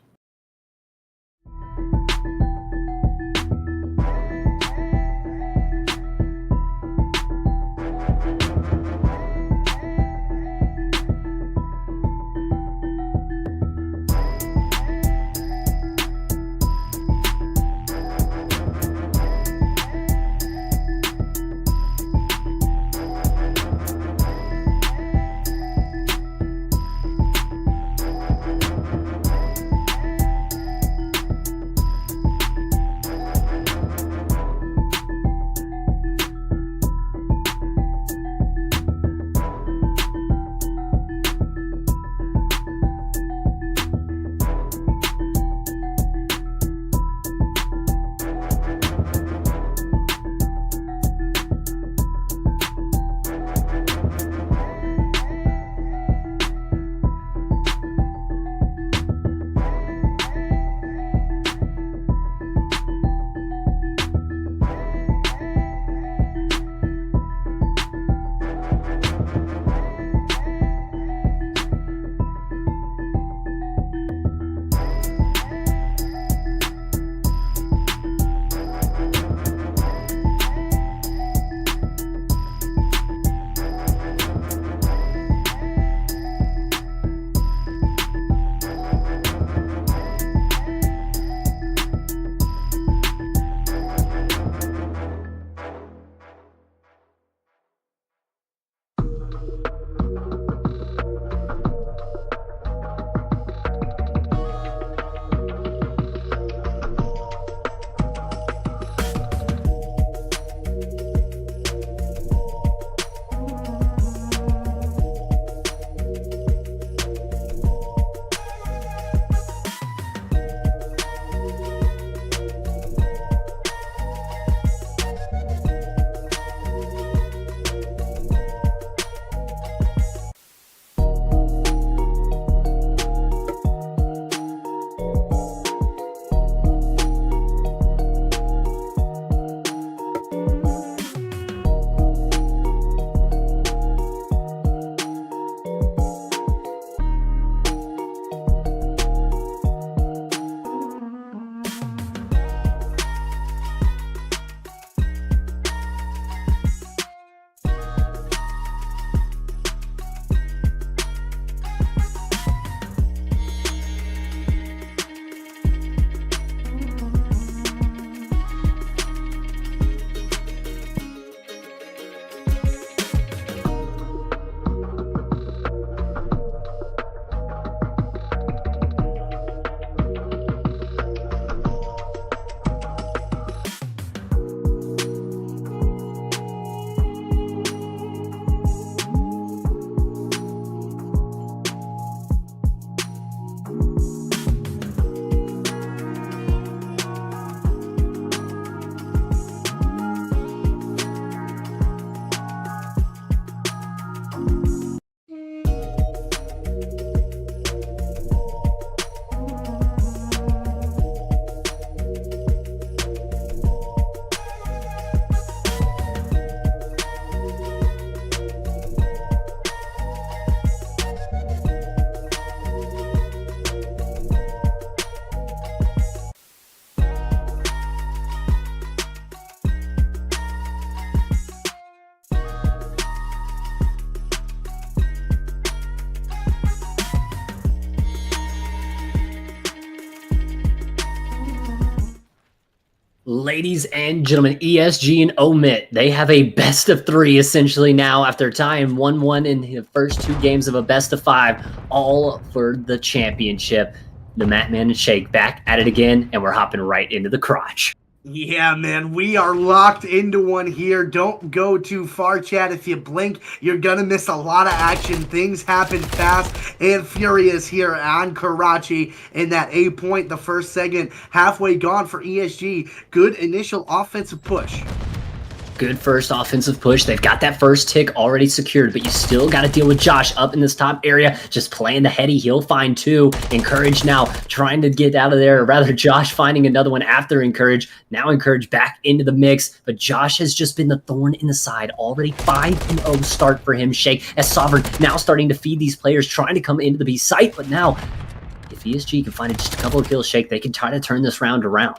Ladies and gentlemen, ESG and OMiT, they have a best of 3 essentially now after tying 1-1 in the first 2 games of a best of 5, all for the championship. The Matman and Shake back at it again, and we're hopping right into the crotch. Yeah, man, we are locked into one here. Don't go too far, chat. If you blink, you're going to miss a lot of action. Things happen fast and furious here on Karachi in that A point. The first segment halfway gone for ESG. Good initial offensive push. Good first offensive push. They've got that first tick already secured, but you still got to deal with Josh up in this top area, just playing the heady. He'll find 2. Encourage now trying to get out of there, or rather Josh finding another one after Encourage. Now Encourage back into the mix, but Josh has just been the thorn in the side. Already 5-0 start for him, Shake, as Sovereign now starting to feed these players, trying to come into the B site, but now if ESG can find just a couple of kills, Shake, they can try to turn this round around.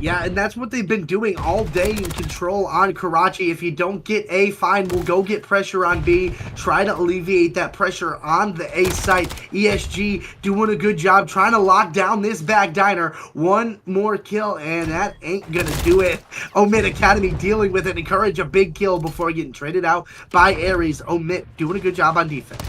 Yeah, and that's what they've been doing all day in control on Karachi. If you don't get A, fine, we'll go get pressure on B. Try to alleviate that pressure on the A site. ESG doing a good job trying to lock down this back diner. One more kill, and that ain't gonna do it. OMiT Academy dealing with it. Encourage a big kill before getting traded out by Aries. OMiT doing a good job on defense.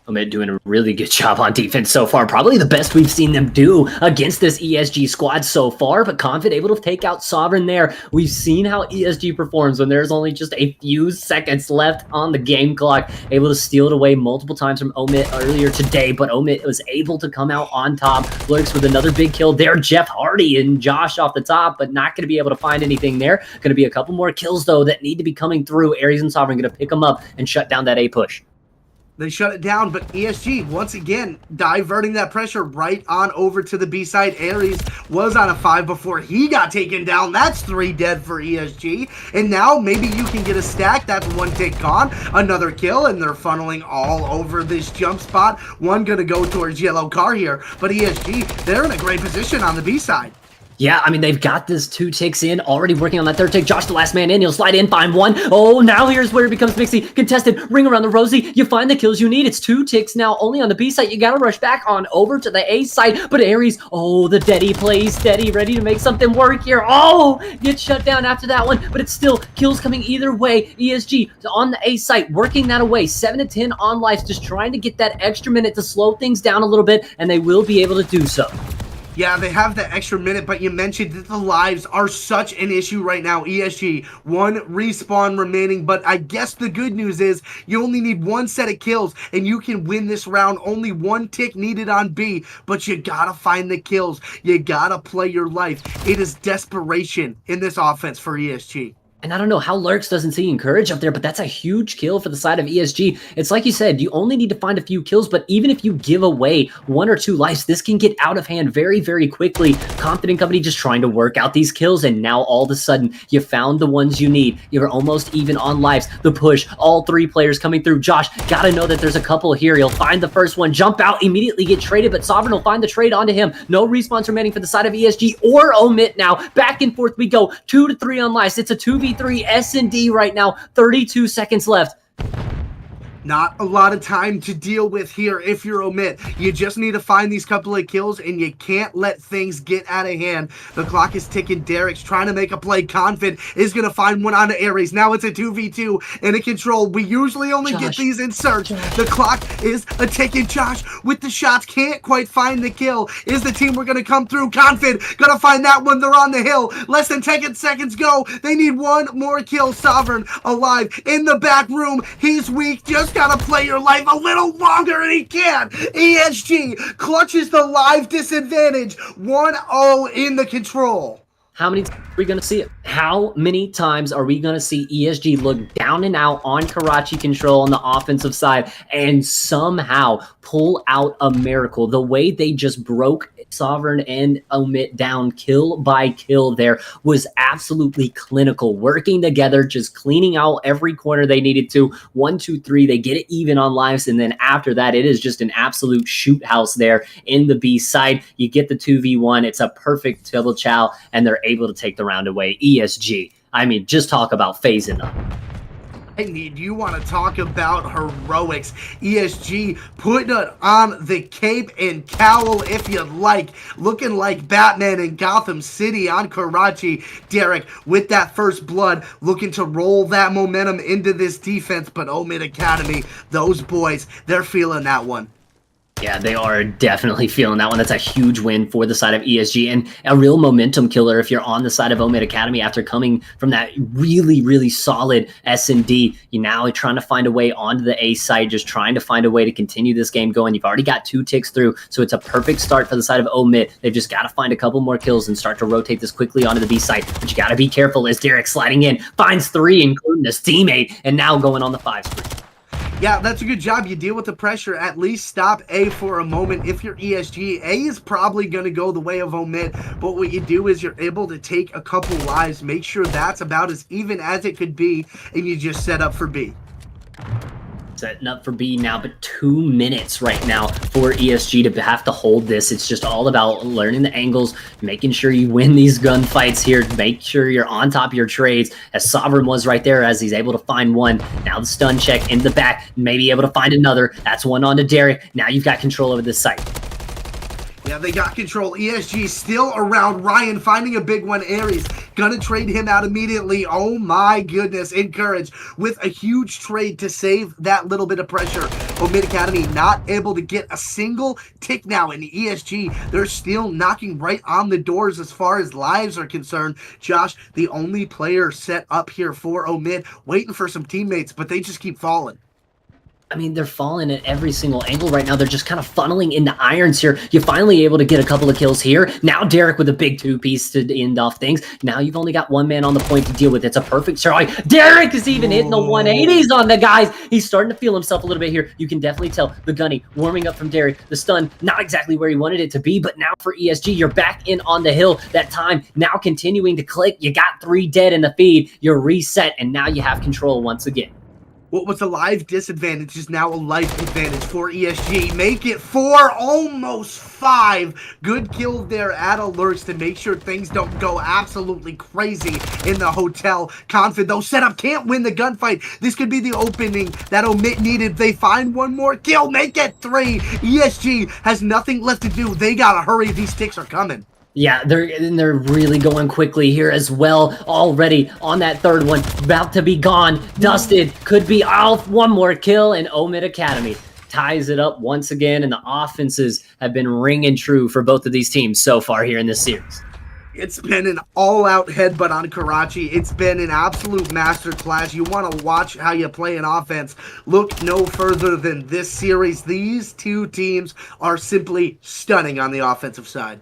OMiT doing a really good job on defense so far. Probably the best we've seen them do against this ESG squad so far, but Confid able to take out Sovereign there. We've seen how ESG performs when there's only just a few seconds left on the game clock. Able to steal it away multiple times from OMiT earlier today, but OMiT was able to come out on top. Lurks with another big kill there. Jeff Hardy and Josh off the top, but not going to be able to find anything there. Going to be a couple more kills, though, that need to be coming through. Aries and Sovereign going to pick them up and shut down that A push. They shut it down, but ESG, once again, diverting that pressure right on over to the B side. Aries was on a 5 before he got taken down. That's 3 dead for ESG. And now maybe you can get a stack. That's 1 tick gone. Another kill, and they're funneling all over this jump spot. One going to go towards yellow car here, but ESG, they're in a great position on the B side. Yeah, I mean, they've got this 2 ticks in, already working on that 3rd tick. Josh, the last man in, he'll slide in, find 1. Oh, now here's where it becomes mixy. Contested, ring around the rosy. You find the kills you need. It's 2 ticks now, only on the B site. You gotta rush back on over to the A site. But Aries, oh, the Deddy plays steady, ready to make something work here. Oh, gets shut down after that one, but it's still kills coming either way. ESG on the A site, working that away. 7 to 10 on life, just trying to get that extra minute to slow things down a little bit, and they will be able to do so. Yeah, they have the extra minute, but you mentioned that the lives are such an issue right now. ESG, 1 respawn remaining, but I guess the good news is you only need 1 set of kills, and you can win this round. Only 1 tick needed on B, but you gotta find the kills. You gotta play your life. It is desperation in this offense for ESG. And I don't know how Lurks doesn't see Encourage up there, but that's a huge kill for the side of ESG. It's like you said, you only need to find a few kills, but even if you give away 1 or 2 lives, this can get out of hand very, very quickly. Confident Company just trying to work out these kills, and now all of a sudden, you found the ones you need. You're almost even on lives. The push, all 3 players coming through. Josh, gotta know that there's a couple here. He'll find the first one, jump out, immediately get traded, but Sovereign will find the trade onto him. No respawns remaining for the side of ESG or OMiT now. Back and forth we go. 2 to 3 on lives. It's a 2v3 S&D right now. 32 seconds left. Not a lot of time to deal with here if you're OMiT. You just need to find these couple of kills, and you can't let things get out of hand. The clock is ticking. Derek's trying to make a play. Confid is going to find one onto Aries. Now it's a 2v2 in a control. We usually only get these in search. The clock is a ticking. Josh with the shots can't quite find the kill. Is the team we're going to come through? Confid going to find that one. They're on the hill. Less than 10 seconds go. They need 1 more kill. Sovereign alive in the back room. He's weak. Just gotta play your life a little longer, and he can. ESG clutches the live disadvantage. 1-0 in the control. How many times are we going to see it? How many times are we going to see ESG look down and out on Karachi control on the offensive side and somehow pull out a miracle? The way they just broke Sovereign and OMiT down kill by kill there was absolutely clinical. Working together, just cleaning out every corner they needed to. 1, 2, 3, they get it even on lives, and then after that, it is just an absolute shoot house there in the B side. You get the 2v1. It's a perfect double chow, and they're able to take the round away. ESG, I mean, just talk about phasing up. I mean, you want to talk about heroics. ESG putting it on the cape and cowl, if you like. Looking like Batman in Gotham City on Karachi. Derek, with that first blood, looking to roll that momentum into this defense. But OMiT Academy, those boys, they're feeling that one. Yeah, they are definitely feeling that one. That's a huge win for the side of ESG and a real momentum killer if you're on the side of OMiT Academy after coming from that really, really solid S&D. You're now trying to find a way onto the A side, just trying to find a way to continue this game going. You've already got 2 ticks through, so it's a perfect start for the side of OMiT. They've just got to find a couple more kills and start to rotate this quickly onto the B side. But you got to be careful as Derek sliding in, finds 3, including his teammate, and now going on the 5 spree. Yeah, that's a good job. You deal with the pressure. At least stop A for a moment. If you're ESG, A is probably going to go the way of OMiT. But what you do is you're able to take a couple lives, make sure that's about as even as it could be, and you just set up for B. Setting up for B now, but 2 minutes right now for ESG to have to hold this. It's just all about learning the angles, making sure you win these gunfights here, make sure you're on top of your trades, as Sovereign was right there as he's able to find one. Now the stun check in the back, maybe able to find another. That's one on to Derek. Now you've got control over this site. Yeah, they got control. ESG still around. Ryan finding a big one. Aries gonna trade him out immediately. Oh my goodness. Encourage with a huge trade to save that little bit of pressure. OMiT Academy not able to get a single tick now in the ESG. They're still knocking right on the doors as far as lives are concerned. Josh, the only player set up here for OMiT, waiting for some teammates, but they just keep falling. I mean, they're falling at every single angle right now. They're just kind of funneling into irons here. You're finally able to get a couple of kills here. Now Derek with a big 2-piece to end off things. Now you've only got 1 man on the point to deal with. It's a perfect strike. Derek is even hitting the 180s on the guys. He's starting to feel himself a little bit here. You can definitely tell the gunny warming up from Derek. The stun, not exactly where he wanted it to be, but now for ESG, you're back in on the hill. That time now continuing to click. You got 3 dead in the feed. You're reset, and now you have control once again. What was a live disadvantage is now a life advantage for ESG. Make it 4, almost 5. Good kill there at alerts to make sure things don't go absolutely crazy in the hotel. Confid, though, setup can't win the gunfight. This could be the opening that OMiT needed. They find one more kill, make it 3. ESG has nothing left to do. They gotta hurry. These ticks are coming. Yeah, they're really going quickly here as well. Already on that 3rd one, about to be gone. Dusted, could be off. 1 more kill, and OMiT Academy ties it up once again, and the offenses have been ringing true for both of these teams so far here in this series. It's been an all-out headbutt on Karachi. It's been an absolute masterclass. You want to watch how you play an offense. Look no further than this series. These 2 teams are simply stunning on the offensive side.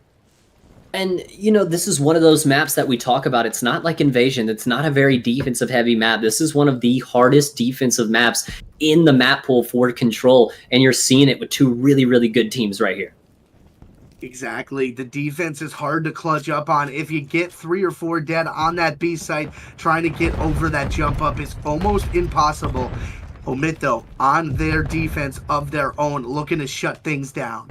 And, you know, this is one of those maps that we talk about. It's not like Invasion. It's not a very defensive-heavy map. This is one of the hardest defensive maps in the map pool for control, and you're seeing it with 2 really, really good teams right here. Exactly. The defense is hard to clutch up on. If you get 3 or 4 dead on that B site, trying to get over that jump up is almost impossible. OMiT, though, on their defense of their own, looking to shut things down.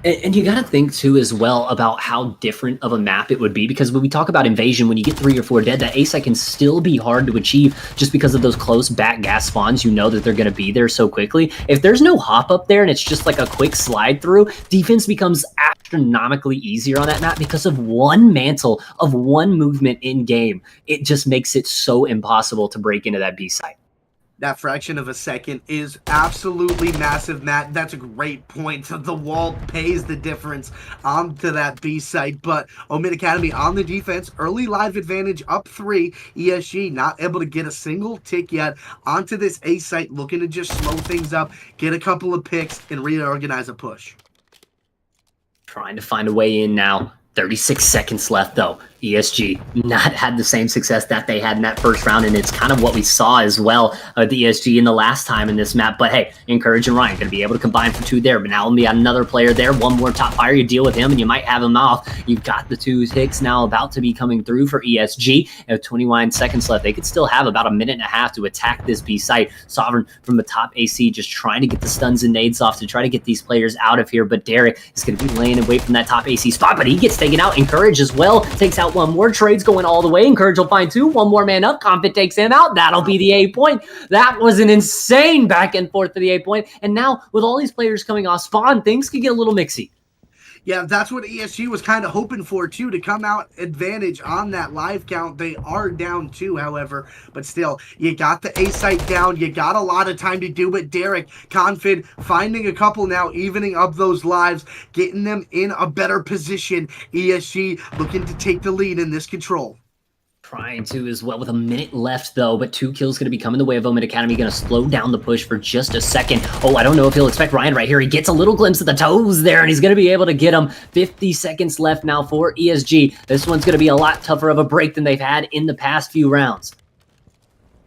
And you got to think, too, as well, about how different of a map it would be. Because when we talk about Invasion, when you get 3 or 4 dead, that A-site can still be hard to achieve just because of those close back gas spawns. You know that they're going to be there so quickly. If there's no hop up there and it's just like a quick slide through, defense becomes astronomically easier on that map because of 1 mantle, of 1 movement in game. It just makes it so impossible to break into that B-site. That fraction of a second is absolutely massive, Matt. That's a great point. The wall pays the difference onto that B site. But OMiT Academy on the defense, early live advantage up 3. ESG not able to get a single tick yet onto this A site, looking to just slow things up, get a couple of picks, and reorganize a push. Trying to find a way in now. 36 seconds left, though. ESG not had the same success that they had in that first round, and it's kind of what we saw as well at the ESG in the last time in this map. But hey, Encourage and Ryan going to be able to combine for 2 there, but now we got another player there. 1 more top fire, you deal with him, and you might have him off. You've got the 2 ticks now about to be coming through for ESG. 29 seconds left. They could still have about 1.5 minutes to attack this B site. Sovereign from the top AC just trying to get the stuns and nades off to try to get these players out of here, but Derek is going to be laying in wait from that top AC spot, but he gets taken out. Encourage as well, takes out out one more. Trade's going all the way. Encourage will find 2. One more man up. Confit takes him out. That'll be the 8 point. That was an insane back and forth for the 8 point. And now with all these players coming off spawn, things could get a little mixy. Yeah, that's what ESG was kind of hoping for, too, to come out advantage on that live count. They are down 2, however, but still, you got the A site down. You got a lot of time to do it. Derek, Confid, finding a couple now, evening up those lives, getting them in a better position. ESG looking to take the lead in this control. Trying to as well with a minute left, though, but 2 kills going to be coming the way of OMiT Academy. Going to slow down the push for just a second. Oh, I don't know if he'll expect Ryan right here. He gets a little glimpse of the toes there, and he's going to be able to get him. 50 seconds left now for ESG. This one's going to be a lot tougher of a break than they've had in the past few rounds.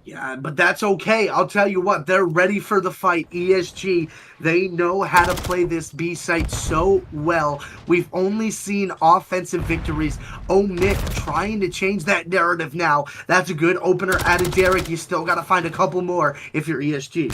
Yeah, but that's okay. I'll tell you what, they're ready for the fight. ESG, they know how to play this B site so well. We've only seen offensive victories. OMiT trying to change that narrative now. That's a good opener out of Derek. You still got to find a couple more if you're ESG.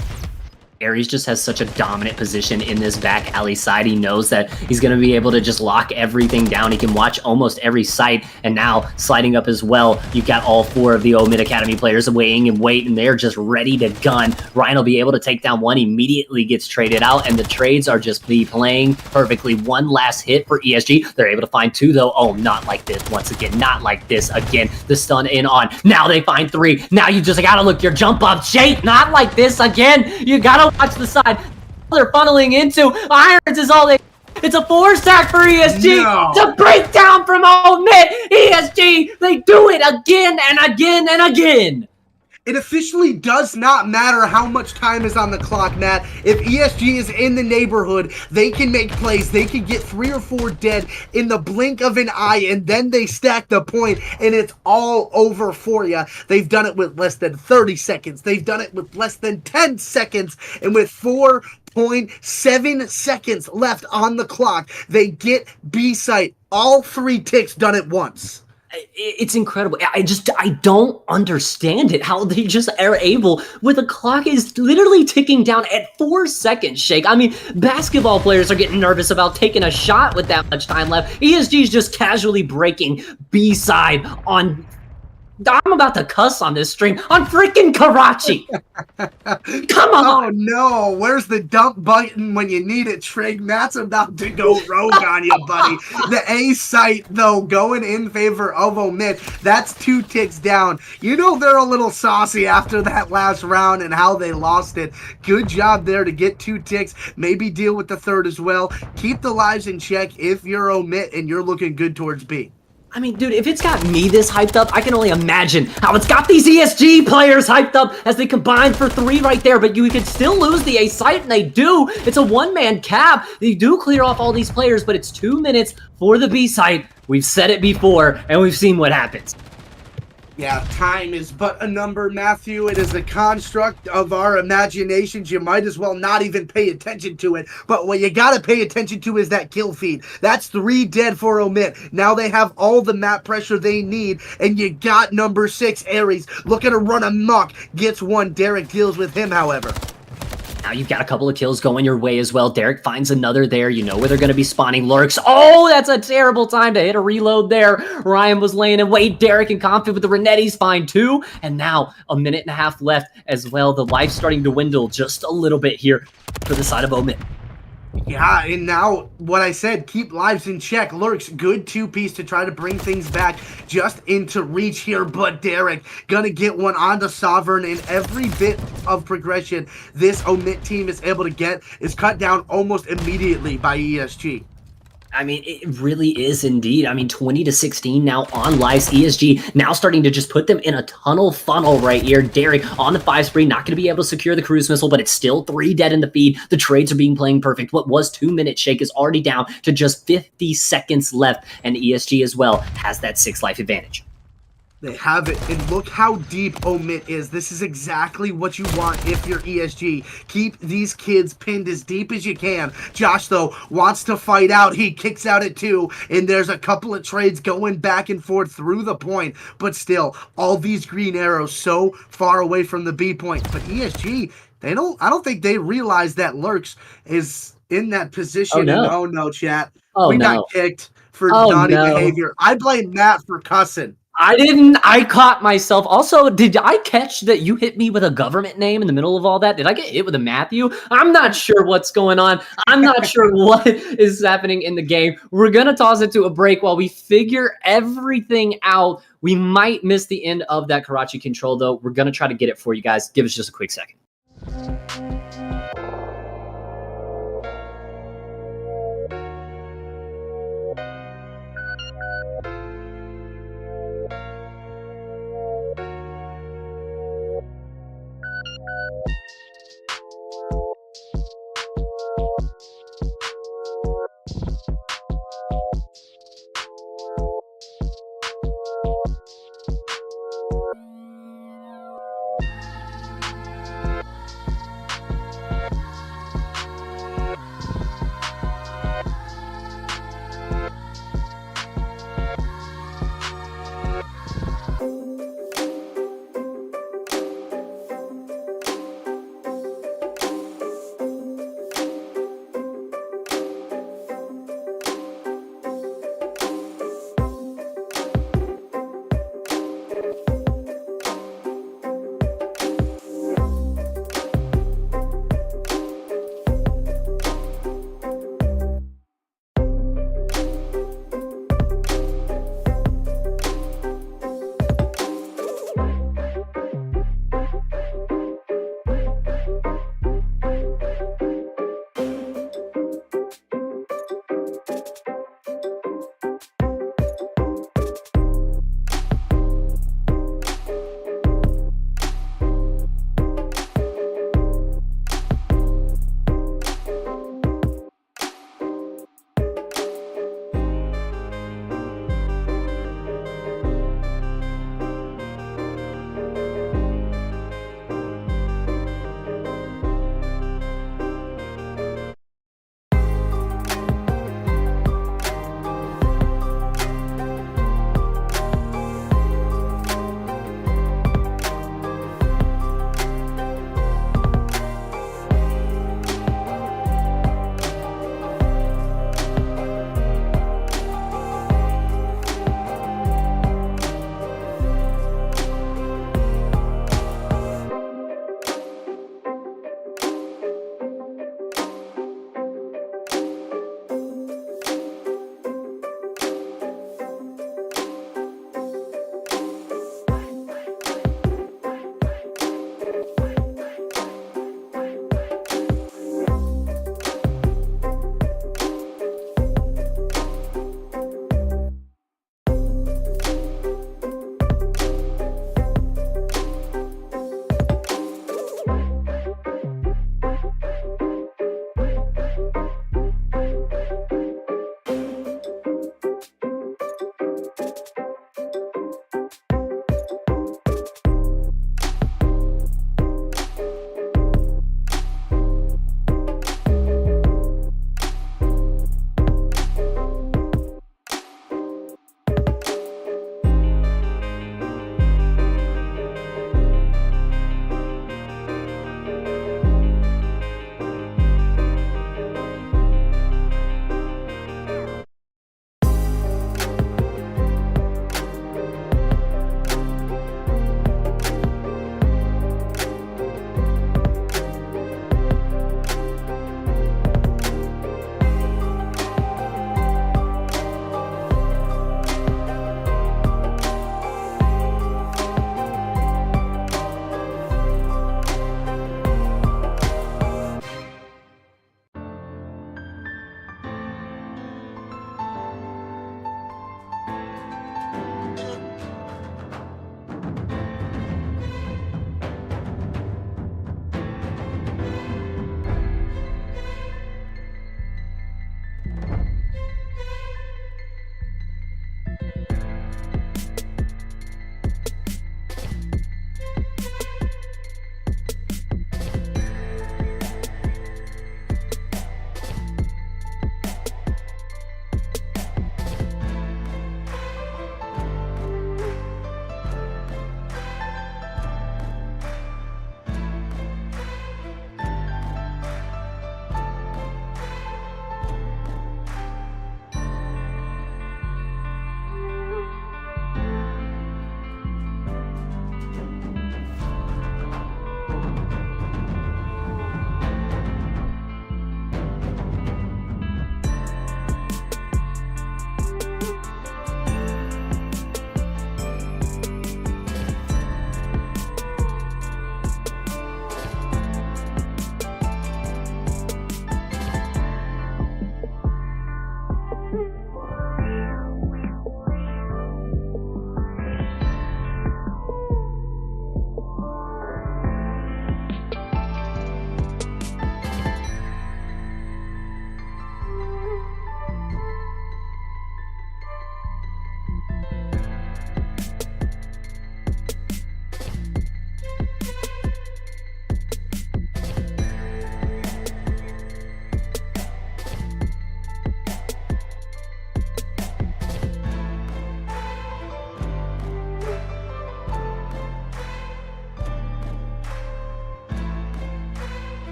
Aries just has such a dominant position in this back alley side. He knows that he's going to be able to just lock everything down. He can watch almost every site, and now sliding up as well, you've got all 4 of the OMiT Academy players waiting and wait, and they're just ready to gun. Ryan will be able to take down one, immediately gets traded out, and the trades are just playing perfectly. One last hit for ESG. They're able to find 2, though. Oh, not like this once again. Not like this again. The stun in on. Now they find 3. Now you just got to look your jump up shape. Not like this again. You got to watch the side. They're funneling into irons is all they. It's a 4 stack for ESG. No. It's a breakdown from OMiT. ESG, they do it again and again and again. It officially does not matter how much time is on the clock, Matt. If ESG is in the neighborhood, they can make plays. They can get 3 or 4 dead in the blink of an eye, and then they stack the point, and it's all over for you. They've done it with less than 30 seconds. They've done it with less than 10 seconds, and with 4.7 seconds left on the clock, they get B site. All 3 ticks done at once. It's incredible. I don't understand it. How they just are able, with the clock is literally ticking down at 4 seconds, Shake. I mean, basketball players are getting nervous about taking a shot with that much time left. ESG is just casually breaking B-side on... I'm about to cuss on this stream. On freaking Karachi. Come on. Oh no, where's the dump button when you need it, Trig? Matt's about to go rogue on you, buddy. The A site, though, going in favor of OMiT. That's 2 ticks down. You know they're a little saucy after that last round and how they lost it. Good job there to get 2 ticks. Maybe deal with the 3rd as well. Keep the lives in check if you're OMiT and you're looking good towards B. I mean, dude, if it's got me this hyped up, I can only imagine how it's got these ESG players hyped up as they combine for 3 right there, but you could still lose the A site, and they do. It's a 1-man cap. They do clear off all these players, but it's 2 minutes for the B site. We've said it before, and we've seen what happens. Yeah, time is but a number, Matthew. It is a construct of our imaginations. You might as well not even pay attention to it. But what you got to pay attention to is that kill feed. That's 3 dead for OMiT. Now they have all the map pressure they need. And you got number 6, Aries, looking to run amok. Gets 1. Derek deals with him, however. Now you've got a couple of kills going your way as well. Derek finds another there. You know where they're going to be spawning lurks. Oh, that's a terrible time to hit a reload there. Ryan was laying in wait. Derek and Confit with the Renetti's find 2. And now a minute and a half left as well. The life's starting to dwindle just a little bit here for the side of OMiT. Yeah, and now what I said, keep lives in check. Lurks, good 2-piece to try to bring things back just into reach here. But Derek gonna get one onto Sovereign, and every bit of progression this OMiT team is able to get is cut down almost immediately by ESG. I mean, it really is indeed. I mean, 20-16 now on lives. ESG now starting to just put them in a tunnel funnel right here. Derek on the 5 spree, not going to be able to secure the cruise missile, but it's still 3 dead in the feed. The trades are being playing perfect. What was 2 minute Shake is already down to just 50 seconds left, and ESG as well has that 6 life advantage. They have it, and look how deep OMiT is. This is exactly what you want if you're ESG. Keep these kids pinned as deep as you can. Josh, though, wants to fight out. He kicks out at 2, and there's a couple of trades going back and forth through the point. But still, all these green arrows so far away from the B point. But ESG, I don't think they realize that Lurks is in that position. Oh, no. And oh no, chat. Oh, We no. got kicked for Oh, naughty no. behavior. I blame Matt for cussing. I didn't. I caught myself. Also, did I catch that you hit me with a government name in the middle of all that? Did I get hit with a Matthew? I'm not sure what's going on. I'm not sure what is happening in the game. We're going to toss it to a break while we figure everything out. We might miss the end of that Karachi control, though. We're going to try to get it for you guys. Give us just a quick second.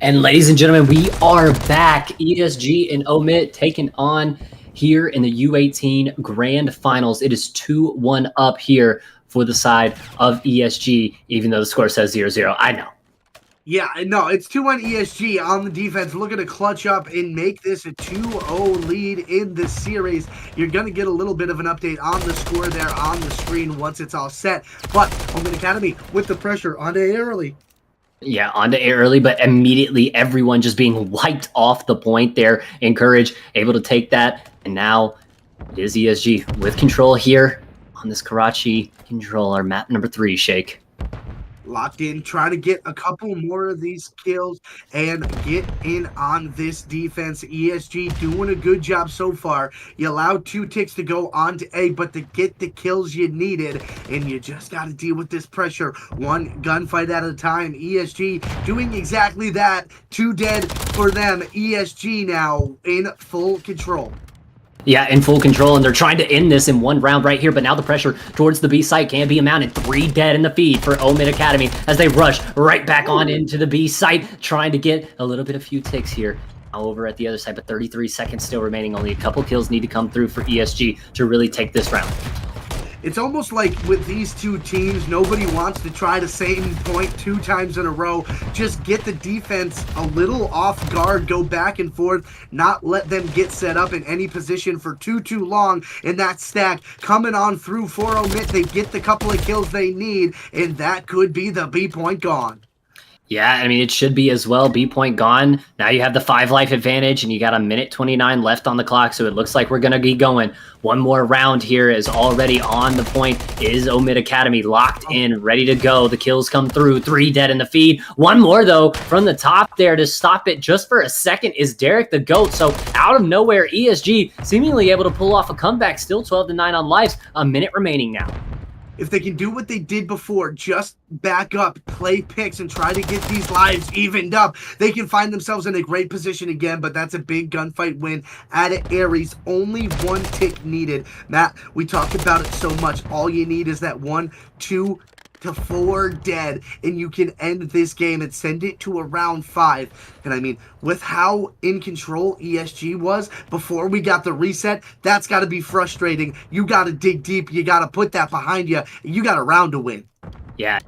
And ladies and gentlemen, we are back. ESG and OMiT taking on here in the U18 Grand Finals. It is 2-1 up here for the side of ESG, even though the score says 0-0. I know. Yeah, no, it's 2-1 ESG on the defense, looking to clutch up and make this a 2-0 lead in this series. You're going to get a little bit of an update on the score there on the screen once it's all set. But OMiT Academy with the pressure on A early. Yeah, onto A early, but immediately everyone just being wiped off the point there. Encourage, able to take that, and now it is ESG with control here on this Karachi controller, map number 3, Shake. Locked in, try to get a couple more of these kills and get in on this defense. ESG doing a good job so far. You allowed 2 ticks to go on to A, but to get the kills you needed, and you just got to deal with this pressure. One gunfight at a time. ESG doing exactly that. 2 dead for them. ESG now in full control. Yeah, in full control, and they're trying to end this in 1 round right here, but now the pressure towards the B site can be amounted. 3 dead in the feed for OMiT Academy as they rush right back on into the B site, trying to get a little bit of few ticks here. Over at the other side, but 33 seconds still remaining. Only a couple kills need to come through for ESG to really take this round. It's almost like with these 2 teams, nobody wants to try the same point 2 times in a row. Just get the defense a little off guard, go back and forth, not let them get set up in any position for too long. And that stack coming on through for OMiT, they get the couple of kills they need, and that could be the B point gone. Yeah, I mean, it should be as well. B point gone. Now you have the 5 life advantage, and you got a minute 29 left on the clock, so it looks like we're going to be going. 1 more round here is already on the point. Is OMiT Academy locked in, ready to go. The kills come through. 3 dead in the feed. 1 more, though, from the top there to stop it just for a second is Derek the GOAT. So out of nowhere, ESG seemingly able to pull off a comeback. Still 12-9 on lives. A minute remaining now. If they can do what they did before, just back up, play picks, and try to get these lives evened up, they can find themselves in a great position again, but that's a big gunfight win at Aries. Only 1 tick needed. Matt, we talked about it so much. All you need is that 1, 2 to 4 dead, and you can end this game and send it to a round 5. And I mean, with how in control ESG was before we got the reset, that's got to be frustrating. You got to dig deep. You got to put that behind you. You got a round to win. Yeah.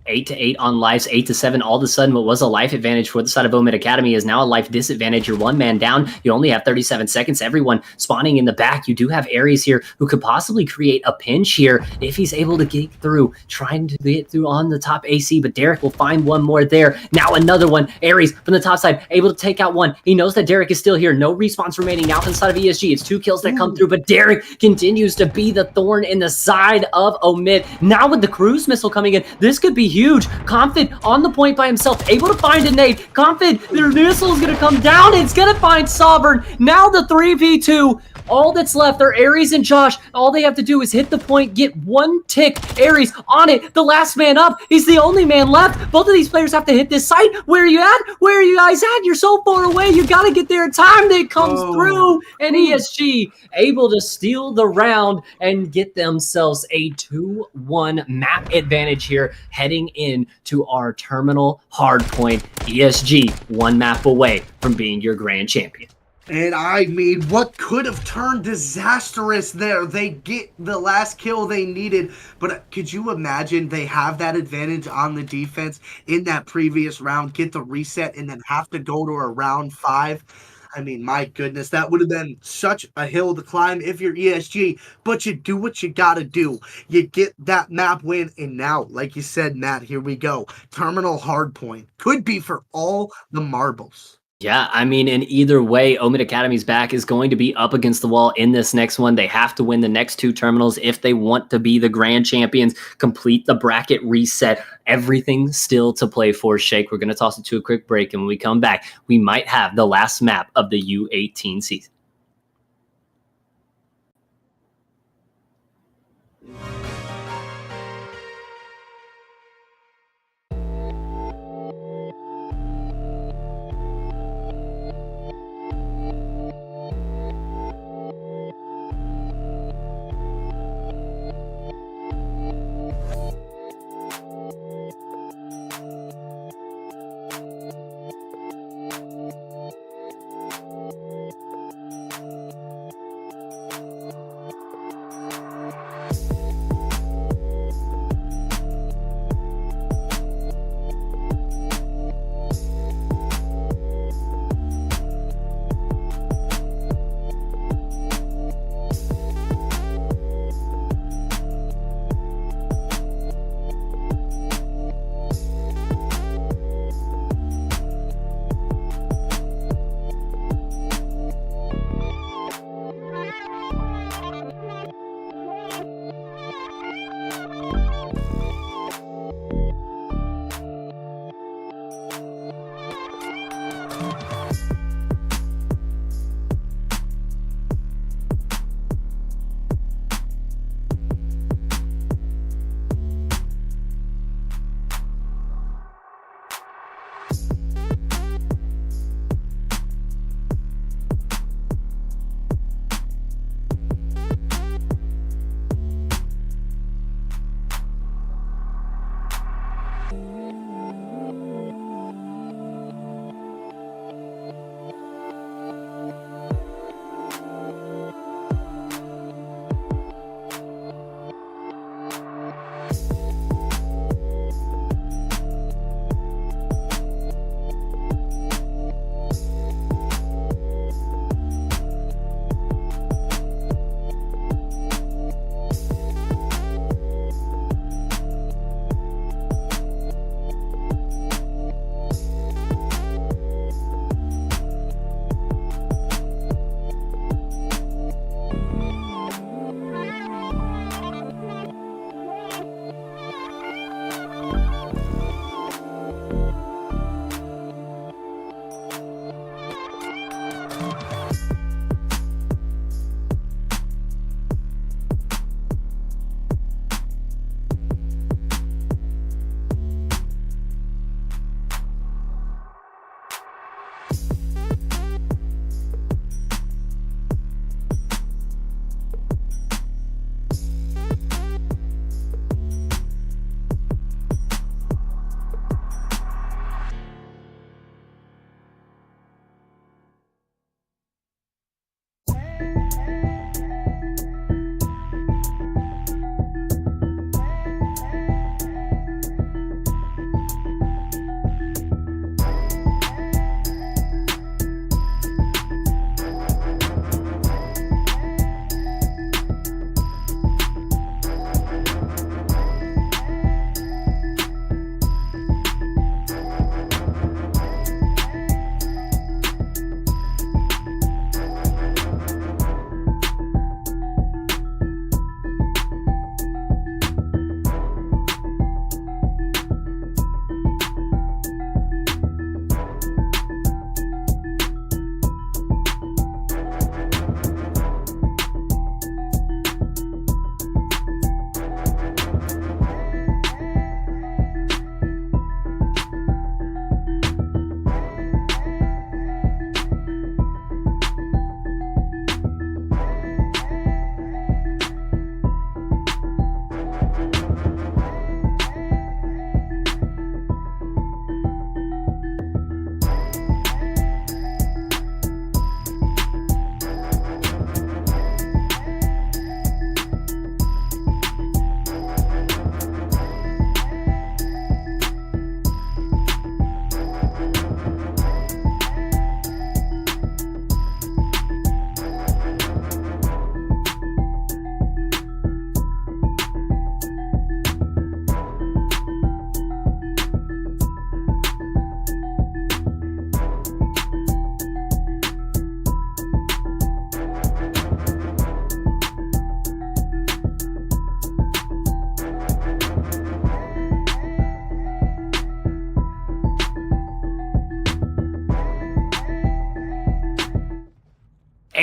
8-8 on lives, 8-7. All of a sudden, what was a life advantage for the side of OMiT Academy is now a life disadvantage. You're 1 man down. You only have 37 seconds. Everyone spawning in the back. You do have Aries here who could possibly create a pinch here if he's able to get through, trying to get through on the top AC, but Derek will find 1 more there. Now another one. Aries from the top side, able to take out 1. He knows that Derek is still here. No respawns remaining now inside of ESG. It's 2 kills that come through, but Derek continues to be the thorn in the side of OMiT. Now with the cruise missile coming in, this could be huge. Confid on the point by himself, able to find a nade. Confid, their missile is going to come down. It's going to find Sovereign. Now the 3v2. All that's left are Aries and Josh. All they have to do is hit the point, get 1 tick. Aries on it, the last man up. He's the only man left. Both of these players have to hit this site. Where are you at? Where are you guys at? You're so far away. You got to get there in time. That comes through. And ESG able to steal the round and get themselves a 2-1 map advantage here, heading in to our terminal hardpoint. ESG 1 map away from being your grand champion. And I mean, what could have turned disastrous there? They get the last kill they needed, but could you imagine they have that advantage on the defense in that previous round, get the reset, and then have to go to a round 5? I mean, my goodness, that would have been such a hill to climb if you're ESG, but you do what you got to do. You get that map win, and now, like you said, Matt, here we go. Terminal hardpoint. Could be for all the marbles. Yeah, I mean, in either way, OMiT Academy's back is going to be up against the wall in this next one. They have to win the next 2 terminals if they want to be the grand champions, complete the bracket reset. Everything still to play for, Shake. We're going to toss it to a quick break, and when we come back, we might have the last map of the U18 season.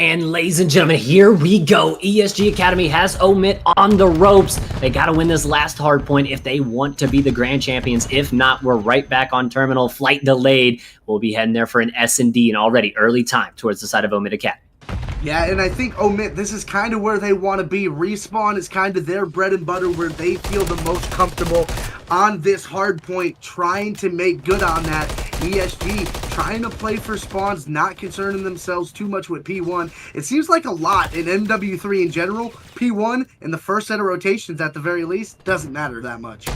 And ladies and gentlemen, here we go. ESG Academy has OMiT on the ropes. They got to win this last hard point if they want to be the grand champions. If not, we're right back on terminal. Flight delayed. We'll be heading there for an S&D and already early time towards the side of OMiT Academy. Yeah, and I think OMiT, this is kind of where they want to be. Respawn is kind of their bread and butter, where they feel the most comfortable on this hard point, trying to make good on that. ESG trying to play for spawns, not concerning themselves too much with P1. It seems like a lot in MW3 in general. P1 in the first set of rotations at the very least doesn't matter that much.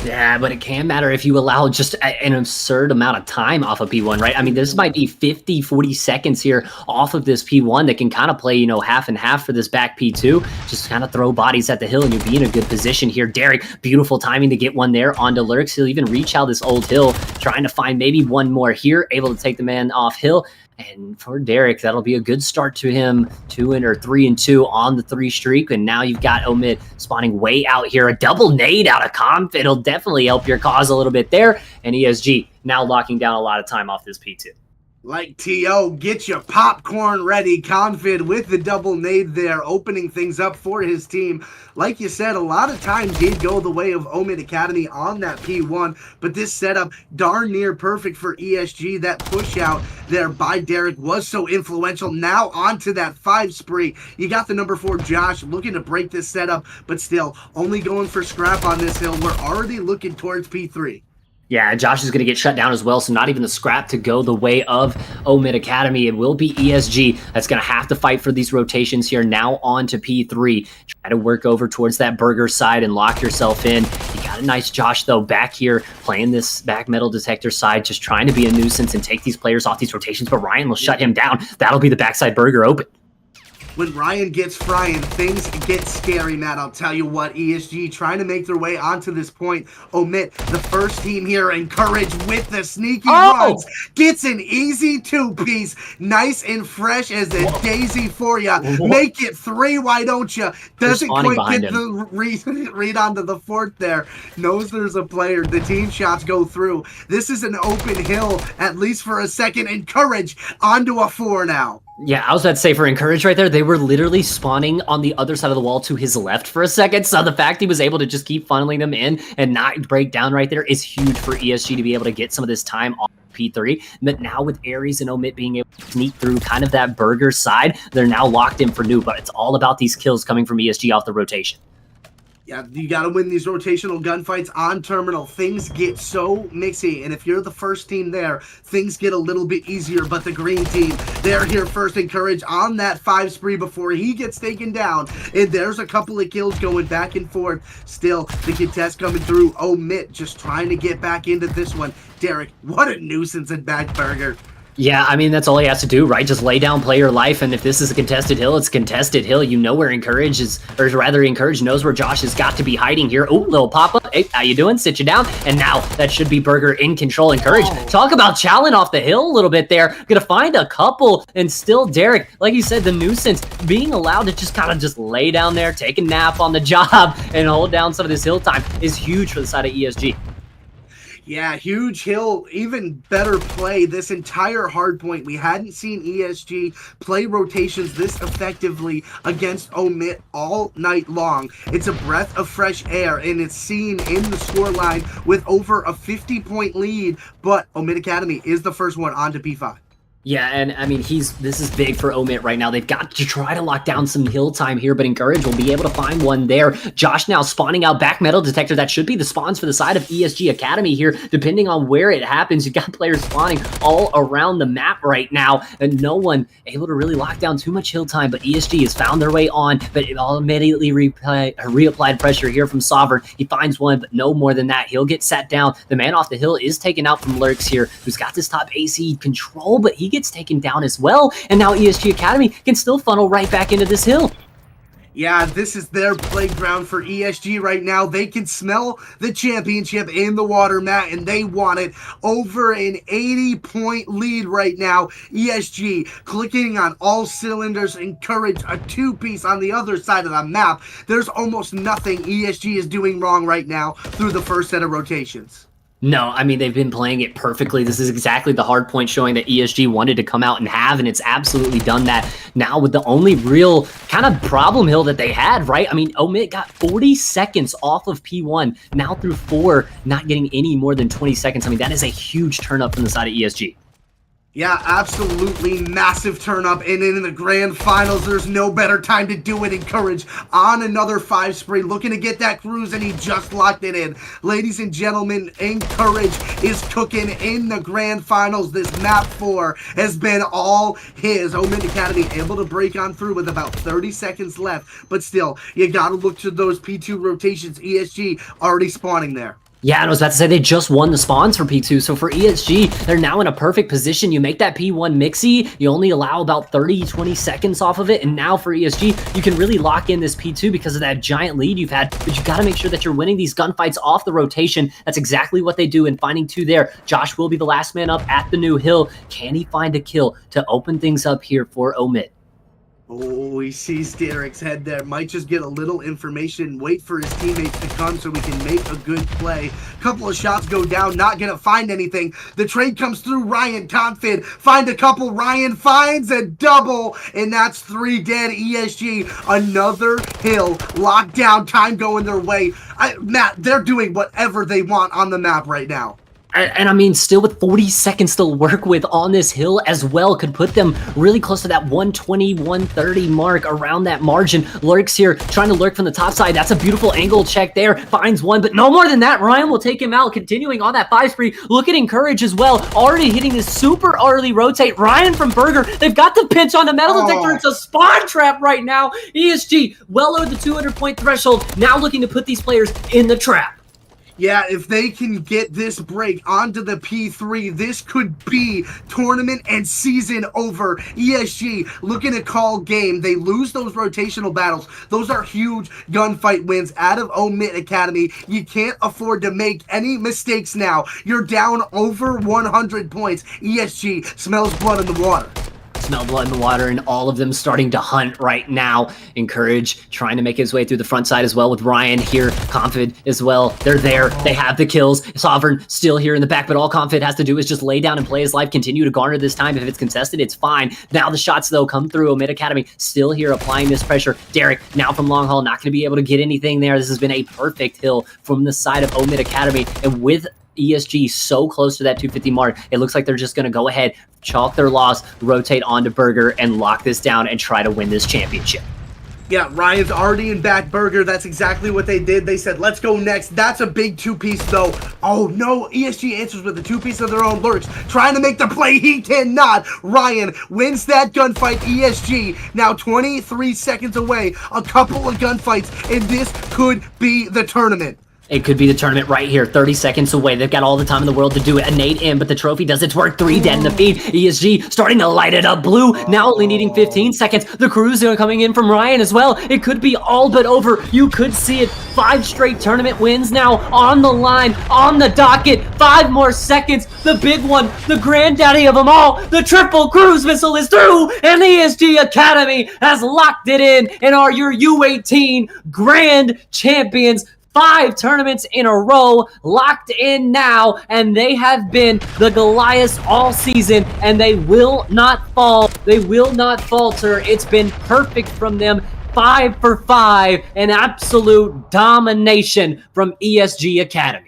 Yeah, but it can matter if you allow just an absurd amount of time off of P1, right? I mean, this might be 50, 40 seconds here off of this P1 that can kind of play, half and half for this back P2. Just kind of throw bodies at the hill and you'll be in a good position here. Derek, beautiful timing to get one there onto Lurks. He'll even reach out this old hill, trying to find maybe one more here, able to take the man off hill. And for Derek, that'll be a good start to him. 3-2 on the 3 streak. And now you've got OMiT spawning way out here. A double nade out of Conf. It'll definitely help your cause a little bit there. And ESG now locking down a lot of time off this P2. Like T.O., get your popcorn ready. Confid with the double nade there, opening things up for his team. Like you said, a lot of time did go the way of OMiT Academy on that P1, but this setup darn near perfect for ESG. That push out there by Derek was so influential. Now onto that 5 spree. You got the number 4 Josh looking to break this setup, but still only going for scrap on this hill. We're already looking towards P3. Yeah, Josh is going to get shut down as well, so not even the scrap to go the way of OMiT Academy. It will be ESG that's going to have to fight for these rotations here. Now on to P3. Try to work over towards that burger side and lock yourself in. You got a nice Josh, though, back here playing this back metal detector side, just trying to be a nuisance and take these players off these rotations, but Ryan will shut him down. That'll be the backside burger open. When Ryan gets frying, things get scary, Matt. I'll tell you what, ESG trying to make their way onto this point. OMiT, the first team here, encourage with the sneaky runs. Gets an easy 2-piece. Nice and fresh as a daisy for you. Make it 3, why don't you? Doesn't quite get the read onto the fort there. Knows there's a player. The team shots go through. This is an open hill, at least for a second. Encourage onto a 4 now. Yeah, I was about to say for Encourage right there, they were literally spawning on the other side of the wall to his left for a second. So the fact he was able to just keep funneling them in and not break down right there is huge for ESG to be able to get some of this time off P3. But now with Aries and OMiT being able to sneak through kind of that burger side, they're now locked in for new. But it's all about these kills coming from ESG off the rotation. Yeah, you got to win these rotational gunfights on terminal. Things get so mixy, and if you're the first team there, things get a little bit easier. But the green team, they're here first. Encourage on that 5 spree before he gets taken down. And there's a couple of kills going back and forth. Still, the contest coming through. OMiT just trying to get back into this one. Derek, what a nuisance at back burger. Yeah, I mean, that's all he has to do, right? Just lay down, play your life, and if this is a contested hill, it's a contested hill. You know where Encourage is, or rather, Encourage knows where Josh has got to be hiding here. Oh, little pop-up. Hey, how you doing? Sit you down. And now, that should be Burger in control. Encourage, talk about challenge off the hill a little bit there. Gonna find a couple, and still Derek, like you said, the nuisance, being allowed to just kind of just lay down there, take a nap on the job, and hold down some of this hill time is huge for the side of ESG. Yeah, huge hill, even better play. This entire hardpoint, we hadn't seen ESG play rotations this effectively against OMiT all night long. It's a breath of fresh air, and it's seen in the scoreline with over a 50-point lead, but OMiT Academy is the first one on to P5. Yeah, and I mean, this is big for OMiT right now. They've got to try to lock down some hill time here, but Encourage will be able to find one there. Josh now spawning out back metal detector. That should be the spawns for the side of ESG Academy here, depending on where it happens. You've got players spawning all around the map right now, and no one able to really lock down too much hill time, but ESG has found their way on, but it all immediately reapplied pressure here from Sovereign. He finds one, but no more than that. He'll get sat down. The man off the hill is taken out from Lurks here, who's got this top AC control, but he gets taken down as well, and now ESG Academy can still funnel right back into this hill. Yeah, this is their playground for ESG right now. They can smell the championship in the water, Matt, and they want it. Over an 80-point lead right now. ESG clicking on all cylinders. Encourage a 2-piece on the other side of the map. There's almost nothing ESG is doing wrong right now through the first set of rotations. No, I mean, they've been playing it perfectly. This is exactly the hard point showing that ESG wanted to come out and have, and it's absolutely done that now with the only real kind of problem hill that they had, right? I mean, OMiT got 40 seconds off of P1, now through 4, not getting any more than 20 seconds. I mean, that is a huge turn up from the side of ESG. Yeah, absolutely massive turn up, and in the grand finals, there's no better time to do it. Encourage on another 5 spray, looking to get that cruise, and he just locked it in. Ladies and gentlemen, Encourage is cooking in the grand finals. This map 4 has been all his. OMiT Academy able to break on through with about 30 seconds left, but still, you gotta look to those P2 rotations. ESG already spawning there. Yeah, I was about to say they just won the spawns for P2, so for ESG, they're now in a perfect position. You make that P1 mixy, you only allow about 30, 20 seconds off of it, and now for ESG, you can really lock in this P2 because of that giant lead you've had, but you gotta make sure that you're winning these gunfights off the rotation. That's exactly what they do in finding 2 there. Josh will be the last man up at the new hill. Can he find a kill to open things up here for OMiT? Oh, he sees Derek's head there. Might just get a little information, wait for his teammates to come so we can make a good play. Couple of shots go down, not gonna find anything. The trade comes through. Ryan Confid, find a couple. Ryan finds a double, and that's 3 dead. ESG, another hill, locked down, time going their way. Matt, they're doing whatever they want on the map right now. And I mean, still with 40 seconds to work with on this hill as well, could put them really close to that 120, 130 mark around that margin. Lurks here, trying to lurk from the top side. That's a beautiful angle check there. Finds one, but no more than that. Ryan will take him out, continuing on that 5 spree. Look at Encourage as well, already hitting this super early rotate. Ryan from Burger, they've got the pinch on the metal detector. It's a spawn trap right now. ESG, well over the 200-point threshold, now looking to put these players in the trap. Yeah, if they can get this break onto the P3, this could be tournament and season over. ESG looking to call game. They lose those rotational battles. Those are huge gunfight wins out of OMiT Academy. You can't afford to make any mistakes now. You're down over 100 points. ESG smells blood in the water. Smell blood in the water, and all of them starting to hunt right now. Encourage trying to make his way through the front side as well with Ryan here. Confid as well. They're there. They have the kills. Sovereign still here in the back, but all Confid has to do is just lay down and play his life, continue to garner this time. If it's contested, it's fine. Now the shots, though, come through. OMiT Academy still here applying this pressure. Derek, now from long haul, not going to be able to get anything there. This has been a perfect hill from the side of OMiT Academy, and with ESG so close to that 250 mark, it looks like they're just going to go ahead, chalk their loss, rotate onto Burger, and lock this down and try to win this championship. Yeah, Ryan's already in back Burger. That's exactly what they did. They said, let's go next. That's a big 2-piece, though. Oh, no. ESG answers with a 2-piece of their own. Lurks trying to make the play. He cannot. Ryan wins that gunfight. ESG now 23 seconds away. A couple of gunfights, and this could be the tournament. It could be the tournament right here, 30 seconds away. They've got all the time in the world to do it. A nade in, but the trophy does its work. 3 dead in the feed. ESG starting to light it up. Blue now only needing 15 seconds. The cruise coming in from Ryan as well. It could be all but over. You could see it. 5 straight tournament wins now on the line, on the docket. 5 more seconds. The big one, the granddaddy of them all. The triple cruise missile is through, and the ESG Academy has locked it in and are your U18 grand champions. 5 tournaments in a row, locked in now, and they have been the Goliaths all season, and they will not fall. They will not falter. It's been perfect from them. 5 for 5, an absolute domination from ESG Academy.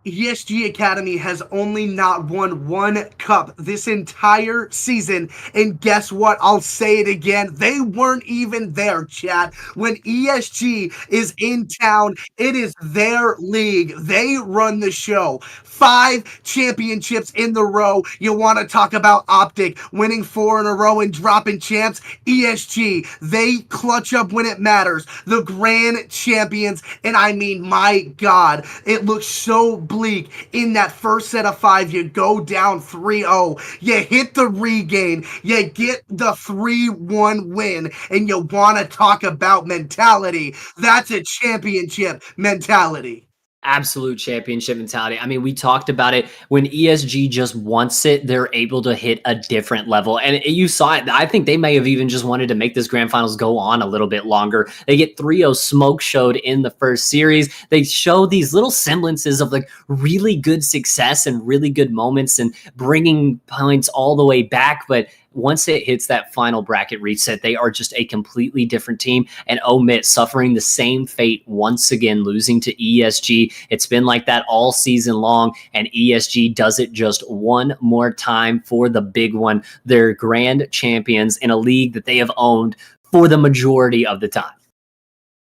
ESG Academy has only not won 1 cup this entire season, and guess what? I'll say it again. They weren't even there, chat. When ESG is in town, it is their league. They run the show. 5 championships in the row. You want to talk about Optic, winning 4 in a row and dropping champs? ESG, they clutch up when it matters. The grand champions, and I mean, my God, it looks so bleak in that first set of 5. You go down 3-0, you hit the regain, you get the 3-1 win, and you want to talk about mentality. That's a championship mentality. Absolute championship mentality. I mean, we talked about it. When ESG just wants it, they're able to hit a different level. And you saw it. I think they may have even just wanted to make this grand finals go on a little bit longer. They get 3-0 smoke showed in the first series. They show these little semblances of like really good success and really good moments and bringing points all the way back. But once it hits that final bracket reset, they are just a completely different team. And OMiT suffering the same fate once again, losing to ESG. It's been like that all season long, and ESG does it just one more time for the big one. They're grand champions in a league that they have owned for the majority of the time.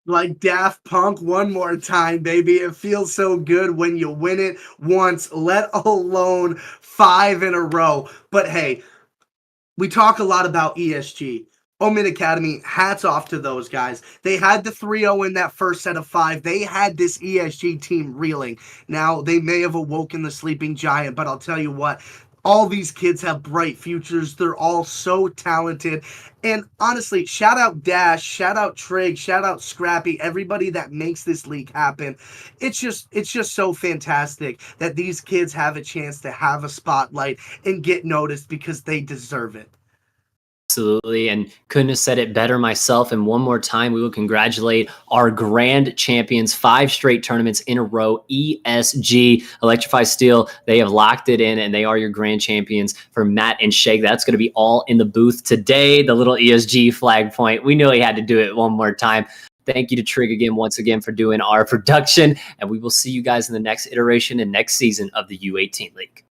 Like Daft Punk, one more time, baby. It feels so good when you win it once, let alone 5 in a row. But hey, we talk a lot about ESG. OMiT Academy, hats off to those guys. They had the 3-0 in that first set of 5. They had this ESG team reeling. Now, they may have awoken the sleeping giant, but I'll tell you what, all these kids have bright futures. They're all so talented. And honestly, shout out Dash, shout out Trig, shout out Scrappy, everybody that makes this league happen. It's just so fantastic that these kids have a chance to have a spotlight and get noticed because they deserve it. Absolutely, and couldn't have said it better myself. And one more time, we will congratulate our grand champions, 5 straight tournaments in a row, ESG, Electrify Steel. They have locked it in, and they are your grand champions for Matt and Shake. That's going to be all in the booth today. The little ESG flag point. We knew he had to do it one more time. Thank you to Trig again, once again, for doing our production. And we will see you guys in the next iteration and next season of the U18 League.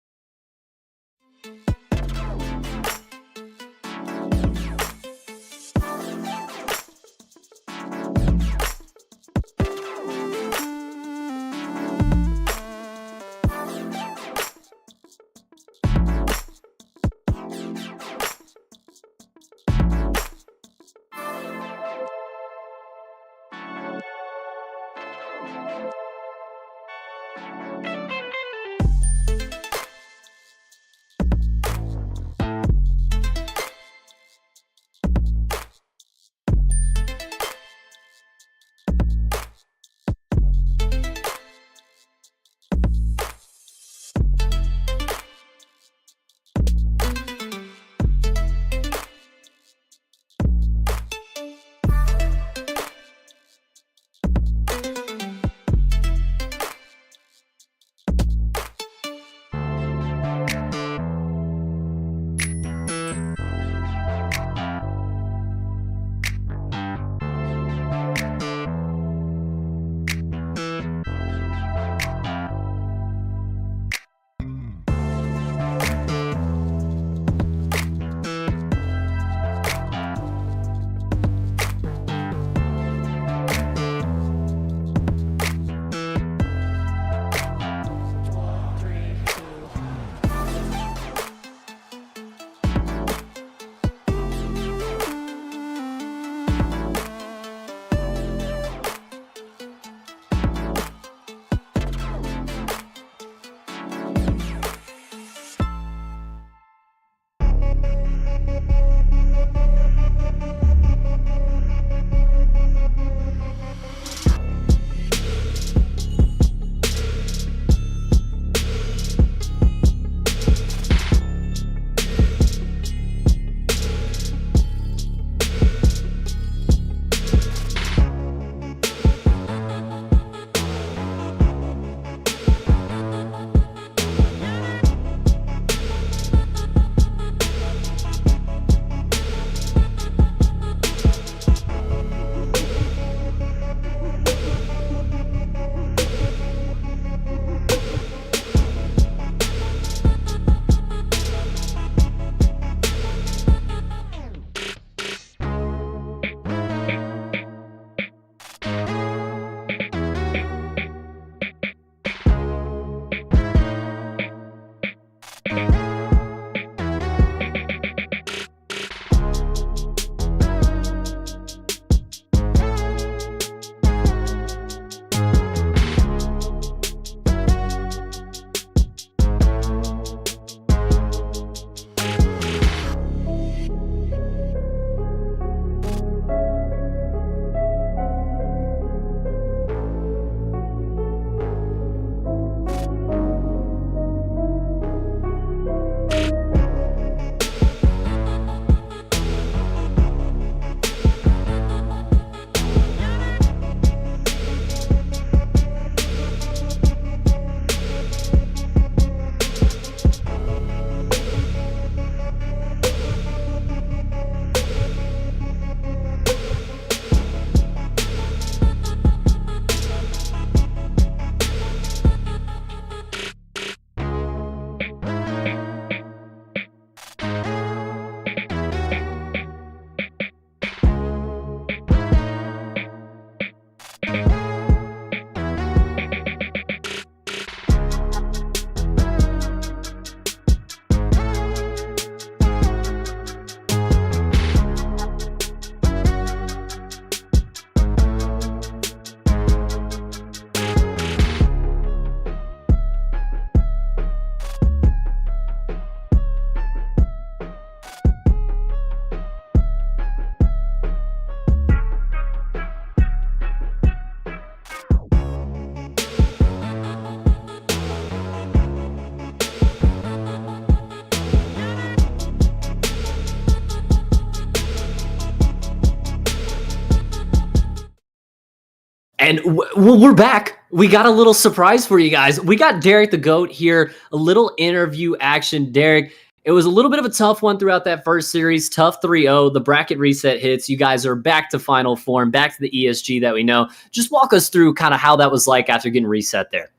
And we're back. We got a little surprise for you guys. We got Derek the GOAT here, a little interview action. Derek, it was a little bit of a tough one throughout that first series, tough 3-0. The bracket reset hits. You guys are back to final form, back to the ESG that we know. Just walk us through kind of how that was like after getting reset there.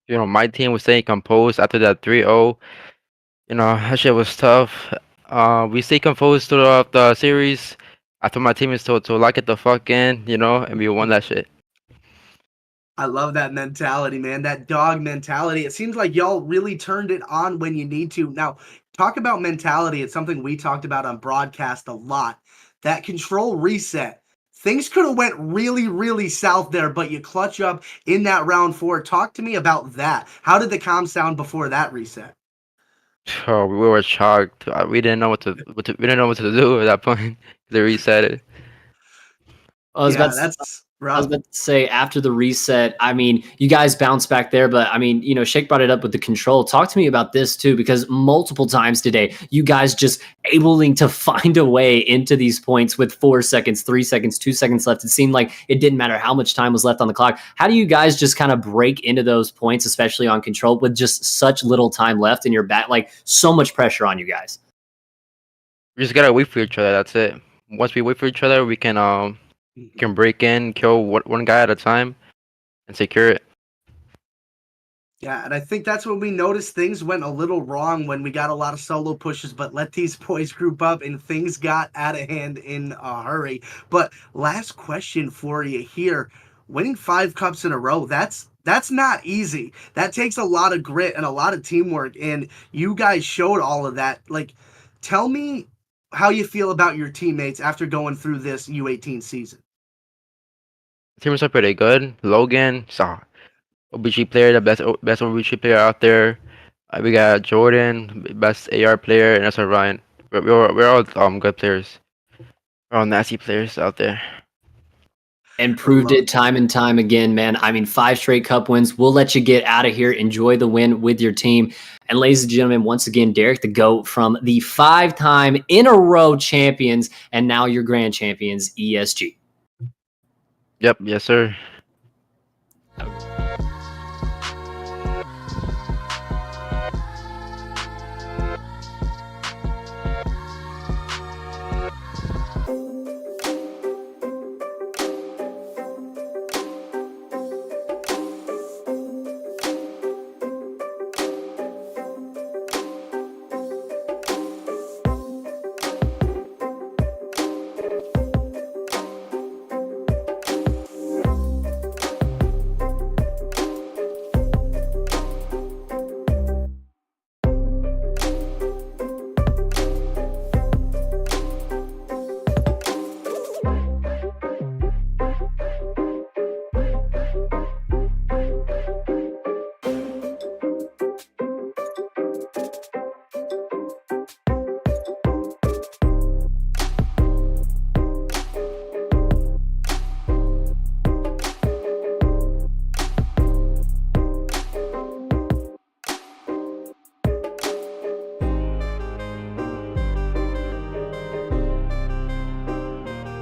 You know, my team was staying composed after that 3-0. You know, that shit was tough. We stayed composed throughout the series. I told my teammates to lock it the fuck in, you know, and we won that shit. I love that mentality, man. That dog mentality. It seems like y'all really turned it on when you need to. Now, talk about mentality. It's something we talked about on broadcast a lot. That control reset. Things could have went really, really south there, but you clutch up in that round 4. Talk to me about that. How did the comms sound before that reset? Oh, we were shocked. We didn't know what to we didn't know what to do at that point. They reset it. I was about to say, after the reset, I mean, you guys bounced back there, but I mean, you know, Shake brought it up with the control. Talk to me about this too, because multiple times today, you guys just able to find a way into these points with 4 seconds, 3 seconds, 2 seconds left. It seemed like it didn't matter how much time was left on the clock. How do you guys just kind of break into those points, especially on control, with just such little time left in your back, like so much pressure on you guys? We just gotta wait for each other. That's it. Once we wait for each other, we can break in, kill one guy at a time, and secure it. Yeah, and I think that's when we noticed things went a little wrong when we got a lot of solo pushes, but let these boys group up and things got out of hand in a hurry. But last question for you here. Winning 5 cups in a row, that's not easy. That takes a lot of grit and a lot of teamwork, and you guys showed all of that. Like, tell me how you feel about your teammates after going through this U18 season. Teams are pretty good. Logan, OBG player, the best OBG player out there. We got Jordan, best AR player, and that's Ryan. We're all good players. We're all nasty players out there. And proved it time and time again, man. I mean, 5 straight cup wins. We'll let you get out of here. Enjoy the win with your team. And ladies and gentlemen, once again, Derek the GOAT from the 5-time in a row champions and now your grand champions, ESG. Yep, yes, sir.